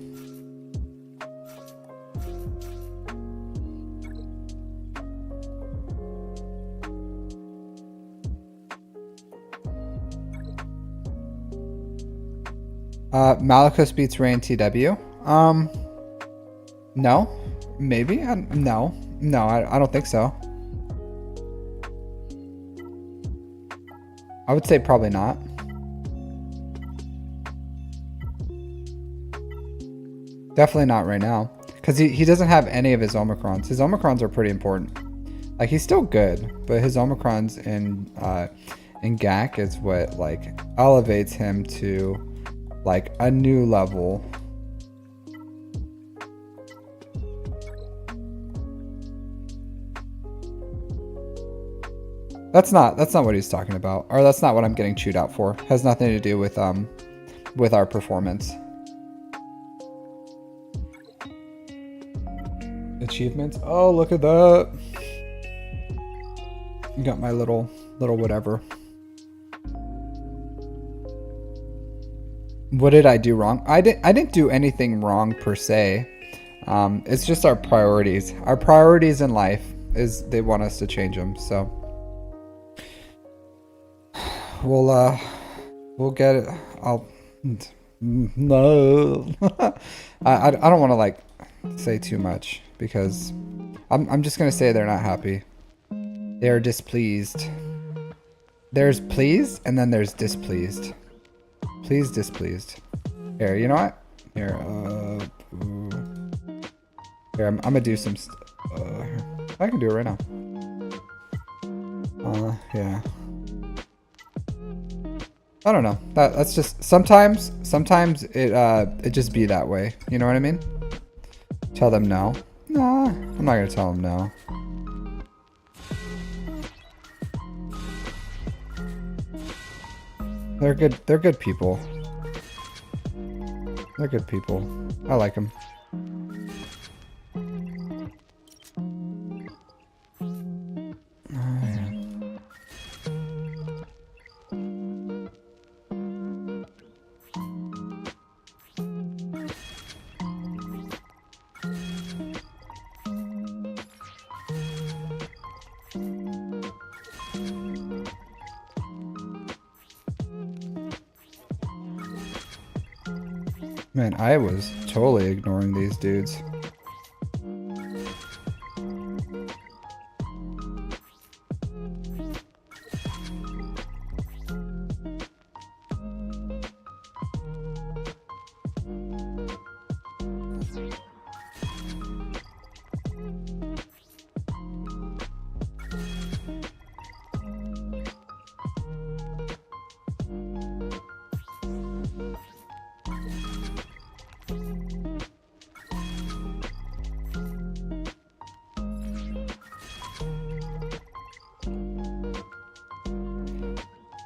[SPEAKER 1] Malachus beats Ray and TW. No, maybe. No, I don't think so. I would say probably not. Definitely not right now, because he doesn't have any of his Omicrons. His Omicrons are pretty important. Like, he's still good, but his Omicrons in GAC is what like elevates him to like a new level. That's not what he's talking about, or that's not what I'm getting chewed out for. It has nothing to do with our performance. Achievements. Oh, look at that. You got my little whatever. What did I do wrong? I didn't do anything wrong per se. It's just our priorities. Our priorities in life is they want us to change them. So we'll get it. No. I don't want to like say too much because I'm just gonna say they're not happy. They're displeased. There's pleased and then there's displeased. Please, displeased. Here, you know what? Here, here, I'm gonna do some. I can do it right now. Yeah. I don't know. That's just sometimes it just be that way. You know what I mean? Tell them no. Nah, I'm not gonna tell them no. They're good. They're good people. They're good people. I like them. Man, I was totally ignoring these dudes.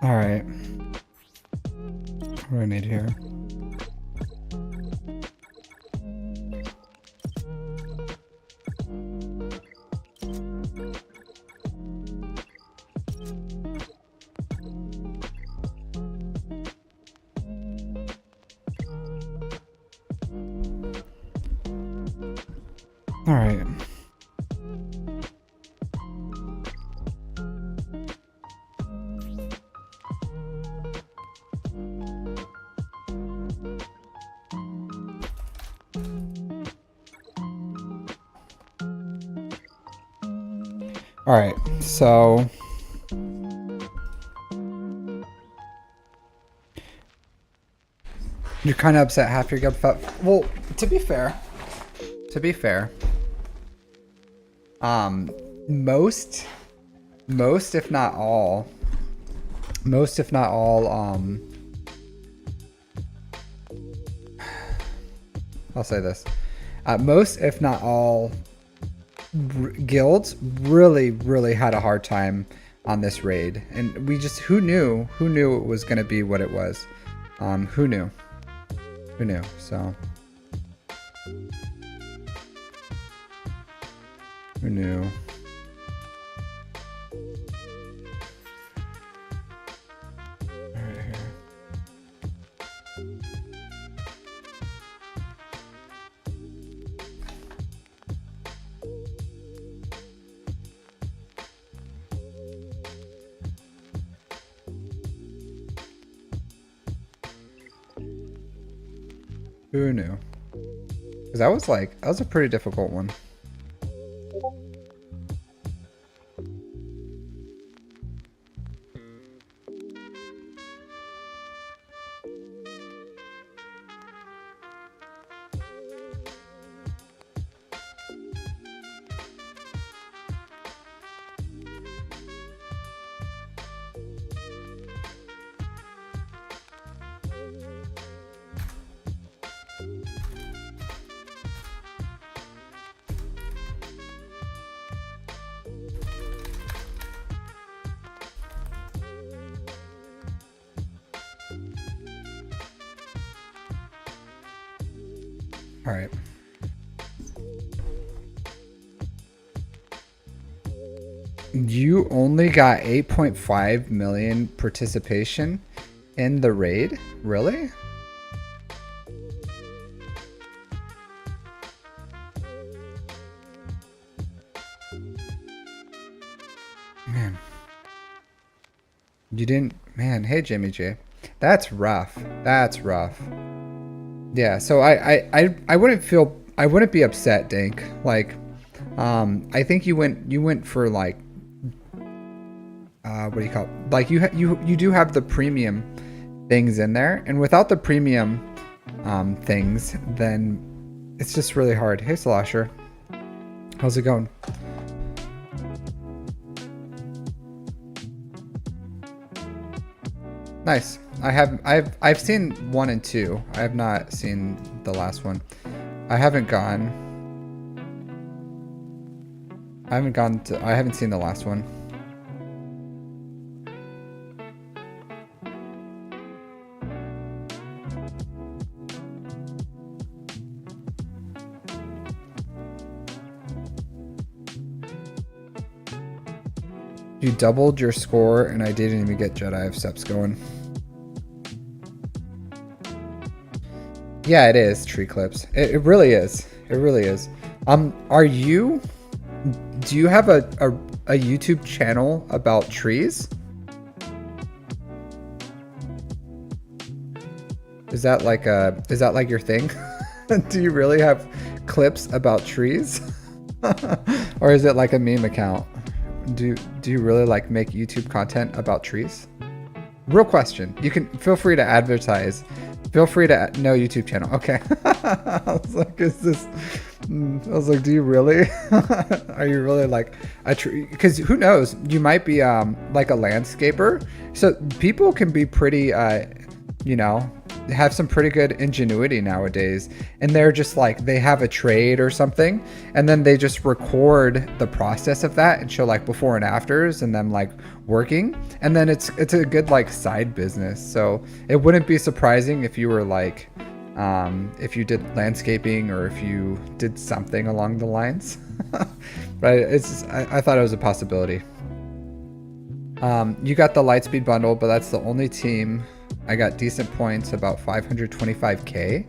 [SPEAKER 1] All right. What do I need here? All right. All right, so you're kind of upset half your guild felt. Well, to be fair, most if not all, I'll say this, most if not all guilds really had a hard time on this raid, and we just who knew it was going to be what it was. Who knew so who knew. Who knew? Because that was a pretty difficult one. All right. You only got 8.5 million participation in the raid? Really? Man. You didn't... Man, hey, Jimmy J. That's rough. That's rough. Yeah, so I wouldn't be upset, Dank. Like, I think you went for like, what do you call it? Like you do have the premium things in there, and without the premium things, then it's just really hard. Hey, Slasher, how's it going? Nice. I've seen 1 and 2. I have not seen the last one. I haven't seen the last one. You doubled your score and I didn't even get Jedi of Steps going. Yeah, it is tree clips. It really is. It really is. Do you have a YouTube channel about trees? Is that like your thing? Do you really have clips about trees? Or is it like a meme account? Do you really like make YouTube content about trees? Real question. You can feel free to advertise. Feel free to no YouTube channel. Okay. I was like, do you really? Are you really like a tree? Because who knows? You might be like a landscaper. So people can be pretty, have some pretty good ingenuity nowadays, and they're just like, they have a trade or something, and then they just record the process of that and show like before and afters and them like working, and then it's a good like side business. So it wouldn't be surprising if you were like if you did landscaping or if you did something along the lines. But I thought it was a possibility. You got the Lightspeed bundle, but that's the only team. I got decent points, about 525k.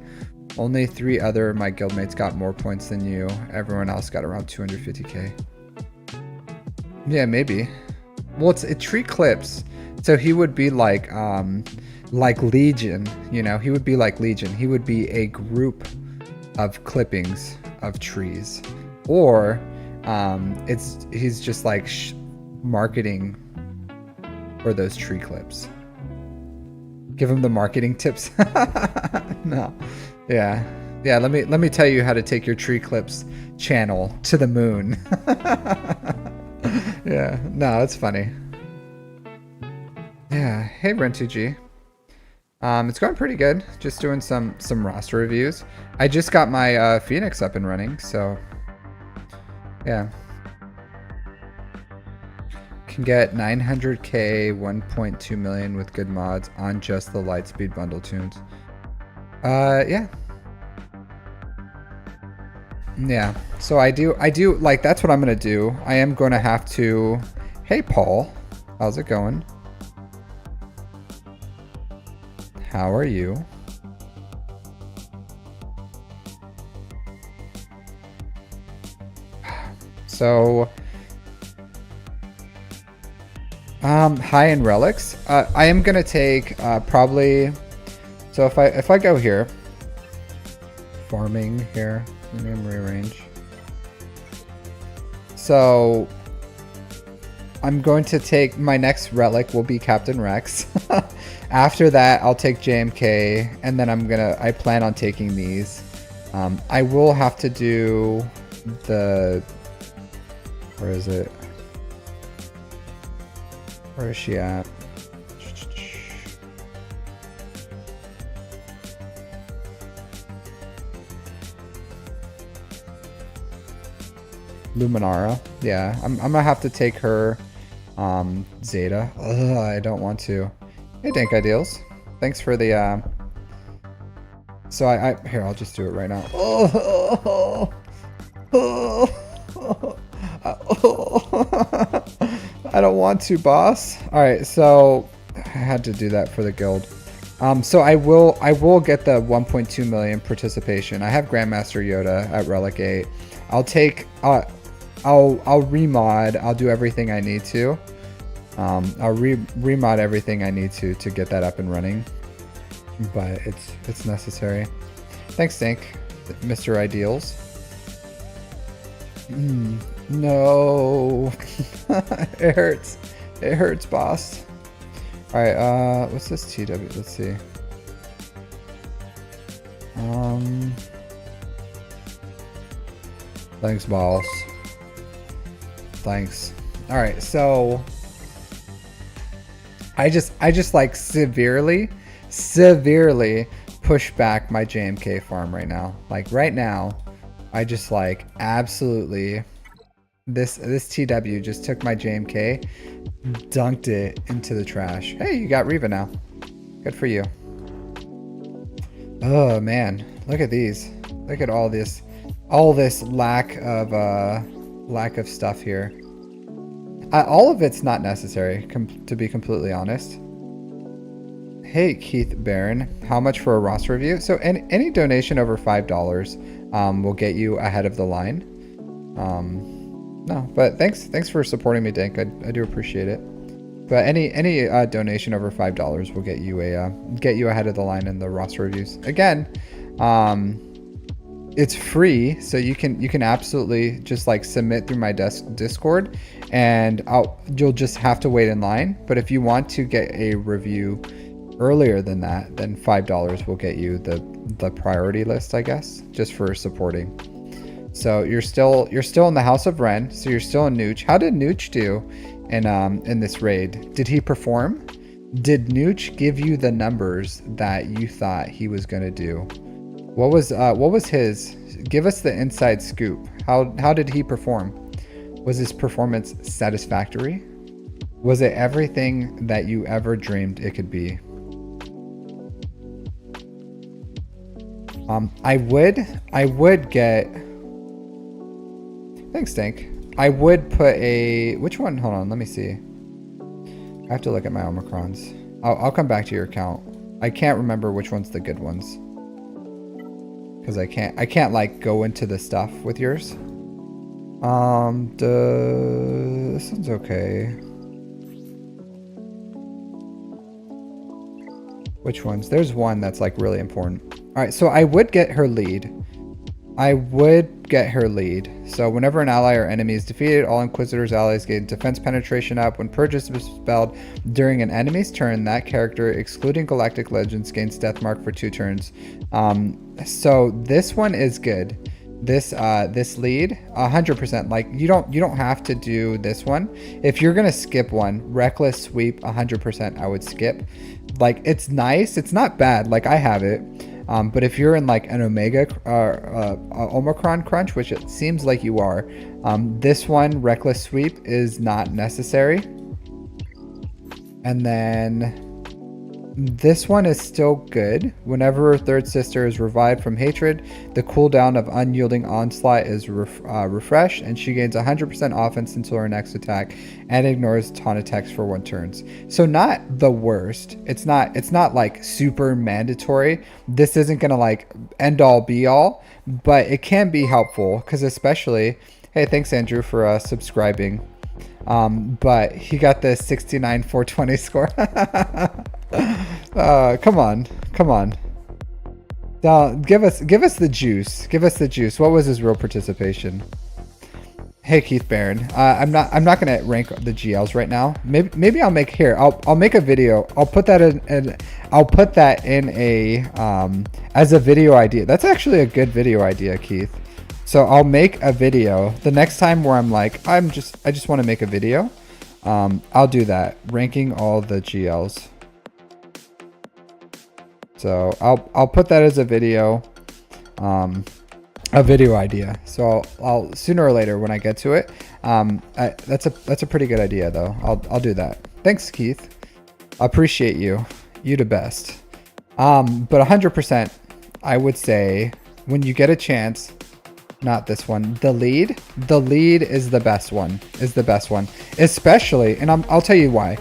[SPEAKER 1] Only 3 other my guildmates got more points than you. Everyone else got around 250k. Yeah, maybe. Well, it tree clips, so he would be like Legion. You know, he would be like Legion. He would be a group of clippings of trees, or He's just like marketing for those tree clips. Give him the marketing tips. No. Yeah. Yeah, let me tell you how to take your tree clips channel to the moon. Yeah. No, that's funny. Yeah. Hey, Ren2G. It's going pretty good. Just doing some roster reviews. I just got my Phoenix up and running, so yeah. Can get 900k 1.2 million with good mods on just the Lightspeed bundle tunes. Yeah. Yeah. So I do like, that's what I'm gonna do. I am gonna have to. Hey Paul, how's it going? How are you? So high end relics. I am gonna take probably. So if I go here, farming here, let me rearrange. So I'm going to take, my next relic will be Captain Rex. After that, I'll take JMK, and then I plan on taking these. I will have to do the, where is it? Where is she at? Luminara. Yeah, I'm gonna have to take her Zeta. Ugh, I don't want to. Hey Dank Ideals. Thanks for the so here, I'll just do it right now. I don't want to, boss. Alright, so I had to do that for the guild. So I will get the 1.2 million participation. I have Grandmaster Yoda at Relic 8. I'll take I'll remod. I'll do everything I need to. I'll remod everything I need to get that up and running. But it's necessary. Thanks, Dank, Mr. Ideals. No. It hurts. It hurts, boss. Alright, what's this TW? Let's see. Thanks, boss. Thanks. Alright, so I just like severely push back my JMK farm right now. Like right now, I just like absolutely this TW just took my JMK, dunked it into the trash. Hey, you got Reva now. Good for you. Oh man, look at these. Look at all this lack of stuff here. All of it's not necessary, to be completely honest. Hey Keith Barron, how much for a roster review? So any donation over $5 will get you ahead of the line. No, but thanks for supporting me, Dank. I do appreciate it. But any donation over $5 will get you ahead of the line in the roster reviews. Again, it's free, so you can absolutely just like submit through my Discord, and you'll just have to wait in line. But if you want to get a review earlier than that, then $5 will get you the priority list, I guess, just for supporting. So you're still in the House of Ren, so you're still in Nooch. How did Nooch do in this raid? Did he perform? Did Nooch give you the numbers that you thought he was gonna do? What was his? Give us the inside scoop. How did he perform? Was his performance satisfactory? Was it everything that you ever dreamed it could be? I would get. Thanks, Dank. I would put a, which one? Hold on, let me see. I have to look at my Omicrons. I'll come back to your account. I can't remember which one's the good ones, because I can't like go into the stuff with yours. This one's okay. Which ones? There's one that's like really important. All right, so I would get her lead. I would get her lead. So whenever an ally or enemy is defeated, all Inquisitor's allies gain defense penetration up. When Purge is dispelled during an enemy's turn, that character, excluding Galactic Legends, gains Death Mark for 2 turns. So this one is good. This lead 100%. Like you don't have to do this one. If you're gonna skip one, Reckless Sweep 100% I would skip. Like it's nice, it's not bad, like I have it, but if you're in like an Omega Omicron crunch, which it seems like you are, this one, Reckless Sweep, is not necessary. And then this one is still good. Whenever Third Sister is revived from hatred, the cooldown of Unyielding Onslaught is refreshed, and she gains 100% offense until her next attack, and ignores taunt attacks for 1 turn. So not the worst. It's not like super mandatory. This isn't gonna like end all be all, but it can be helpful because especially, hey, thanks Andrew for subscribing. But he got the 69 420 score. Come on. Now, give us the juice. Give us the juice. What was his real participation? Hey Keith Barron. I'm not gonna rank the GLs right now. Maybe I'll make here. I'll make a video. I'll put that in a as a video idea. That's actually a good video idea, Keith. So I'll make a video the next time where I'm like, I just want to make a video. I'll do that, ranking all the GLs. So I'll put that as a video idea. So I'll sooner or later when I get to it. That's a pretty good idea though. I'll do that. Thanks, Keith. I appreciate you. You the best. But 100%, I would say when you get a chance. Not this one. The lead is the best one. Especially, and I'll tell you why.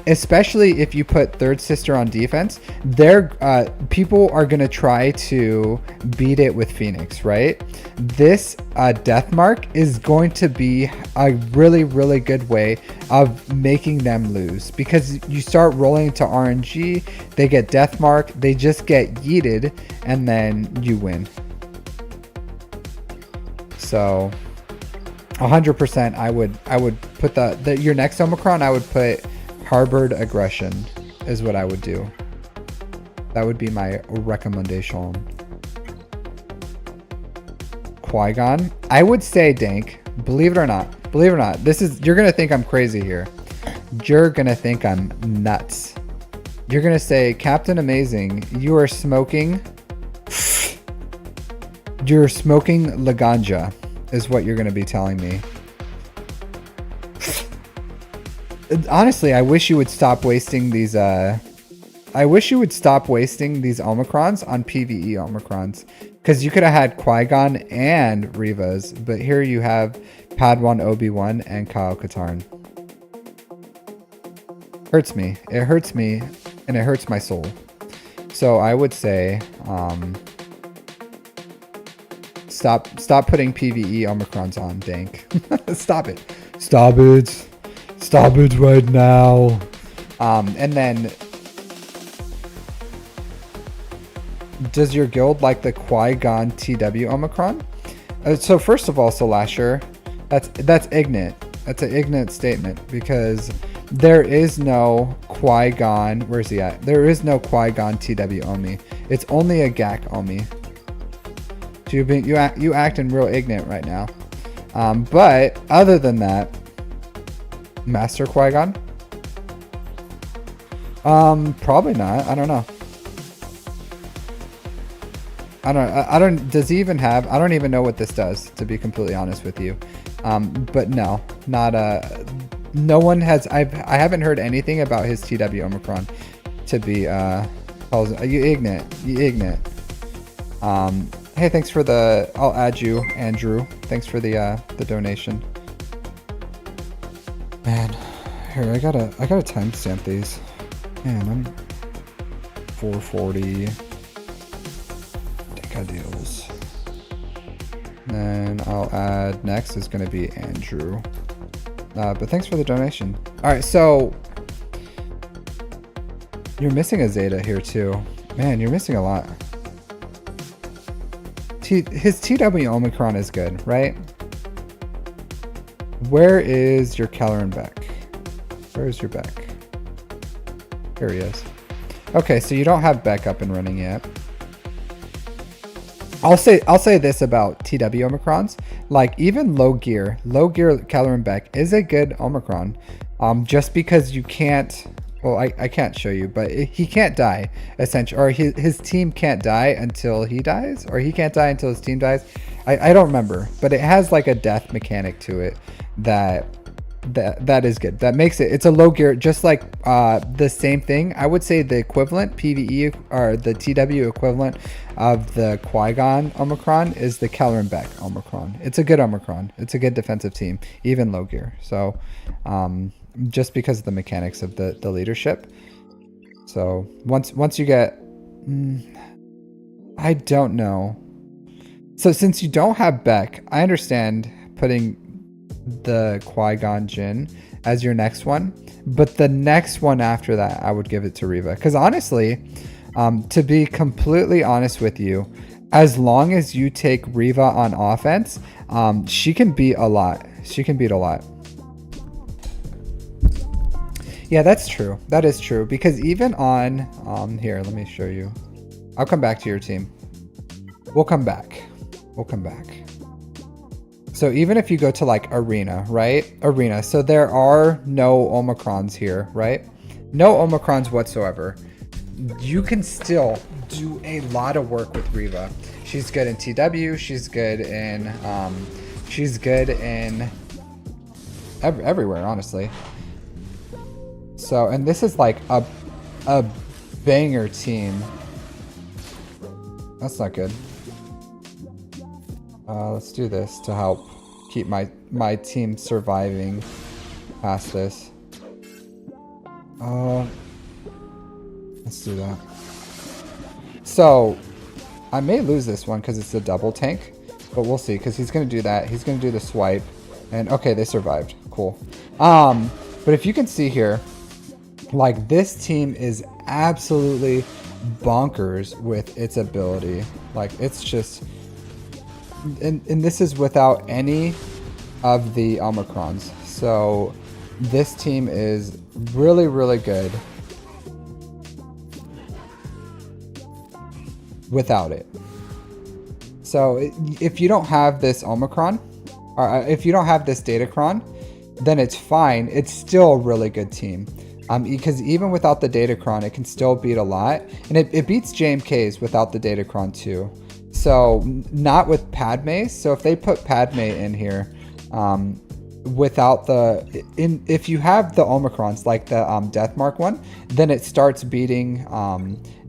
[SPEAKER 1] Especially if you put Third Sister on defense, people are gonna try to beat it with Phoenix, right? This Death Mark is going to be a really, really good way of making them lose because you start rolling to RNG, they get Death Mark, they just get yeeted, and then you win. So 100% I would put your next Omicron, I would put Harbored Aggression is what I would do. That would be my recommendation. Qui-Gon, I would say Dank. Believe it or not, you're gonna think I'm crazy here. You're gonna think I'm nuts. You're gonna say, Captain Amazing, you are smoking. You're smoking Laganja, is what you're going to be telling me. Honestly, I wish you would stop wasting these. I wish you would stop wasting these Omicrons on PvE Omicrons, because you could have had Qui-Gon and Rivas, but here you have Padawan Obi-Wan and Kyle Katarn. Hurts me. It hurts me, and it hurts my soul. So I would say. Stop putting PvE Omicrons on, Dank. Stop it right now. And then does your guild like the Qui-Gon TW Omicron? So first of all, Solasher, that's ignorant. That's an ignorant statement because there is no Qui-Gon. Where's he at? There is no Qui-Gon TW Omi. It's only a GAC Omi. You acting real ignorant right now. But other than that, Master Qui-Gon? Probably not. I don't know. I don't, does he even have, I don't even know what this does, to be completely honest with you. But no, not, no one has, I haven't heard anything about his TW Omicron to be, you ignorant. Hey, thanks for the, I'll add you, Andrew. Thanks for the donation. Man, here, I gotta timestamp these. Man, I'm 440 deals. And I'll add next is gonna be Andrew. But thanks for the donation. All right, so you're missing a Zeta here too. Man, you're missing a lot. his TW Omicron is good, right? Where is your Keller and Beck? Where is your Beck? Here he is. Okay, so you don't have Beck up and running yet. I'll say this about TW Omicrons. Like even low gear Keller and Beck is a good Omicron. Just because you can't, well, I can't show you, but he can't die essentially, or his team can't die until he dies, or he can't die until his team dies. I don't remember, but it has like a death mechanic to it that is good. That makes it's a low gear, just like the same thing. I would say the equivalent PvE or the TW equivalent of the Qui-Gon Omicron is the Keller and Beck Omicron. It's a good Omicron. It's a good defensive team, even low gear. So just because of the mechanics of the leadership. So once you get, I don't know. So since you don't have Beck, I understand putting the Qui-Gon Jinn as your next one, but the next one after that, I would give it to Reva. Because honestly, to be completely honest with you, as long as you take Reva on offense, she can beat a lot. She can beat a lot. Yeah, that's true. That is true. Because even on here, let me show you. I'll come back to your team. We'll come back. We'll come back. So even if you go to like arena, right? Arena. So there are no Omicrons here, right? No Omicrons whatsoever. You can still do a lot of work with Reva. She's good in TW. She's good in everywhere, honestly. So, and this is like a banger team. That's not good. Let's do this to help keep my team surviving past this. Let's do that. So I may lose this one because it's a double tank, but we'll see, because he's going to do that. He's going to do the swipe, and okay, they survived. Cool. But if you can see here, like this team is absolutely bonkers with its ability. Like it's just, and this is without any of the Omicrons. So this team is really, really good without it. So if you don't have this Omicron, or if you don't have this Datacron, then it's fine. It's still a really good team. Because even without the Datacron, it can still beat a lot. And it beats JMKs without the Datacron too. So not with Padme. So if they put Padme in here, without if you have the Omicrons, like the Deathmark one, then it starts beating,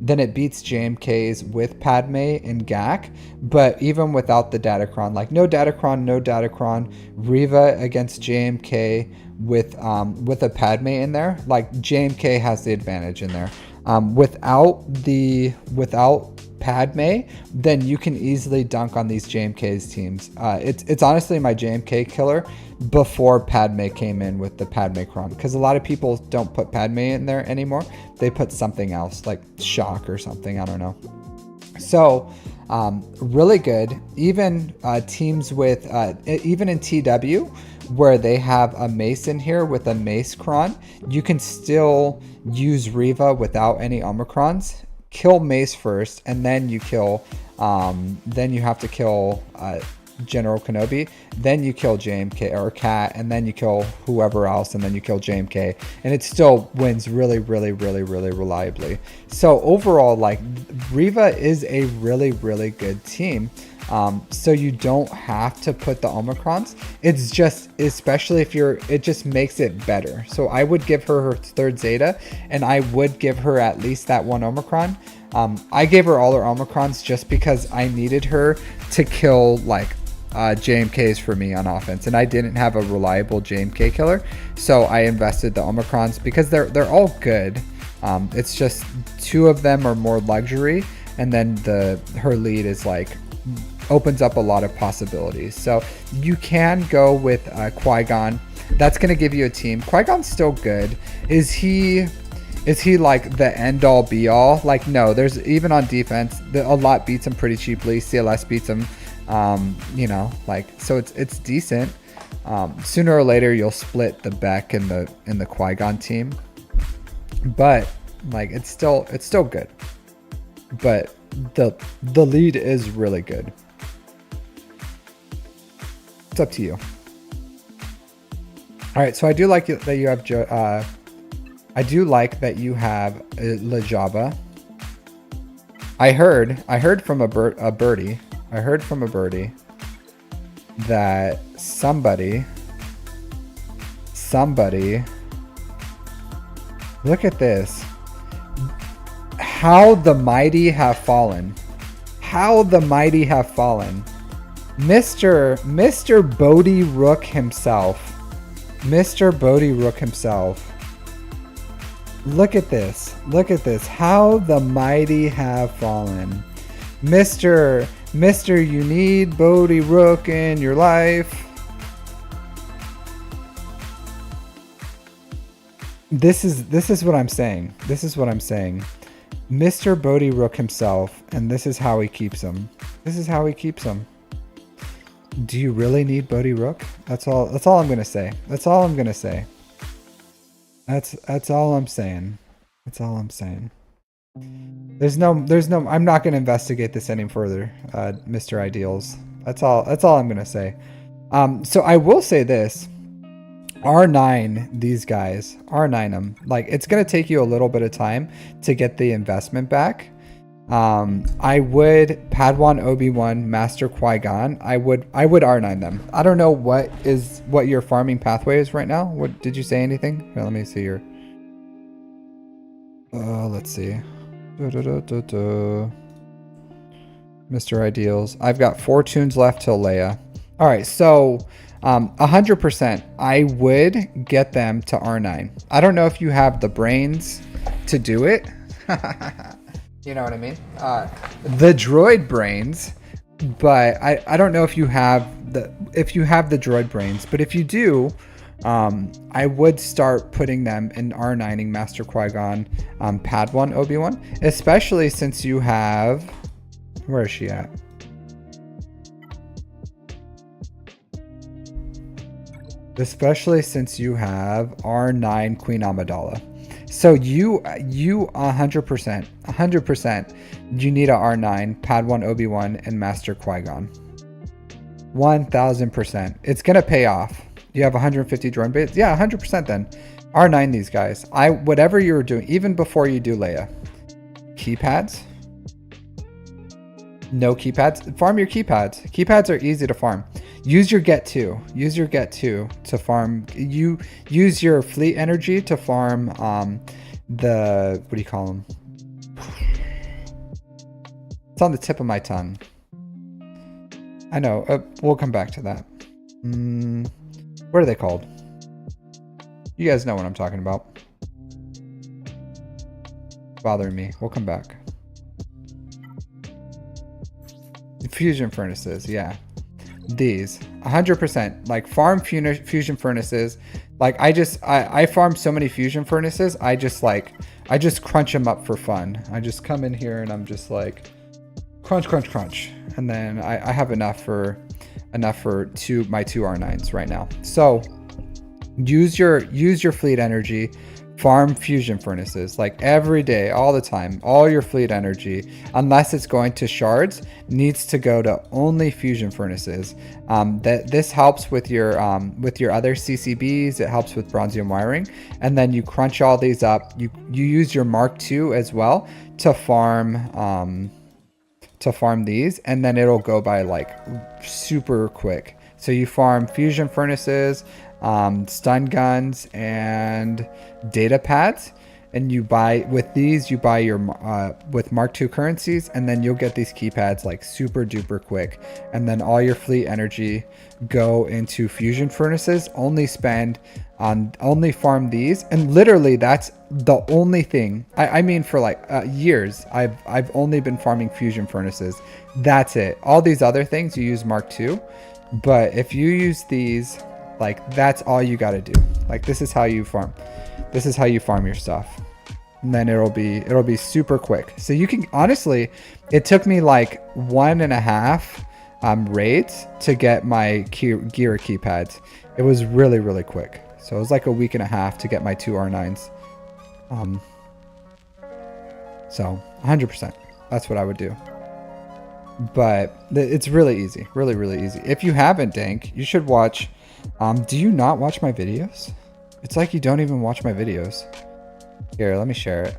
[SPEAKER 1] then it beats JMKs with Padme and GAC. But even without the Datacron, like no Datacron, Reva against JMK with a Padme in there, like JMK has the advantage in there. Without Padme, then you can easily dunk on these JMK's teams. It's honestly my JMK killer before Padme came in with the Padmecron, because a lot of people don't put Padme in there anymore. They put something else like Shock or something, I don't know. So really good. Even teams with even in TW, where they have a Mace in here with a Mace Cron, you can still use Reva without any Omicrons. Kill Mace first, and then you kill, then you have to kill General Kenobi, then you kill JMK or Cat, and then you kill whoever else, and then you kill JMK, and it still wins really, really, really, really reliably. So overall, like, Reva is a really, really good team. So you don't have to put the Omicrons. It's just, especially if it just makes it better. So I would give her third Zeta, and I would give her at least that one Omicron. I gave her all her Omicrons just because I needed her to kill like JMKs for me on offense, and I didn't have a reliable JMK killer, so I invested the Omicrons because they're all good. It's just two of them are more luxury, and then her lead is like opens up a lot of possibilities. So you can go with Qui-Gon. That's going to give you a team. Qui-Gon's still good. Is he like the end all be all? Like, no, there's even on defense, a lot beats him pretty cheaply. CLS beats him, you know, like, so it's decent. Sooner or later you'll split the Beck and the Qui-Gon team, but like it's still good. But the lead is really good. It's up to you. All right, so I do like that you have I do like that you have Lajaba. I heard from a birdie. I heard from a birdie that somebody look at this. How the mighty have fallen. How the mighty have fallen. Mr. Bodhi Rook himself. Mr. Bodhi Rook himself. Look at this. Look at this. How the mighty have fallen. Mr. You need Bodhi Rook in your life. This is what I'm saying. This is what I'm saying. Mr. Bodhi Rook himself, and this is how he keeps him. This is how he keeps him. Do you really need Bodhi Rook? That's all I'm gonna say. That's all I'm gonna say. That's all I'm saying. That's all I'm saying. There's no I'm not gonna investigate this any further, Mr. Ideals. That's all I'm gonna say. So I will say this. R9 these guys, R9 them. Like, it's gonna take you a little bit of time to get the investment back. I would Padawan Obi-Wan, Master Qui-Gon. I would R9 them. I don't know what your farming pathway is right now. What did you say anything? Here, let me see your let's see. Mr. Ideals. I've got 4 tunes left till Leia. All right, so 100% I would get them to R9. I don't know if you have the brains to do it. You know what I mean? The droid brains, but I don't know if you have the droid brains, but if you do, I would start putting them in R9ing Master Qui-Gon, Padawan Obi-Wan, especially since you have, where is she at? Especially since you have R9 Queen Amidala. So you 100%, you need a R9, Padawan Obi-Wan, and Master Qui-Gon. 1000%. It's gonna pay off. You have 150 drone base? Yeah, 100% then. R9 these guys. Whatever you were doing, even before you do Leia. Keypads? No keypads? Farm your keypads. Keypads are easy to farm. Use your get to. Use your get to farm. You use your fleet energy to farm the, what do you call them? It's on the tip of my tongue. I know. We'll come back to that. What are they called? You guys know what I'm talking about. Bothering me. We'll come back. Fusion furnaces, yeah. These 100%, like, farm fusion furnaces. Like, I farm so many fusion furnaces. I just crunch them up for fun. I just come in here and I'm just like crunch, and then I have enough for my 2 R9s right now. So use your fleet energy. Farm fusion furnaces, like, every day, all the time. All your fleet energy, unless it's going to shards, needs to go to only fusion furnaces. This helps with your other CCBs. It helps with bronzium wiring, and then you crunch all these up. You use your Mark II as well to farm these, and then it'll go by like super quick. So you farm fusion furnaces, stun guns, and data pads, and you buy your with Mark II currencies, and then you'll get these keypads like super duper quick, and then all your fleet energy go into fusion furnaces. Only farm these, and literally that's the only thing. I mean, for like years I've only been farming fusion furnaces. That's it. All these other things you use Mark II, but if you use these, like, that's all you got to do. Like, this is how you farm. This is how you farm your stuff. and then it'll be super quick. So you can honestly, it took me like 1.5 raids to get my gear keypads. It was really quick. So it was like a week and a half to get my 2 R9s. So 100%. That's what I would do. But it's really easy. Really easy. If you haven't, Dank, you should watch. Do you not watch my videos? It's like you don't even watch my videos. Here, let me share it.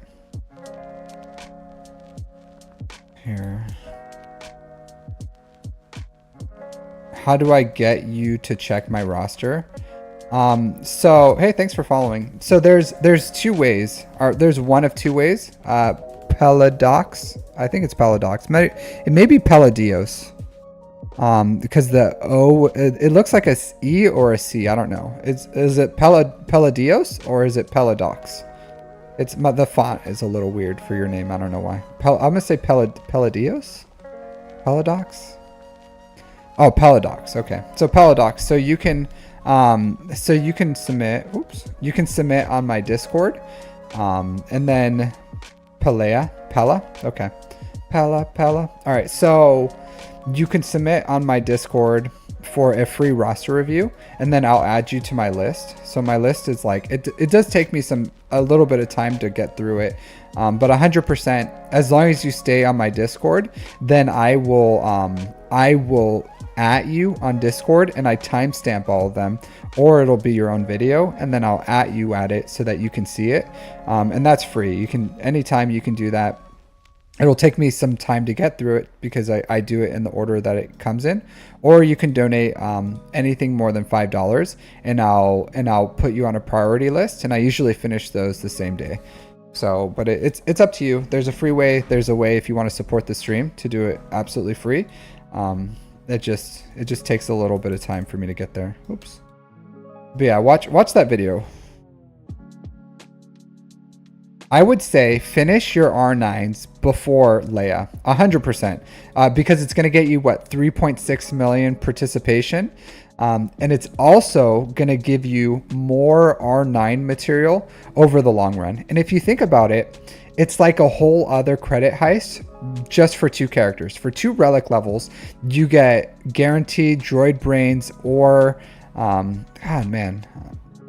[SPEAKER 1] Here. How do I get you to check my roster? So hey, thanks for following. So there's 2 ways. There's one of 2 ways. Peladox. I think it's Peladox. It may be Peladios. Because the O, it looks like a E or a C. I don't know. Is it Peladios or is it Peladox? The font is a little weird for your name. I don't know why. I'm gonna say Peladios. Peladox. Oh, Peladox. Okay, so Peladox. So you can submit. Oops. You can submit on my Discord. And then Pella. Okay. Pella. All right. So you can submit on my Discord for a free roster review, and then I'll add you to my list. So my list is like, it does take me a little bit of time to get through it. But 100%, as long as you stay on my Discord, then I will at you on Discord, and I timestamp all of them, or it'll be your own video, and then I'll at you at it so that you can see it. And that's free. You can, anytime you can do that. It'll take me some time to get through it because I do it in the order that it comes in, or you can donate anything more than $5, and I'll put you on a priority list, and I usually finish those the same day. So, but it's up to you. There's a free way. There's a way if you want to support the stream to do it absolutely free. It just takes a little bit of time for me to get there. Oops. But yeah, watch that video. I would say finish your R9s before Leia, 100%, because it's going to get you, what, 3.6 million participation. And it's also going to give you more R9 material over the long run. And if you think about it, it's like a whole other credit heist just for 2 characters. For 2 relic levels, you get guaranteed droid brains or, God, man,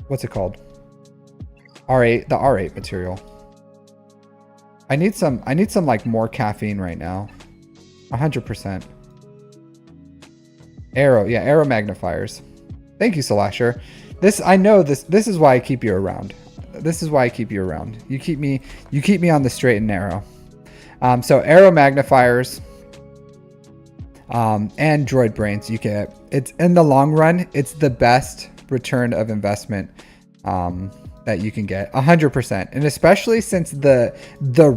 [SPEAKER 1] what's it called? R8, the R8 material. I need some like more caffeine right now. 100%. Arrow magnifiers. Thank you, Slasher. I know this is why I keep you around. This is why I keep you around. You keep me on the straight and narrow. So arrow magnifiers and droid brains, it's in the long run, it's the best return of investment that you can get, 100%. And especially since the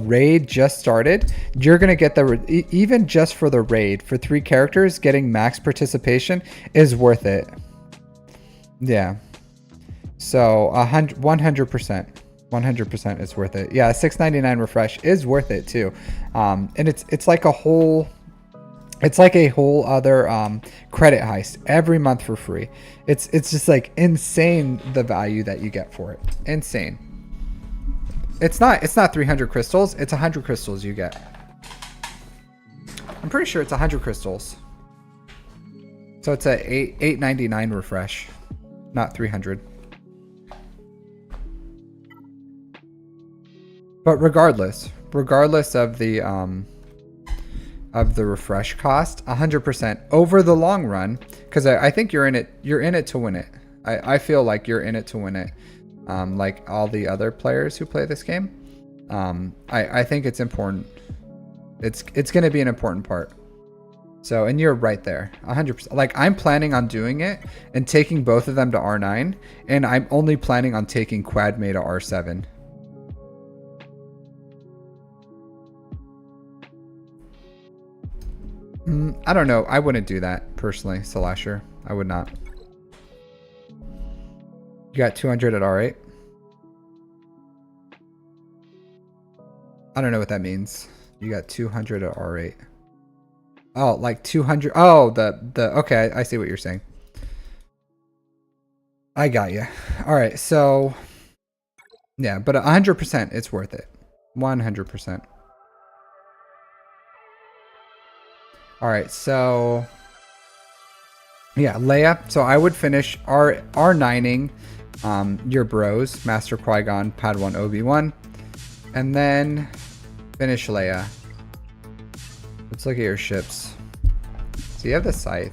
[SPEAKER 1] raid just started, you're gonna get even just for the raid for 3 characters, getting max participation is worth it. Yeah. So 100% it's worth it. Yeah, $6.99 refresh is worth it too. And it's like a whole other credit heist every month for free. It's just like insane the value that you get for it. Insane. It's not 300 crystals, it's 100 crystals you get. I'm pretty sure it's 100 crystals. So it's a $8.99 refresh, not 300. But regardless of the refresh cost, 100% over the long run, because I think you're in it to win it. I feel like you're in it to win it, like all the other players who play this game. I think it's important. It's going to be an important part. So, and you're right there, 100%. Like, I'm planning on doing it and taking both of them to R9, and I'm only planning on taking Quadme to R7. I don't know. I wouldn't do that personally, Slasher. I would not. You got 200 at R8. I don't know what that means. You got 200 at R8. Oh, like 200. Oh, okay. I see what you're saying. I got you. All right. So yeah, but 100%, it's worth it. 100%. All right, so yeah, Leia. So I would finish R9ing your bros, Master Qui-Gon, Padawan Obi-Wan, and then finish Leia. Let's look at your ships. So you have the Scythe.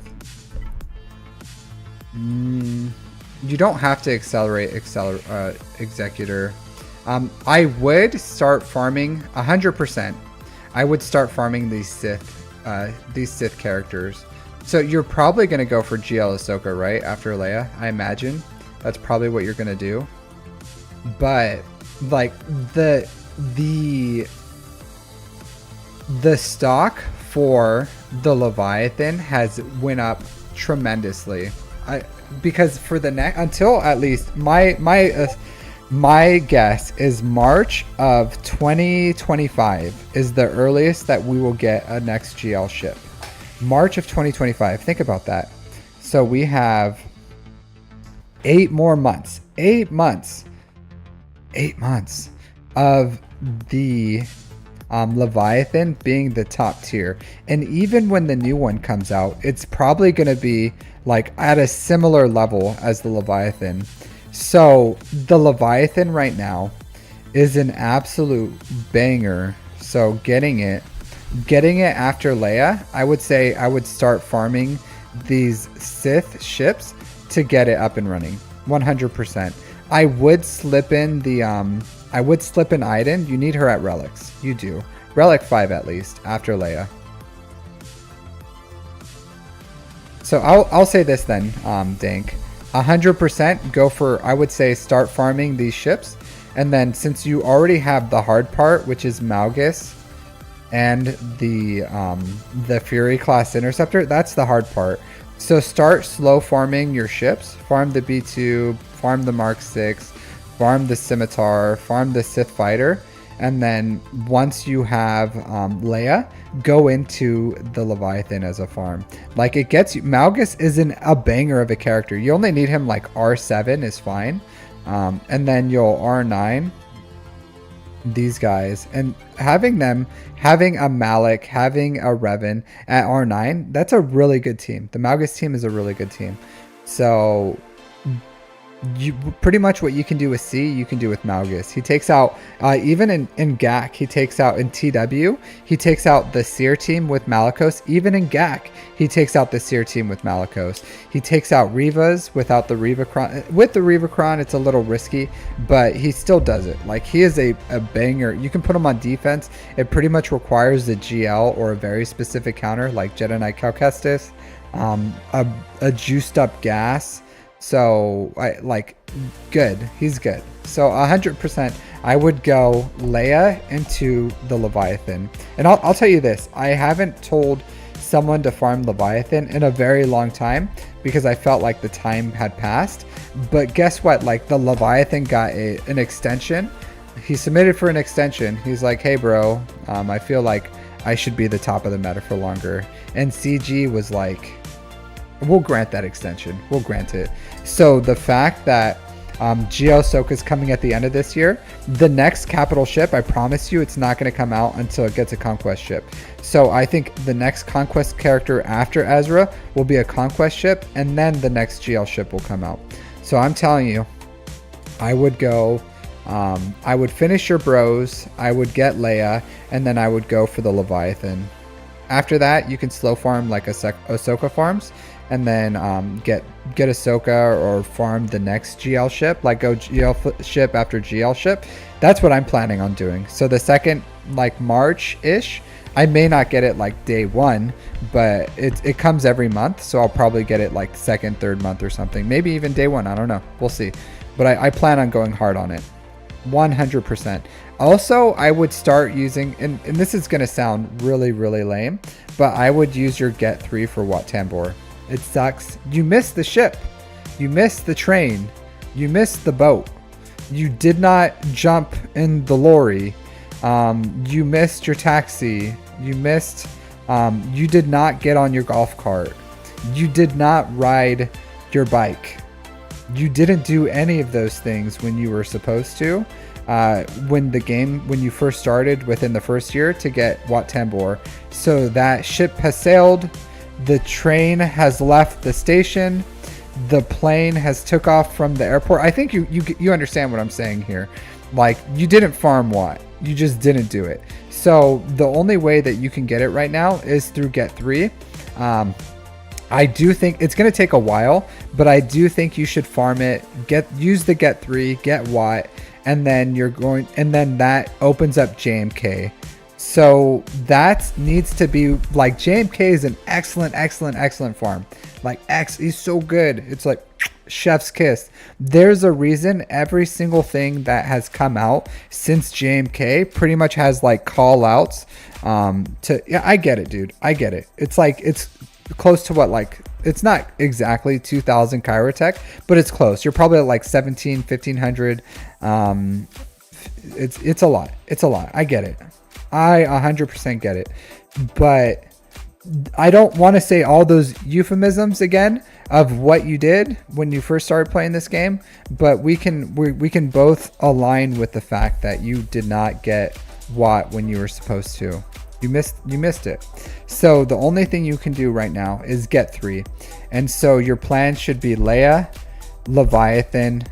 [SPEAKER 1] You don't have to accelerate Executor. I would start farming 100%. I would start farming these Sith characters. So you're probably gonna go for GL Ahsoka, right? After Leia, I imagine. That's probably what you're gonna do. But like the stock for the Leviathan has went up tremendously. Because for the next, until at least my guess is March of 2025 is the earliest that we will get a next GL ship. March of 2025. Think about that. So we have 8 more months. 8 months. 8 months of the Leviathan being the top tier. And even when the new one comes out, it's probably going to be like at a similar level as the Leviathan. So the Leviathan right now is an absolute banger. So getting it after Leia, I would say I would start farming these Sith ships to get it up and running 100%. I would slip in Iden. You need her at relics. You do. Relic 5 at least after Leia. So I'll say this then, Dank. 100% go for, I would say, start farming these ships. And then since you already have the hard part, which is Malgus and the Fury class interceptor, that's the hard part. So start slow farming your ships. Farm the B2, farm the Mark 6, farm the Scimitar, farm the Sith Fighter. And then once you have Leia, go into the Leviathan as a farm. Like it gets you, Malgus isn't a banger of a character. You only need him like R7 is fine. And then you'll R9 these guys, and having a Malik, having a Revan at R9, that's a really good team. The Malgus team is a really good team. So you pretty much what you can do with C, you can do with Malgus. He takes out even in GAC, he takes out in TW, he takes out the Seer team with Malicos. Even in GAC, he takes out the Seer team with Malicos. He takes out Revas without the Revacron. With the Revacron, it's a little risky, but he still does it. Like he is a banger. You can put him on defense. It pretty much requires the GL or a very specific counter like Jedi Knight Cal Kestis, a juiced up gas. So good. He's good. So 100%, I would go Leia into the Leviathan. And I'll tell you this, I haven't told someone to farm Leviathan in a very long time because I felt like the time had passed. But guess what? Like the Leviathan got an extension. He submitted for an extension. He's like, hey bro, I feel like I should be the top of the meta for longer. And CG was like, we'll grant that extension. We'll grant it. So the fact that GL Ahsoka is coming at the end of this year, the next capital ship, I promise you, it's not going to come out until it gets a conquest ship. So I think the next conquest character after Ezra will be a conquest ship, and then the next GL ship will come out. So I'm telling you, I would go, I would finish your bros, I would get Leia, and then I would go for the Leviathan. After that, you can slow farm like Ahsoka farms, and then get Ahsoka or farm the next GL ship, like go GL ship after GL ship. That's what I'm planning on doing. So the second, like March-ish, I may not get it like day one, but it comes every month, so I'll probably get it like second, third month or something. Maybe even day one, I don't know. We'll see. But I plan on going hard on it. 100%. Also, I would start using, and this is going to sound really, really lame, but I would use your Get 3 for Wat Tambor. It sucks. You missed the ship. You missed the train. You missed the boat. You did not jump in the lorry. You missed your taxi. You missed, you did not get on your golf cart. You did not ride your bike. You didn't do any of those things when you were supposed to. when you first started within the first year to get Wat Tambor. So that ship has sailed, the train has left the station, the plane has took off from the airport. I think you understand what I'm saying here. Like, you didn't farm Wat, you just didn't do it. So the only way that you can get it right now is through Get 3. I do think it's going to take a while, but I do think you should farm it, use the Get 3, get Wat, and then that opens up JMK. So that needs to be like, JMK is an excellent farm. Like, he's so good. It's like chef's kiss. There's a reason every single thing that has come out since JMK pretty much has like call outs yeah, I get it, dude. I get it. It's like, it's close to what, like, it's not exactly 2000 Chirotech, but it's close. You're probably at like 1500. It's a lot. I get it. I 100% get it. But I don't want to say all those euphemisms again of what you did when you first started playing this game, but we can both align with the fact that you did not get Wat when you were supposed to. You missed it. So the only thing you can do right now is Get 3. And so your plan should be Leia, Leviathan,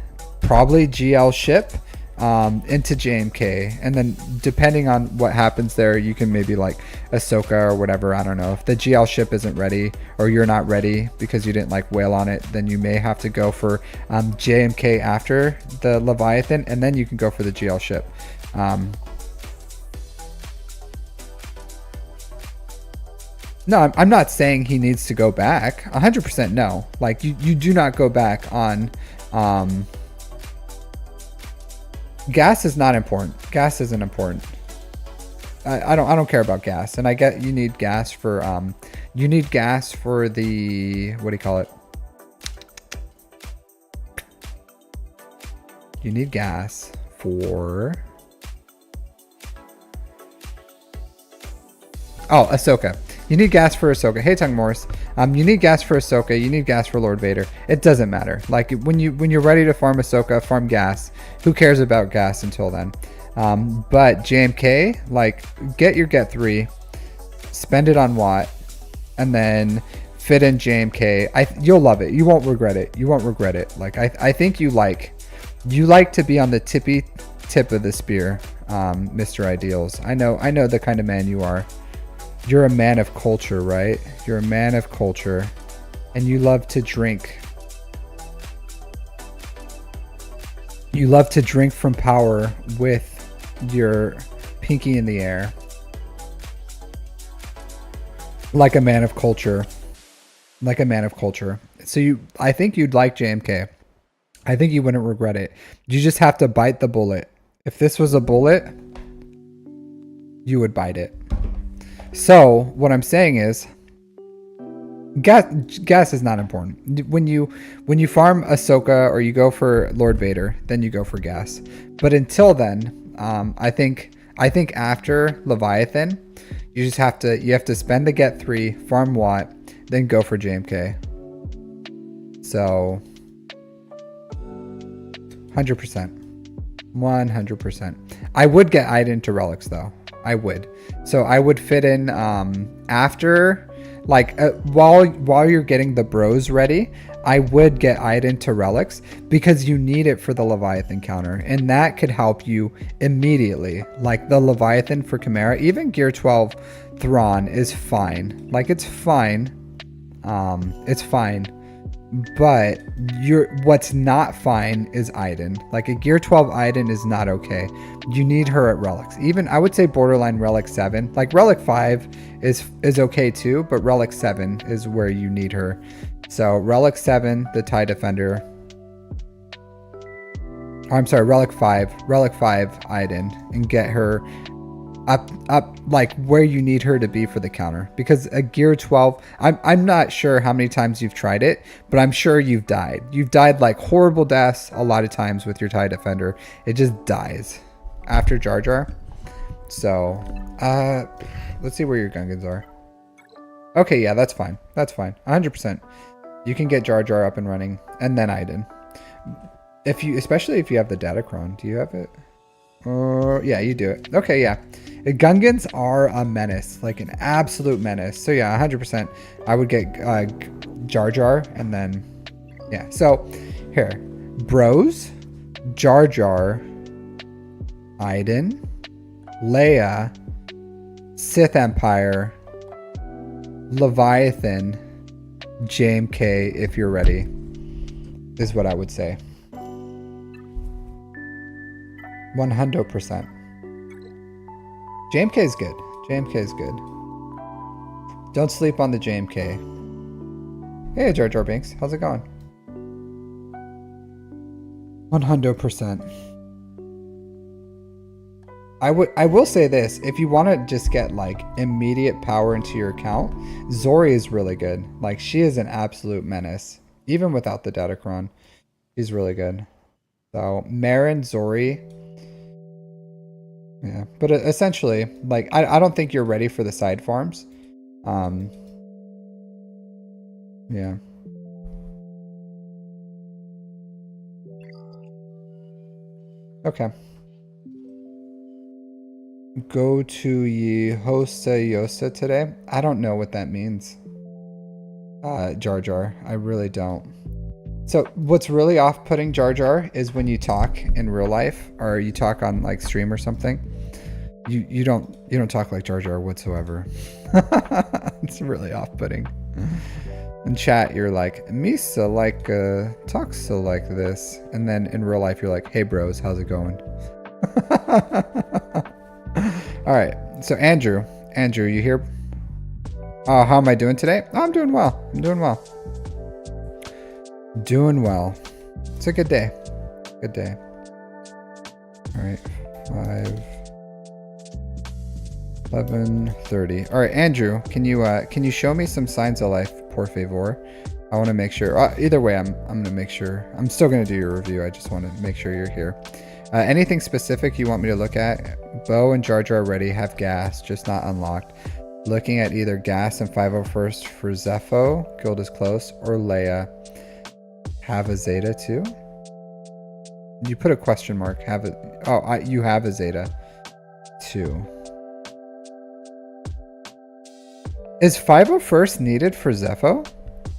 [SPEAKER 1] probably GL ship, into JMK. And then depending on what happens there, you can maybe like Ahsoka or whatever. I don't know. If the GL ship isn't ready, or you're not ready because you didn't like whale on it, then you may have to go for JMK after the Leviathan, and then you can go for the GL ship. No, I'm not saying he needs to go back. 100% no. Like, you do not go back on. Gas is not important. Gas isn't important. I don't care about gas. And I get you need gas for the, what do you call it? You need gas for, oh, Ahsoka. You need gas for Ahsoka. Hey, Tung Morris. You need gas for Ahsoka. You need gas for Lord Vader. It doesn't matter. Like, when you're ready to farm Ahsoka, farm gas. Who cares about gas until then? But JMK, like, get your Get 3, spend it on Wat, and then fit in JMK. You'll love it. You won't regret it. You won't regret it. Like, I think you like to be on the tippy tip of the spear, Mr. Ideals. I know the kind of man you are. You're a man of culture, right? You're a man of culture, and you love to drink. You love to drink from power with your pinky in the air. Like a man of culture. Like a man of culture. So I think you'd like JMK. I think you wouldn't regret it. You just have to bite the bullet. If this was a bullet, you would bite it. So what I'm saying is, gas is not important. When you farm Ahsoka or you go for Lord Vader, then you go for gas. But until then, I think after Leviathan, you have to spend the Get 3, farm Wat, then go for JMK. So 100%. I would get Iden to relics though. I would. So I would fit in after, like, while you're getting the bros ready, I would get Iden to relics because you need it for the Leviathan counter, and that could help you immediately. Like, the Leviathan for Chimera, even Gear 12 Thrawn is fine. Like, it's fine. It's fine. But what's not fine is Iden. Like, a Gear 12 Iden is not okay. You need her at relics. Even, I would say borderline relic 7. Like, relic 5 is okay too, but relic 7 is where you need her. So relic 7, the TIE Defender. Oh, I'm sorry, relic 5 Iden, and get her up like where you need her to be for the counter. Because a Gear 12, I'm not sure how many times you've tried it, but I'm sure you've died. You've died like horrible deaths a lot of times with your TIE Defender. It just dies after Jar Jar. So let's see where your Gungans are. Okay, yeah, that's fine. 100%. You can get Jar Jar up and running, and then Iden. Especially if you have the Datacron. Do you have it? Yeah, you do it. Okay, yeah. Gungans are a menace, like an absolute menace. So yeah, 100%. I would get Jar Jar, and then yeah. So here, Bros, Jar Jar, Iden, Leia, Sith Empire, Leviathan, JMK. If you're ready, is what I would say. 100%. JMK is good. JMK is good. Don't sleep on the JMK. Hey, Jar Jar Binks. How's it going? 100%. I will say this. If you want to just get like immediate power into your account, Zori is really good. Like she is an absolute menace. Even without the Datacron. She's really good. So Marin, Zori. Yeah, but essentially, like, I don't think you're ready for the side farms. Yeah. Okay. Go to ye Hosa Yosa today? I don't know what that means. Jar Jar. I really don't. So what's really off-putting Jar Jar is when you talk in real life or you talk on like stream or something. You don't talk like Jar Jar whatsoever. It's really off-putting. In chat, you're like, Misa like talks so like this, and then in real life, you're like, hey bros, how's it going? All right, so Andrew, you here? Oh, how am I doing today? Oh, I'm doing well. Doing well. It's a good day. Good day. All right, 11:30. All right, Andrew, can you show me some signs of life, por favor? I want to make sure. Either way, I'm gonna make sure. I'm still gonna do your review. I just want to make sure you're here. Anything specific you want me to look at? Bo and Jar Jar ready. Have gas, just not unlocked. Looking at either gas and 501st for Zepho. Guild is close, or Leia. Have a Zeta too. You put a question mark. Have it. Oh, you have a Zeta too. Is 501st needed for Zepho?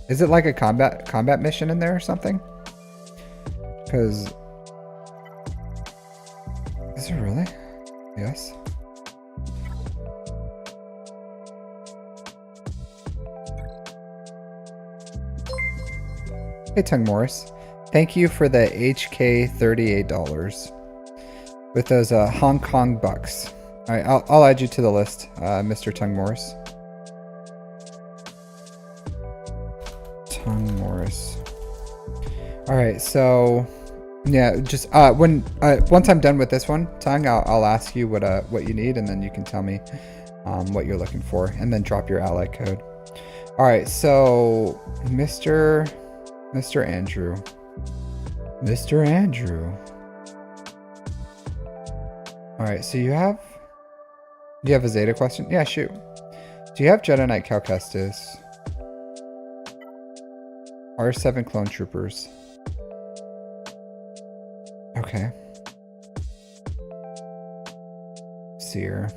[SPEAKER 1] Is it like a combat mission in there or something? Because is it really? Yes. Hey Tung Morris, thank you for the HK $38 with those Hong Kong bucks. All right, I'll add you to the list, Mr. Tung Morris. All right, so yeah, just once I'm done with this one, Tung, I'll ask you what you need, and then you can tell me what you're looking for, and then drop your ally code. All right, so Mr. Andrew. All right, so do you have a Zeta question? Yeah, shoot. Do you have Jedi Knight Cal Kestis? R7 clone troopers. Okay. Seer.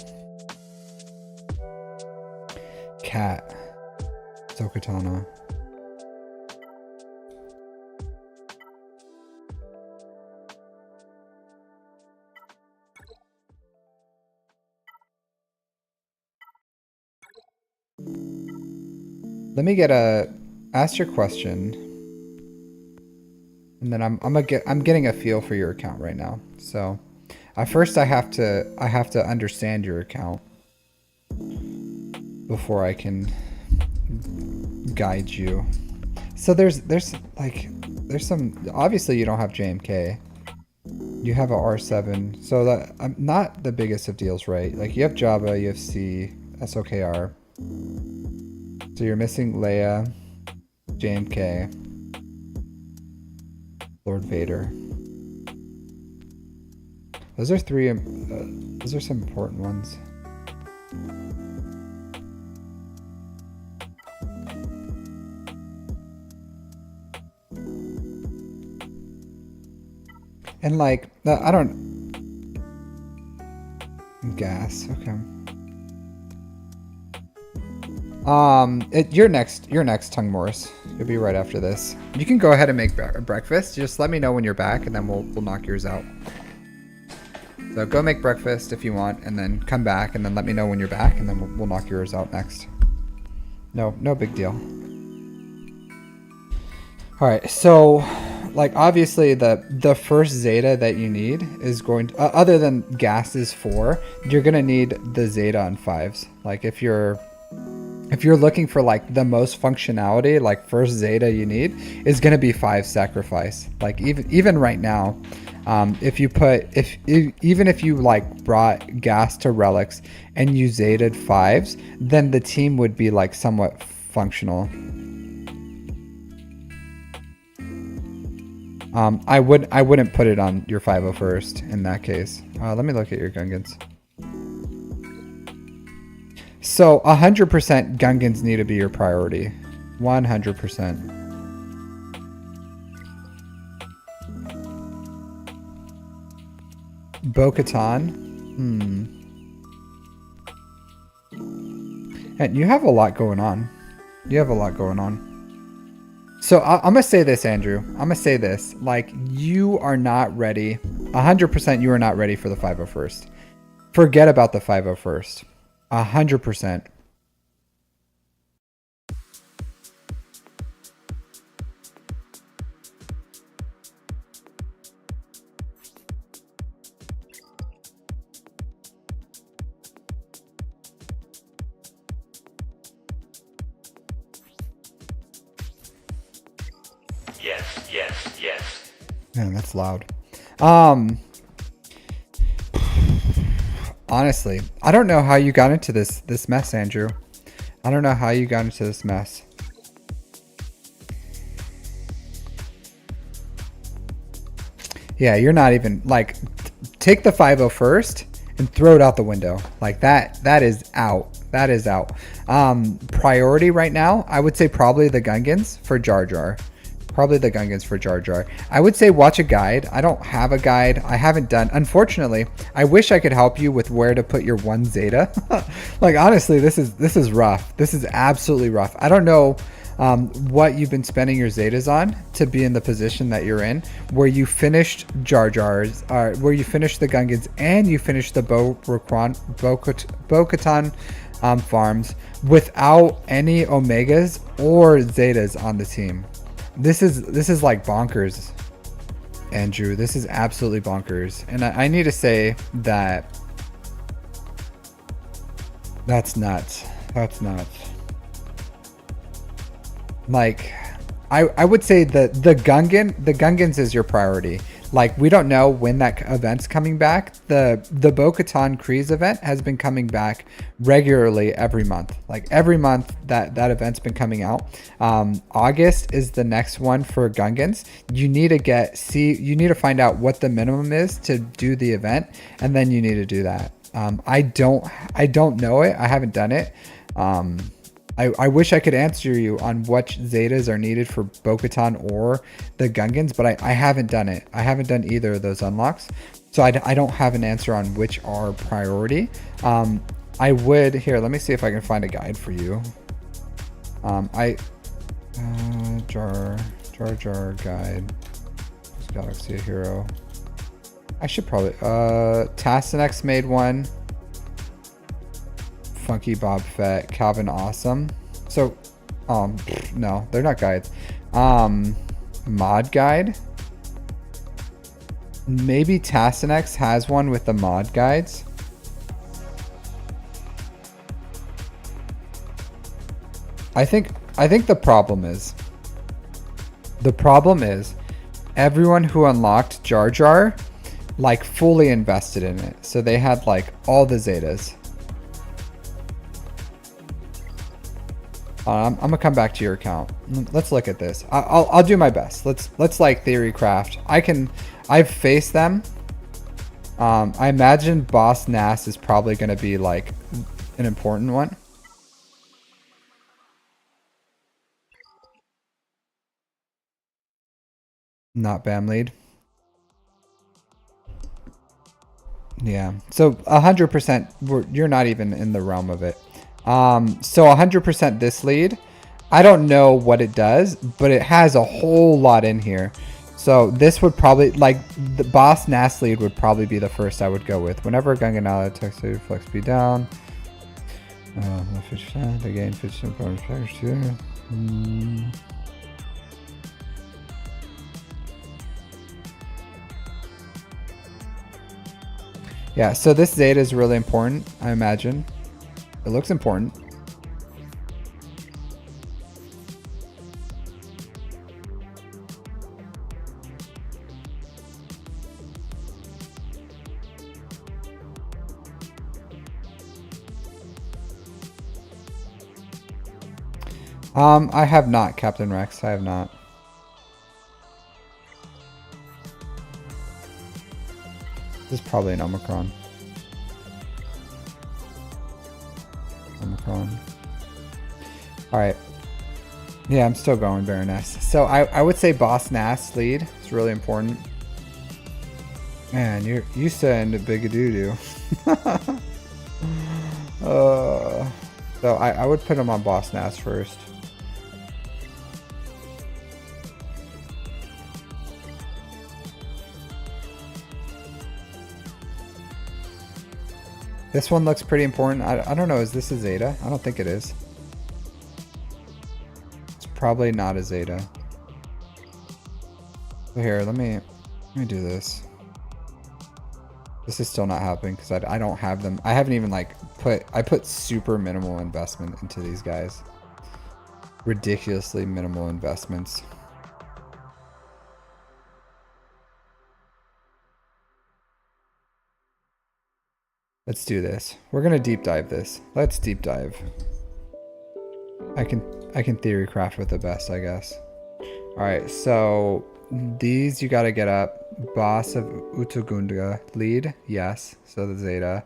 [SPEAKER 1] Cat. Sokatana. Let me ask your question, and then I'm getting a feel for your account right now. So, first I have to understand your account before I can guide you. So there's some, obviously you don't have JMK. You have a R7, so that not the biggest of deals, right? Like you have Jabba, you have C, SOKR. So you're missing Leia, JMK, Lord Vader. Those are three. Those are some important ones. And like, I don't. Gas. Okay. You're next, Tung Morris. You'll be right after this. You can go ahead and make breakfast. Just let me know when you're back, and then we'll knock yours out. So go make breakfast if you want, and then come back, and then let me know when you're back, and then we'll knock yours out next. No big deal. All right, so like obviously the first Zeta that you need is going to, other than gases 4, you're gonna need the Zeta on 5s. Like if you're looking for like the most functionality, like first Zeta you need is gonna be 5 sacrifice. Like even right now, even if you like brought gas to relics and you Zeta'd 5s, then the team would be like somewhat functional. I wouldn't put it on your 501st in that case. Let me look at your Gungans. So 100% Gungans need to be your priority. 100%. Bo-Katan. And you have a lot going on. So I'm going to say this, Andrew. I'm going to say this. Like, you are not ready. 100% you are not ready for the 501st. Forget about the 501st. 100%.
[SPEAKER 2] Yes.
[SPEAKER 1] Man, that's loud. Honestly, I don't know how you got into this mess, Andrew. I don't know how you got into this mess. Yeah, you're not even like take the 501st and throw it out the window. Like that is out. That is out. Priority right now, I would say probably the Gungans for Jar Jar. Probably the Gungans for Jar Jar. I would say watch a guide. I don't have a guide. I haven't done. Unfortunately, I wish I could help you with where to put your 1 Zeta. Like honestly, this is rough. This is absolutely rough. I don't know what you've been spending your Zetas on to be in the position that you're in, where you finished Jar Jars, where you finished the Gungans and you finished the Bo-Katan farms without any Omegas or Zetas on the team. This is like bonkers, Andrew. This is absolutely bonkers. And I need to say that that's nuts. That's nuts. Like, I would say the Gungans is your priority. Like, we don't know when that event's coming back. The Bo-Katan Kreese event has been coming back regularly every month. Like every month that event's been coming out. August is the next one for Gungans. You need to find out what the minimum is to do the event, and then you need to do that. I don't know it. I haven't done it. I wish I could answer you on which Zetas are needed for Bo-Katan or the Gungans, but I haven't done it. I haven't done either of those unlocks. So I don't have an answer on which are priority. I would, here, let me see if I can find a guide for you. Jar Jar guide. Galaxy Hero. I should probably, Tassanex made one. Funky Bob Fett, Calvin Awesome. So, no, they're not guides. Mod guide. Maybe Tassanex has one with the mod guides. I think the problem is everyone who unlocked Jar Jar like fully invested in it. So they had like all the Zetas. I'm gonna come back to your account. Let's look at this. I'll do my best. Let's like theory craft. I've faced them. I imagine Boss Nass is probably gonna be like an important one. Not BAM lead. Yeah. So 100%, you're not even in the realm of it. So 100% this lead. I don't know what it does, but it has a whole lot in here. So this would probably, like, the boss Nass lead would probably be the first I would go with. Whenever a Gungan ally attacks lead, flex speed down. They gain 50% bonus package too. Yeah, so this Zeta is really important, I imagine. It looks important. I have not, Captain Rex. I have not. This is probably an Omicron. Alright. Yeah, I'm still going Baroness. So I would say Boss Nass lead is really important. Man, you send a big doo-doo. So I would put him on Boss Nass first. This one looks pretty important. I don't know, is this a Zeta? I don't think it is. It's probably not a Zeta. So here, let me do this. This is still not happening because I don't have them. I haven't even like I put super minimal investment into these guys. Ridiculously minimal investments. Let's do this. We're gonna deep dive this. Let's deep dive. I can theory craft with the best, I guess. Alright, so these you gotta get up. Boss of Utugunda. Lead, yes. So the Zeta.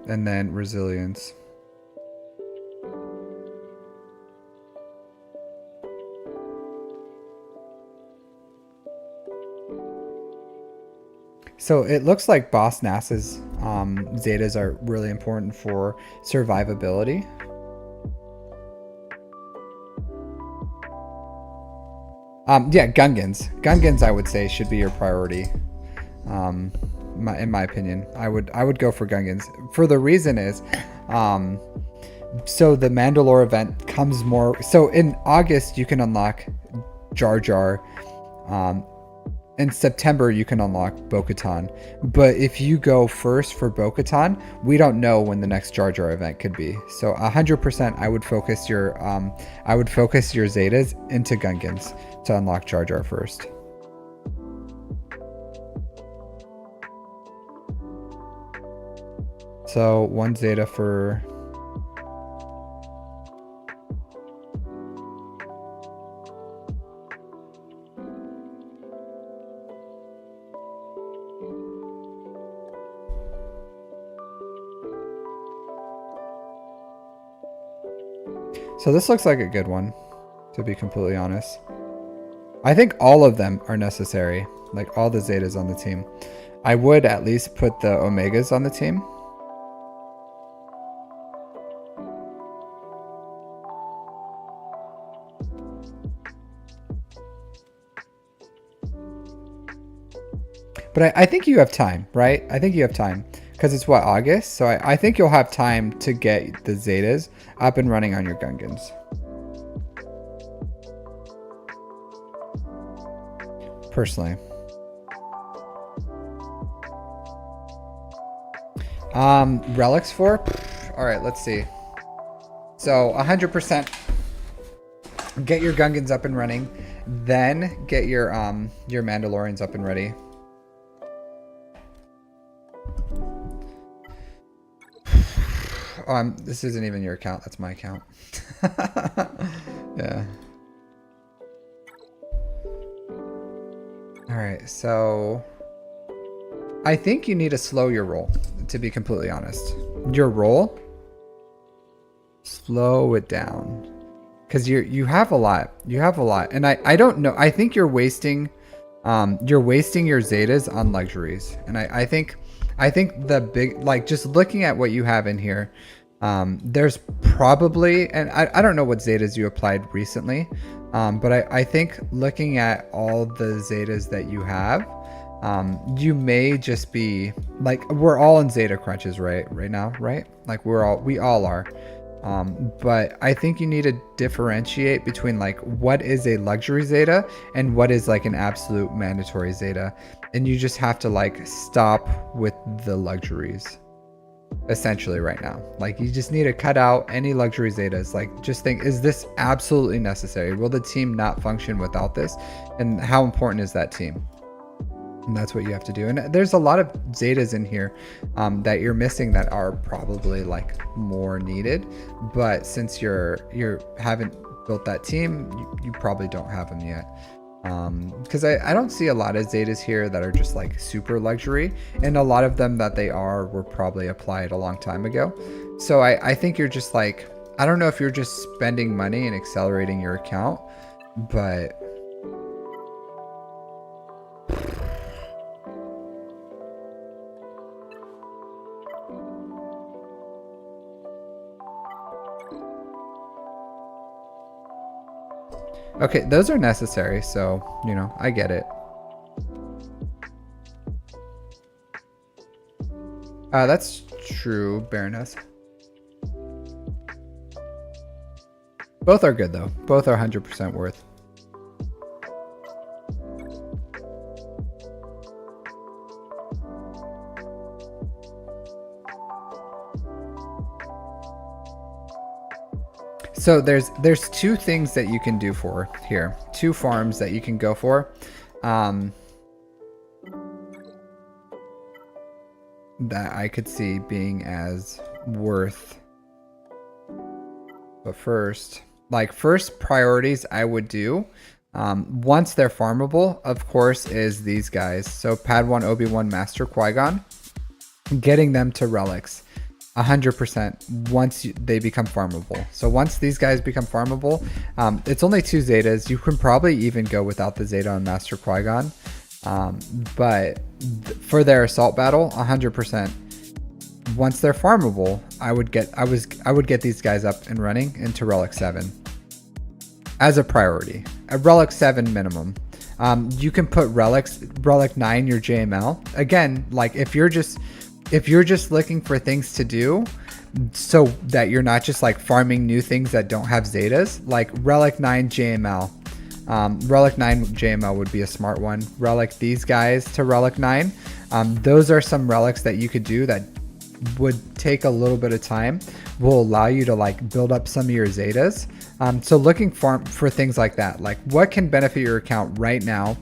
[SPEAKER 1] And then resilience. So it looks like Boss Nass's Zetas are really important for survivability. Yeah, Gungans. Gungans, I would say, should be your priority. In my opinion, I would go for Gungans. For the reason is, so the Mandalore event comes more. So in August you can unlock Jar Jar. In September, you can unlock Bo-Katan. But if you go first for Bo-Katan, we don't know when the next Jar Jar event could be. So 100%, I would focus your Zetas into Gungans to unlock Jar Jar first. So 1 Zeta for... So this looks like a good one, to be completely honest. I think all of them are necessary, like all the Zetas on the team. I would at least put the Omegas on the team. But I think you have time, right? I think you have time. Because it's what, August? So I think you'll have time to get the Zetas up and running on your Gungans. Personally. Relics for? Alright, let's see. So 100% get your Gungans up and running. Then get your Mandalorians up and ready. This isn't even your account. That's my account. Yeah. Alright, so... I think you need to slow your roll, to be completely honest. Your roll? Slow it down. Because you have a lot. You have a lot. And I don't know. I think you're wasting your Zetas on luxuries. And I think I think the big, like just looking at what you have in here, there's probably, and I don't know what Zetas you applied recently, but I think looking at all the Zetas that you have, you may just be like, we're all in Zeta crunches right now, right? Like we all are. But I think you need to differentiate between like what is a luxury Zeta and what is like an absolute mandatory Zeta. And you just have to like stop with the luxuries essentially right now. Like you just need to cut out any luxury Zetas. Like just think, is this absolutely necessary? Will the team not function without this? And how important is that team? And that's what you have to do. And there's a lot of Zetas in here that you're missing that are probably like more needed. But since you haven't built that team, you probably don't have them yet. Because I don't see a lot of Zetas here that are just like super luxury, and a lot of them that they were probably applied a long time ago. So I think you're just like, I don't know if you're just spending money and accelerating your account, but okay, those are necessary, so, you know, I get it. That's true, Baroness. Both are good, though. Both are 100% worth. So there's two things that you can do for here. Two farms that you can go for. That I could see being as worth. But first priorities I would do, once they're farmable, of course, is these guys. So Padawan, Obi-Wan, Master Qui-Gon, getting them to relics 100% once they become farmable. So once these guys become farmable, it's only 2 Zetas. You can probably even go without the Zeta on Master Qui-Gon. But for their assault battle, 100%. Once they're farmable, I would get these guys up and running into Relic 7 as a priority. A Relic 7 minimum. You can put Relic 9 your JML. Again, like if you're just looking for things to do so that you're not just like farming new things that don't have Zetas, like Relic 9 JML. Relic 9 JML would be a smart one. Relic these guys to Relic 9. Those are some relics that you could do that would take a little bit of time, will allow you to like build up some of your Zetas. So looking for things like that, like what can benefit your account right now.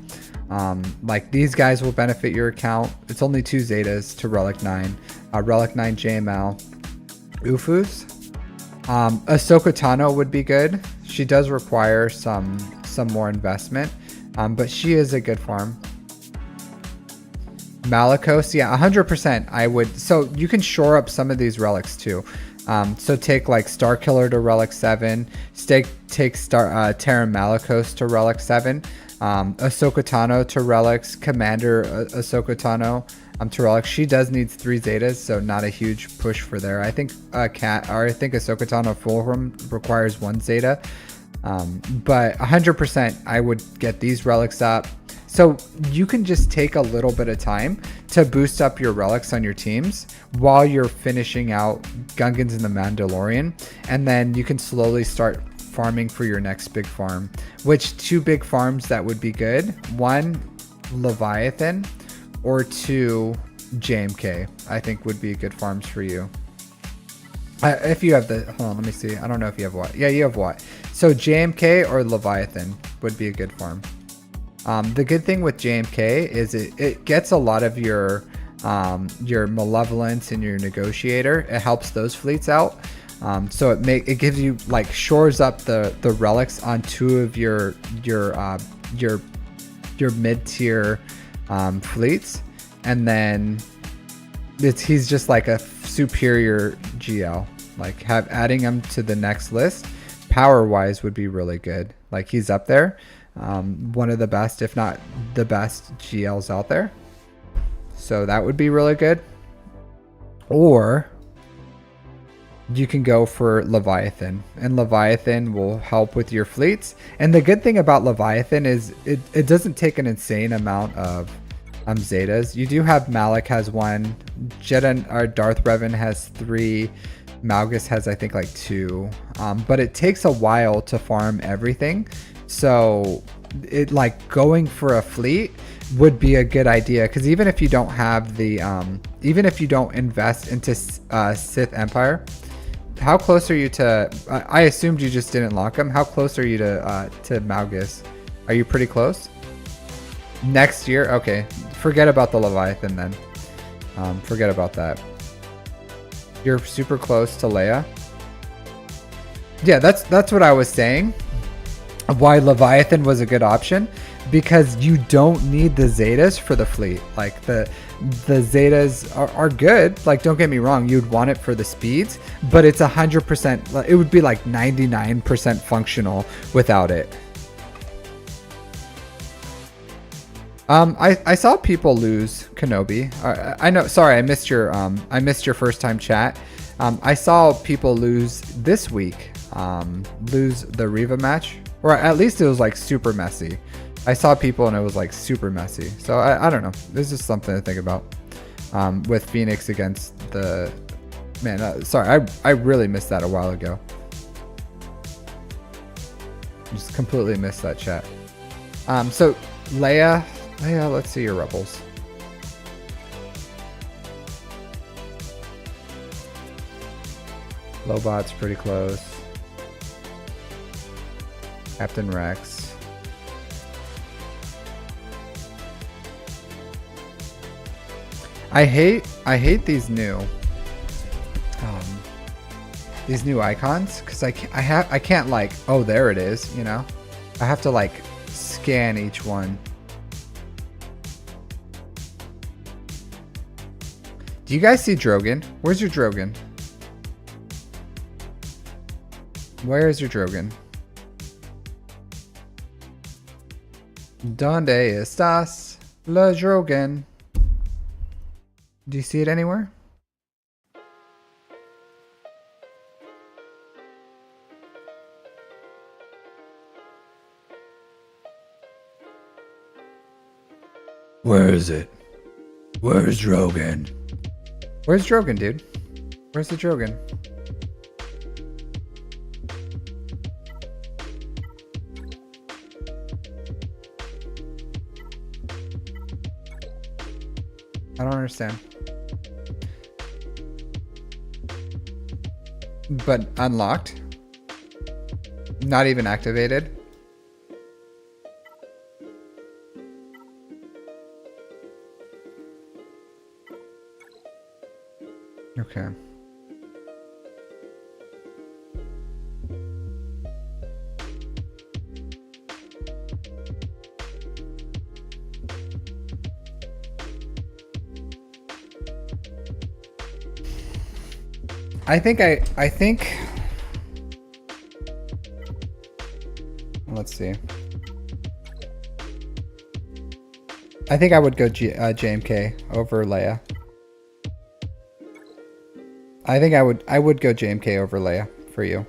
[SPEAKER 1] Like these guys will benefit your account. It's only 2 Zetas to Relic 9. Relic 9 JML. Ufus. Ahsoka Tano would be good. She does require some more investment, but she is a good farm. Malicos, yeah, 100%. I would. So you can shore up some of these relics too. So take like Star Killer to Relic 7. Take Terra Malicos to Relic 7. Ahsoka Tano to relics. Commander Ahsoka Tano to relics. She does need 3 Zetas, so not a huge push for there. I think Ahsoka Tano Fulham requires 1 Zeta. But 100% I would get these relics up. So you can just take a little bit of time to boost up your relics on your teams while you're finishing out Gungans and the Mandalorian. And then you can slowly start farming for your next big farm. Which 2 big farms that would be good? 1, Leviathan, or 2, JMK, I think would be good farms for you. If you have the, hold on, let me see. I don't know if you have what. Yeah, you have what. So JMK or Leviathan would be a good farm. The good thing with JMK is it gets a lot of your malevolence and your negotiator. It helps those fleets out. So it gives you like shores up the relics on 2 of your mid-tier fleets, and then he's just like a superior GL. Like adding him to the next list power wise would be really good. Like he's up there. One of the best, if not the best GLs out there. So that would be really good. Or you can go for Leviathan, and Leviathan will help with your fleets. And the good thing about Leviathan is it doesn't take an insane amount of Zetas. You do have Malik has 1, Jeddah or Darth Revan has 3, Malgus has I think like 2, but it takes a while to farm everything. So it like going for a fleet would be a good idea, because even if you don't have the even if you don't invest into Sith Empire. How close are you to... I assumed you just didn't lock him. How close are you to Malgus? Are you pretty close? Next year? Okay. Forget about the Leviathan then. Forget about that. You're super close to Leia. Yeah, that's what I was saying. Why Leviathan was a good option. Because you don't need the Zetas for the fleet. Like the Zetas are good. Like, don't get me wrong, you'd want it for the speeds, but it's 100%. It would be like 99% functional without it. I saw people lose Kenobi. I know. Sorry, I missed your first time chat. I saw people lose this week. Lose the Reva match, or at least it was like super messy. I saw people and it was like super messy. So I don't know. This is something to think about with Phoenix against the... Man, sorry. I really missed that a while ago. Just completely missed that chat. So Leia, let's see your rebels. Lobot's pretty close. Captain Rex. I hate these new icons, because I can't like, oh, there it is, you know. I have to like scan each one. Do you guys see Drogon? Where's your Drogon? Where is your Drogon? ¿Dónde estás, la Drogon? Do you see it anywhere? Where is it? Where's Drogon? Where's Drogon, dude? Where's the Drogon? I don't understand. But unlocked? Not even activated? Okay. I think let's see. I think I would go JMK over Leia. I think I would go JMK over Leia for you.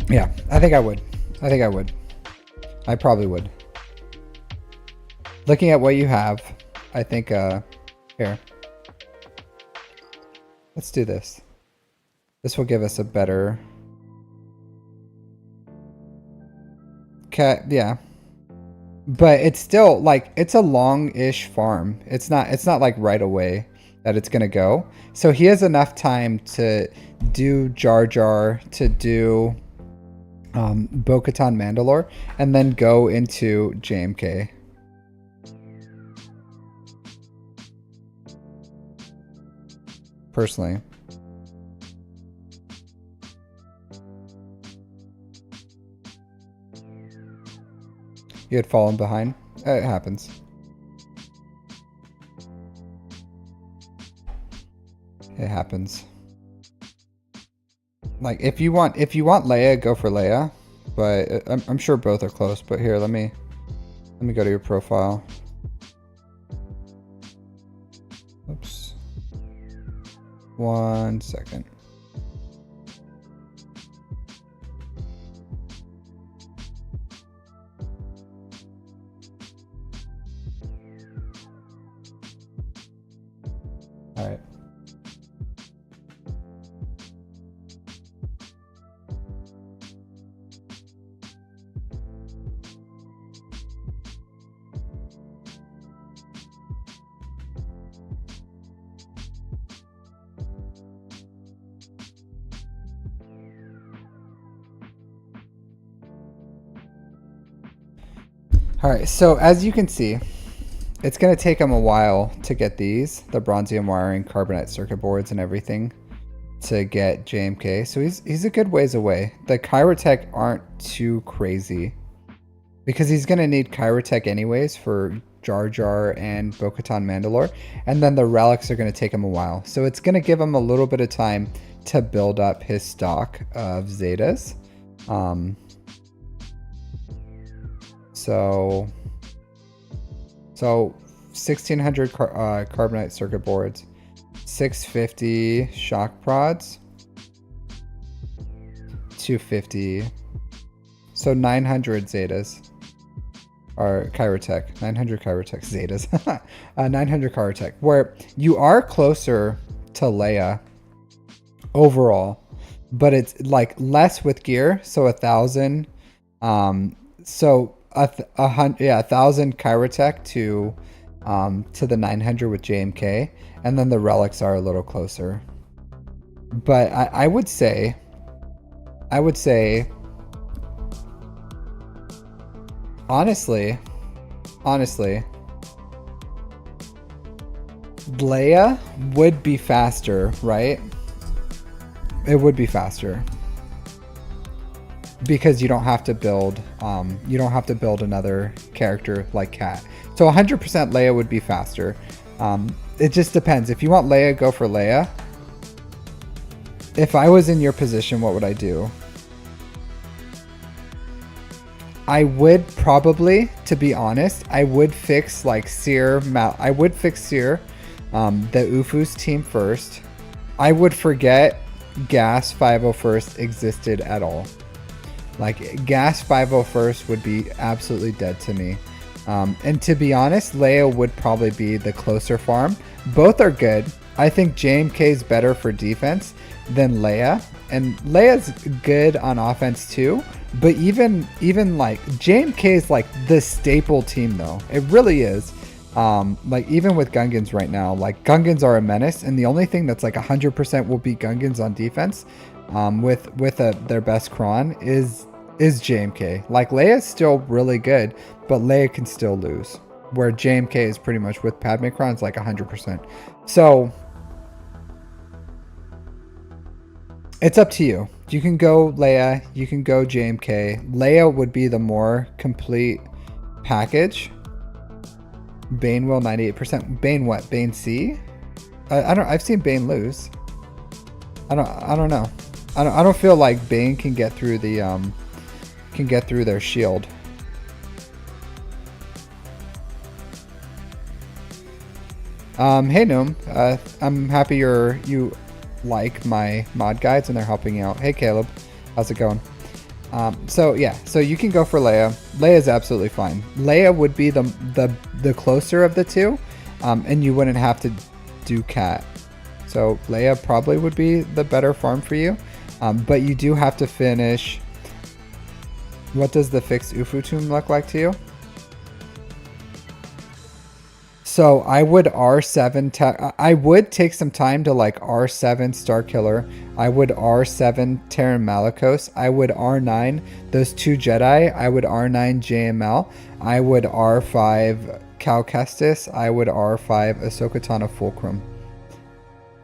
[SPEAKER 1] Yeah, I think I would. I probably would. Looking at what you have, I think, here. Let's do this. This will give us a better... Okay, yeah. But it's still, like, it's a long-ish farm. It's not like right away that it's gonna go. So he has enough time to do Jar Jar, to do... Bo-Katan Mandalore, and then go into JMK. personally. You had fallen behind. It happens. It happens. Like if you want Leia, go for Leia. But I'm sure both are close. But here, let me go to your profile. Oops. 1 second. All right. All right, so as you can see, it's going to take them a while to get these, the bronzium wiring, carbonite circuit boards and everything to get JMK. So he's a good ways away. The Kyrotech aren't too crazy because he's going to need Kyrotech anyways for Jar Jar and Bo-Katan Mandalore. And then the relics are going to take him a while. So it's going to give him a little bit of time to build up his stock of Zetas. So 1600 carbonite circuit boards, 650 shock prods, 250. So 900 Zetas or Kyrotech, 900 Kyrotech Zetas, 900 Kyrotech, where you are closer to Leia overall, but it's like less with gear. So 1,000. So 1,000 Kyrotech to the 900 with JMK, and then the relics are a little closer. But I would say, honestly, Leia would be faster, right? It would be faster. Because you don't have to build another character like Cat. So 100% Leia would be faster. It just depends. If you want Leia, go for Leia. If I was in your position, what would I do? I would probably, to be honest, I would fix like Seer. I would fix Seer, the Ufu's team first. I would forget Gas 501st existed at all. Like Gas 501st would be absolutely dead to me. And to be honest, Leia would probably be the closer farm. Both are good. I think JMK is better for defense than Leia. And Leia's good on offense too. But even like JMK is like the staple team though. It really is. Like even with Gungans right now, like Gungans are a menace. And the only thing that's like 100% will beat Gungans on defense with their best cron is JMK. Like Leia's still really good, but Leia can still lose. Where JMK is pretty much with Padme crons like 100%. So it's up to you. You can go Leia, you can go JMK. Leia would be the more complete package. Bane will 98%. Bane what? Bane C? I've seen Bane lose. I don't know. I don't feel like Bane can get through the their shield. Hey Noom, I'm happy you like my mod guides and they're helping you out. Hey Caleb, how's it going? So yeah, so you can go for Leia. Leia's absolutely fine. Leia would be the closer of the two, and you wouldn't have to do Cat. So Leia probably would be the better farm for you, but you do have to finish. What does the fixed Ufu tomb look like to you? So I would R7. I would take some time to like R7 Star Killer. I would R7 Terran Malicos. I would R9 those two Jedi. I would R9 JML. I would R5 Cal Kestis. I would R5 Ahsoka Tano Fulcrum.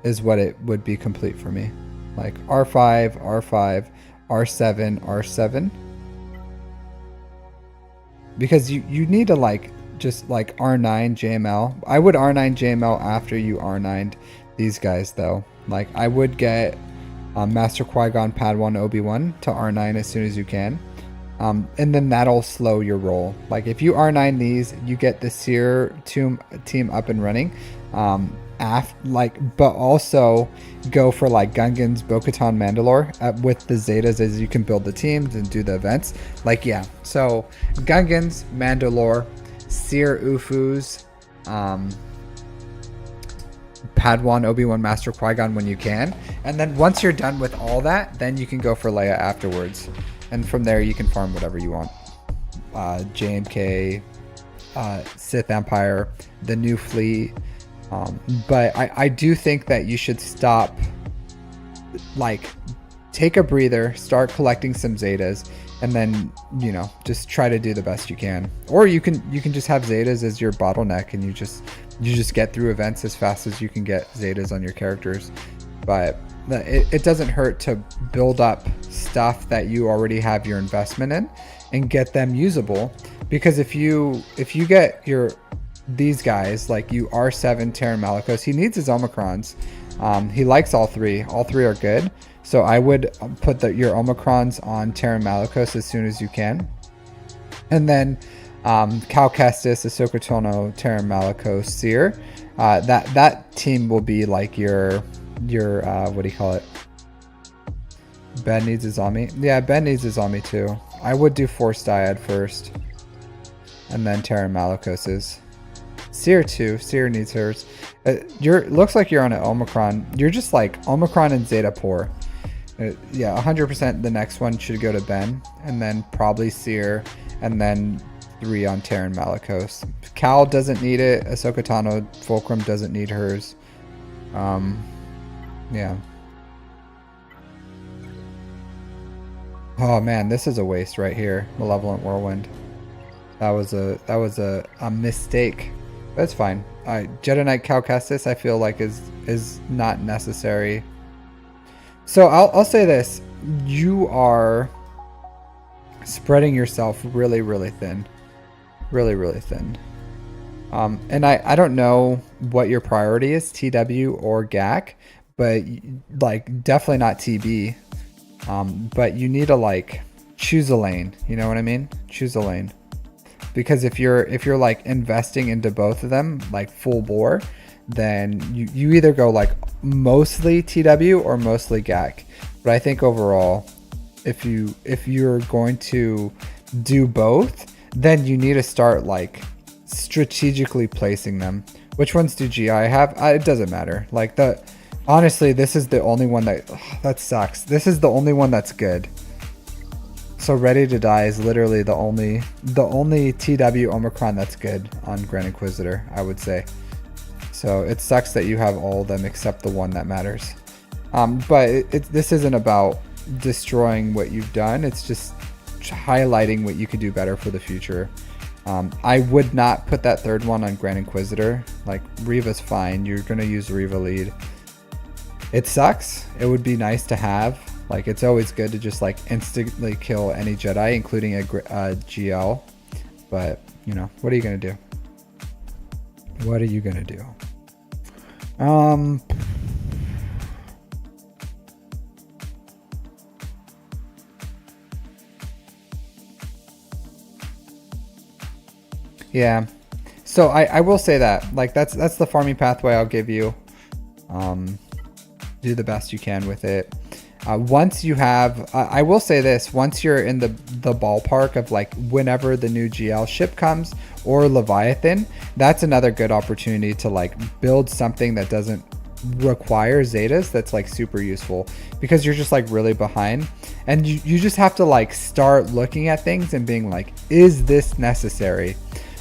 [SPEAKER 1] is what it would be complete for me. Like R5, R5, R7, R7. Because you need to like just like R9 JML. I would R9 JML after you R9'd these guys though. Like I would get Master Qui-Gon Padawan Obi-Wan to R9 as soon as you can. And then that'll slow your roll. Like if you R9 these, you get the Seer team up and running. But also go for like Gungans, Bo-Katan, Mandalore with the Zetas, as you can build the teams and do the events. Like yeah, so Gungans, Mandalore, Seer Ufus, Padawan, Obi-Wan, Master Qui-Gon when you can, and then once you're done with all that, then you can go for Leia afterwards, and from there you can farm whatever you want. JMK, Sith Empire, the new fleet. But I do think that you should stop, like, take a breather, start collecting some Zetas, and then, you know, just try to do the best you can. Or you can just have Zetas as your bottleneck, and you just get through events as fast as you can get Zetas on your characters. But it doesn't hurt to build up stuff that you already have your investment in and get them usable, because if you get these guys, like you R7 Terran Malicos, he needs his Omicrons. He likes all three. All three are good. So I would put your Omicrons on Terran Malicos as soon as you can. And then Cal Kestis, Ahsoka Tano, Terran Malicos, Seer. That team will be like your what do you call it? Ben needs his Omni. Yeah, Ben needs his Omni too. I would do Force Dyad first. And then Terran Malicos's. Seer too. Seer needs hers. Looks like you're on an Omicron. You're just like Omicron and Zeta poor. Yeah, 100% the next one should go to Ben, and then probably Seer, and then 3 on Terran Malicos. Cal doesn't need it. Ahsoka Tano Fulcrum doesn't need hers. Yeah. Oh man, this is a waste right here. Malevolent Whirlwind. That was a mistake. That's fine. Jedi Knight Cal Kestis, I feel like is not necessary. So I'll say this: you are spreading yourself really, really thin, really, really thin. And I don't know what your priority is, TW or GAC, but like definitely not TB. But you need to like choose a lane. You know what I mean? Choose a lane. Because if you're like investing into both of them like full bore, then you either go like mostly TW or mostly GAC. But I think overall, if you're going to do both, then you need to start like strategically placing them. Which ones do GI have? It doesn't matter. Like honestly, this is the only one that sucks. This is the only one that's good. So Ready to Die is literally the only TW Omicron that's good on Grand Inquisitor, I would say. So it sucks that you have all of them except the one that matters. But this isn't about destroying what you've done. It's just highlighting what you could do better for the future. I would not put that third one on Grand Inquisitor. Like, Reva's fine. You're going to use Reva lead. It sucks. It would be nice to have. Like, it's always good to just like instantly kill any Jedi, including a GL. But, you know, what are you going to do? What are you going to do? Yeah. So I will say that, like, that's the farming pathway I'll give you. Do the best you can with it. Once you have, I will say this, once you're in the ballpark of like whenever the new GL ship comes or Leviathan, that's another good opportunity to like build something that doesn't require Zetas that's like super useful, because you're just like really behind, and you just have to like start looking at things and being like, is this necessary?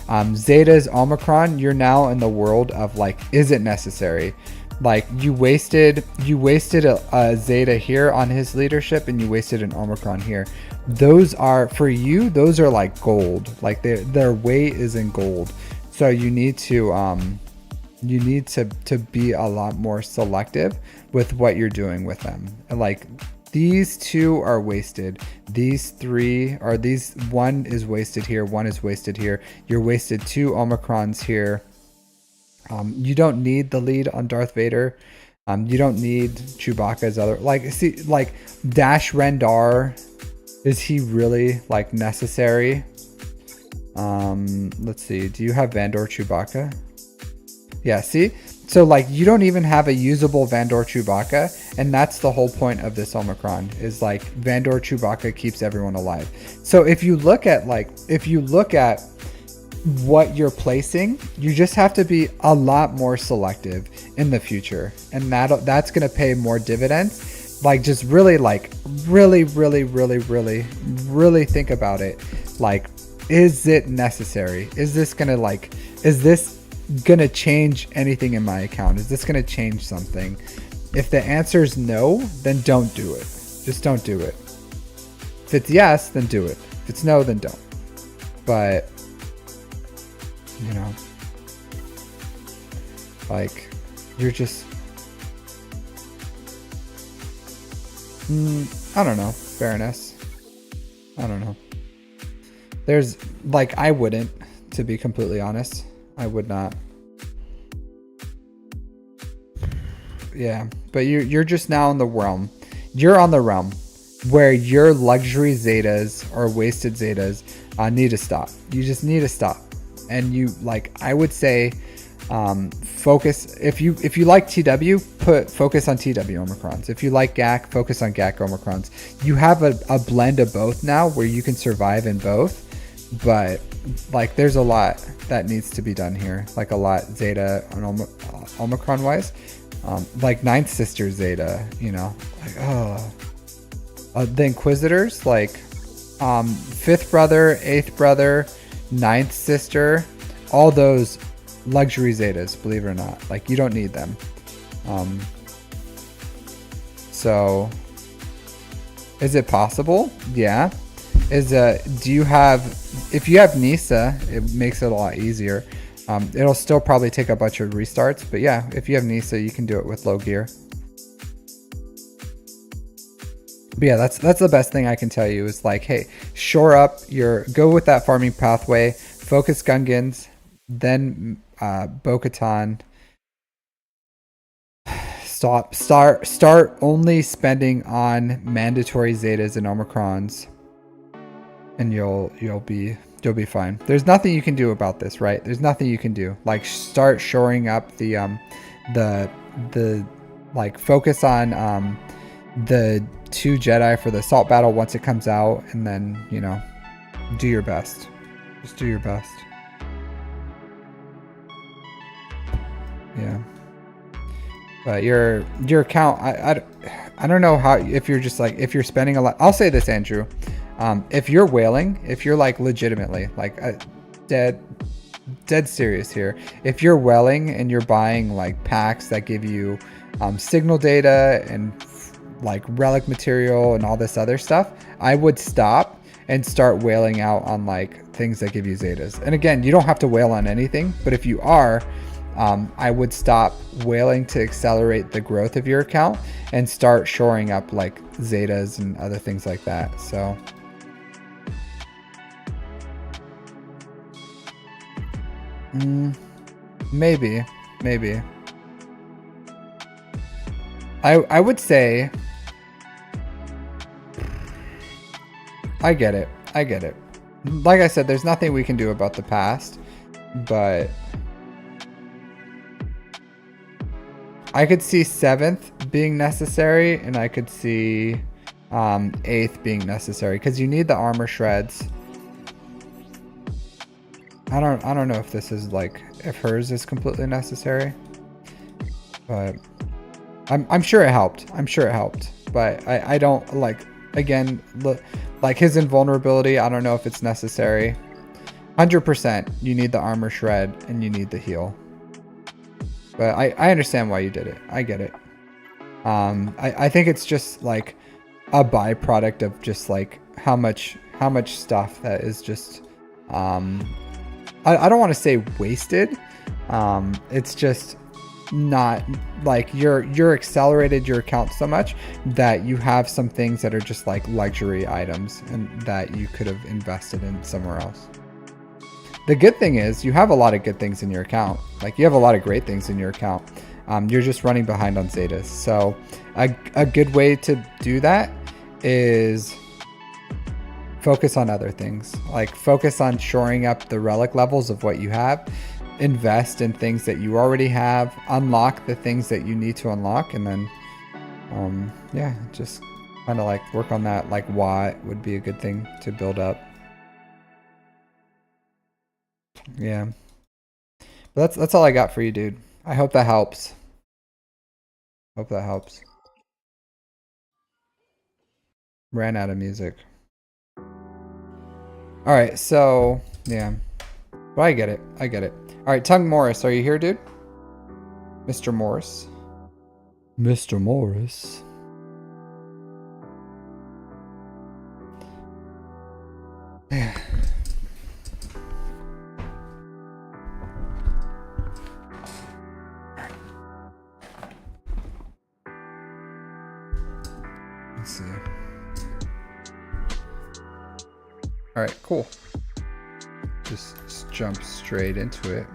[SPEAKER 1] Zetas, Omicron, you're now in the world of like, is it necessary? Like, you wasted a Zeta here on his leadership, and you wasted an Omicron here. Those are, for you, those are like gold. Like, their weight is in gold. So you need to You need to be a lot more selective with what you're doing with them. And like these two are wasted. These three are one is wasted here, one is wasted here. You're wasted 2 Omicrons here. You don't need the lead on Darth Vader. You don't need Chewbacca's other, like, see, like Dash Rendar, is he really like necessary? Let's see, do you have Vandor Chewbacca? Yeah, see? So like you don't even have a usable Vandor Chewbacca, and that's the whole point of this Omicron, is like Vandor Chewbacca keeps everyone alive. So if you look at what you're placing, you just have to be a lot more selective in the future, and that's going to pay more dividends. Like just really think about it. Like, is it necessary? Is this gonna change anything in my account? Is this gonna change something? If the answer is no, then don't do it. Just don't do it. If it's yes, then do it. If it's no, then don't. But you know, like, you're just I don't know, fairness. I don't know. There's like, I wouldn't, to be completely honest. I would not. Yeah, but you're just now in the realm. You're on the realm where your luxury Zetas or wasted Zetas need to stop. You just need to stop. And you, like, I would say, focus. If you like TW, focus on TW Omicrons. If you like GAC, focus on GAC Omicrons. You have a blend of both now where you can survive in both. But like, there's a lot that needs to be done here, like a lot Zeta and Omicron wise, like Ninth Sister Zeta, you know, like the Inquisitors, like 5th brother, 8th brother, 9th sister, all those luxury Zetas, believe it or not. Like, you don't need them. So is it possible? Yeah. Do you have, if you have Nisa, it makes it a lot easier. It'll still probably take a bunch of restarts, but yeah, if you have Nisa, you can do it with low gear. But yeah, that's the best thing I can tell you, is like, hey, shore up go with that farming pathway, focus Gungans, then Bo-Katan. Start only spending on mandatory Zetas and Omicrons, and you'll be fine. There's nothing you can do about this, right? There's nothing you can do. Like, start shoring up the like, focus on the 2 Jedi for the assault battle once it comes out, and then, you know, do your best. Just do your best. Yeah. But your account, I don't know how, if you're just like, if you're spending a lot. I'll say this, Andrew. If you're whaling, if you're like legitimately like dead serious here, if you're whaling and you're buying like packs that give you signal data and like relic material and all this other stuff, I would stop and start whaling out on like things that give you Zetas. And again, you don't have to whale on anything, but if you are, I would stop whaling to accelerate the growth of your account and start shoring up like Zetas and other things like that. So maybe I would say, I get it. Like I said, there's nothing we can do about the past, but I could see 7th being necessary, and I could see 8th being necessary, because you need the armor shreds. I don't know if this is like, if hers is completely necessary, but I'm sure it helped. But I don't, like, again, like his invulnerability, I don't know if it's necessary. 100% you need the armor shred and you need the heal. But I understand why you did it. I get it. I think it's just like a byproduct of just like how much stuff that is just I don't want to say wasted, It's just not like you're accelerated your account so much that you have some things that are just like luxury items and that you could have invested in somewhere else. The good thing is you have a lot of good things in your account. Like you have a lot of great things in your account. You're just running behind on Zetas. So a good way to do that is focus on other things. Like focus on shoring up the relic levels of what you have. Invest in things that you already have. Unlock the things that you need to unlock. And then, yeah, just kind of like work on that. Like what would be a good thing to build up. Yeah. But that's all I got for you, dude. I hope that helps. Hope that helps. Ran out of music. All right, so yeah. But I get it. I get it. All right, Tung Morris, are you here, dude? Mr. Morris. Mr. Morris. Yeah. Let's see. All right, cool. Just jump straight into it.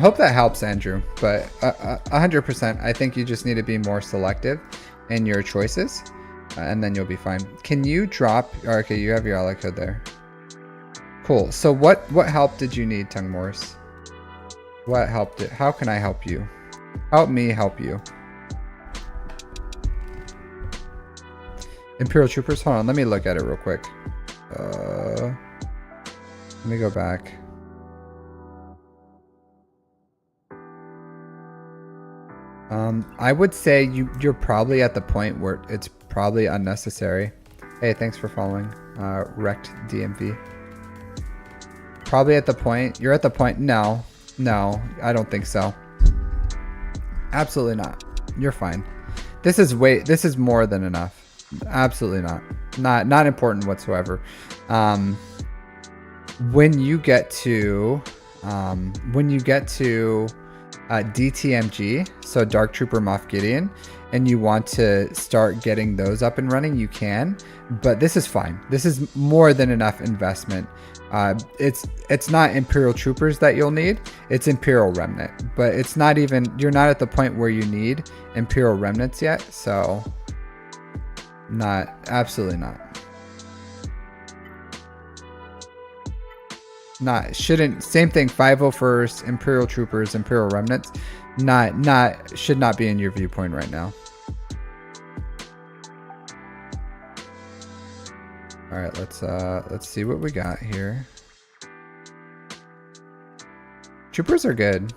[SPEAKER 1] Hope that helps, Andrew, but 100%, I think you just need to be more selective in your choices, and then you'll be fine. Can you drop, okay, you have your ally code there. Cool, so what help did you need, Tung Morris? What helped it? How can I help you? Help me help you. Imperial Troopers, hold on, let me look at it real quick. Let me go back. I would say you're probably at the point where it's probably unnecessary. Hey, thanks for following. Wrecked DMV. Probably at the point. You're at the point. No, I don't think so. Absolutely not. You're fine. This is more than enough. Absolutely not. Not important whatsoever. When you get to DTMG, so Dark Trooper Moff Gideon, and you want to start getting those up and running, you can, but this is fine. This is more than enough investment. It's not Imperial Troopers that you'll need, it's Imperial Remnant, but it's not even, you're not at the point where you need Imperial Remnants yet, so absolutely not. Same thing, 501st, Imperial Troopers, Imperial Remnants, should not be in your viewpoint right now. All right, let's see what we got here. Troopers are good.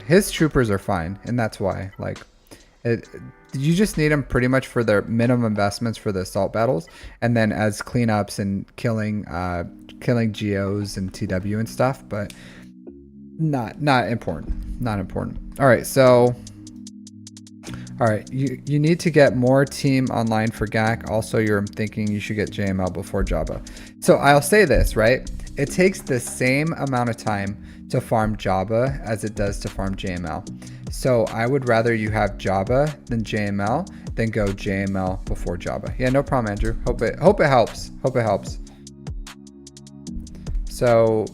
[SPEAKER 1] His troopers are fine, and that's why, like, you just need them pretty much for their minimum investments for the assault battles, and then as cleanups and killing GOs and TW and stuff, but not important. All right, so you need to get more team online for GAC. Also, you're thinking you should get JML before Jabba. So I'll say this, right? It takes the same amount of time to farm Jabba as it does to farm JML. So I would rather you have Jabba than JML, then go JML before Jabba. Yeah, no problem, Andrew. Hope it helps. So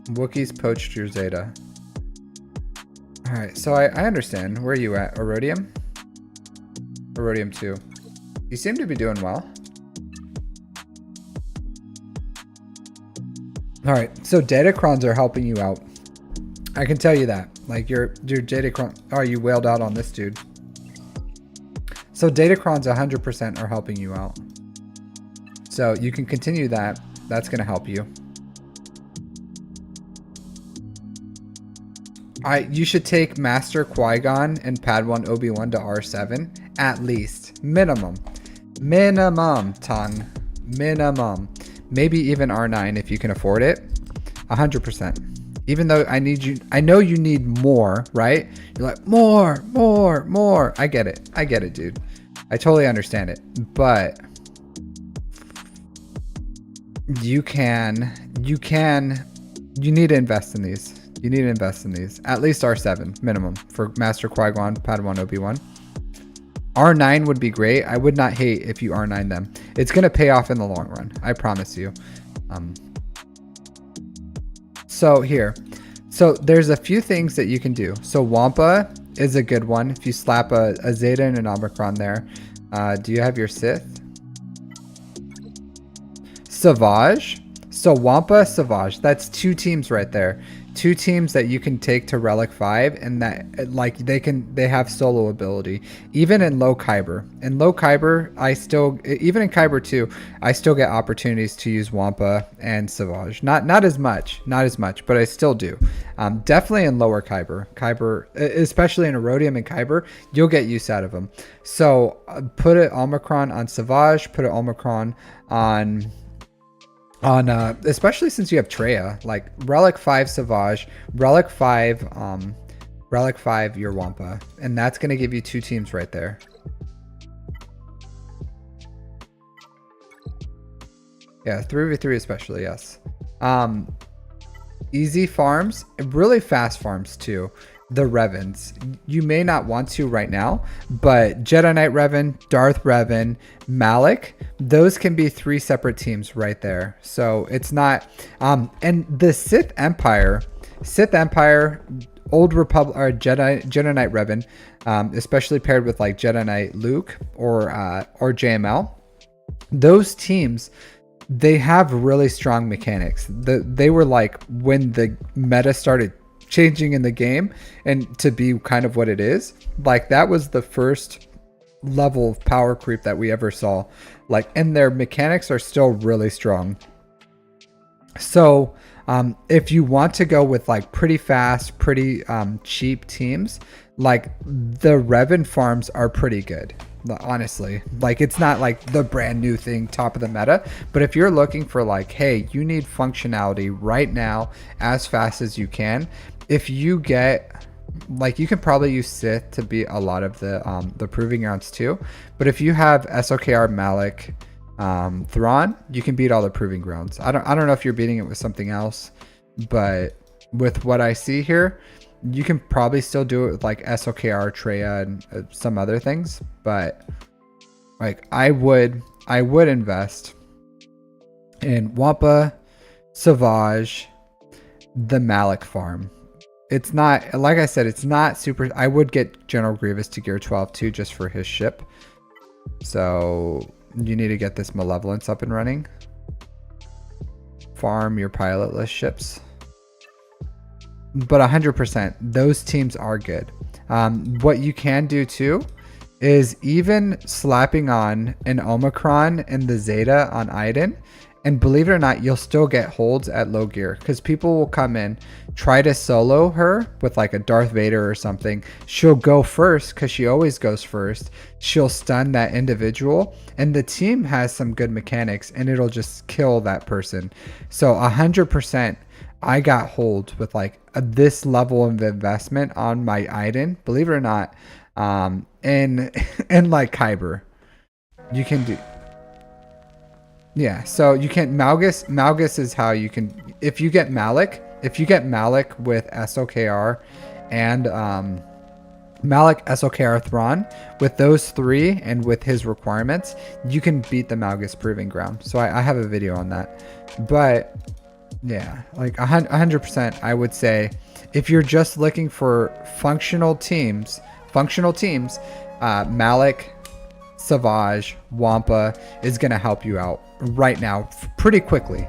[SPEAKER 1] Wookiees poached your Zeta. All right, so I understand. Where are you at? Erodium? Erodium 2. You seem to be doing well. All right, so Datacrons are helping you out. I can tell you that. Like your Datacron, you wailed out on this dude. So Datacrons 100% are helping you out. So you can continue that. That's gonna help you. You should take Master Qui-Gon and Padawan Obi-Wan to R7 at least. Minimum, Tung. Minimum. Maybe even R9 if you can afford it. 100%. Even though I know you need more, right? You're like, more. I get it, dude. I totally understand it, but you need to invest in these. You need to invest in these. At least R7 minimum for Master Qui-Gon, Padawan Obi-Wan. R9 would be great. I would not hate if you R9 them. It's going to pay off in the long run. I promise you. So here. So there's a few things that you can do. So Wampa is a good one. If you slap a Zeta and an Omicron there. Do you have your Sith? Savage. So Wampa, Savage. That's 2 teams right there. 2 teams that you can take to Relic 5, and that like they have solo ability. Even in low Kyber. In low Kyber, even in Kyber 2, I still get opportunities to use Wampa and Savage. Not as much, but I still do. Definitely in lower Kyber, especially in Erodium and Kyber, you'll get use out of them. So put an Omicron on Savage, put an Omicron on especially since you have Treya, like Relic 5 Savage, Relic 5 your Wampa, and that's going to give you 2 teams right there. Yeah, 3v3 especially, yes. Easy farms, really fast farms too. The Revens, you may not want to right now, but Jedi Knight Revan, Darth Revan, Malik, those can be 3 separate teams right there. So it's not and the Sith Empire, Old Republic or Jedi Knight Revan, especially paired with like Jedi Knight Luke or JML, those teams, they have really strong mechanics. They were like when the meta started changing in the game and to be kind of what it is, like that was the first level of power creep that we ever saw, like, and their mechanics are still really strong. So if you want to go with like pretty fast, pretty cheap teams, like the Revan farms are pretty good, honestly. Like it's not like the brand new thing, top of the meta, but if you're looking for like, hey, you need functionality right now as fast as you can, if you get like, you can probably use Sith to beat a lot of the proving grounds too, but if you have SOKR Malik, Thrawn, you can beat all the proving grounds. I don't know if you're beating it with something else, but with what I see here, you can probably still do it with like SOKR, Treya, and some other things. But like I would invest in Wampa, Savage, the Malik farm. It's not, like I said, it's not super. I would get General Grievous to gear 12 too, just for his ship. So you need to get this Malevolence up and running. Farm your pilotless ships. But 100%, those teams are good. What you can do too is even slapping on an Omicron and the Zeta on Iden, and believe it or not, you'll still get holds at low gear, because people will come in, try to solo her with like a Darth Vader or something. She'll go first because she always goes first. She'll stun that individual, and the team has some good mechanics, and it'll just kill that person. So 100%, I got holds with like this level of investment on my Iden, believe it or not, and like Kyber. You can do. Yeah, so you can Malgus is how you can, if you get Malik with SOKR and Malik, SOKR, Thrawn, with those 3 and with his requirements, you can beat the Malgus proving ground. So I have a video on that. But yeah, like 100%, I would say if you're just looking for functional teams, Malik, Savage, Wampa is going to help you out right now pretty quickly,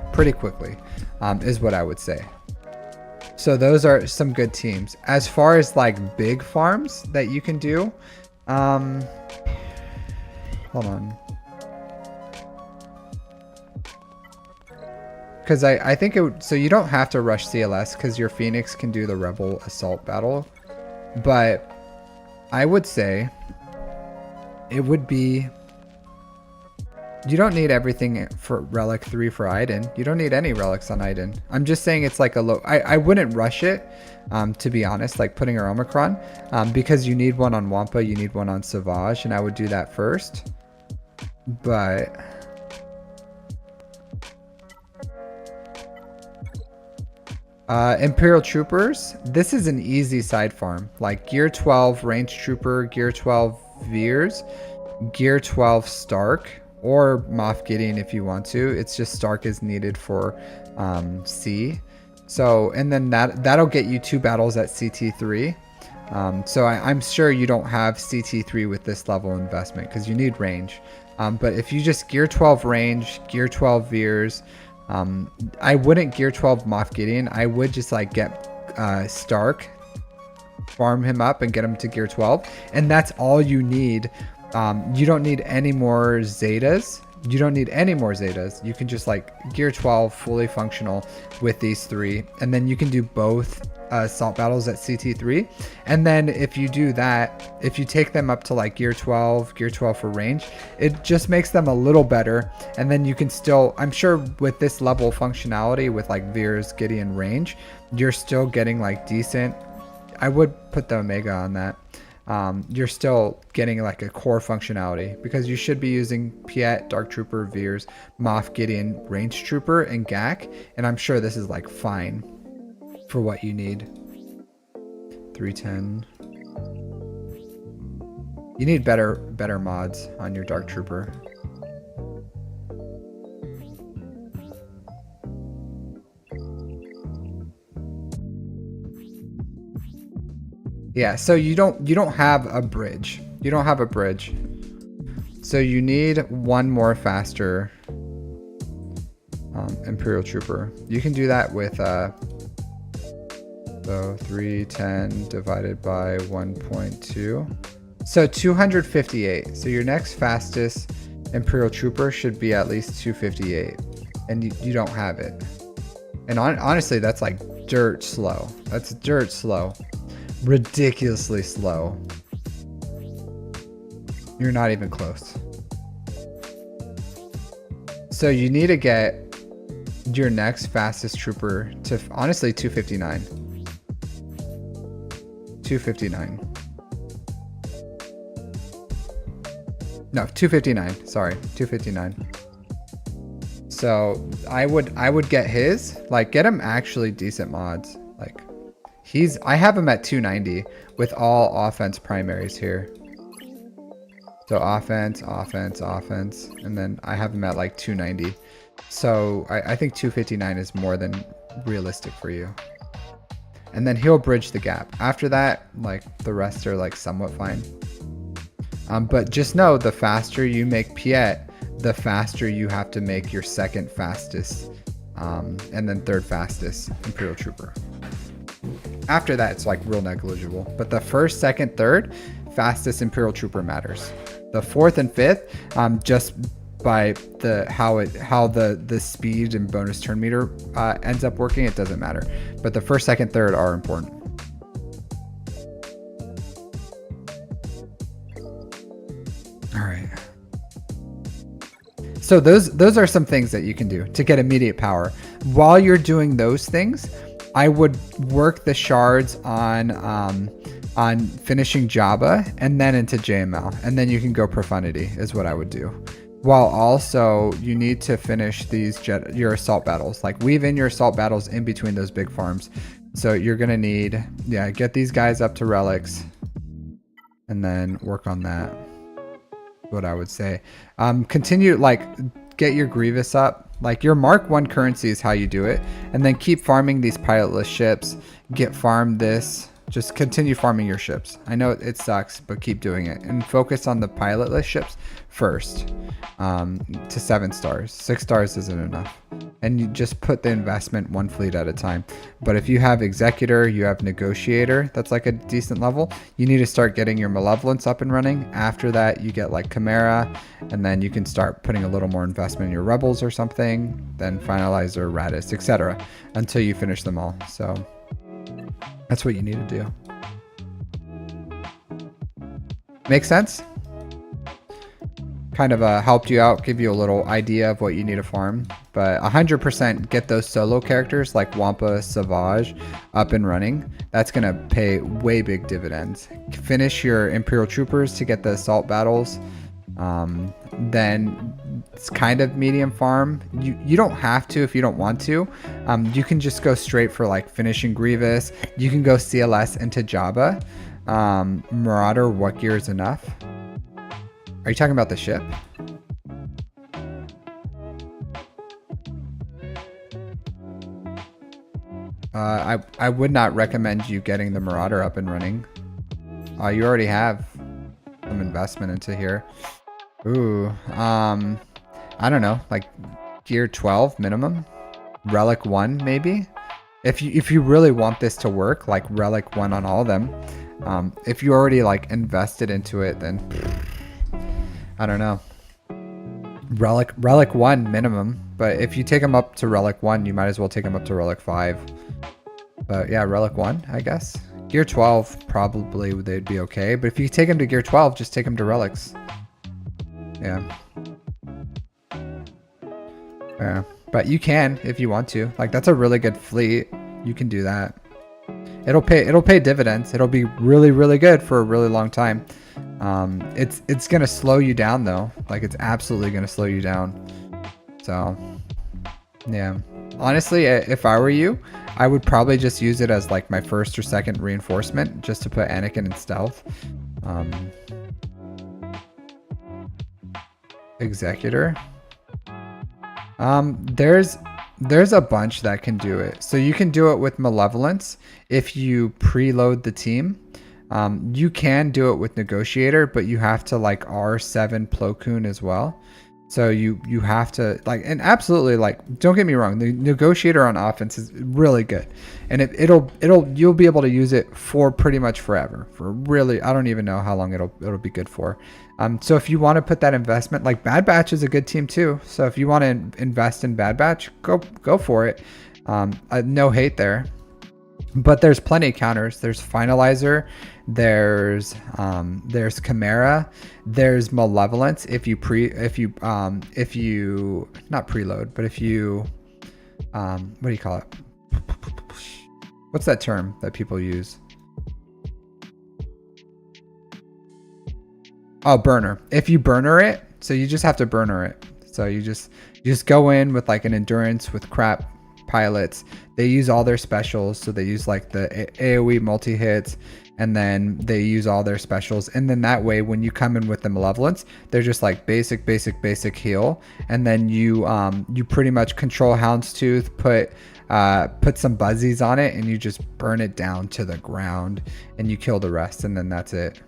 [SPEAKER 1] is what I would say. So those are some good teams. As far as like big farms that you can do, hold on, because I think it would, so you don't have to rush CLS because your Phoenix can do the Rebel assault battle, but I would say it would be You don't need everything for relic 3 for Iden. You don't need any relics on Iden. I'm just saying it's like a low. I wouldn't rush it, to be honest, like putting our Omicron, because you need one on Wampa, you need one on Savage, and I would do that first. But Imperial Troopers, this is an easy side farm. Like Gear 12 Range Trooper, Gear 12 Veers, Gear 12 Stark, or Moff Gideon if you want to. It's just Stark is needed for C. So, and then that'll get you 2 battles at CT3. So I'm sure you don't have CT3 with this level of investment because you need range. But if you just Gear 12 Range, Gear 12 Veers, I wouldn't Gear 12 Moff Gideon. I would just like get Stark, farm him up and get him to Gear 12. And that's all you need. You don't need any more Zetas. You don't need any more Zetas. You can just like Gear 12 fully functional with these 3. And then you can do both assault battles at CT3. And then if you do that, if you take them up to like Gear 12 for range, it just makes them a little better. And then you can still, I'm sure with this level of functionality with like Veers, Gideon range, you're still getting like decent. I would put the Omega on that. You're still getting like a core functionality because you should be using Piet, Dark Trooper, Veers, Moff Gideon, Range Trooper, and GAC. And I'm sure this is like fine for what you need. 310. You need better mods on your Dark Trooper. Yeah, so you don't have a bridge. You don't have a bridge. So you need one more faster Imperial Trooper. You can do that with so 310 divided by 1.2. So 258. So your next fastest Imperial Trooper should be at least 258. And you don't have it. And honestly, that's like dirt slow. That's dirt slow. Ridiculously slow. You're not even close. So you need to get your next fastest trooper to honestly 259. 259. No, 259. Sorry, 259. So I would get his, like get him actually decent mods. Like I have him at 290 with all offense primaries here. So offense, and then I have him at like 290. So I think 259 is more than realistic for you. And then he'll bridge the gap. After that, like the rest are like somewhat fine. But just know the faster you make Piet, the faster you have to make your second fastest, and then third fastest Imperial Trooper. After that, it's like real negligible. But the first, second, third fastest Imperial Trooper matters. The fourth and fifth, just by how the speed and bonus turn meter ends up working, it doesn't matter. But the first, second, third are important. All right. So those are some things that you can do to get immediate power. While you're doing those things, I would work the shards on finishing Jabba and then into JML, and then you can go Profundity is what I would do. While also you need to finish your assault battles, like weave in your assault battles in between those big farms. So you're gonna need, get these guys up to relics, and then work on that. What I would say, continue get your Grievous up. Like your Mark 1 currency is how you do it, and then keep farming these pilotless ships. Farm this. Just continue farming your ships. I know it sucks, but keep doing it and focus on the pilotless ships first, to 7 stars. 6 stars isn't enough, and you just put the investment one fleet at a time. But if you have Executor, you have Negotiator, that's like a decent level, you need to start getting your Malevolence up and running. After that, you get like Chimera, and then you can start putting a little more investment in your Rebels or something, then Finalizer, Radis, etc. until you finish them all. So that's what you need to do. Make sense? kind of helped you out, give you a little idea of what you need to farm. But 100% get those solo characters like Wampa, Savage up and running. That's going to pay way big dividends. Finish your Imperial Troopers to get the assault battles. Then it's kind of medium farm. You don't have to if you don't want to. You can just go straight for like finishing Grievous. You can go CLS into Jabba. Marauder, what gear is enough? Are you talking about the ship? I would not recommend you getting the Marauder up and running. You already have some investment into here. Ooh, I don't know, like gear 12 minimum, relic 1 maybe. If you really want this to work, like relic 1 on all of them. If you already like invested into it, then I don't know. Relic 1 minimum, but if you take them up to relic 1, you might as well take them up to relic 5. But yeah, relic 1, I guess. Gear 12, probably they'd be okay, but if you take them to gear 12, just take them to relics. Yeah. Yeah, but you can if you want to. Like, that's a really good fleet. You can do that. It'll pay dividends. It'll be really, really good for a really long time. It's gonna slow you down though. Like, it's absolutely gonna slow you down. So yeah, honestly, if I were you, I would probably just use it as like my first or second reinforcement, just to put Anakin in stealth. Executor. There's a bunch that can do it. So you can do it with Malevolence if you preload the team. You can do it with Negotiator, but you have to like R7 Plo Koon as well. So you have to like, and absolutely, like, don't get me wrong, the Negotiator on offense is really good, and you'll be able to use it for pretty much forever. For really, I don't even know how long it'll be good for. So if you want to put that investment, like Bad Batch is a good team too. So if you want to invest in Bad Batch, go for it. No hate there. But there's plenty of counters. There's Finalizer, there's Chimera, there's Malevolence if you not preload, but if you what do you call it? What's that term that people use? Oh, burner. If you burner it, so you just have to burner it. So you just go in with like an endurance with crap pilots. They use all their specials, so they use like the AoE multi-hits, and then they use all their specials, and then that way when you come in with the Malevolence, they're just like basic heal, and then you pretty much control Houndstooth, put some buzzies on it, and you just burn it down to the ground, and you kill the rest, and then that's it.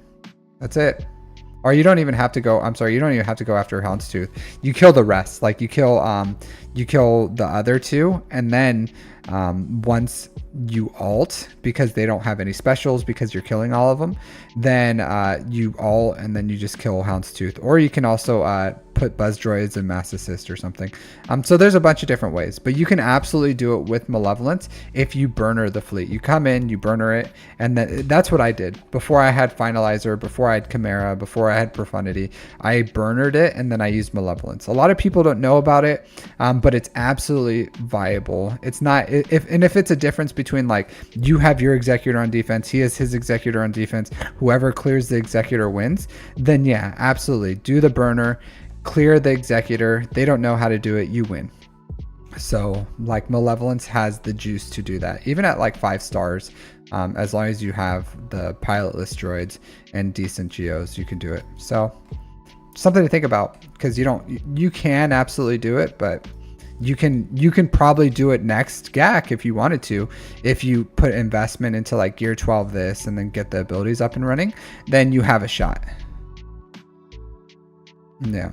[SPEAKER 1] Or you don't even have to go, I'm sorry, you don't even have to go after Houndstooth. You kill the rest. Like, you kill the other two, and then once you ult, because they don't have any specials, because you're killing all of them, then you ult, and then you just kill Houndstooth. Or you can also put Buzz Droids and Mass Assist or something. So there's a bunch of different ways, but you can absolutely do it with Malevolence if you burner the fleet. You come in, you burner it, and that's what I did. Before I had Finalizer, before I had Chimera, before I had Profundity, I burnered it, and then I used Malevolence. A lot of people don't know about it, but it's absolutely viable. It's not, if it's a difference between, like, you have your Executor on defense, he has his Executor on defense, whoever clears the Executor wins, then yeah, absolutely, do the burner, clear the Executor. They don't know how to do it, you win. So like, Malevolence has the juice to do that, even at like 5 stars. As long as you have the pilotless droids and decent geos, you can do it. So something to think about, because you can absolutely do it, but you can probably do it next GAC if you wanted to. If you put investment into like gear 12 this, and then get the abilities up and running, then you have a shot. Yeah.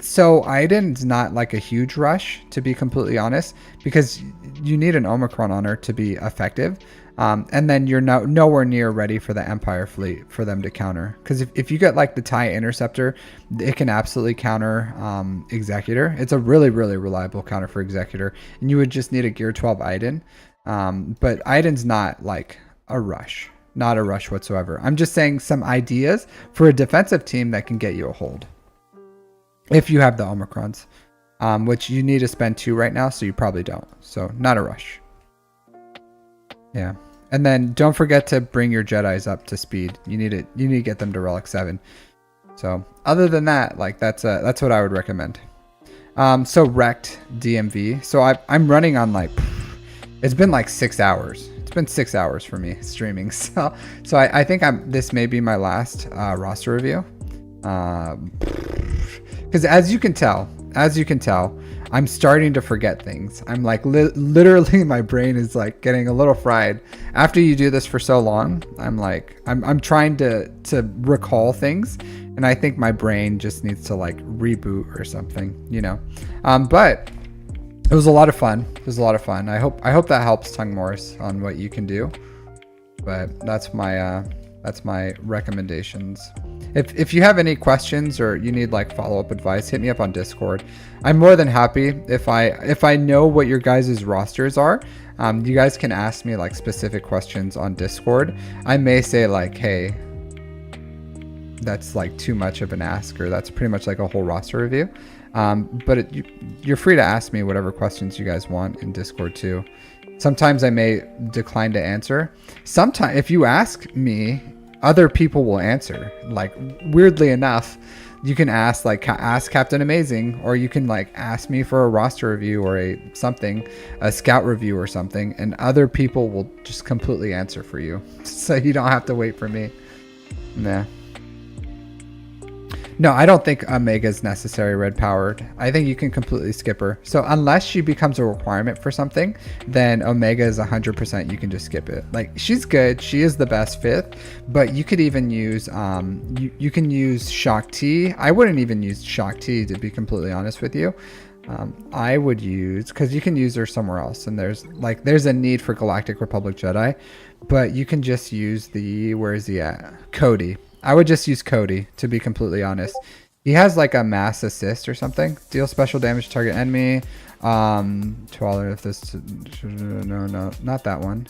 [SPEAKER 1] So Iden's not like a huge rush, to be completely honest, because you need an Omicron on her to be effective. And then you're nowhere near ready for the Empire fleet for them to counter. Because if you get like the TIE Interceptor, it can absolutely counter Executor. It's a really, really reliable counter for Executor. And you would just need a gear 12 Iden. But Iden's not like a rush. Not a rush whatsoever. I'm just saying some ideas for a defensive team that can get you a hold. If you have the Omicrons, which you need to spend 2 right now, so you probably don't. So not a rush. Yeah. And then don't forget to bring your Jedis up to speed. You need to get them to Relic 7. So other than that, like that's what I would recommend. So wrecked DMV. So I'm running on like, it's been like 6 hours. It's been 6 hours for me streaming. So I think this may be my last roster review. Because as you can tell, I'm starting to forget things. I'm like literally my brain is like getting a little fried. After you do this for so long, I'm trying to recall things, and I think my brain just needs to like reboot or something, you know. But it was a lot of fun. I hope that helps Tung Morris on what you can do. But that's my recommendations. If you have any questions or you need like follow-up advice, hit me up on Discord. I'm more than happy if I know what your guys' rosters are. You guys can ask me like specific questions on Discord. I may say like, hey, that's like too much of an ask, or that's pretty much like a whole roster review. But you're free to ask me whatever questions you guys want in Discord too. Sometimes I may decline to answer. Sometimes if you ask me, other people will answer. Like weirdly enough, you can ask Captain Amazing, or you can like ask me for a roster review or a scout review or something, and other people will just completely answer for you. So you don't have to wait for me. Nah. No, I don't think Omega is necessary red powered. I think you can completely skip her. So unless she becomes a requirement for something, then Omega is 100%. You can just skip it. Like she's good. She is the best 5th, but you could even use you can use Shock T. I wouldn't even use Shock T, to be completely honest with you. I would use, because you can use her somewhere else, and there's a need for Galactic Republic Jedi, but you can just use where is he at? Cody. I would just use Cody, to be completely honest. He has like a mass assist or something. Deal special damage to target enemy. If this, no, not that one.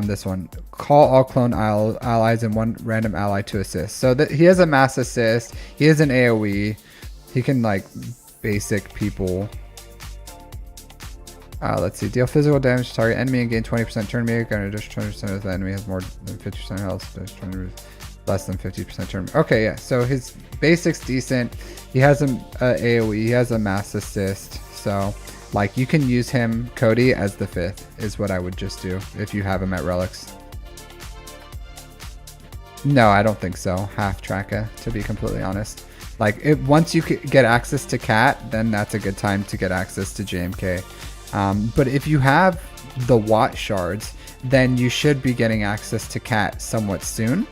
[SPEAKER 1] This one. Call all clone allies and one random ally to assist. So he has a mass assist. He has an AoE. He can like basic people. Let's see. Deal physical damage to target enemy and gain 20% turn meter. Gonna additional 20% if the enemy has more than 50% health. Less than 50% turn. Okay, yeah. So his basic's decent. He has an AoE. He has a mass assist. So like you can use him, Cody, as the 5th is what I would just do if you have him at relics. No, I don't think so. Half tracker, to be completely honest. Like once you get access to Cat, then that's a good time to get access to JMK. But if you have the Watt shards, then you should be getting access to Cat somewhat soon.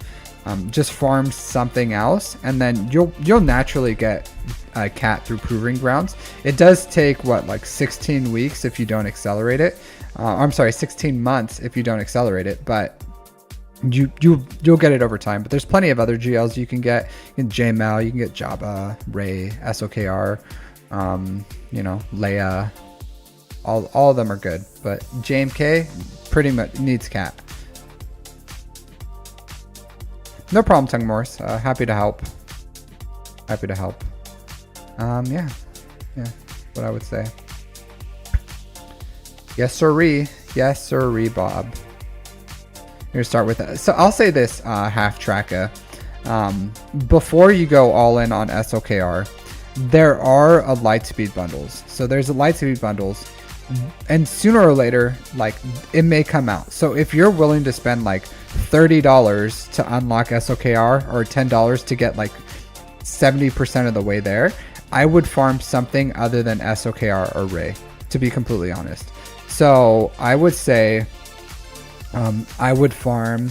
[SPEAKER 1] Just farm something else, and then you'll naturally get a Cat through Proving Grounds. It does take like 16 weeks if you don't accelerate it. I'm sorry, 16 months if you don't accelerate it, but you'll get it over time. But there's plenty of other GLs you can get. You can JML, you can get Jabba, Rey, SOKR, you know, Leia. All of them are good, but JMK pretty much needs Cat. No problem, Tung Morris. Happy to help. Yeah, what I would say. Yes, sirree, Bob. We're gonna start with that. So I'll say this, half tracker. Before you go all in on SOKR, there are Lightspeed bundles. So there's a Lightspeed bundles, and sooner or later, like it may come out. So if you're willing to spend like $30 to unlock SOKR or $10 to get like 70% of the way there, I would farm something other than SOKR or Rey, to be completely honest. So I would say I would farm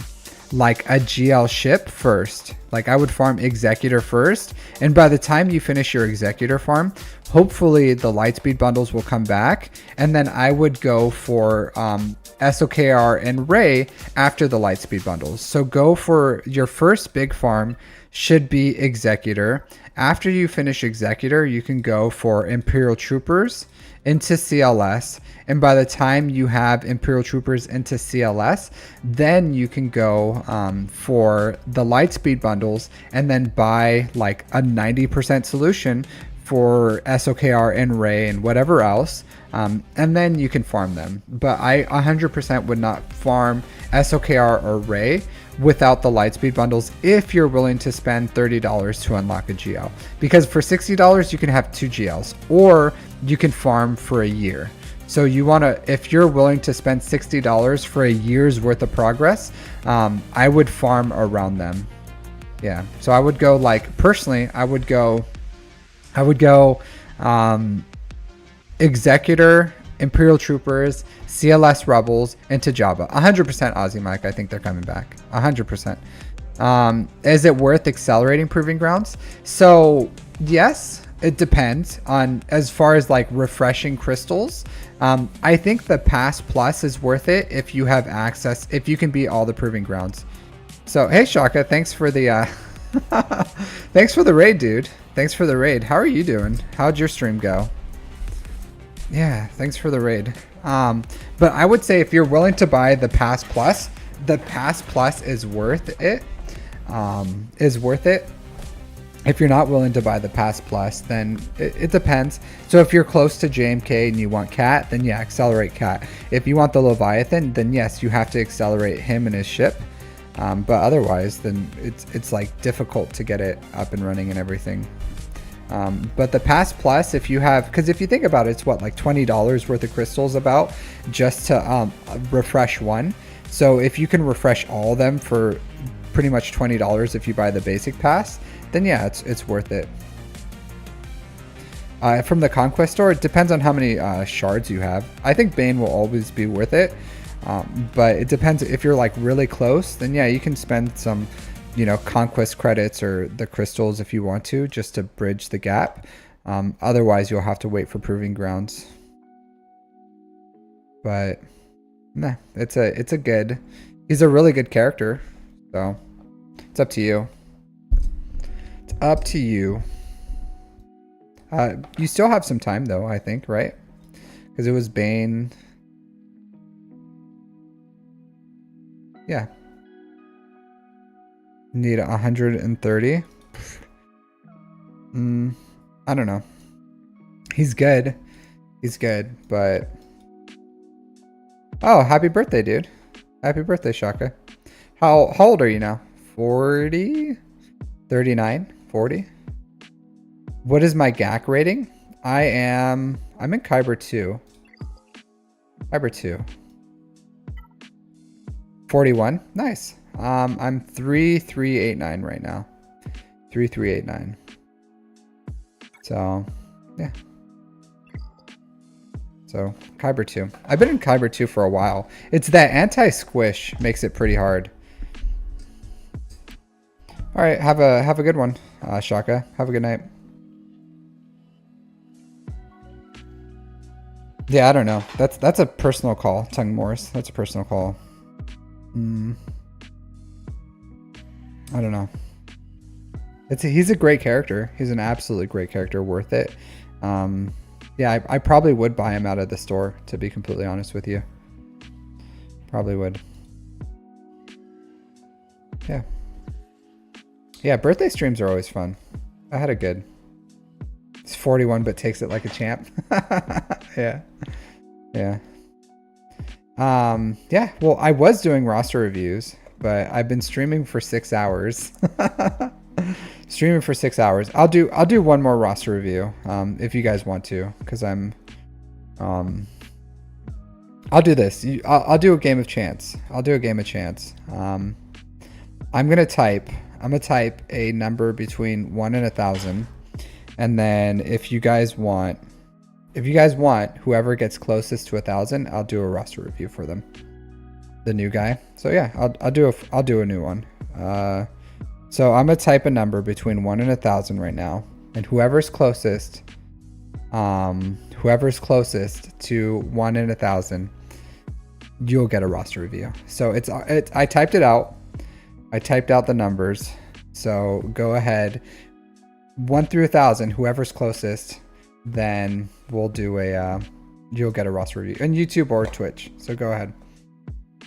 [SPEAKER 1] like a GL ship first. Like I would farm Executor first, and by the time you finish your Executor farm, hopefully the Lightspeed bundles will come back, and then I would go for SOKR and Rey after the Lightspeed bundles. So go for your first big farm should be Executor. After you finish Executor, you can go for Imperial Troopers into CLS. And by the time you have Imperial Troopers into CLS, then you can go for the Lightspeed bundles and then buy like a 90% solution for SOKR and Ray and whatever else. And then you can farm them. But I 100% would not farm SOKR or Ray without the Lightspeed bundles if you're willing to spend $30 to unlock a GL. Because for $60, you can have 2 GLs, or you can farm for a year. So you want to, if you're willing to spend $60 for a year's worth of progress, I would farm around them. Yeah. So I would go like, personally, I would go Executor, Imperial Troopers, CLS Rebels, into Jabba. 100% Aussie Mike. I think they're coming back. 100%. Is it worth accelerating Proving Grounds? So yes, it depends on as far as like refreshing crystals. I think the Pass Plus is worth it if you have access, if you can beat all the Proving Grounds. So hey Shaka, thanks for the thanks for the raid, dude. Thanks for the raid. How are you doing? How'd your stream go? Yeah, thanks for the raid. But I would say if you're willing to buy the Pass Plus is worth it. If you're not willing to buy the Pass Plus, then it depends. So if you're close to JMK and you want Cat, then yeah, accelerate Cat. If you want the Leviathan, then yes, you have to accelerate him and his ship. But otherwise, then it's like difficult to get it up and running and everything. But the Pass Plus, if you have, because if you think about it, it's what, like $20 worth of crystals about just to refresh one. So if you can refresh all of them for pretty much $20 if you buy the basic pass, then yeah, it's worth it. From the Conquest store, it depends on how many shards you have. I think Bane will always be worth it. But it depends. If you're like really close, then yeah, you can spend some, you know, Conquest credits or the crystals if you want to, just to bridge the gap. Otherwise, you'll have to wait for Proving Grounds. But nah, he's a really good character. So it's up to you. It's up to you. You still have some time though, I think, right? Because it was Bane. Yeah. Need 130. I don't know. He's good. He's good, but... Oh, happy birthday, dude. Happy birthday, Shaka. How old are you now? 40? 39? 40? What is my GAC rating? I'm in Kyber 2. Kyber 2. 41. Nice. I'm 3389 right now. 3389. So, yeah. So, Kyber 2. I've been in Kyber 2 for a while. It's that anti-squish makes it pretty hard. All right, have a good one, Shaka. Have a good night. Yeah, I don't know. That's a personal call, Tung Morris. That's a personal call. I don't know. He's a great character. He's an absolutely great character, worth it. Yeah, I probably would buy him out of the store, to be completely honest with you. Probably would. Yeah. Yeah, birthday streams are always fun. I had a good. It's 41, but takes it like a champ. Yeah. Yeah. Yeah, well, I was doing roster reviews, but I've been streaming for 6 hours. Streaming for 6 hours. I'll do one more roster review, if you guys want to, because I'm, I'll do this. I'll do a game of chance. I'll do a game of chance. I'm gonna type a number between 1 and 1,000, and then if you guys want, whoever gets closest to 1,000, I'll do a roster review for them. The new guy. So yeah, I'll do a new one. So I'm gonna type a number between 1 and 1,000 right now, and whoever's closest to 1 and 1,000, you'll get a roster review. So I typed it out. I typed out the numbers. So go ahead, 1 through 1,000, whoever's closest, then we'll do a, you'll get a roster review on YouTube or Twitch. So go ahead,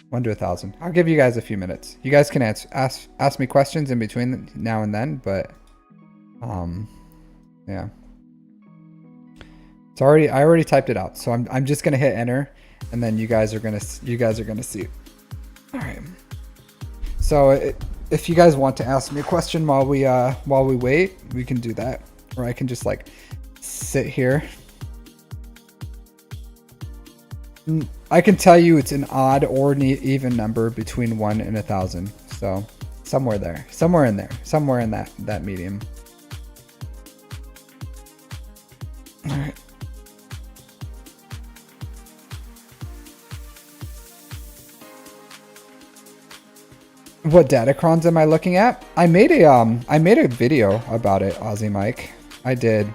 [SPEAKER 1] 1 to 1,000. I'll give you guys a few minutes. You guys can ask me questions in between now and then, but yeah. It's already, I already typed it out, so I'm just gonna hit enter, and then you guys are gonna see. All right. So if you guys want to ask me a question while we wait, we can do that, or I can just like sit here. I can tell you it's an odd or even number between 1 and 1,000. So somewhere there, somewhere in that medium. All right. What datacrons am I looking at? I made a video about it, Aussie Mike. I did.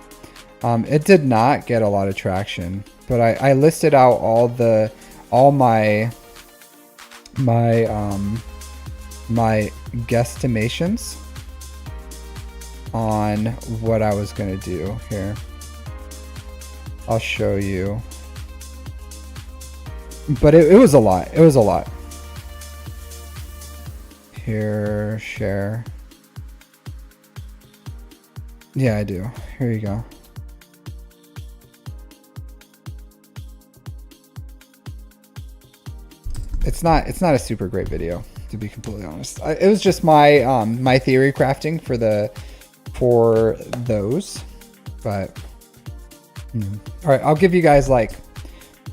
[SPEAKER 1] It did not get a lot of traction, but I listed out all my guesstimations on what I was gonna do here. I'll show you. But it was a lot. It was a lot. Here, share. Yeah, I do. Here you go. It's not a super great video, to be completely honest. It was just my my theory crafting for those, but all right, I'll give you guys like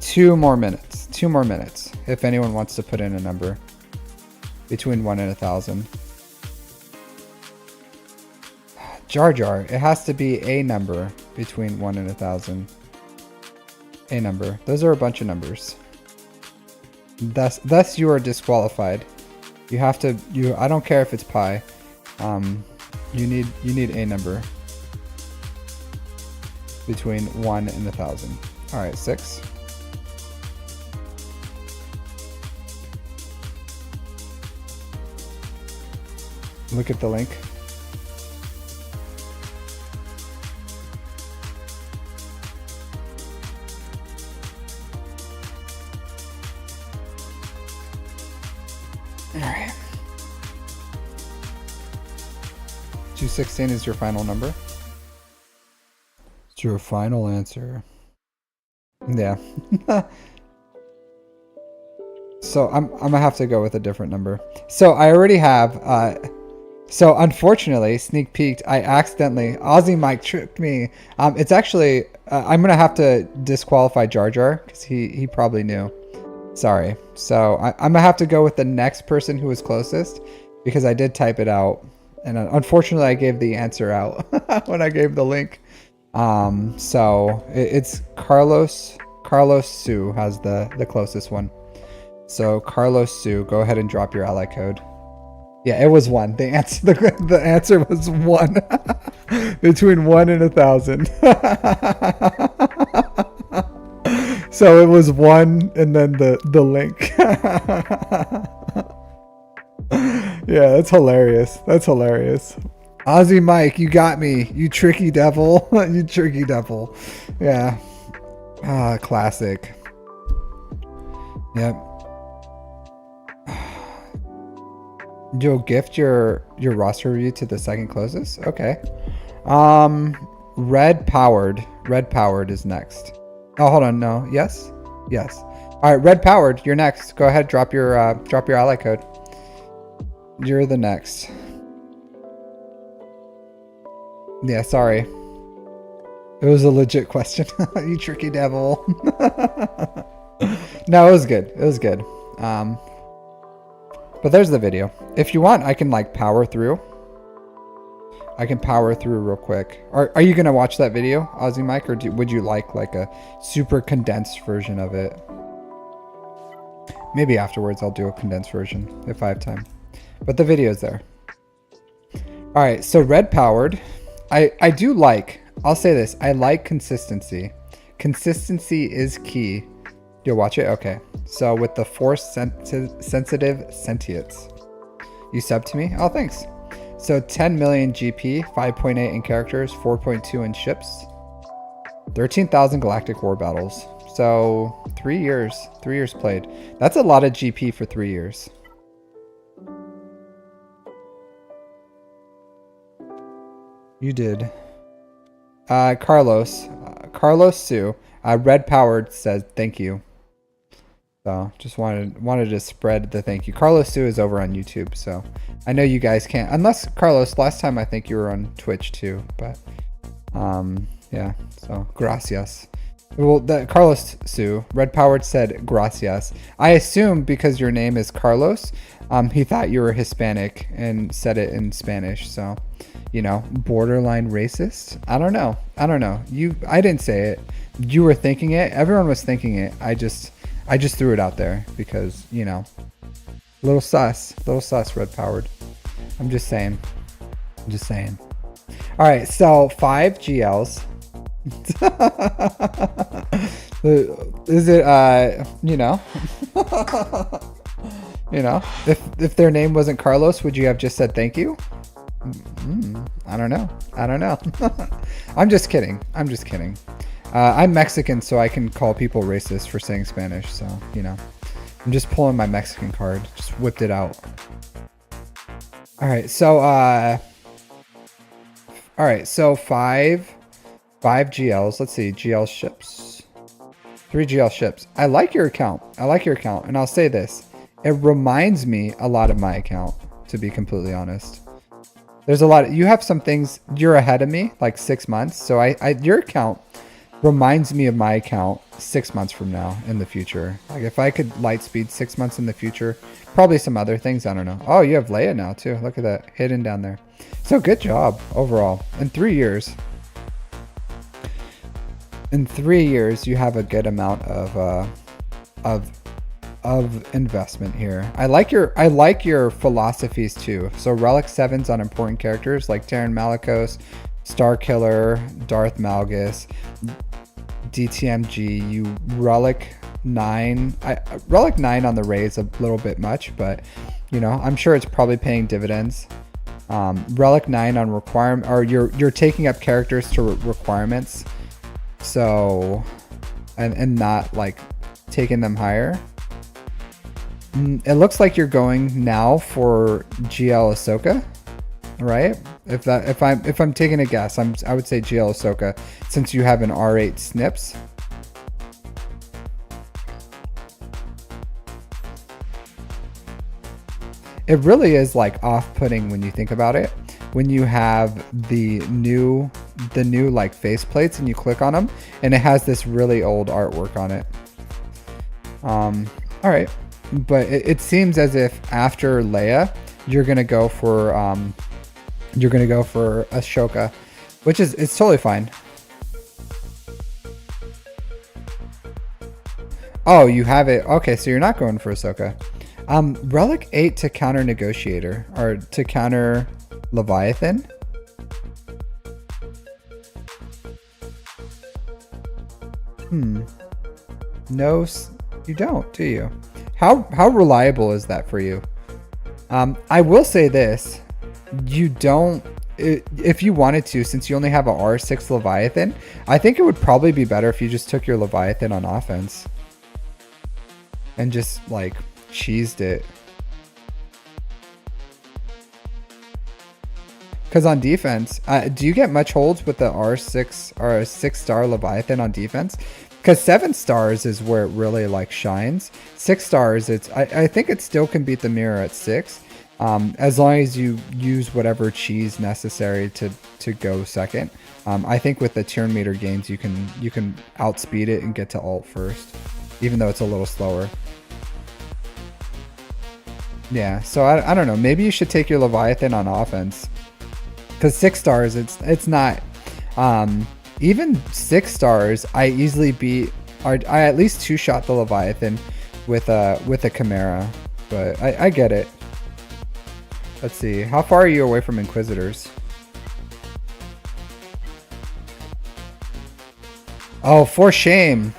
[SPEAKER 1] 2 more minutes. 2 more minutes if anyone wants to put in a number between 1 and 1,000. Jar Jar, it has to be a number between 1 and 1,000. A number. Those are a bunch of numbers. Thus you are disqualified. You have to. I don't care if it's pi. You need a number between 1 and 1,000. All right, 6. Look at the link. All right. 216 is your final number. It's your final answer. Yeah. So I'm gonna have to go with a different number. So I already have so unfortunately, sneak peeked, I accidentally, Aussie Mike tricked me. It's actually, I'm going to have to disqualify Jar Jar because he probably knew. Sorry. So I'm going to have to go with the next person who was closest because I did type it out. And unfortunately, I gave the answer out when I gave the link. So it's Carlos Sue has the closest one. So Carlos Sue, go ahead and drop your ally code. Yeah, it was 1. The answer was 1. Between 1 and 1,000. So it was 1 and then the link. Yeah, that's hilarious. That's hilarious. Aussie Mike, you got me. You tricky devil. You tricky devil. Yeah. Classic. Yep. You'll gift your roster review to the second closest? Okay. Red powered is next. Oh, hold on. No. Yes. All right, red powered, you're next. Go ahead, drop your ally code. You're the next. Yeah, sorry. It was a legit question. You tricky devil. No, it was good. It was good. But there's the video. If you want, I can like power through. I can power through real quick. Are you gonna watch that video, Aussie Mike, or would you like a super condensed version of it? Maybe afterwards I'll do a condensed version if I have time. But the video's there. All right, so red powered. I do like. I'll say this. I like consistency. Consistency is key. You'll watch it? Okay. So with the force sensitive sentience. You sub to me? Oh, thanks. So 10 million GP, 5.8 in characters, 4.2 in ships, 13,000 galactic war battles. So 3 years played. That's a lot of GP for 3 years. You did. Carlos Sue, Red Powered says thank you. So just wanted to spread the thank you. Carlos Sue is over on YouTube, so I know you guys can't, unless Carlos, last time I think you were on Twitch too, but yeah, so gracias. Well, Carlos Sue, Red Powered said gracias. I assume because your name is Carlos, he thought you were Hispanic and said it in Spanish, so you know, borderline racist. I don't know. I didn't say it. You were thinking it. Everyone was thinking it. I just threw it out there because, you know, little sus, Red Powered. I'm just saying. All right, so 5 GLs. Is it you know, you know, if their name wasn't Carlos, would you have just said thank you? I don't know. I'm just kidding. I'm Mexican, so I can call people racist for saying Spanish. So, you know, I'm just pulling my Mexican card. Just whipped it out. All right. So, five GLs. Let's see. GL ships. 3 GL ships. I like your account. And I'll say this. It reminds me a lot of my account, to be completely honest. There's a lot. You have some things. You're ahead of me, like 6 months. So your account reminds me of my account 6 months from now in the future. Like if I could light speed 6 months in the future, probably some other things. I don't know. Oh, you have Leia now too. Look at that hidden down there. So good job overall. In 3 years. In 3 years, you have a good amount of investment here. I like your philosophies too. So Relic 7s on important characters like Terran Malicos, Star Killer, Darth Malgus, DTMG. You Relic 9. Relic 9 on the Rays a little bit much, but you know, I'm sure it's probably paying dividends. Relic 9 on requirement, or you're taking up characters to requirements. So and not like taking them higher. It looks like you're going now for GL Ahsoka, right? If I'm taking a guess, I would say GL Ahsoka, since you have an R8 snips. It really is like off-putting when you think about it. When you have the new like faceplates and you click on them, and it has this really old artwork on it. All right. But it seems as if after Leia, you're gonna go for Ahsoka, which is, it's totally fine. Oh, you have it. Okay, so you're not going for Ahsoka. Relic 8 to counter Negotiator, or to counter Leviathan. No, you don't, do you? How reliable is that for you? I will say this. You don't, if you wanted to, since you only have a R6 Leviathan, I think it would probably be better if you just took your Leviathan on offense and just like cheesed it. Because on defense, do you get much holds with the R6 or a 6-star Leviathan on defense? Because 7 stars is where it really like shines. 6 stars, I think it still can beat the mirror at 6, as long as you use whatever cheese necessary to go second. I think with the turn meter gains, you can outspeed it and get to ult first, even though it's a little slower. Yeah, so I don't know. Maybe you should take your Leviathan on offense, because 6 stars, it's not. Even 6 stars, I easily beat, or I at least 2-shot the Leviathan with a Chimera, but I get it. Let's see, how far are you away from Inquisitors? Oh, for shame,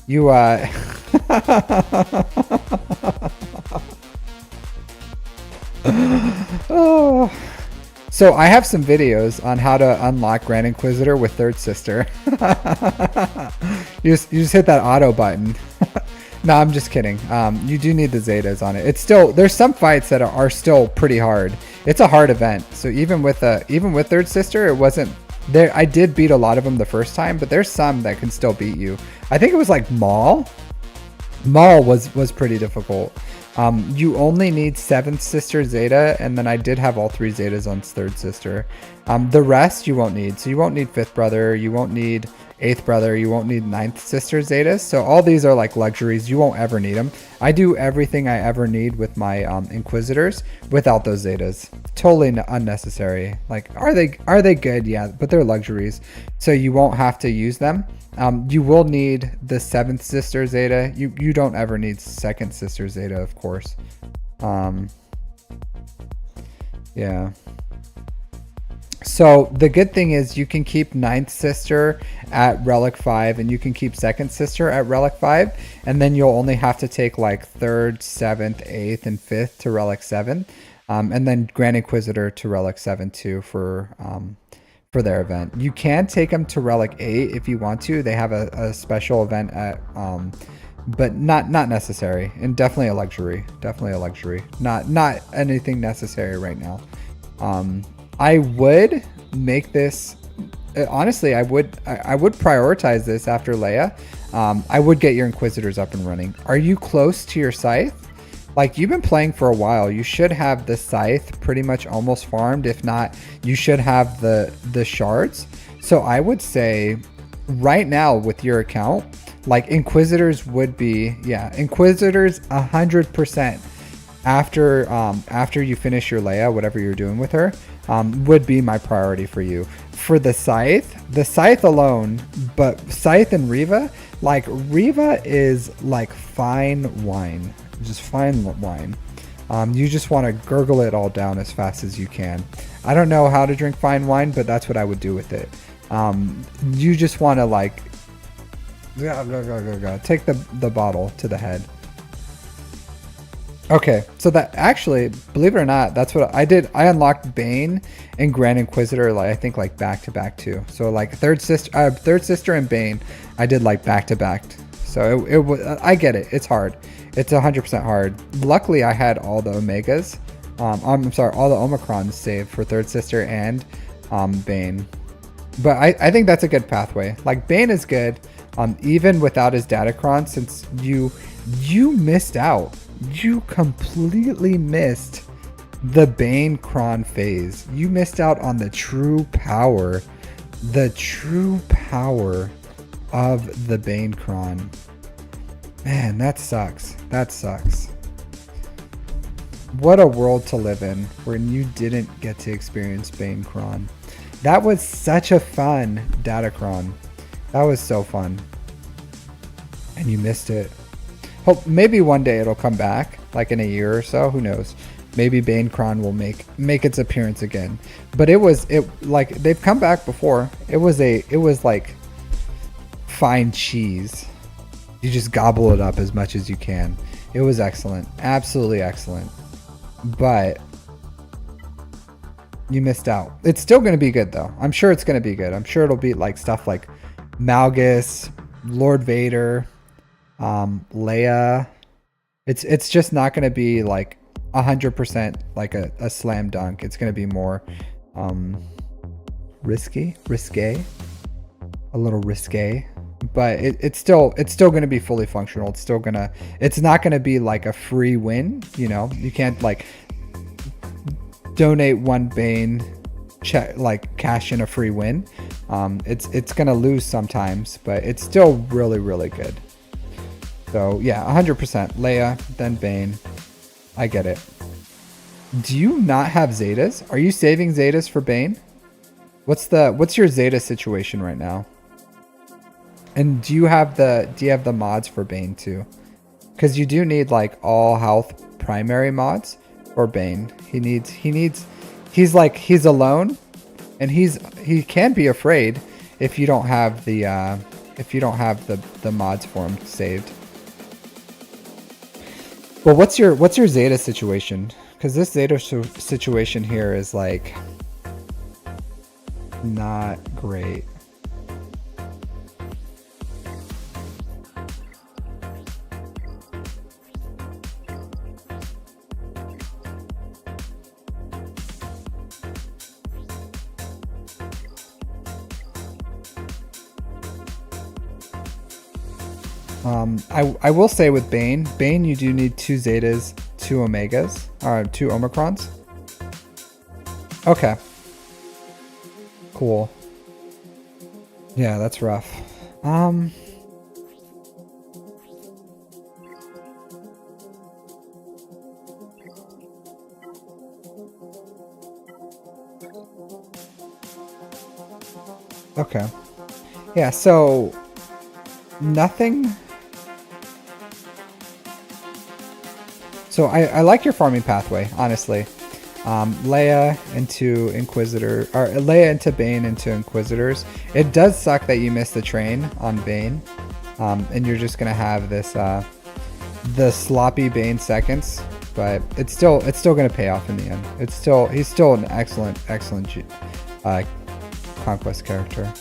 [SPEAKER 1] you Oh. So I have some videos on how to unlock Grand Inquisitor with Third Sister. you just hit that auto button. No, I'm just kidding. You do need the Zetas on it. It's still, there's some fights that are still pretty hard. It's a hard event. So even with Third Sister, it wasn't there. I did beat a lot of them the first time, but there's some that can still beat you. I think it was like Maul. Maul was pretty difficult. You only need 7th Sister Zeta, and then I did have all 3 Zetas on Third Sister. The rest you won't need. So you won't need 5th Brother, you won't need 8th Brother, you won't need 9th Sister Zetas. So all these are like luxuries. You won't ever need them. I do everything I ever need with my Inquisitors without those Zetas. Totally unnecessary. Like, are they good? Yeah, but they're luxuries. So you won't have to use them. You will need the 7th Sister Zeta. You don't ever need 2nd Sister Zeta, of course. Yeah. So the good thing is you can keep 9th Sister at Relic 5 and you can keep 2nd Sister at Relic 5. And then you'll only have to take like 3rd, 7th, 8th, and 5th to Relic 7. And then Grand Inquisitor to Relic 7 too for their event. You can take them to Relic 8 if you want to. They have a special event at but not necessary, and definitely a luxury. Definitely a luxury. Not anything necessary right now. I would make this honestly, I would prioritize this after Leia. I would get your Inquisitors up and running. Are you close to your scythe? Like, you've been playing for a while. You should have the scythe pretty much almost farmed. If not, you should have the shards. So I would say right now with your account, like Inquisitors would be, yeah, Inquisitors 100% after you finish your Leia, whatever you're doing with her, would be my priority for you. For the scythe alone, but Scythe and Riva, like Riva is like fine wine. Just fine wine. You just want to gurgle it all down as fast as you can. I don't know how to drink fine wine, but that's what I would do with it. You just want to like go. Take the bottle to the head. Okay, so that actually, believe it or not, that's what I did. I unlocked Bane and Grand Inquisitor, like I think like back to back too. So like Third Sister and Bane, I did like back to back. So it was. I get it. It's hard. It's 100% hard. Luckily, I had all the Omegas. I'm sorry, all the Omicrons saved for Third Sister and Bane. But I think that's a good pathway. Like Bane is good, even without his Datacron, since you missed out. You completely missed the Bane Cron phase. You missed out on the true power of the Bane Cron. Man, that sucks. That sucks. What a world to live in when you didn't get to experience Bane Cron. That was such a fun Datacron. That was so fun. And you missed it. Hope maybe one day it'll come back, like in a year or so. Who knows? Maybe Bane Cron will make its appearance again. But it like they've come back before. It was like fine cheese. You just gobble it up as much as you can. It was excellent. Absolutely excellent. But you missed out. It's still going to be good though. I'm sure it's going to be good. I'm sure it'll be like stuff like Malgus, Lord Vader, Leia. It's just not going to be like 100% like a slam dunk. It's going to be more risque, a little risque. But it's still going to be fully functional. It's not going to be like a free win. You know, you can't like donate one Bane, like cash in a free win. It's going to lose sometimes, but it's still really, really good. So yeah, 100% Leia, then Bane. I get it. Do you not have Zetas? Are you saving Zetas for Bane? What's your Zeta situation right now? And do you have the mods for Bane too? Because you do need like all health primary mods for Bane. He's alone, and he can be afraid if you don't have the mods for him saved. Well, what's your Zeta situation? Because this Zeta situation here is like not great. I will say with Bane, you do need 2 Zetas, 2 Omegas, or 2 Omicrons. Okay. Cool. Yeah, that's rough. Okay. Yeah, so nothing. So I like your farming pathway, honestly. Leia into Inquisitor, or Leia into Bane into Inquisitors. It does suck that you missed the train on Bane, and you're just gonna have this the sloppy Bane seconds, but it's still gonna pay off in the end. He's still an excellent conquest character.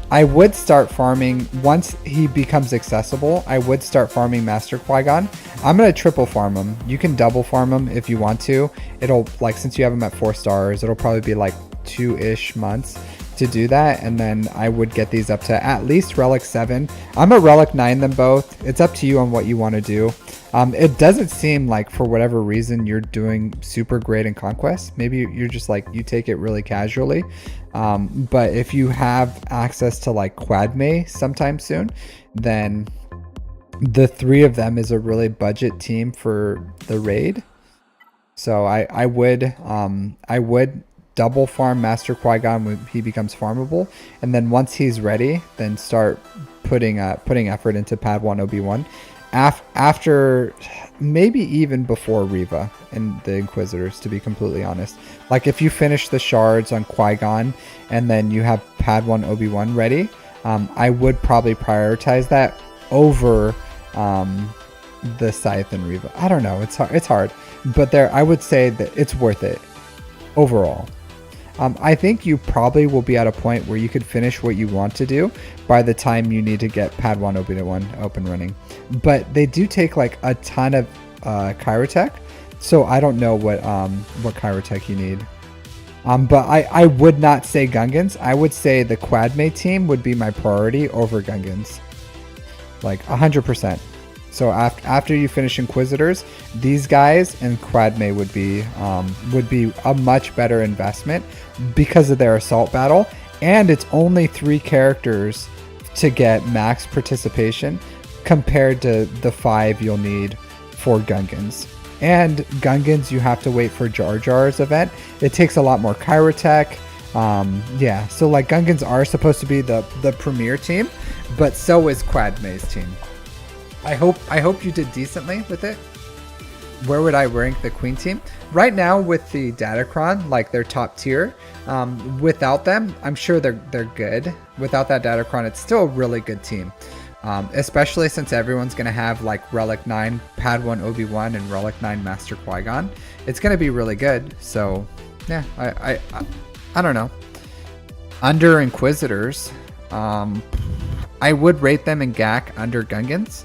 [SPEAKER 1] I would start farming once he becomes accessible. I would start farming Master Qui-Gon. I'm gonna triple farm him. You can double farm him if you want to. It'll, like, since you have him at 4 stars, it'll probably be like 2-ish months to do that, and then I would get these up to at least Relic 7. I'm a Relic 9 them both. It's up to you on what you want to do. It doesn't seem like, for whatever reason, you're doing super great in Conquest. Maybe you're just like, you take it really casually. But if you have access to like Quadme sometime soon, then the 3 of them is a really budget team for the raid. So I would double farm Master Qui-Gon when he becomes farmable, and then once he's ready, then start putting effort into Padawan Obi-Wan. After, maybe even before Reva and the Inquisitors, to be completely honest. Like, if you finish the shards on Qui-Gon and then you have Padawan Obi-Wan ready, I would probably prioritize that over the Scythe and Reva. I don't know, it's hard, but I would say that it's worth it overall. I think you probably will be at a point where you could finish what you want to do by the time you need to get Padawan Obi-Wan up and running. But they do take like a ton of Chirotech, so I don't know what Chirotech you need. But I would not say Gungans. I would say the Quadme team would be my priority over Gungans, like 100%. So after you finish Inquisitors, these guys and Quadme would be a much better investment because of their assault battle, and it's only 3 characters to get max participation compared to the 5 you'll need for Gungans. And Gungans, you have to wait for Jar Jar's event. It takes a lot more Chirotech. Yeah, so like Gungans are supposed to be the premier team, but so is Quadme's team. I hope you did decently with it. Where would I rank the Queen team? Right now with the Datacron, like they're top tier. Without them, I'm sure they're good. Without that Datacron, it's still a really good team. Especially since everyone's going to have like Relic 9 Padawan Obi-Wan and Relic 9 Master Qui-Gon. It's going to be really good. So yeah, I don't know. Under Inquisitors, I would rate them in GAC under Gungans.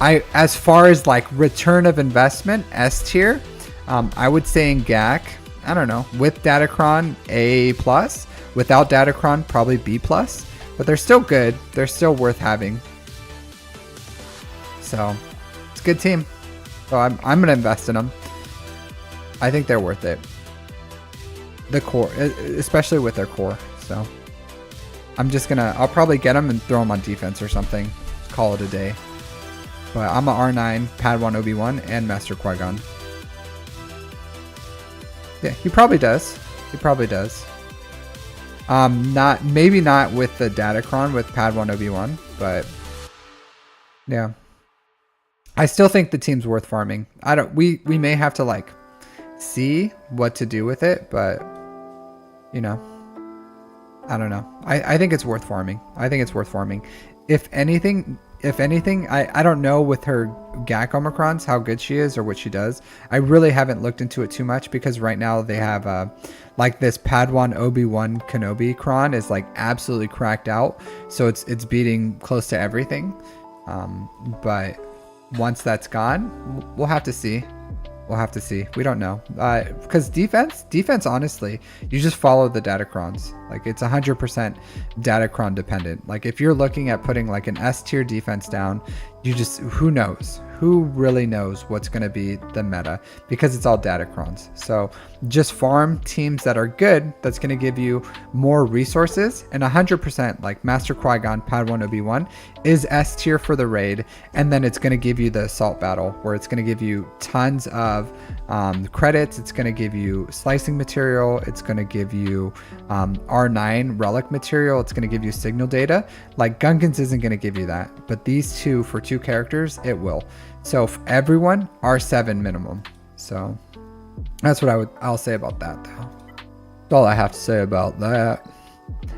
[SPEAKER 1] As far as like return of investment, S tier, I would say in GAC, I don't know, with Datacron A+, without Datacron probably B+, but they're still good. They're still worth having. So it's a good team. So I'm gonna invest in them. I think they're worth it. The core, especially with their core. So I'll probably get them and throw them on defense or something. Call it a day. But I'm a R9 Padawan Obi-Wan and Master Qui-Gon. Yeah, he probably does. Maybe not with the Datacron with Padawan Obi-Wan, but yeah. I still think the team's worth farming. We may have to like see what to do with it, but you know. I don't know. I think it's worth farming. I think it's worth farming. If anything, I don't know with her GAC Omicrons how good she is or what she does. I really haven't looked into it too much because right now they have like this Padawan Obi-Wan Kenobi cron is like absolutely cracked out, so it's beating close to everything. But once that's gone, we'll have to see. We'll have to see. We don't know. Because defense, honestly, you just follow the datacrons. Like, it's 100% datacron dependent. Like, if you're looking at putting like an S tier defense down, you just, who knows? Who really knows what's going to be the meta? Because it's all datacrons. So just farm teams that are good. That's going to give you more resources. And 100% like Master Qui-Gon, Padawan Obi-Wan is S tier for the raid. And then it's going to give you the assault battle, where it's going to give you tons of credits. It's going to give you slicing material. It's going to give you R9 relic material. It's going to give you signal data. Like, Gungans isn't going to give you that, but these two, for 2 characters, it will. So for everyone, R7 minimum. So that's what I'll say about that, though. That's all I have to say about that.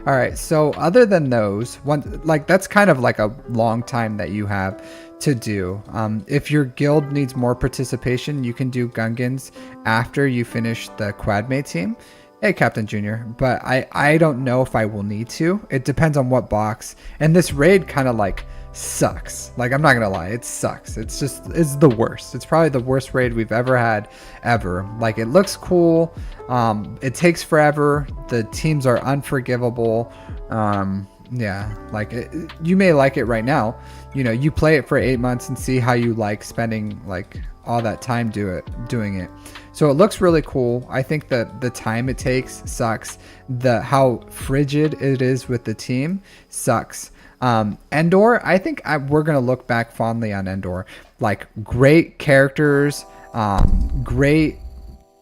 [SPEAKER 1] All right, so other than those, one, like, that's kind of like a long time that you have to do. If your guild needs more participation, you can do Gungans after you finish the Quadmate team. Hey, Captain Junior, but I don't know if I will need to. It depends on what box. And this raid kind of like sucks. Like, I'm not gonna lie, it sucks. It's the worst. It's probably the worst raid we've ever had ever. Like, it looks cool. It takes forever. The teams are unforgivable. Yeah, like, you may like it right now. You know, you play it for 8 months and see how you like spending like all that time doing it. So it looks really cool. I think that the time it takes sucks. How frigid it is with the team sucks. Endor, I think we're gonna look back fondly on Endor. Like, great characters, great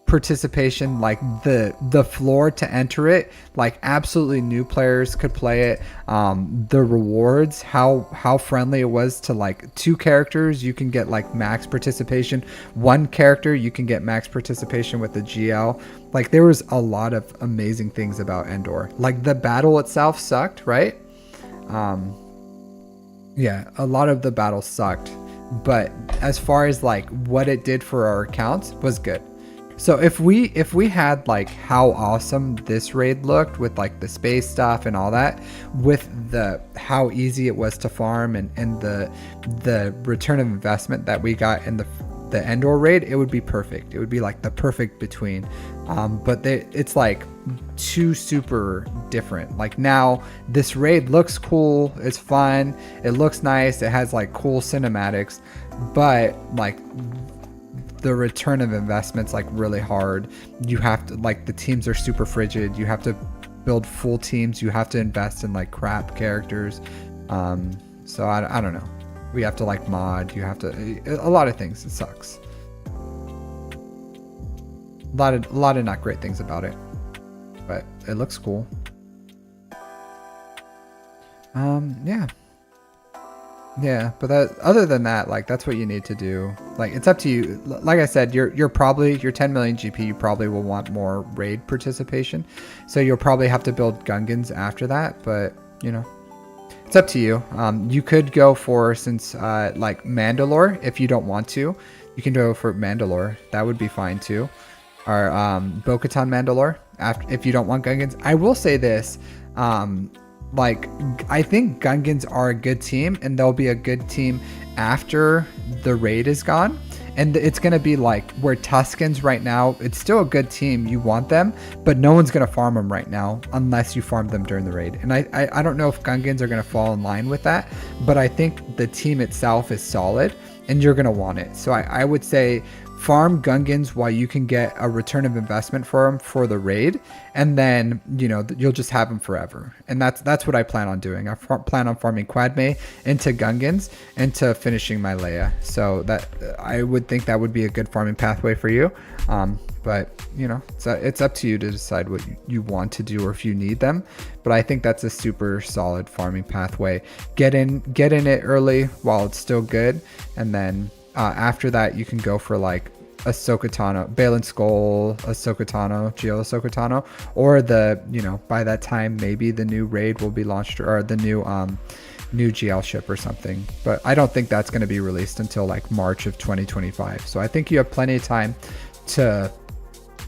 [SPEAKER 1] participation, like the floor to enter it, like absolutely new players could play it. The rewards, how friendly it was to like 2 characters, you can get like max participation. 1 character, you can get max participation with the GL. Like, there was a lot of amazing things about Endor. Like, the battle itself sucked, right? Yeah, a lot of the battle sucked, but as far as like what it did for our accounts was good. So if we had like how awesome this raid looked with like the space stuff and all that, with the how easy it was to farm and the return of investment that we got in the Endor raid, it would be perfect. It would be like the perfect between. But it's like 2 super different. Like, now this raid looks cool, it's fun, it looks nice, it has like cool cinematics, but like the return of investment's like really hard. You have to, like, the teams are super frigid. You have to build full teams. You have to invest in like crap characters. So I don't know. We have to like mod. You have to, a lot of things. It sucks. A lot of not great things about it, but it looks cool. Yeah, but other than that, like, that's what you need to do. Like, it's up to you. Like I said, you're probably, your 10 million GP, you probably will want more raid participation. So you'll probably have to build Gungans after that, but you know, it's up to you. You could go for, since like Mandalore, if you don't want to, you can go for Mandalore. That would be fine too. Or Bo-Katan Mandalore, if you don't want Gungans. I will say this, like, I think Gungans are a good team, and they'll be a good team after the raid is gone. And it's going to be like where Tuskens right now, it's still a good team. You want them, but no one's going to farm them right now unless you farm them during the raid. And I don't know if Gungans are going to fall in line with that, but I think the team itself is solid and you're going to want it. So I would say farm Gungans while you can get a return of investment for them for the raid, and then, you know, you'll just have them forever. And that's what I plan on doing. I plan on farming Quadmate into Gungans into finishing my Leia. So that, I would think that would be a good farming pathway for you. But you know, it's up to you to decide what you want to do or if you need them. But I think that's a super solid farming pathway. Get in it early while it's still good, and then after that you can go for like Ahsoka Tano, Balin Skull, Ahsoka Tano, GL Ahsoka Tano, or the, you know, by that time maybe the new raid will be launched, or the new GL ship or something. But I don't think that's going to be released until like March of 2025. So I think you have plenty of time to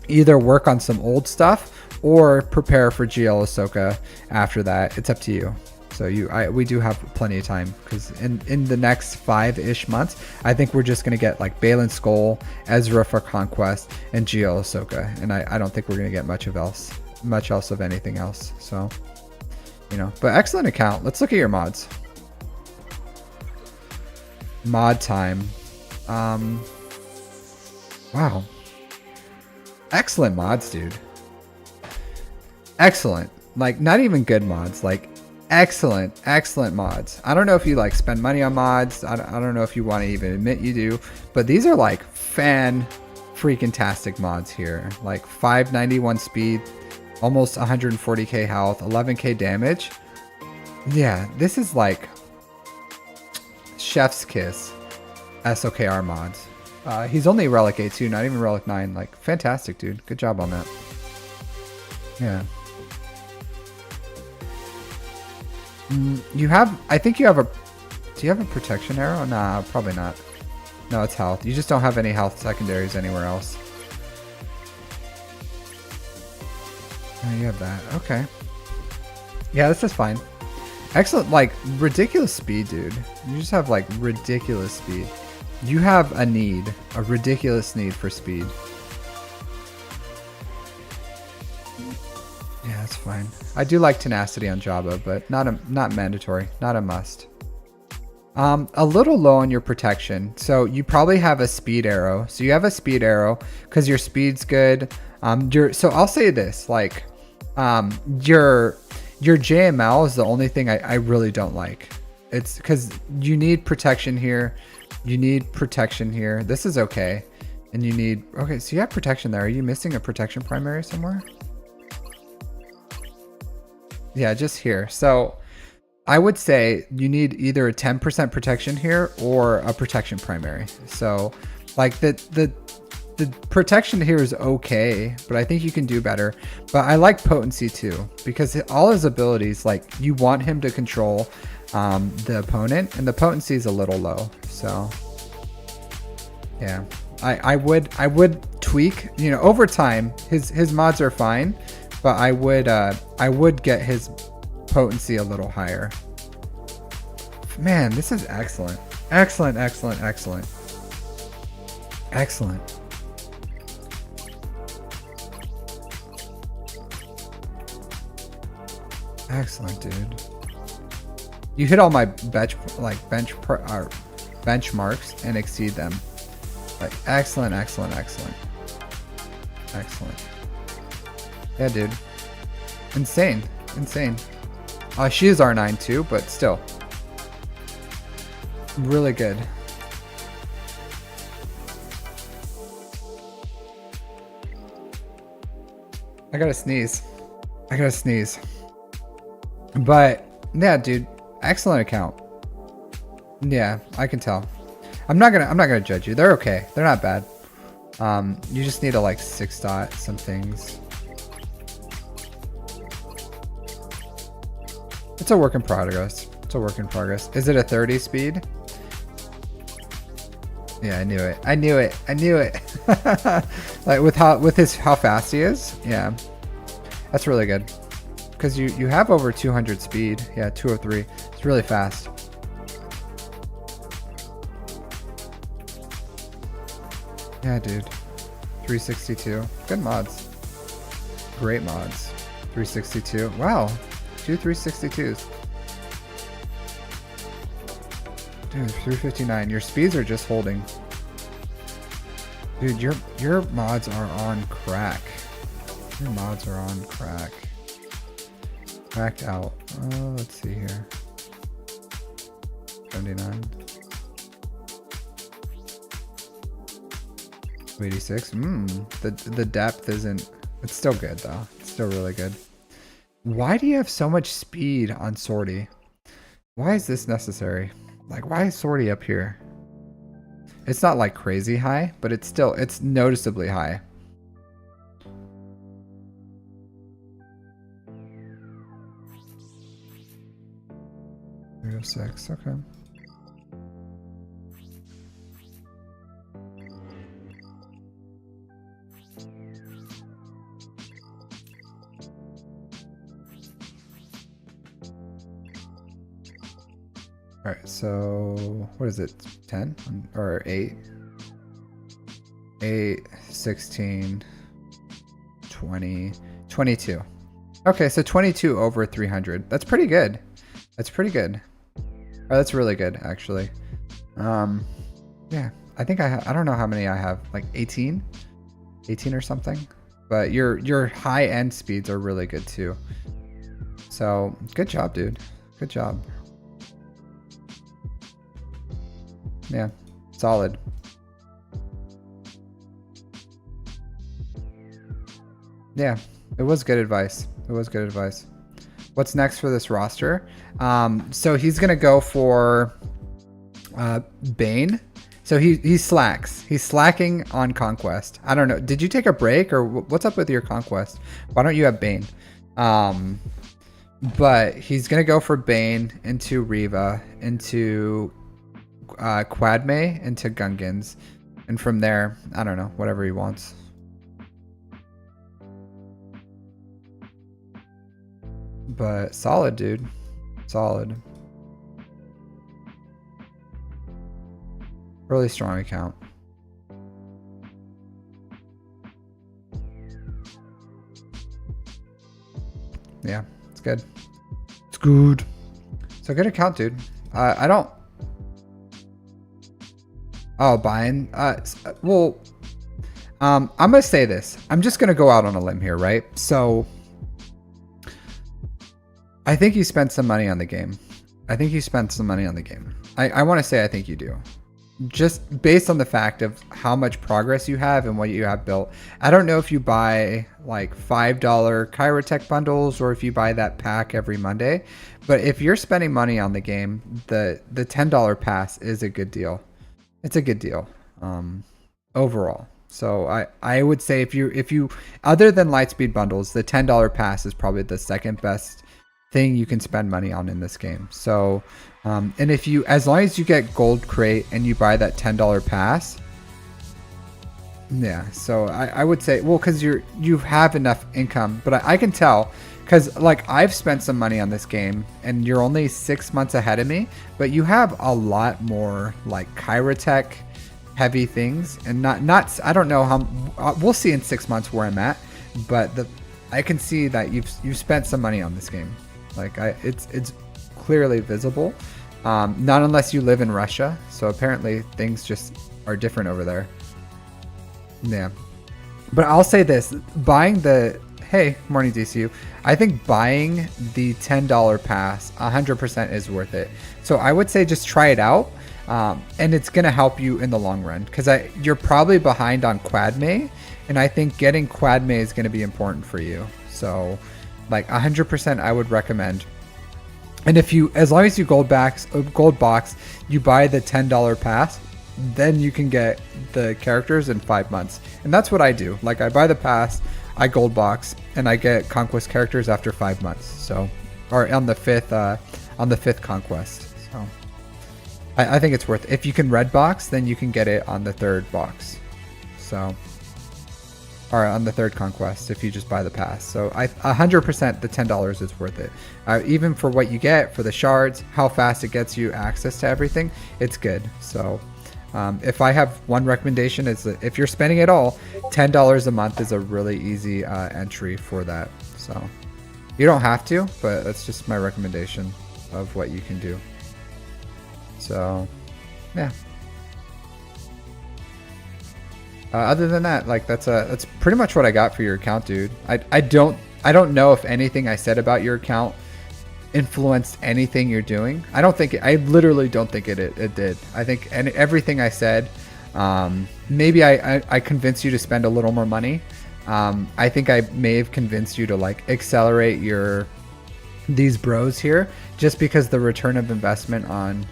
[SPEAKER 1] either work on some old stuff or prepare for GL Ahsoka after that. It's up to you. So we do have plenty of time, because in the next 5-ish months, I think we're just gonna get like Balin Skull, Ezra for Conquest, and GL Ahsoka, and I don't think we're gonna get much else of anything else. So, you know, but excellent account. Let's look at your mods. Mod time. Wow. Excellent mods, dude. Excellent. Like, not even good mods, like excellent mods. I don't know if you like spend money on mods. I don't know if you want to even admit you do, but these are like fan freaking tastic mods here. Like 591 speed, almost 140k health, 11k damage. Yeah, this is like chef's kiss SOKR mods. He's only Relic A2, not even Relic 9. Like, fantastic, dude. Good job on that. Yeah. You have, I think you have a, do you have a protection arrow? Nah, probably not. No, it's health. You just don't have any health secondaries anywhere else. Oh, you have that. Okay. Yeah, this is fine. Excellent, like, ridiculous speed, dude. You just have, like, ridiculous speed. You have a ridiculous need for speed. Yeah, that's fine. I do like tenacity on Jabba, but not mandatory, not a must. A little low on your protection. So you probably have a speed arrow. So you have a speed arrow because your speed's good. So I'll say this, like, your JML is the only thing I really don't like. It's because you need protection here. You need protection here. This is okay. And you need, okay, so you have protection there. Are you missing a protection primary somewhere? Yeah, just here. So I would say you need either a 10% protection here or a protection primary. So like the protection here is okay, but I think you can do better. But I like potency too, because all his abilities, like, you want him to control the opponent, and the potency is a little low. So yeah, I would tweak, you know, over time. His mods are fine, but I would get his potency a little higher. Man, this is excellent. Excellent. Excellent, dude. You hit all my benchmarks and exceed them. Like, excellent. Yeah, dude. Insane. She is R9 too, but still. Really good. I gotta sneeze. But yeah, dude, excellent account. Yeah, I can tell. I'm not gonna judge you. They're okay. They're not bad. You just need to like 6-dot some things. It's a work in progress. Is it a 30 speed? Yeah, I knew it. Like with how fast he is. Yeah, that's really good. Because you have over 200 speed. Yeah, 203. It's really fast. Yeah, dude. 362. Good mods. Great mods. 362. Wow. 2 362s. Dude, 359. Your speeds are just holding. Dude, your mods are on crack. Your mods are on crack. Cracked out. Let's see here. 79. 86. The depth isn't. It's still good though. It's still really good. Why do you have so much speed on Sortie? Why is this necessary? Like, why is Sortie up here? It's not like crazy high, but it's noticeably high. Six, okay. All right, so what is it? 10 or 8? 8, 16, 20, 22. Okay, so 22 over 300. That's pretty good. That's pretty good. Oh, that's really good, actually. Yeah, I think I don't know how many I have, like 18 or something. But your high end speeds are really good too. So good job, dude. Good job. Yeah, solid. Yeah, it was good advice. It was good advice. What's next for this roster? So he's gonna go for Bane. So he slacks. He's slacking on Conquest. I don't know. Did you take a break or what's up with your Conquest? Why don't you have Bane? But he's gonna go for Bane into Riva, into Quadme, into Gungans, and from there, I don't know, whatever he wants. But solid, dude. Solid. Really strong account. Yeah, it's good. It's good. So good account, dude. I don't. Oh, buying. Well, I'm gonna say this. I'm just gonna go out on a limb here, right? So I think you spent some money on the game. I think you spent some money on the game. I want to say I think you do. Just based on the fact of how much progress you have and what you have built. I don't know if you buy like $5 Chirotech bundles or if you buy that pack every Monday. But if you're spending money on the game, the $10 pass is a good deal. It's a good deal overall. So I would say if you other than Lightspeed bundles, the $10 pass is probably the second best thing you can spend money on in this game. So and if you, as long as you get gold crate and you buy that $10 pass, yeah. So I would say, well, because you have enough income, but I can tell because like I've spent some money on this game and you're only 6 months ahead of me, but you have a lot more like Chirotech heavy things and not I don't know how we'll see in 6 months where I'm at, but I can see that you've spent some money on this game. Like it's clearly visible. Not unless you live in Russia. So apparently things just are different over there. Yeah. But I'll say this, buying the, hey, morning DCU. I think buying the $10 pass 100% is worth it. So I would say just try it out. And it's going to help you in the long run because you're probably behind on Quadme. And I think getting Quadme is going to be important for you. So like 100% I would recommend. And if you, as long as you gold box, you buy the $10 pass, then you can get the characters in 5 months. And that's what I do. Like I buy the pass, I gold box, and I get conquest characters after 5 months. So, or on the fifth conquest. So I think it's worth it. If you can red box, then you can get it on the third box. So, or on the third conquest if you just buy the pass. So 100% the $10 is worth it. Even for what you get for the shards, how fast it gets you access to everything, it's good. So if I have one recommendation, is that if you're spending it all, $10 a month is a really easy entry for that. So you don't have to, but that's just my recommendation of what you can do. So yeah. Other than that, like that's pretty much what I got for your account, dude. I don't know if anything I said about your account influenced anything you're doing. I literally don't think it did. I think everything I said, maybe I convinced you to spend a little more money. I think I may have convinced you to like accelerate these bros here just because the return of investment on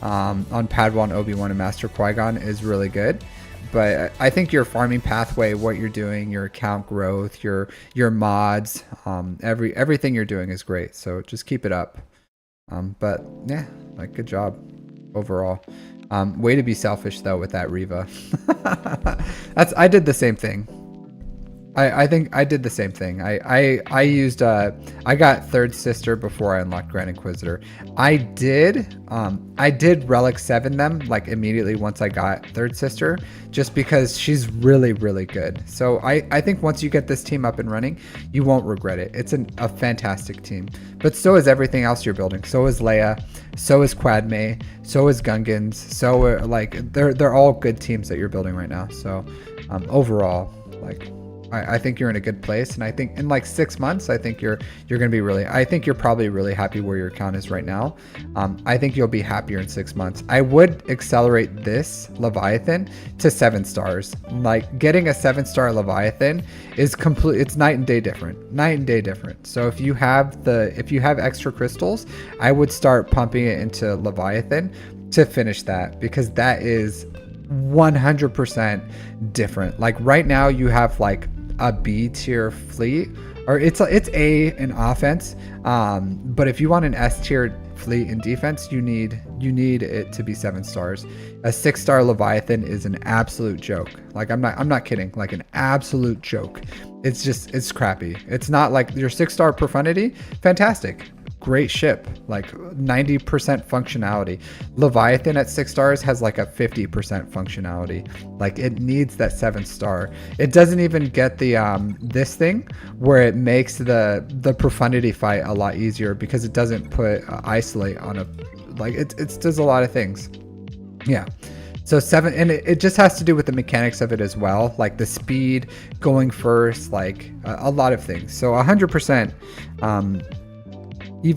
[SPEAKER 1] on Padawan, Obi-Wan, and Master Qui-Gon is really good. But I think your farming pathway, what you're doing, your account growth, your mods, everything you're doing is great. So just keep it up. But yeah, like good job overall. Way to be selfish though with that Reva. I did the same thing. I think I did the same thing. I used I got Third Sister before I unlocked Grand Inquisitor. I did Relic 7 them like immediately once I got Third Sister, just because she's really good. So I think once you get this team up and running, you won't regret it. It's a fantastic team. But so is everything else you're building. So is Leia, so is Quadme, so is Gungans. So like they're all good teams that you're building right now. So overall, like I think you're in a good place, and I think in like 6 months, I think you're gonna be really. I think you're probably really happy where your account is right now. I think you'll be happier in 6 months. I would accelerate this Leviathan to 7 stars. Like getting a 7-star Leviathan is complete. It's night and day different. Night and day different. So if you have extra crystals, I would start pumping it into Leviathan to finish that, because that is 100% different. Like right now, you have like a B tier fleet, or it's A in offense, but if you want an S tier fleet in defense, you need it to be 7 stars. A 6-star Leviathan is an absolute joke. Like I'm not kidding. Like an absolute joke. It's crappy. It's not like your 6-star Profundity, fantastic. Great ship, like 90% functionality. Leviathan at 6 stars has like a 50% functionality. Like it needs that 7-star. It doesn't even get the this thing where it makes the profundity fight a lot easier, because it doesn't put isolate on a, like it does a lot of things. Yeah. So 7, and it just has to do with the mechanics of it as well, like the speed, going first, like a lot of things. So 100%.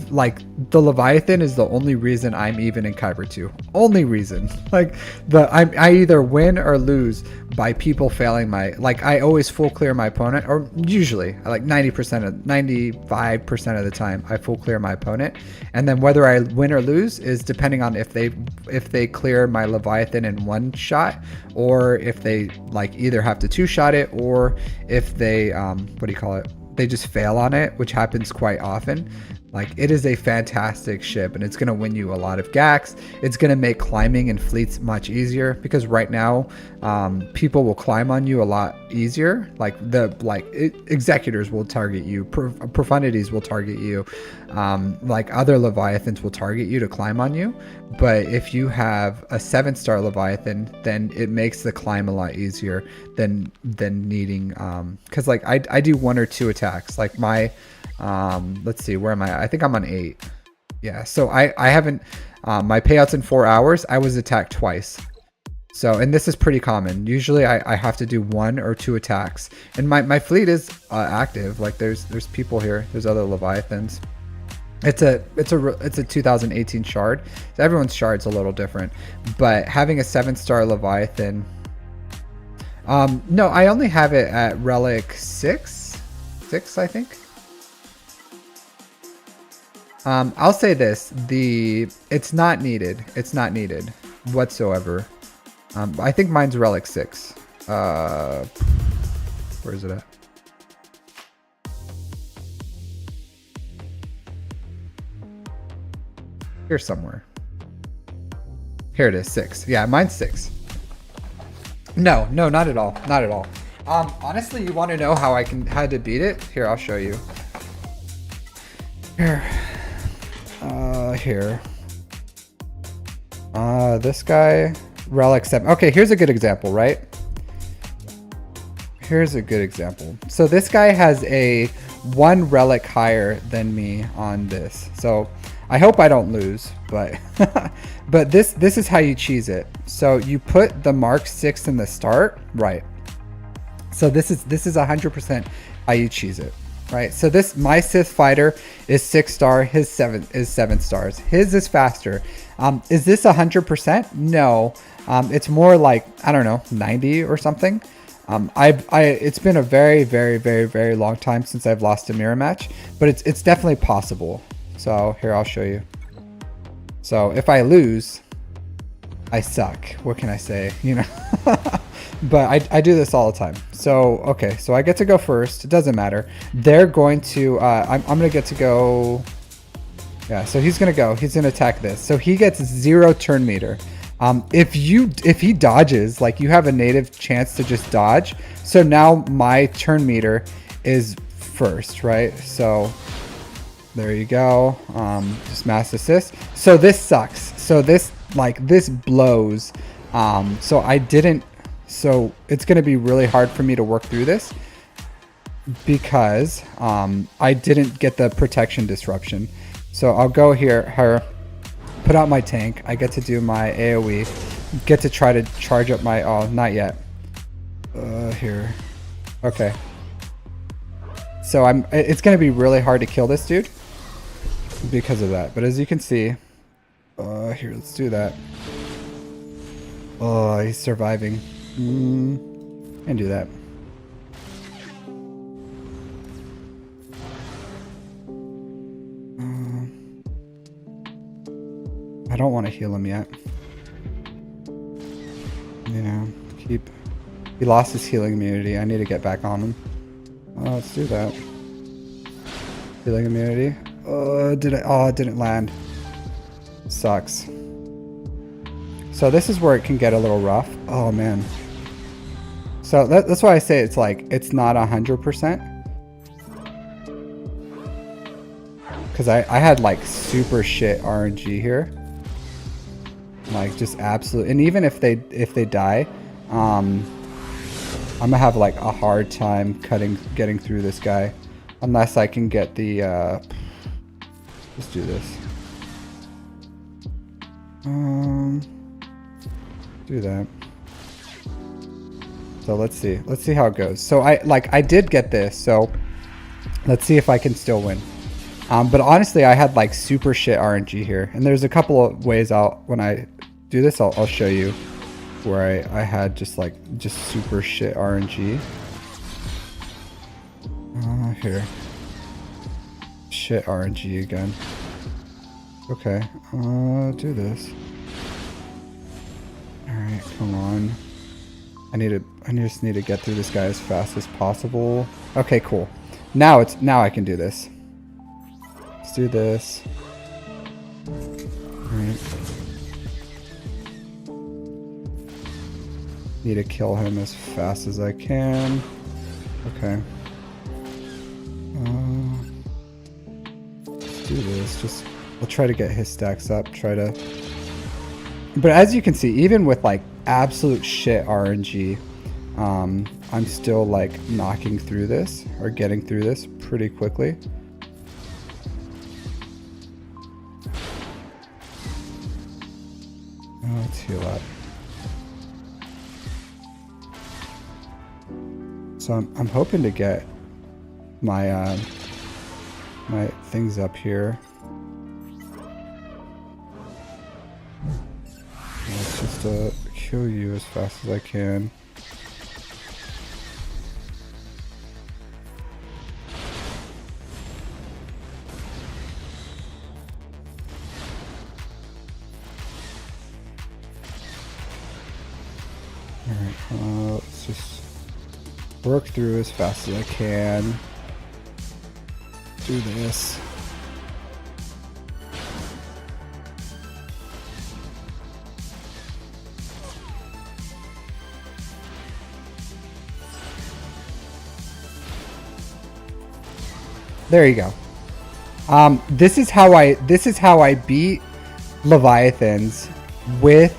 [SPEAKER 1] Like the Leviathan is the only reason I'm even in Kyber 2. Only reason. Like I either win or lose by people failing my, like I always full clear my opponent, or usually like 95% of the time I full clear my opponent, and then whether I win or lose is depending on if they clear my Leviathan in 1 shot, or if they like either have to 2-shot it, or if they they just fail on it, which happens quite often. Like it is a fantastic ship, and it's going to win you a lot of GACs. It's going to make climbing and fleets much easier, because right now people will climb on you a lot easier. Like executors will target you, profundities will target you, like other Leviathans will target you to climb on you. But if you have a 7-star Leviathan, then it makes the climb a lot easier than needing, because like I do 1 or 2 attacks. Like my let's see, where am I think I'm on 8. Yeah, so I haven't my payouts in 4 hours, I was attacked twice. So, and this is pretty common. Usually I have to do 1 or 2 attacks, and my fleet is active. Like there's people here, there's other Leviathans. It's a 2018 shard. So everyone's shard's a little different, but having a 7-star Leviathan, no, I only have it at relic 6 I think. I'll say this, it's not needed. It's not needed whatsoever. I think mine's relic 6. Where is it at? Here somewhere. Here it is, 6. Yeah, mine's 6. No, not at all. Not at all. Honestly, you want to know how to beat it? Here, I'll show you. Here. This guy, relic 7. Okay, here's a good example, right? Here's a good example. So this guy has a 1 relic higher than me on this. So I hope I don't lose, but but this is how you cheese it. So you put the Mark 6 in the start, right? So this is 100% how you cheese it. Right, so my Sith fighter is 6-star. His 7 stars. His is faster. Is this 100%? No, it's more like, I don't know, 90 or something. It's been a very long time since I've lost a mirror match, but it's definitely possible. So here, I'll show you. So if I lose, I suck. What can I say? You know, but I do this all the time. So, okay, so I get to go first. It doesn't matter. They're going to, I'm going to get to go. Yeah, so he's going to go. He's going to attack this. So he gets 0 turn meter. If he dodges, like you have a native chance to just dodge. So now my turn meter is first, right? So there you go. Just mass assist. So this sucks. So this blows. So it's going to be really hard for me to work through this because I didn't get the protection disruption. So I'll go here, put out my tank. I get to do my AoE, get to try to charge up my, oh, not yet. Here. Okay. So it's going to be really hard to kill this dude because of that. But as you can see, here, let's do that. Oh, he's surviving. Can't do that. I don't want to heal him yet. Yeah, he lost his healing immunity. I need to get back on him. Let's do that. Healing immunity. Oh, it didn't land. Sucks. So this is where it can get a little rough. Oh man. So that's why I say it's like, it's not 100%. Because I had like super shit RNG here. Like just absolute, and even if they die, I'm gonna have like a hard time getting through this guy, unless I can get the. Let's do this. Do that. So let's see how it goes. So I did get this, so let's see if I can still win. But honestly, I had like super shit RNG here, and there's a couple of ways when I do this, I'll show you where I had just super shit RNG. Here, shit RNG again. Okay, do this. All right, come on. I just need to get through this guy as fast as possible. Okay, cool. Now I can do this. Let's do this. Alright. Need to kill him as fast as I can. Okay. Let's do this. I'll try to get his stacks up. But as you can see, even with like absolute shit RNG, I'm still like knocking through this or getting through this pretty quickly. Let's heal up. So I'm hoping to get my my things up here. Let's just kill you as fast as I can. Alright, let's just work through as fast as I can. Do this. There you go. This is how I beat Leviathans with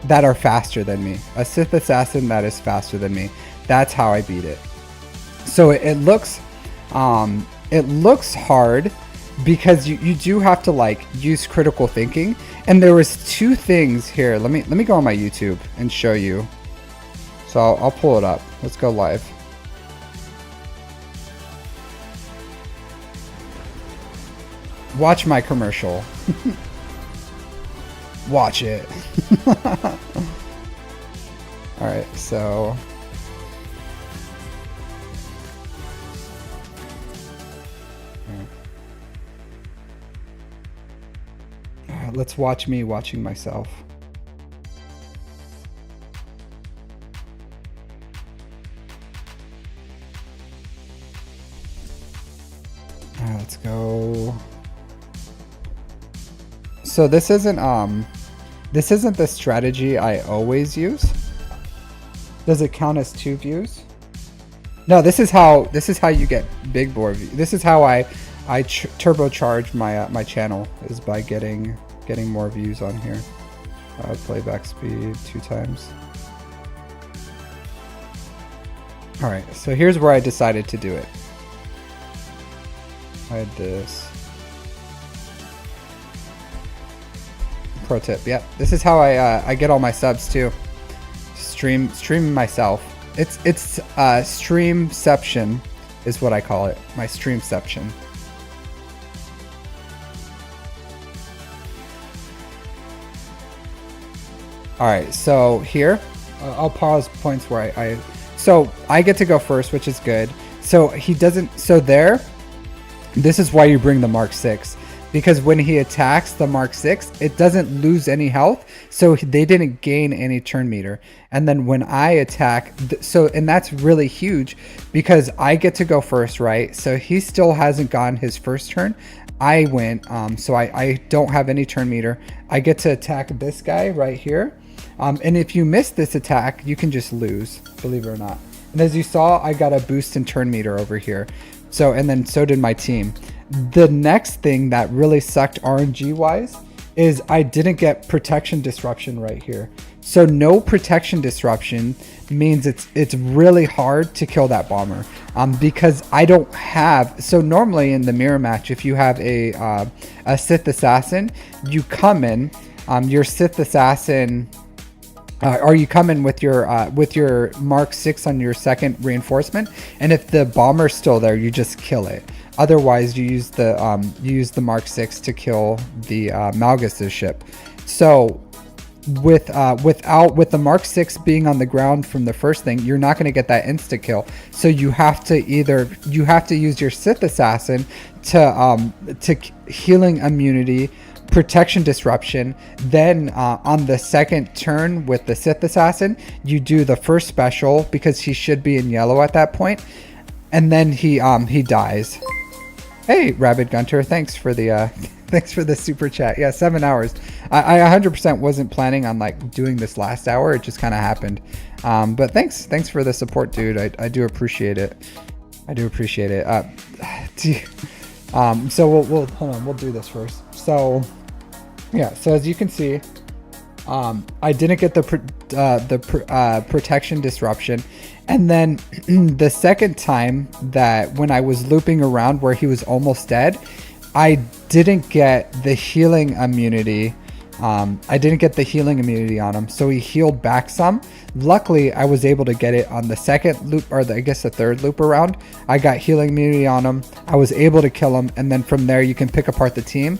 [SPEAKER 1] that are faster than me. A Sith assassin that is faster than me. That's how I beat it. So it looks hard because you do have to like use critical thinking. And there was two things here. Let me go on my YouTube and show you. So I'll pull it up. Let's go live. Watch my commercial. Watch it. Alright, so let's watch me watching myself. All right, let's go. So this isn't the strategy I always use. Does it count as 2 views? No, this is how you get big board views. This is how I turbocharge my channel, is by getting more views on here. Playback speed 2 times. All right, so here's where I decided to do it. I had this. Pro tip, yep. This is how I get all my subs too. Stream myself. It's streamception is what I call it. My streamception. All right, so here I'll pause points where so I get to go first, which is good. So he doesn't. So there. This is why you bring the Mark 6. Because when he attacks the Mark 6, it doesn't lose any health, so they didn't gain any turn meter. And then when I attack, and that's really huge because I get to go first, right? So he still hasn't gotten his first turn. I went, so I don't have any turn meter. I get to attack this guy right here. And if you miss this attack, you can just lose, believe it or not. And as you saw, I got a boost in turn meter over here. So, and then so did my team. The next thing that really sucked RNG wise is I didn't get protection disruption right here. So no protection disruption means it's really hard to kill that bomber, because I don't have. So normally in the mirror match, if you have a Sith assassin, you come in, your Sith assassin. Or you come in with your Mark 6 on your second reinforcement, and if the bomber's still there, you just kill it. Otherwise, you use the Mark 6 to kill the Malgus' ship. So with the Mark 6 being on the ground from the first thing, you're not going to get that insta kill. So you have to use your Sith assassin to healing immunity, protection disruption. Then on the second turn with the Sith assassin, you do the first special because he should be in yellow at that point, and then he dies. Hey, Rabid Gunter, thanks for the super chat. Yeah, 7 hours. I 100% wasn't planning on like doing this last hour. It just kind of happened. But thanks for the support, dude. I do appreciate it. I do appreciate it. So we'll hold on. We'll do this first. So yeah. So as you can see, I didn't get the protection disruption. And then the second time that when I was looping around where he was almost dead, I didn't get the healing immunity. I didn't get the healing immunity on him, so he healed back some. Luckily, I was able to get it on the second loop, or I guess the third loop around. I got healing immunity on him. I was able to kill him, and then from there you can pick apart the team.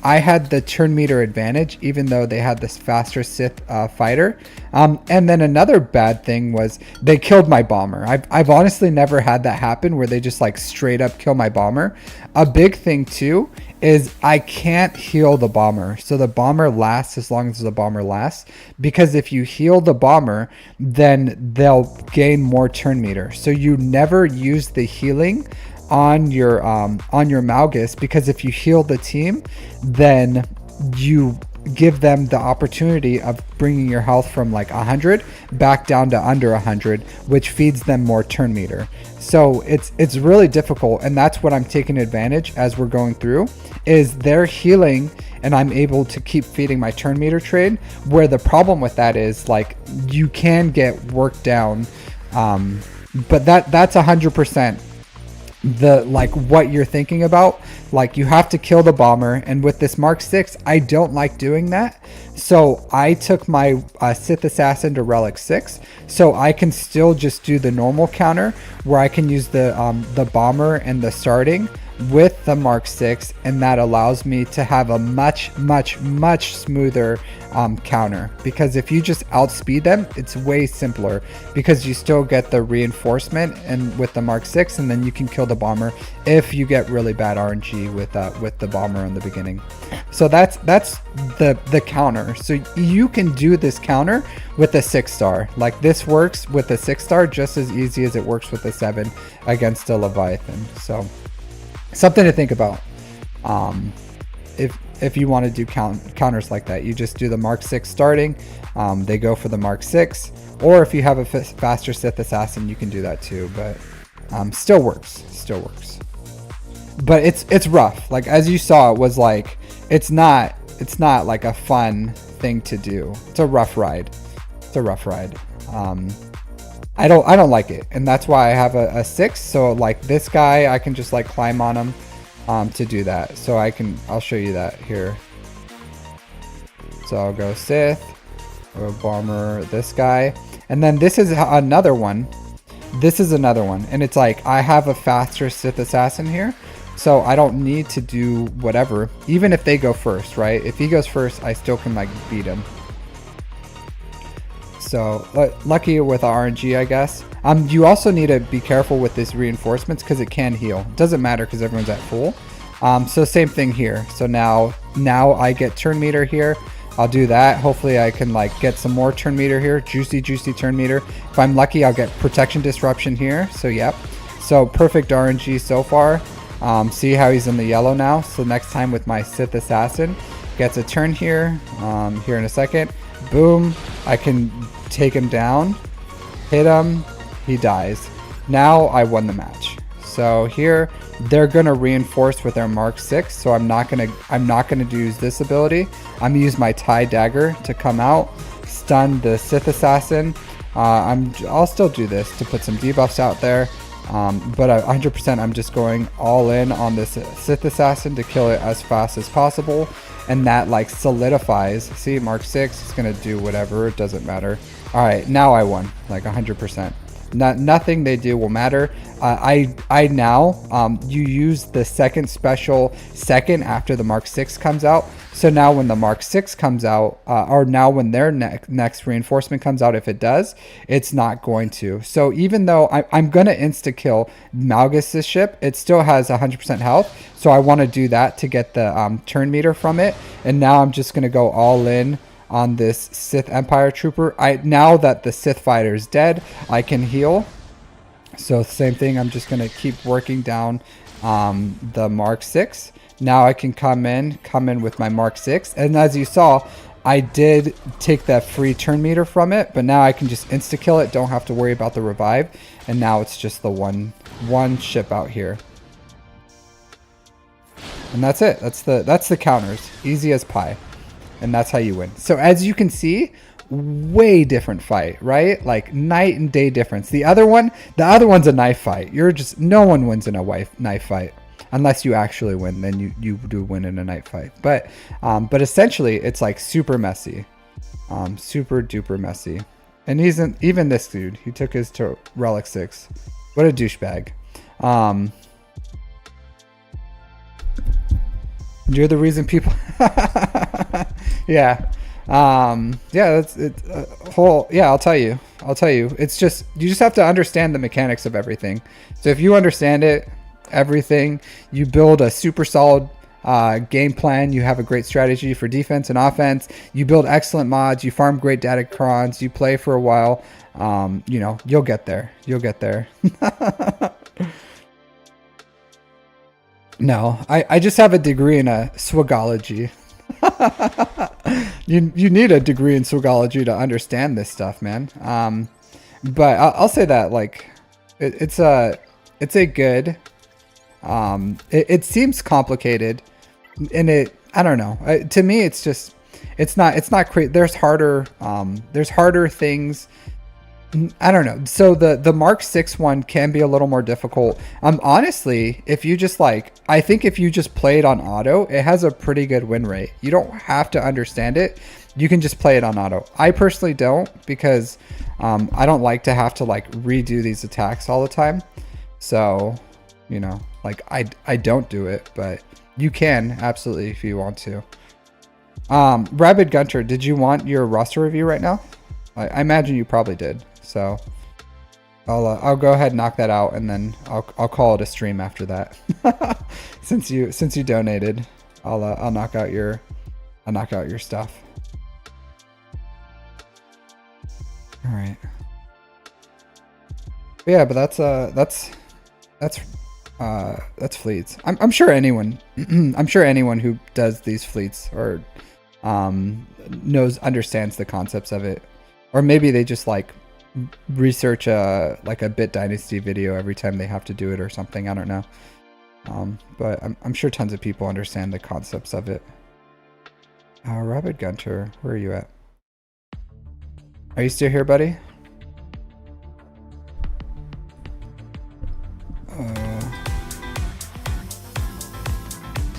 [SPEAKER 1] I had the turn meter advantage, even though they had this faster Sith fighter. And then another bad thing was they killed my bomber. I've honestly never had that happen where they just like straight up kill my bomber. A big thing too is I can't heal the bomber. So the bomber lasts as long as the bomber lasts, because if you heal the bomber, then they'll gain more turn meter. So you never use the healing on your Malgus, because if you heal the team, then you give them the opportunity of bringing your health from like 100 back down to under 100, which feeds them more turn meter. So it's really difficult, and that's what I'm taking advantage as we're going through, is they're healing and I'm able to keep feeding my turn meter trade, where the problem with that is like you can get worked down, but that's 100% the like what you're thinking about. Like you have to kill the bomber, and with this Mark 6 I don't like doing that, so I took my Sith assassin to relic 6, so I can still just do the normal counter where I can use the bomber and the starting with the Mark 6, and that allows me to have a much smoother counter, because if you just outspeed them, it's way simpler because you still get the reinforcement and with the Mark 6, and then you can kill the bomber if you get really bad RNG with the bomber in the beginning. So that's the counter. So you can do this counter with a 6-star. Like, this works with a 6-star just as easy as it works with a 7 against a Leviathan. So something to think about. If you want to do counters like that, you just do the Mark 6 starting. They go for the Mark 6, or if you have a faster Sith Assassin, you can do that too. But still works. But it's rough. Like, as you saw, it was like it's not like a fun thing to do. It's a rough ride. I don't like it, and that's why I have a 6. So like this guy, I can just like climb on him to do that. So I'll show you that here. So I'll go Sith, or bomber this guy, and then this is another one. And it's like I have a faster Sith Assassin here, so I don't need to do whatever, even if they go first, right? If he goes first, I still can like beat him. So lucky with RNG, I guess. You also need to be careful with these reinforcements because it can heal. It doesn't matter because everyone's at full. So same thing here. So now I get turn meter here. I'll do that. Hopefully I can like get some more turn meter here. Juicy turn meter. If I'm lucky, I'll get protection disruption here. So yep. So perfect RNG so far. See how he's in the yellow now. So next time with my Sith Assassin, gets a turn here. Here in a second. Boom. I can take him down, hit him, he dies. Now I won the match. So here they're gonna reinforce with their Mark 6, so I'm not gonna use this ability. I'm gonna use my tie dagger to come out, stun the Sith Assassin. I'll still do this to put some debuffs out there, but 100% I'm just going all in on this Sith Assassin to kill it as fast as possible. And that like solidifies. See, Mark 6 is gonna do whatever, it doesn't matter. All right, now I won like 100%. Nothing they do will matter. I now you use the second special second after the Mark 6 comes out. So now when the Mark 6 comes out, or now when their next reinforcement comes out, if it does, it's not going to. So even though I'm going to insta-kill Malgus' ship, it still has 100% health. So I want to do that to get the turn meter from it. And now I'm just going to go all in on this Sith Empire Trooper. Now that the Sith fighter is dead, I can heal. So same thing, I'm just going to keep working down the Mark 6. Now I can come in with my Mark 6. And as you saw, I did take that free turn meter from it, but now I can just insta-kill it, don't have to worry about the revive. And now it's just the one ship out here. And that's it. That's the counters. Easy as pie. And that's how you win. So as you can see, way different fight, right? Like night and day difference. The other one's a knife fight. No one wins in a knife fight unless you actually win. Then you do win in a knife fight. But essentially it's like super messy, super duper messy. And even this dude, he took his to Relic 6. What a douchebag. You're the reason people yeah. That's it. I'll tell you. It's just, you just have to understand the mechanics of everything. So if you understand everything, you build a super solid game plan. You have a great strategy for defense and offense. You build excellent mods. You farm great datacrons. You play for a while. You'll get there. No, I just have a degree in swagology. You need a degree in swagology to understand this stuff, man. But I'll say that like it's a good. It seems complicated, and I don't know. To me, it's not great. There's harder things. I don't know. So the Mark 6 one can be a little more difficult. Honestly, if you just I think if you just play it on auto, it has a pretty good win rate. You don't have to understand it. You can just play it on auto. I personally don't, because I don't like to have to redo these attacks all the time. So you know, like I don't do it, but you can absolutely if you want to. Rabid Gunter, did you want your roster review right now? I imagine you probably did. So I'll go ahead and knock that out, and then I'll call it a stream after that. since you donated, I'll knock out your stuff. All right. But yeah, but that's fleets. I'm sure anyone who does these fleets or understands the concepts of it, or maybe they just like research like a Bit Dynasty video every time they have to do it or something. I don't know. But I'm sure tons of people understand the concepts of it. Rabid Gunter, where are you at? Are you still here, buddy?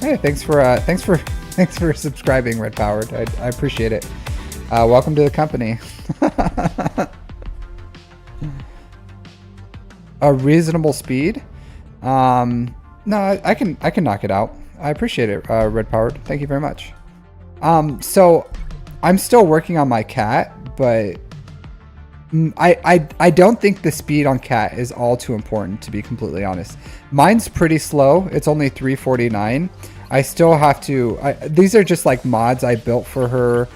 [SPEAKER 1] Hey, thanks for subscribing, Red Powered. I appreciate it. Welcome to the company. A reasonable speed? No, I can knock it out. I appreciate it, Red Powered. Thank you very much. So I'm still working on my cat, but I don't think the speed on cat is all too important, to be completely honest. Mine's pretty slow. It's only 349. I still have to, these are just like mods I built for her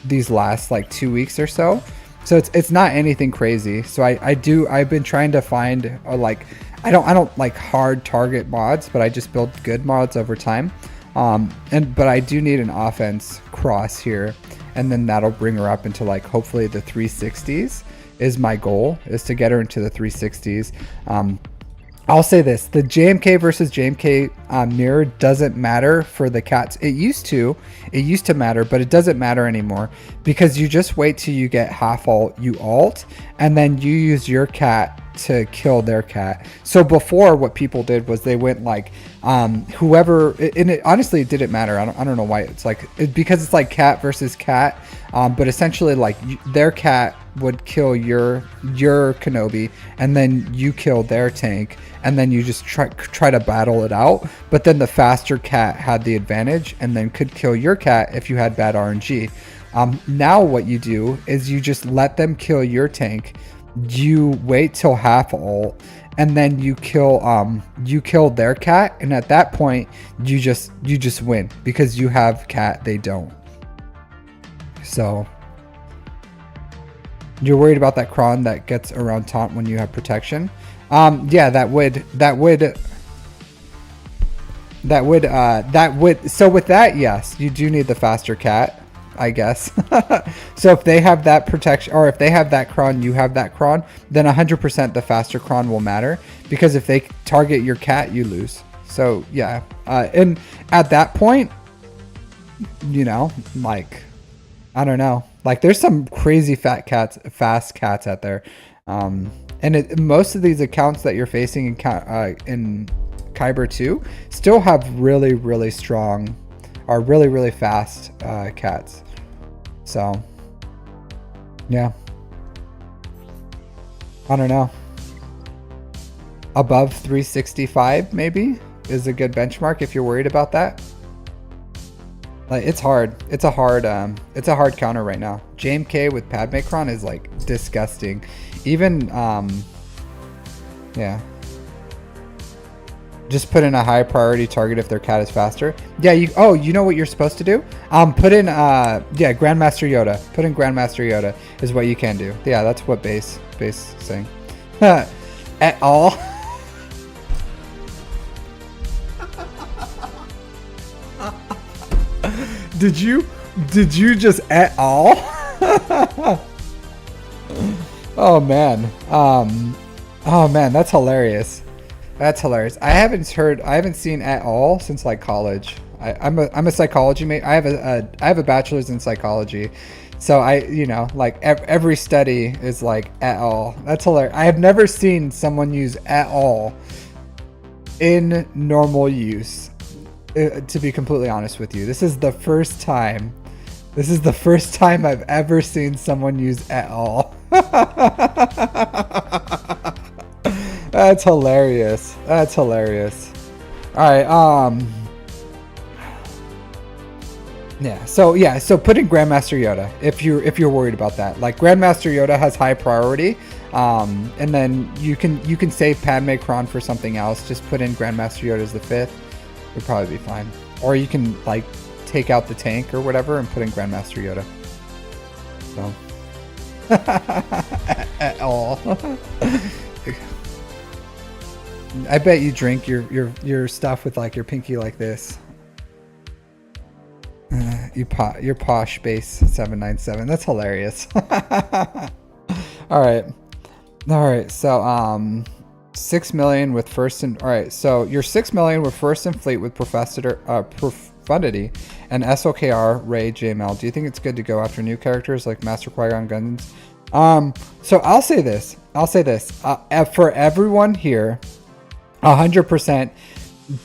[SPEAKER 1] these last like 2 weeks or so. So it's not anything crazy. So I've been trying to find like, I don't like hard target mods, but I just build good mods over time. But I do need an offense cross here, and then that'll bring her up into like hopefully the 360s is my goal, is to get her into the 360s. I'll say this, the JMK versus JMK mirror doesn't matter for the cats. It used to matter, but it doesn't matter anymore, because you just wait till you get half ult, you ult, and then you use your cat to kill their cat. So before, what people did was they went like whoever, and it honestly it didn't matter. I don't know why it's like, because it's like cat versus cat, but essentially like their cat would kill your Kenobi, and then you kill their tank, and then you just try to battle it out. But then the faster cat had the advantage and then could kill your cat if you had bad RNG. Now what you do is you just let them kill your tank, you wait till half ult, and then you kill their cat, and at that point you just win, because you have cat, they don't. So you're worried about that cron that gets around taunt when you have protection. Yeah, that would so with that, yes, you do need the faster cat, I guess. So if they have that protection, or if they have that cron, you have that cron, then 100% the faster cron will matter, because if they target your cat, you lose. So yeah, and at that point, you know, like, I don't know, like there's some crazy fast cats out there, and most of these accounts that you're facing in Kyber 2 still have really strong, or really fast cats. So yeah, I don't know, above 365 maybe is a good benchmark if you're worried about that. Like, it's hard. It's a hard counter right now. JMK with Padme Cron is like disgusting. Even yeah. Just put in a high priority target if their cat is faster. Yeah, you know what you're supposed to do? Put in yeah, Grandmaster Yoda. Put in Grandmaster Yoda is what you can do. Yeah, that's what base saying. At all. Did you just at all? Oh man. Oh man, that's hilarious. That's hilarious. I haven't seen at all since like college. I'm a psychology major. I have a bachelor's in psychology. So you know, like every study is like at all. That's hilarious. I have never seen someone use at all in normal use. To be completely honest with you, this is the first time I've ever seen someone use at all. That's That's hilarious. That's hilarious. All right. Yeah. So put in Grandmaster Yoda if you're worried about that. Like Grandmaster Yoda has high priority. And then you can save Padme Kron for something else. Just put in Grandmaster Yoda as the 5th. It'll probably be fine. Or you can like take out the tank or whatever and put in Grandmaster Yoda. So at all. I bet you drink your stuff with like your pinky like this. Your posh base 797. That's hilarious. All right. So 6 million with first and all right. So you're 6 million with first and fleet with profundity and SOKR Ray JML. Do you think it's good to go after new characters like Master Qui-Gon Guns? So I'll say this. For everyone here, 100%.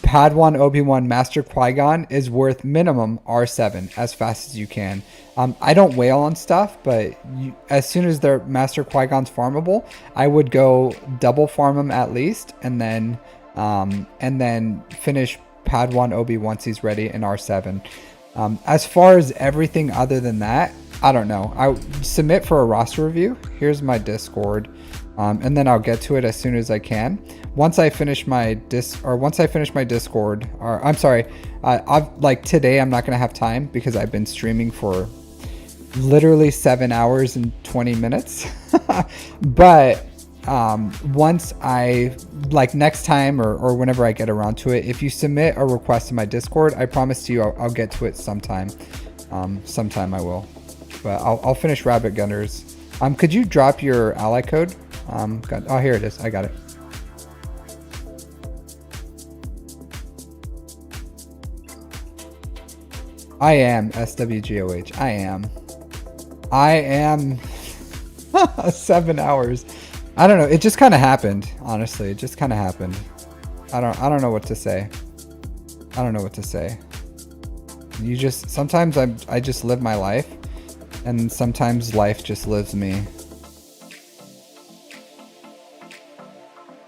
[SPEAKER 1] Padawan Obi-Wan Master Qui-Gon is worth minimum R7 as fast as you can. I don't whale on stuff, but as soon as their Master Qui-Gon's farmable, I would go double farm him at least, and then finish Padawan Obi once he's ready in R7. As far as everything other than that, I don't know. I submit for a roster review. Here's my Discord. And then I'll get to it as soon as I can. Once I finish my Discord, or I'm sorry, like today I'm not gonna have time because I've been streaming for literally 7 hours and 20 minutes. But once I like next time or whenever I get around to it, if you submit a request in my Discord, I promise you I'll get to it sometime. Sometime I will. But I'll finish Rabbit Gunners. Could you drop your ally code? Oh, here it is. I got it. I am SWGOH. I am 7 hours. I don't know. It just kind of happened. Honestly, it just kind of happened. I don't know what to say. Sometimes I just live my life, and sometimes life just lives me.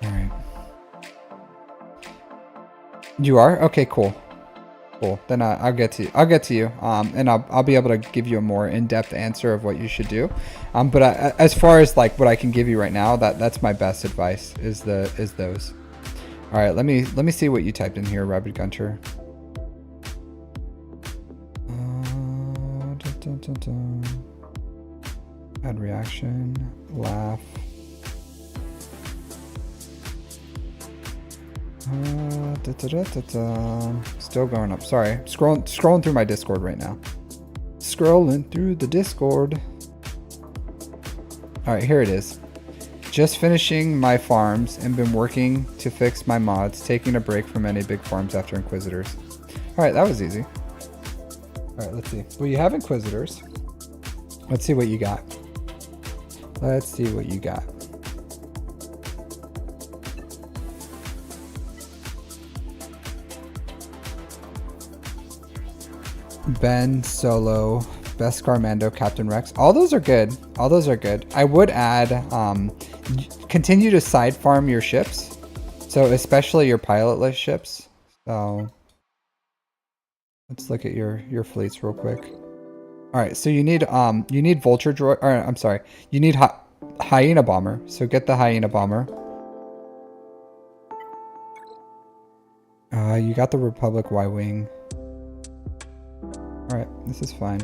[SPEAKER 1] All right. You are? Okay, cool. Then I'll get to you. And I'll be able to give you a more in-depth answer of what you should do. But as far as like what I can give you right now, that's my best advice is those. All right, let me see what you typed in here, Rabbit Gunter. Add reaction, laugh. Still going up. Sorry, scrolling through my Discord right now. Scrolling through the Discord. All right, here it is. Just finishing my farms and been working to fix my mods, taking a break from any big farms after Inquisitors. All right, that was easy. All right, let's see. Well, you have Inquisitors. Let's see what you got. Ben, Solo, Beskar, Mando, Captain Rex. All those are good. I would add, continue to side farm your ships. So especially your pilotless ships. So let's look at your fleets real quick. All right, so you need Vulture Droid, or I'm sorry, you need Hyena Bomber. So get the Hyena Bomber. You got the Republic Y-Wing. All right, this is fine.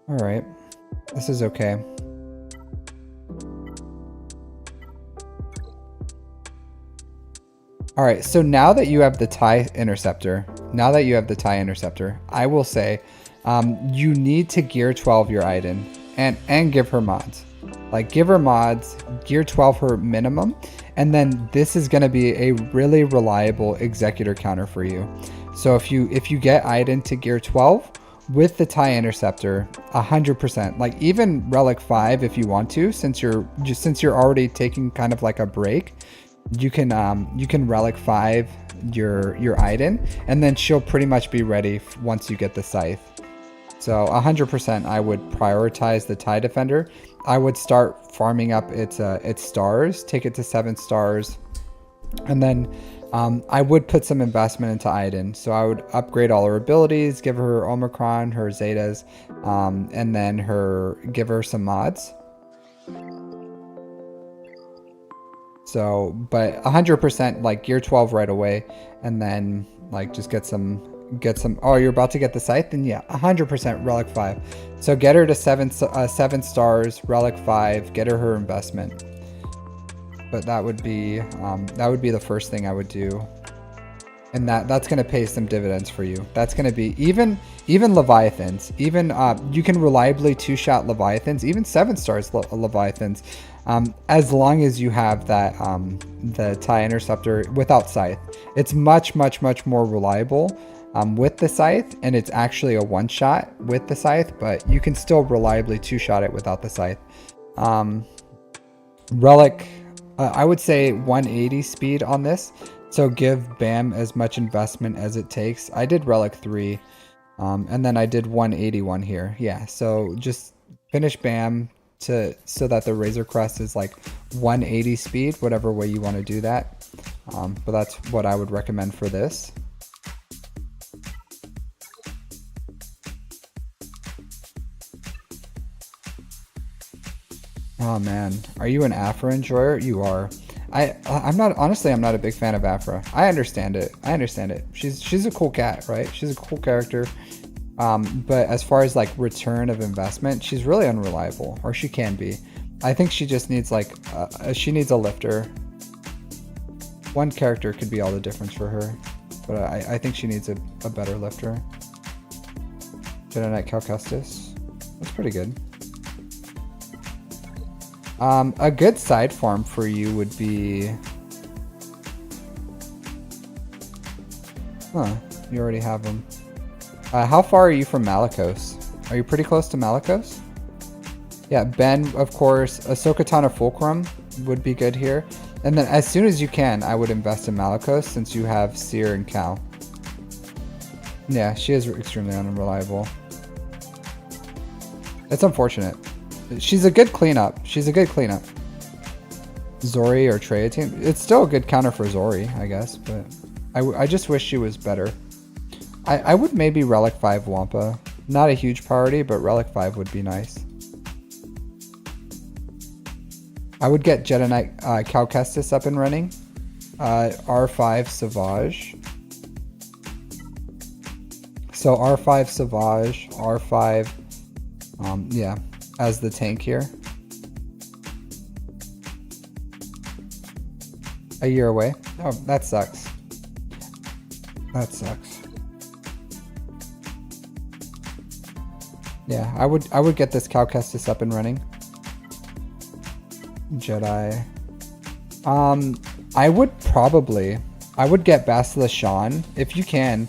[SPEAKER 1] All right, this is okay. All right, so now that you have the TIE Interceptor, I will say you need to gear 12 your Iden and give her mods. Like, give her mods, gear 12 her minimum, and then this is going to be a really reliable executor counter for you. So if you get Iden to gear 12 with the TIE Interceptor, 100%, like even Relic 5 if you want to, since you're already taking kind of like a break, you can Relic 5 your Iden, and then she'll pretty much be ready once you get the scythe. So 100% I would prioritize the TIE Defender. I would start farming up its stars, take it to 7 stars, and then I would put some investment into Iden. So I would upgrade all her abilities, give her Omicron, her Zetas, and then give her some mods. So, but 100% like gear 12 right away, and then like just get some. Oh, you're about to get the scythe? Then yeah, 100% relic 5. So get her to 7 stars, relic 5, get her investment. But that would be the first thing I would do. And that's going to pay some dividends for you. That's going to be even Leviathans, even you can reliably 2-shot Leviathans, even 7 stars Leviathans, as long as you have that the TIE Interceptor without scythe. It's much more reliable with the scythe, and it's actually a 1-shot with the scythe, but you can still reliably 2-shot it without the scythe. Relic, I would say 180 speed on this, so give Bam as much investment as it takes. I did relic 3, and then I did 181 here. Yeah, so just finish Bam so that the Razor Crest is like 180 speed, whatever way you want to do that. But that's what I would recommend for this. Oh man, are you an Afra enjoyer? You are. I'm not, honestly, I'm not a big fan of Afra. I understand it. She's a cool cat, right? She's a cool character. But as far as like return of investment, she's really unreliable, or she can be. I think she just needs like, she needs a lifter. One character could be all the difference for her, but I think she needs a better lifter. Jedi Knight Cal Kestis. That's pretty good. A good side farm for you would be... Huh, you already have them. How far are you from Malicos? Are you pretty close to Malicos? Yeah, Ben, of course. Ahsoka Tano Fulcrum would be good here. And then as soon as you can, I would invest in Malicos since you have Seer and Cal. Yeah, she is extremely unreliable. It's unfortunate. She's a good cleanup. Zori or Traya team. It's still a good counter for Zori, I guess, but I just wish she was better. I would maybe Relic 5 Wampa. Not a huge priority, but Relic 5 would be nice. I would get Jedi Knight Cal Kestis up and running. R5 Savage. So R5 Savage, R5, yeah, as the tank here. A year away. Oh, that sucks. That sucks. Yeah, I would get this Cal Kestis up and running. Jedi. I would get Basilisk Sean if you can.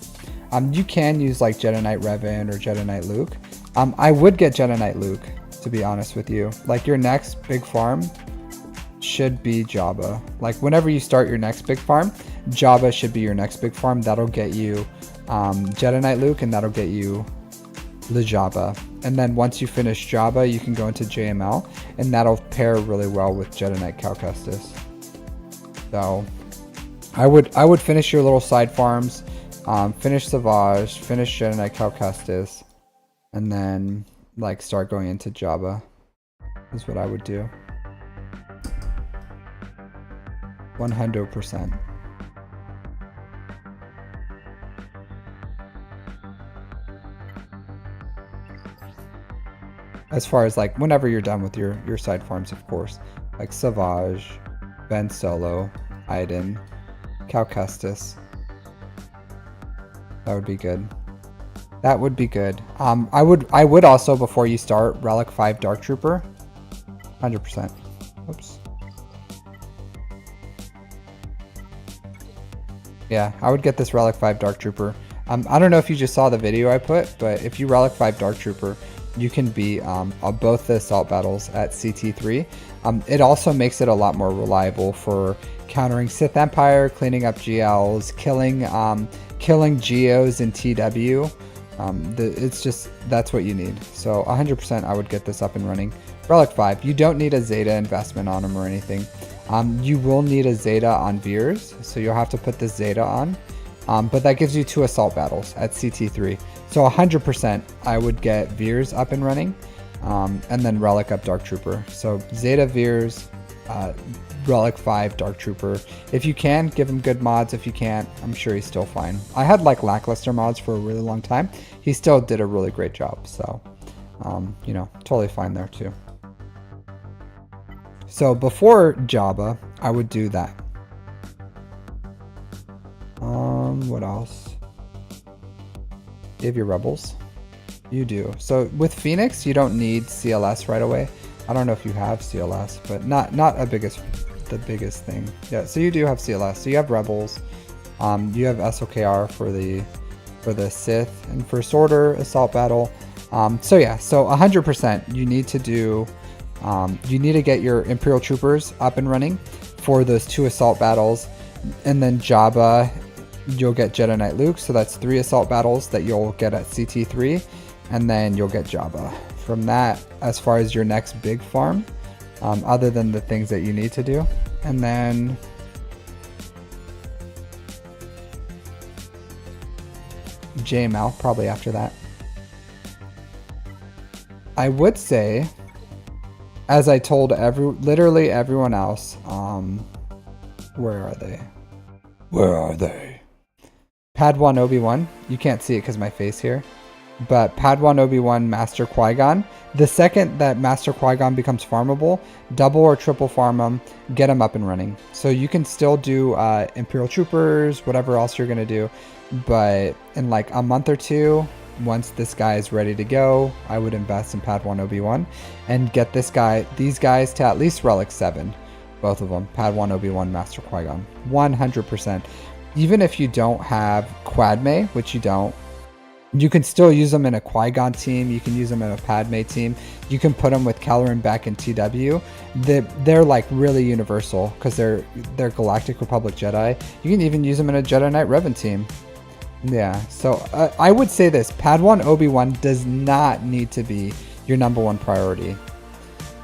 [SPEAKER 1] You can use like Jedi Knight Revan or Jedi Knight Luke. I would get Jedi Knight Luke, to be honest with you. Like your next big farm should be Jabba. Like whenever you start your next big farm, Jabba should be your next big farm. That'll get you Jedi Knight Luke, and that'll get you the Jabba. And then once you finish Jabba, you can go into JML, and that'll pair really well with Jedi Knight Cal Kestis. So I would finish your little side farms, finish Savage, finish Jedi Knight Cal Kestis, and then like start going into Jabba. Is what I would do. 100%. As far as like whenever you're done with your side farms, of course, like Savage, Ben Solo, Iden, Cal Kestis. That would be good. That would be good. I would also, before you start, Relic 5 Dark Trooper. 100%. Oops. Yeah, I would get this Relic 5 Dark Trooper. I don't know if you just saw the video I put, but if you Relic 5 Dark Trooper, you can beat both the assault battles at CT3. It also makes it a lot more reliable for countering Sith Empire, cleaning up GLs, killing Geos in TW. It's just, that's what you need. So 100% I would get this up and running. Relic 5, you don't need a Zeta investment on them or anything. You will need a Zeta on Veers, so you'll have to put this Zeta on. But that gives you 2 assault battles at CT3. So 100% I would get Veers up and running, and then Relic up Dark Trooper. So Zeta Veers, Relic 5 Dark Trooper. If you can, give him good mods. If you can't, I'm sure he's still fine. I had like lackluster mods for a really long time. He still did a really great job. So, you know, totally fine there too. So before Jabba, I would do that. What else? You have your rebels. You do. So with Phoenix, you don't need CLS right away. I don't know if you have CLS, but not the biggest thing. Yeah. So you do have CLS. So you have rebels. You have SOKR for the Sith and First Order assault battle. So yeah. So 100% you need to do. You need to get your Imperial Troopers up and running for those 2 assault battles, and then Jabba, you'll get Jedi Knight Luke, so that's 3 assault battles that you'll get at CT3, and then you'll get Jabba. From that, as far as your next big farm, other than the things that you need to do, and then JML probably after that. I would say, as I told literally everyone else, where are they? Where are they? Padawan Obi-Wan. You can't see it because my face here. But Padawan Obi-Wan Master Qui-Gon. The second that Master Qui-Gon becomes farmable, double or triple farm him, get him up and running. So you can still do Imperial Troopers, whatever else you're going to do. But in like a month or 2, once this guy is ready to go, I would invest in Padawan Obi-Wan and get these guys to at least Relic 7. Both of them. Padawan Obi-Wan Master Qui-Gon. 100%. Even if you don't have Quadme, which you don't, you can still use them in a Qui-Gon team. You can use them in a Padme team. You can put them with Kelleran back in TW. They're like really universal because they're Galactic Republic Jedi. You can even use them in a Jedi Knight Revan team. Yeah, so I would say this. Padawan Obi-Wan does not need to be your #1 priority.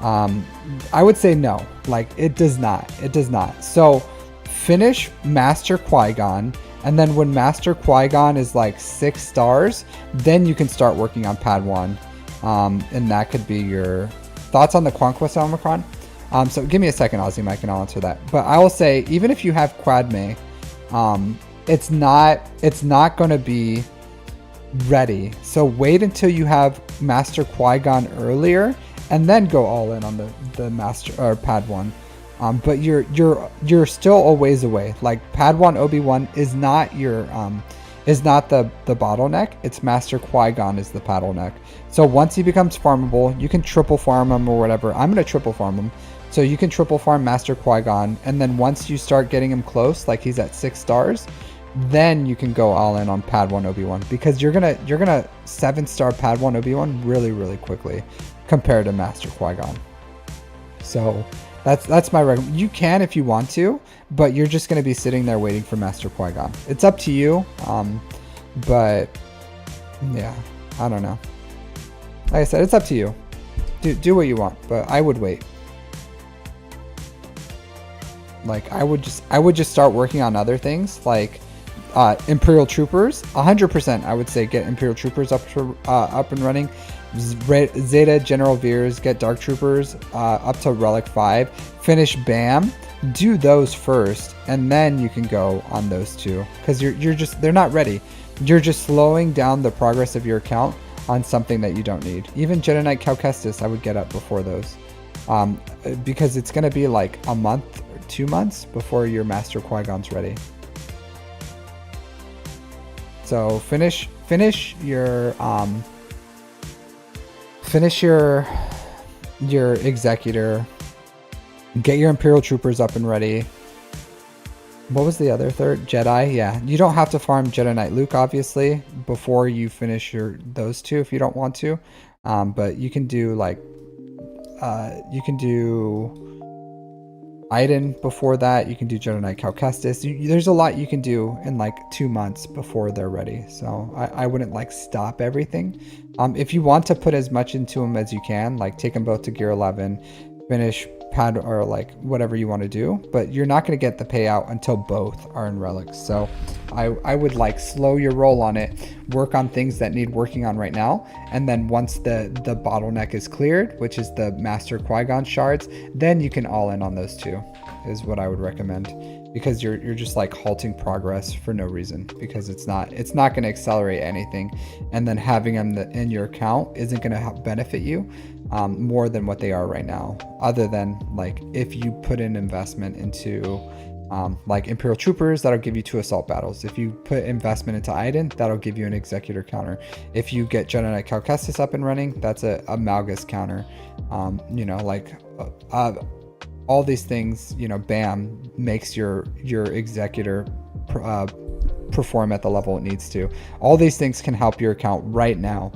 [SPEAKER 1] I would say no. Like, it does not. It does not. So finish Master Qui-Gon, and then when Master Qui-Gon is like 6 stars, then you can start working on Padawan. And that could be your thoughts on the Conquest Omicron. So give me a second, Aussie Mike, and I'll answer that. But I will say, even if you have Quadme, it's not going to be ready. So wait until you have Master Qui-Gon earlier, and then go all in on the Master or Padawan. But you're still a ways away. Like, Padawan Obi-Wan is not the bottleneck. It's Master Qui-Gon is the bottleneck. So once he becomes farmable, you can triple farm him or whatever. I'm gonna triple farm him. So you can triple farm Master Qui-Gon, and then once you start getting him close, like he's at 6 stars, then you can go all in on Padawan Obi-Wan, because you're gonna 7-star Padawan Obi-Wan really, really quickly compared to Master Qui-Gon. So that's my recommendation. You can if you want to, but you're just gonna be sitting there waiting for Master Qui-Gon. It's up to you. But yeah, I don't know. Like I said, it's up to you. Do what you want, but I would wait. Like, I would just start working on other things, like Imperial Troopers. 100% I would say get Imperial Troopers up and running. Zeta General Veers, get Dark Troopers up to Relic 5. Finish BAM. Do those first, and then you can go on those 2, because they're not ready. You're just slowing down the progress of your account on something that you don't need. Even Jedi Knight Cal Kestis, I would get up before those, because it's gonna be like a month, 2 months before your Master Qui-Gon's ready. So finish your Executor, get your Imperial Troopers up and ready. What was the other third? Jedi. Yeah, you don't have to farm Jedi Knight Luke obviously before you finish those 2 if you don't want to, but you can do like Iden before that. You can do Jedi Knight Cal Kestis. There's a lot you can do in like 2 months before they're ready. So I wouldn't like stop everything. If you want to put as much into them as you can, like take them both to gear 11, finish pad or like whatever you want to do, but you're not going to get the payout until both are in relics. So I would like slow your roll on it, work on things that need working on right now, and then once the bottleneck is cleared, which is the Master Qui-Gon shards, then you can all in on those two, is what I would recommend, because you're just like halting progress for no reason, because it's not going to accelerate anything, and then having them in your account isn't going to benefit you more than what they are right now, other than like if you put an investment into like Imperial Troopers, that'll give you 2 assault battles. If you put investment into Iden, that'll give you an Executor counter. If you get Jedi Knight Cal Kestis up and running, that's a Malgus counter. You know, like all these things, you know, bam, makes your Executor perform at the level it needs to. All these things can help your account right now,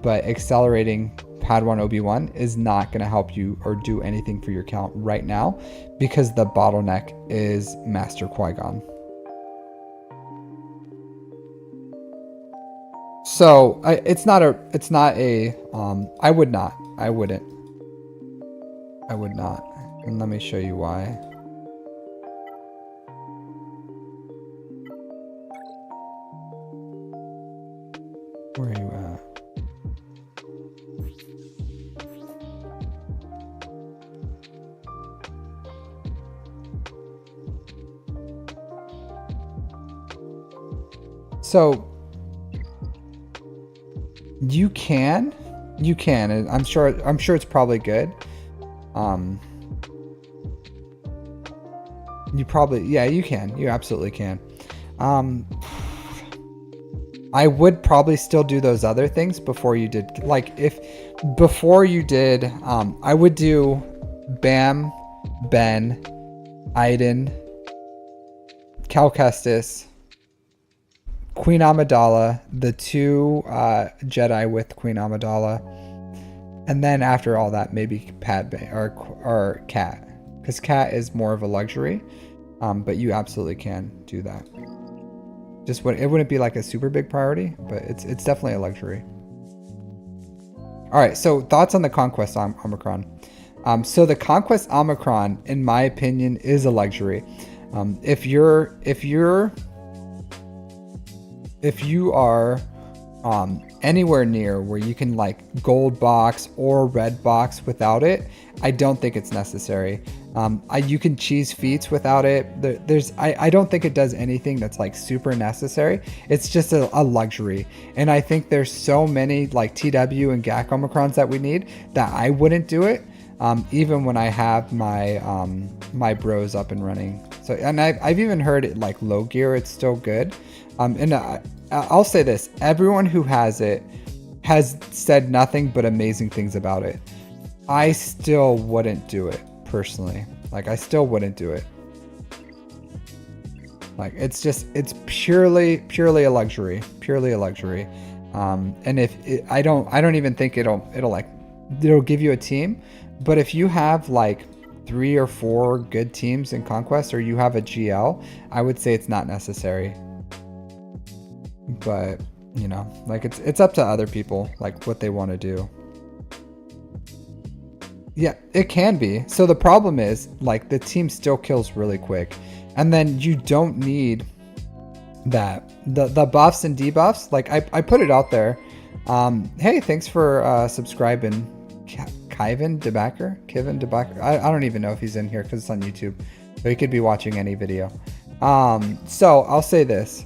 [SPEAKER 1] but accelerating Padawan Obi-Wan is not going to help you or do anything for your account right now, because the bottleneck is Master Qui-Gon. So it's not a I would not, and let me show you why. Where are you at? So you can, and I'm sure it's probably good. You probably, yeah, you can. You absolutely can. I would probably still do those other things before you did, like before you did, I would do Bam, Ben, Iden, Cal Kestis, Queen Amidala, the 2 Jedi with Queen Amidala, and then after all that, maybe Padme or Cat, because Cat is more of a luxury, but you absolutely can do that. Just it wouldn't be like a super big priority, but it's definitely a luxury. All right, so thoughts on the Conquest Omicron. So the Conquest Omicron, in my opinion, is a luxury. If you are anywhere near where you can like gold box or red box without it, I don't think it's necessary. You can cheese feats without it. I don't think it does anything that's like super necessary. It's just a luxury. And I think there's so many like TW and GAC Omicrons that we need that I wouldn't do it. Even when I have my my bros up and running. So, and I've even heard it like low gear, it's still good. And I'll say this, everyone who has it has said nothing but amazing things about it. I still wouldn't do it personally. Like I still wouldn't do it. Like it's purely a luxury, and I don't even think it'll give you a team. But if you have like 3 or 4 good teams in Conquest, or you have a GL, I would say it's not necessary. But you know, like it's up to other people, like what they want to do. Yeah, it can be. So the problem is like the team still kills really quick, and then you don't need that the buffs and debuffs. Like I put it out there. Hey, thanks for subscribing, Kevin DeBacker. I don't even know if he's in here because it's on YouTube, but he could be watching any video. So I'll say this.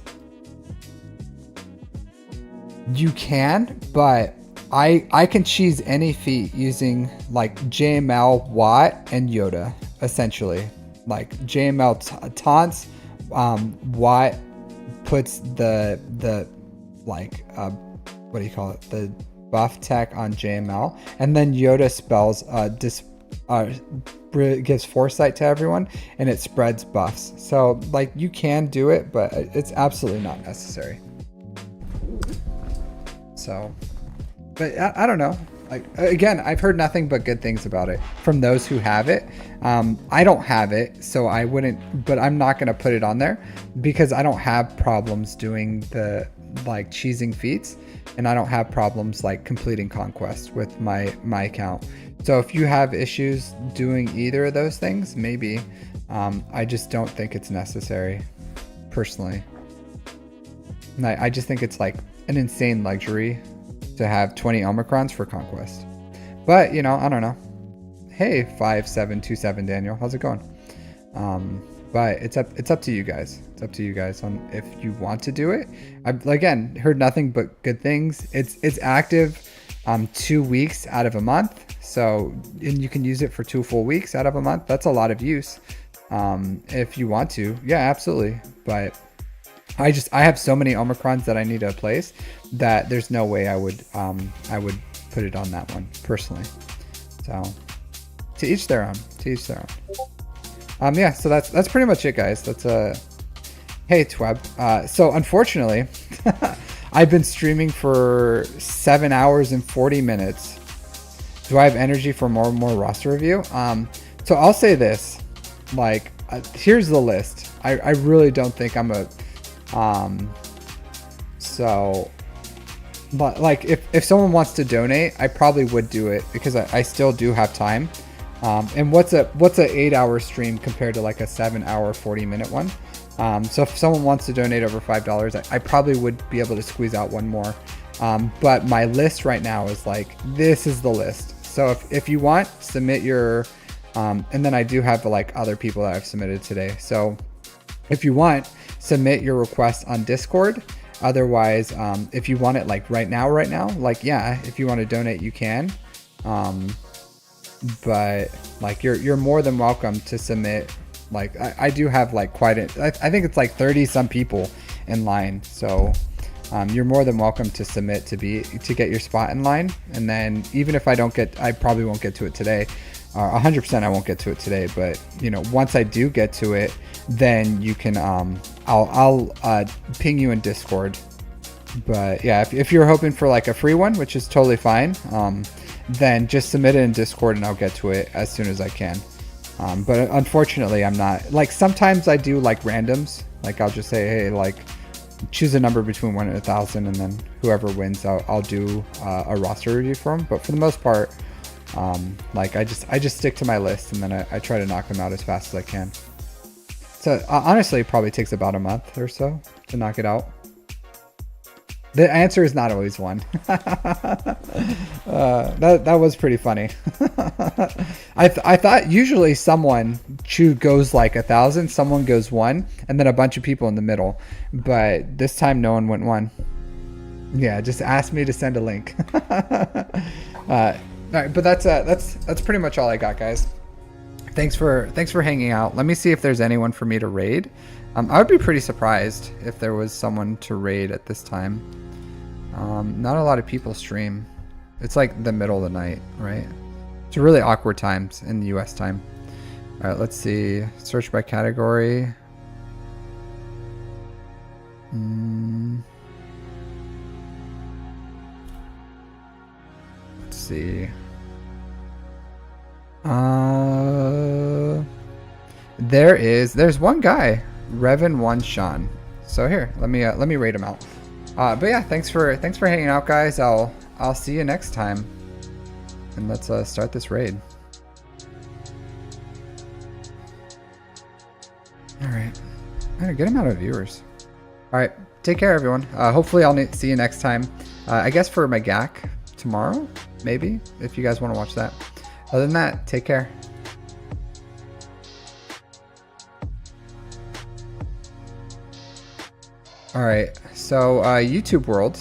[SPEAKER 1] You can, but I can cheese any feat using like JML, Watt, and Yoda, essentially. Like JML taunts, Watt puts the like what do you call it? The buff tech on JML, and then Yoda spells gives foresight to everyone, and it spreads buffs. So like you can do it, but it's absolutely not necessary. So, but I don't know. Like, again, I've heard nothing but good things about it from those who have it. I don't have it, so I wouldn't, but I'm not going to put it on there because I don't have problems doing the like cheesing feats, and I don't have problems like completing conquest with my account. So if you have issues doing either of those things, maybe. I just don't think it's necessary, personally. And I just think it's like an insane luxury to have 20 Omicrons for conquest. But, you know, I don't know. Hey, 5727 Daniel, how's it going? But it's up to you guys. It's up to you guys on if you want to do it. I've, again, heard nothing but good things. It's active 2 weeks out of a month. So, and you can use it for 2 full weeks out of a month. That's a lot of use. If you want to, yeah, absolutely. But I have so many Omicrons that I need to place that there's no way I would put it on that one personally. So to each their own, yeah, so that's pretty much it, guys. That's hey Tweb. So unfortunately, I've been streaming for 7 hours and 40 minutes. Do I have energy for more and more roster review? So I'll say this, like, here's the list. I really don't think I'm a, so, but like if someone wants to donate, I probably would do it because I still do have time. And what's a 8-hour stream compared to like a 7-hour 40-minute one? So if someone wants to donate over $5, I probably would be able to squeeze out one more. But my list right now is like, this is the list. So if you want, submit your, and then I do have like other people that I've submitted today. So if you want, submit your request on Discord. Otherwise, if you want it like right now, like, yeah, if you want to donate, you can. But like, you're more than welcome to submit. Like I do have like quite a, I think it's like 30 some people in line. So you're more than welcome to submit to get your spot in line. And then even if I probably won't get to it today. 100% I won't get to it today, but you know, once I do get to it, then you can, I'll ping you in Discord. But yeah, if you're hoping for like a free one, which is totally fine, then just submit it in Discord and I'll get to it as soon as I can. But unfortunately I'm not, like, sometimes I do like randoms, like I'll just say, hey, like choose a number between 1 and 1,000, and then whoever wins, I'll do a roster review for them. But for the most part, like I just stick to my list, and then I try to knock them out as fast as I can. So honestly, it probably takes about a month or so to knock it out. The answer is not always one. That was pretty funny. I thought usually someone goes like 1,000, someone goes 1, and then a bunch of people in the middle. But this time no one went 1. Yeah, just ask me to send a link. All right, but that's pretty much all I got, guys. Thanks for hanging out. Let me see if there's anyone for me to raid. I would be pretty surprised if there was someone to raid at this time. Not a lot of people stream. It's like the middle of the night, right? It's really awkward times in the US time. All right, let's see. Search by category. Let's see. There's one guy, Revan1 Sean. So here, let me rate him out. But yeah, thanks for hanging out, guys. I'll see you next time, and let's start this raid. All right, I gotta get him out of viewers. All right, take care, everyone. Hopefully I'll see you next time. I guess for my GAC tomorrow, maybe, if you guys want to watch that. Other than that, take care. All right, so YouTube world,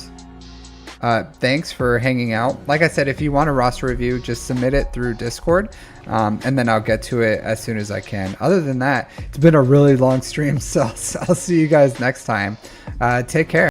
[SPEAKER 1] thanks for hanging out. Like I said, if you want a roster review, just submit it through Discord, and then I'll get to it as soon as I can. Other than that, it's been a really long stream, so I'll see you guys next time. Take care.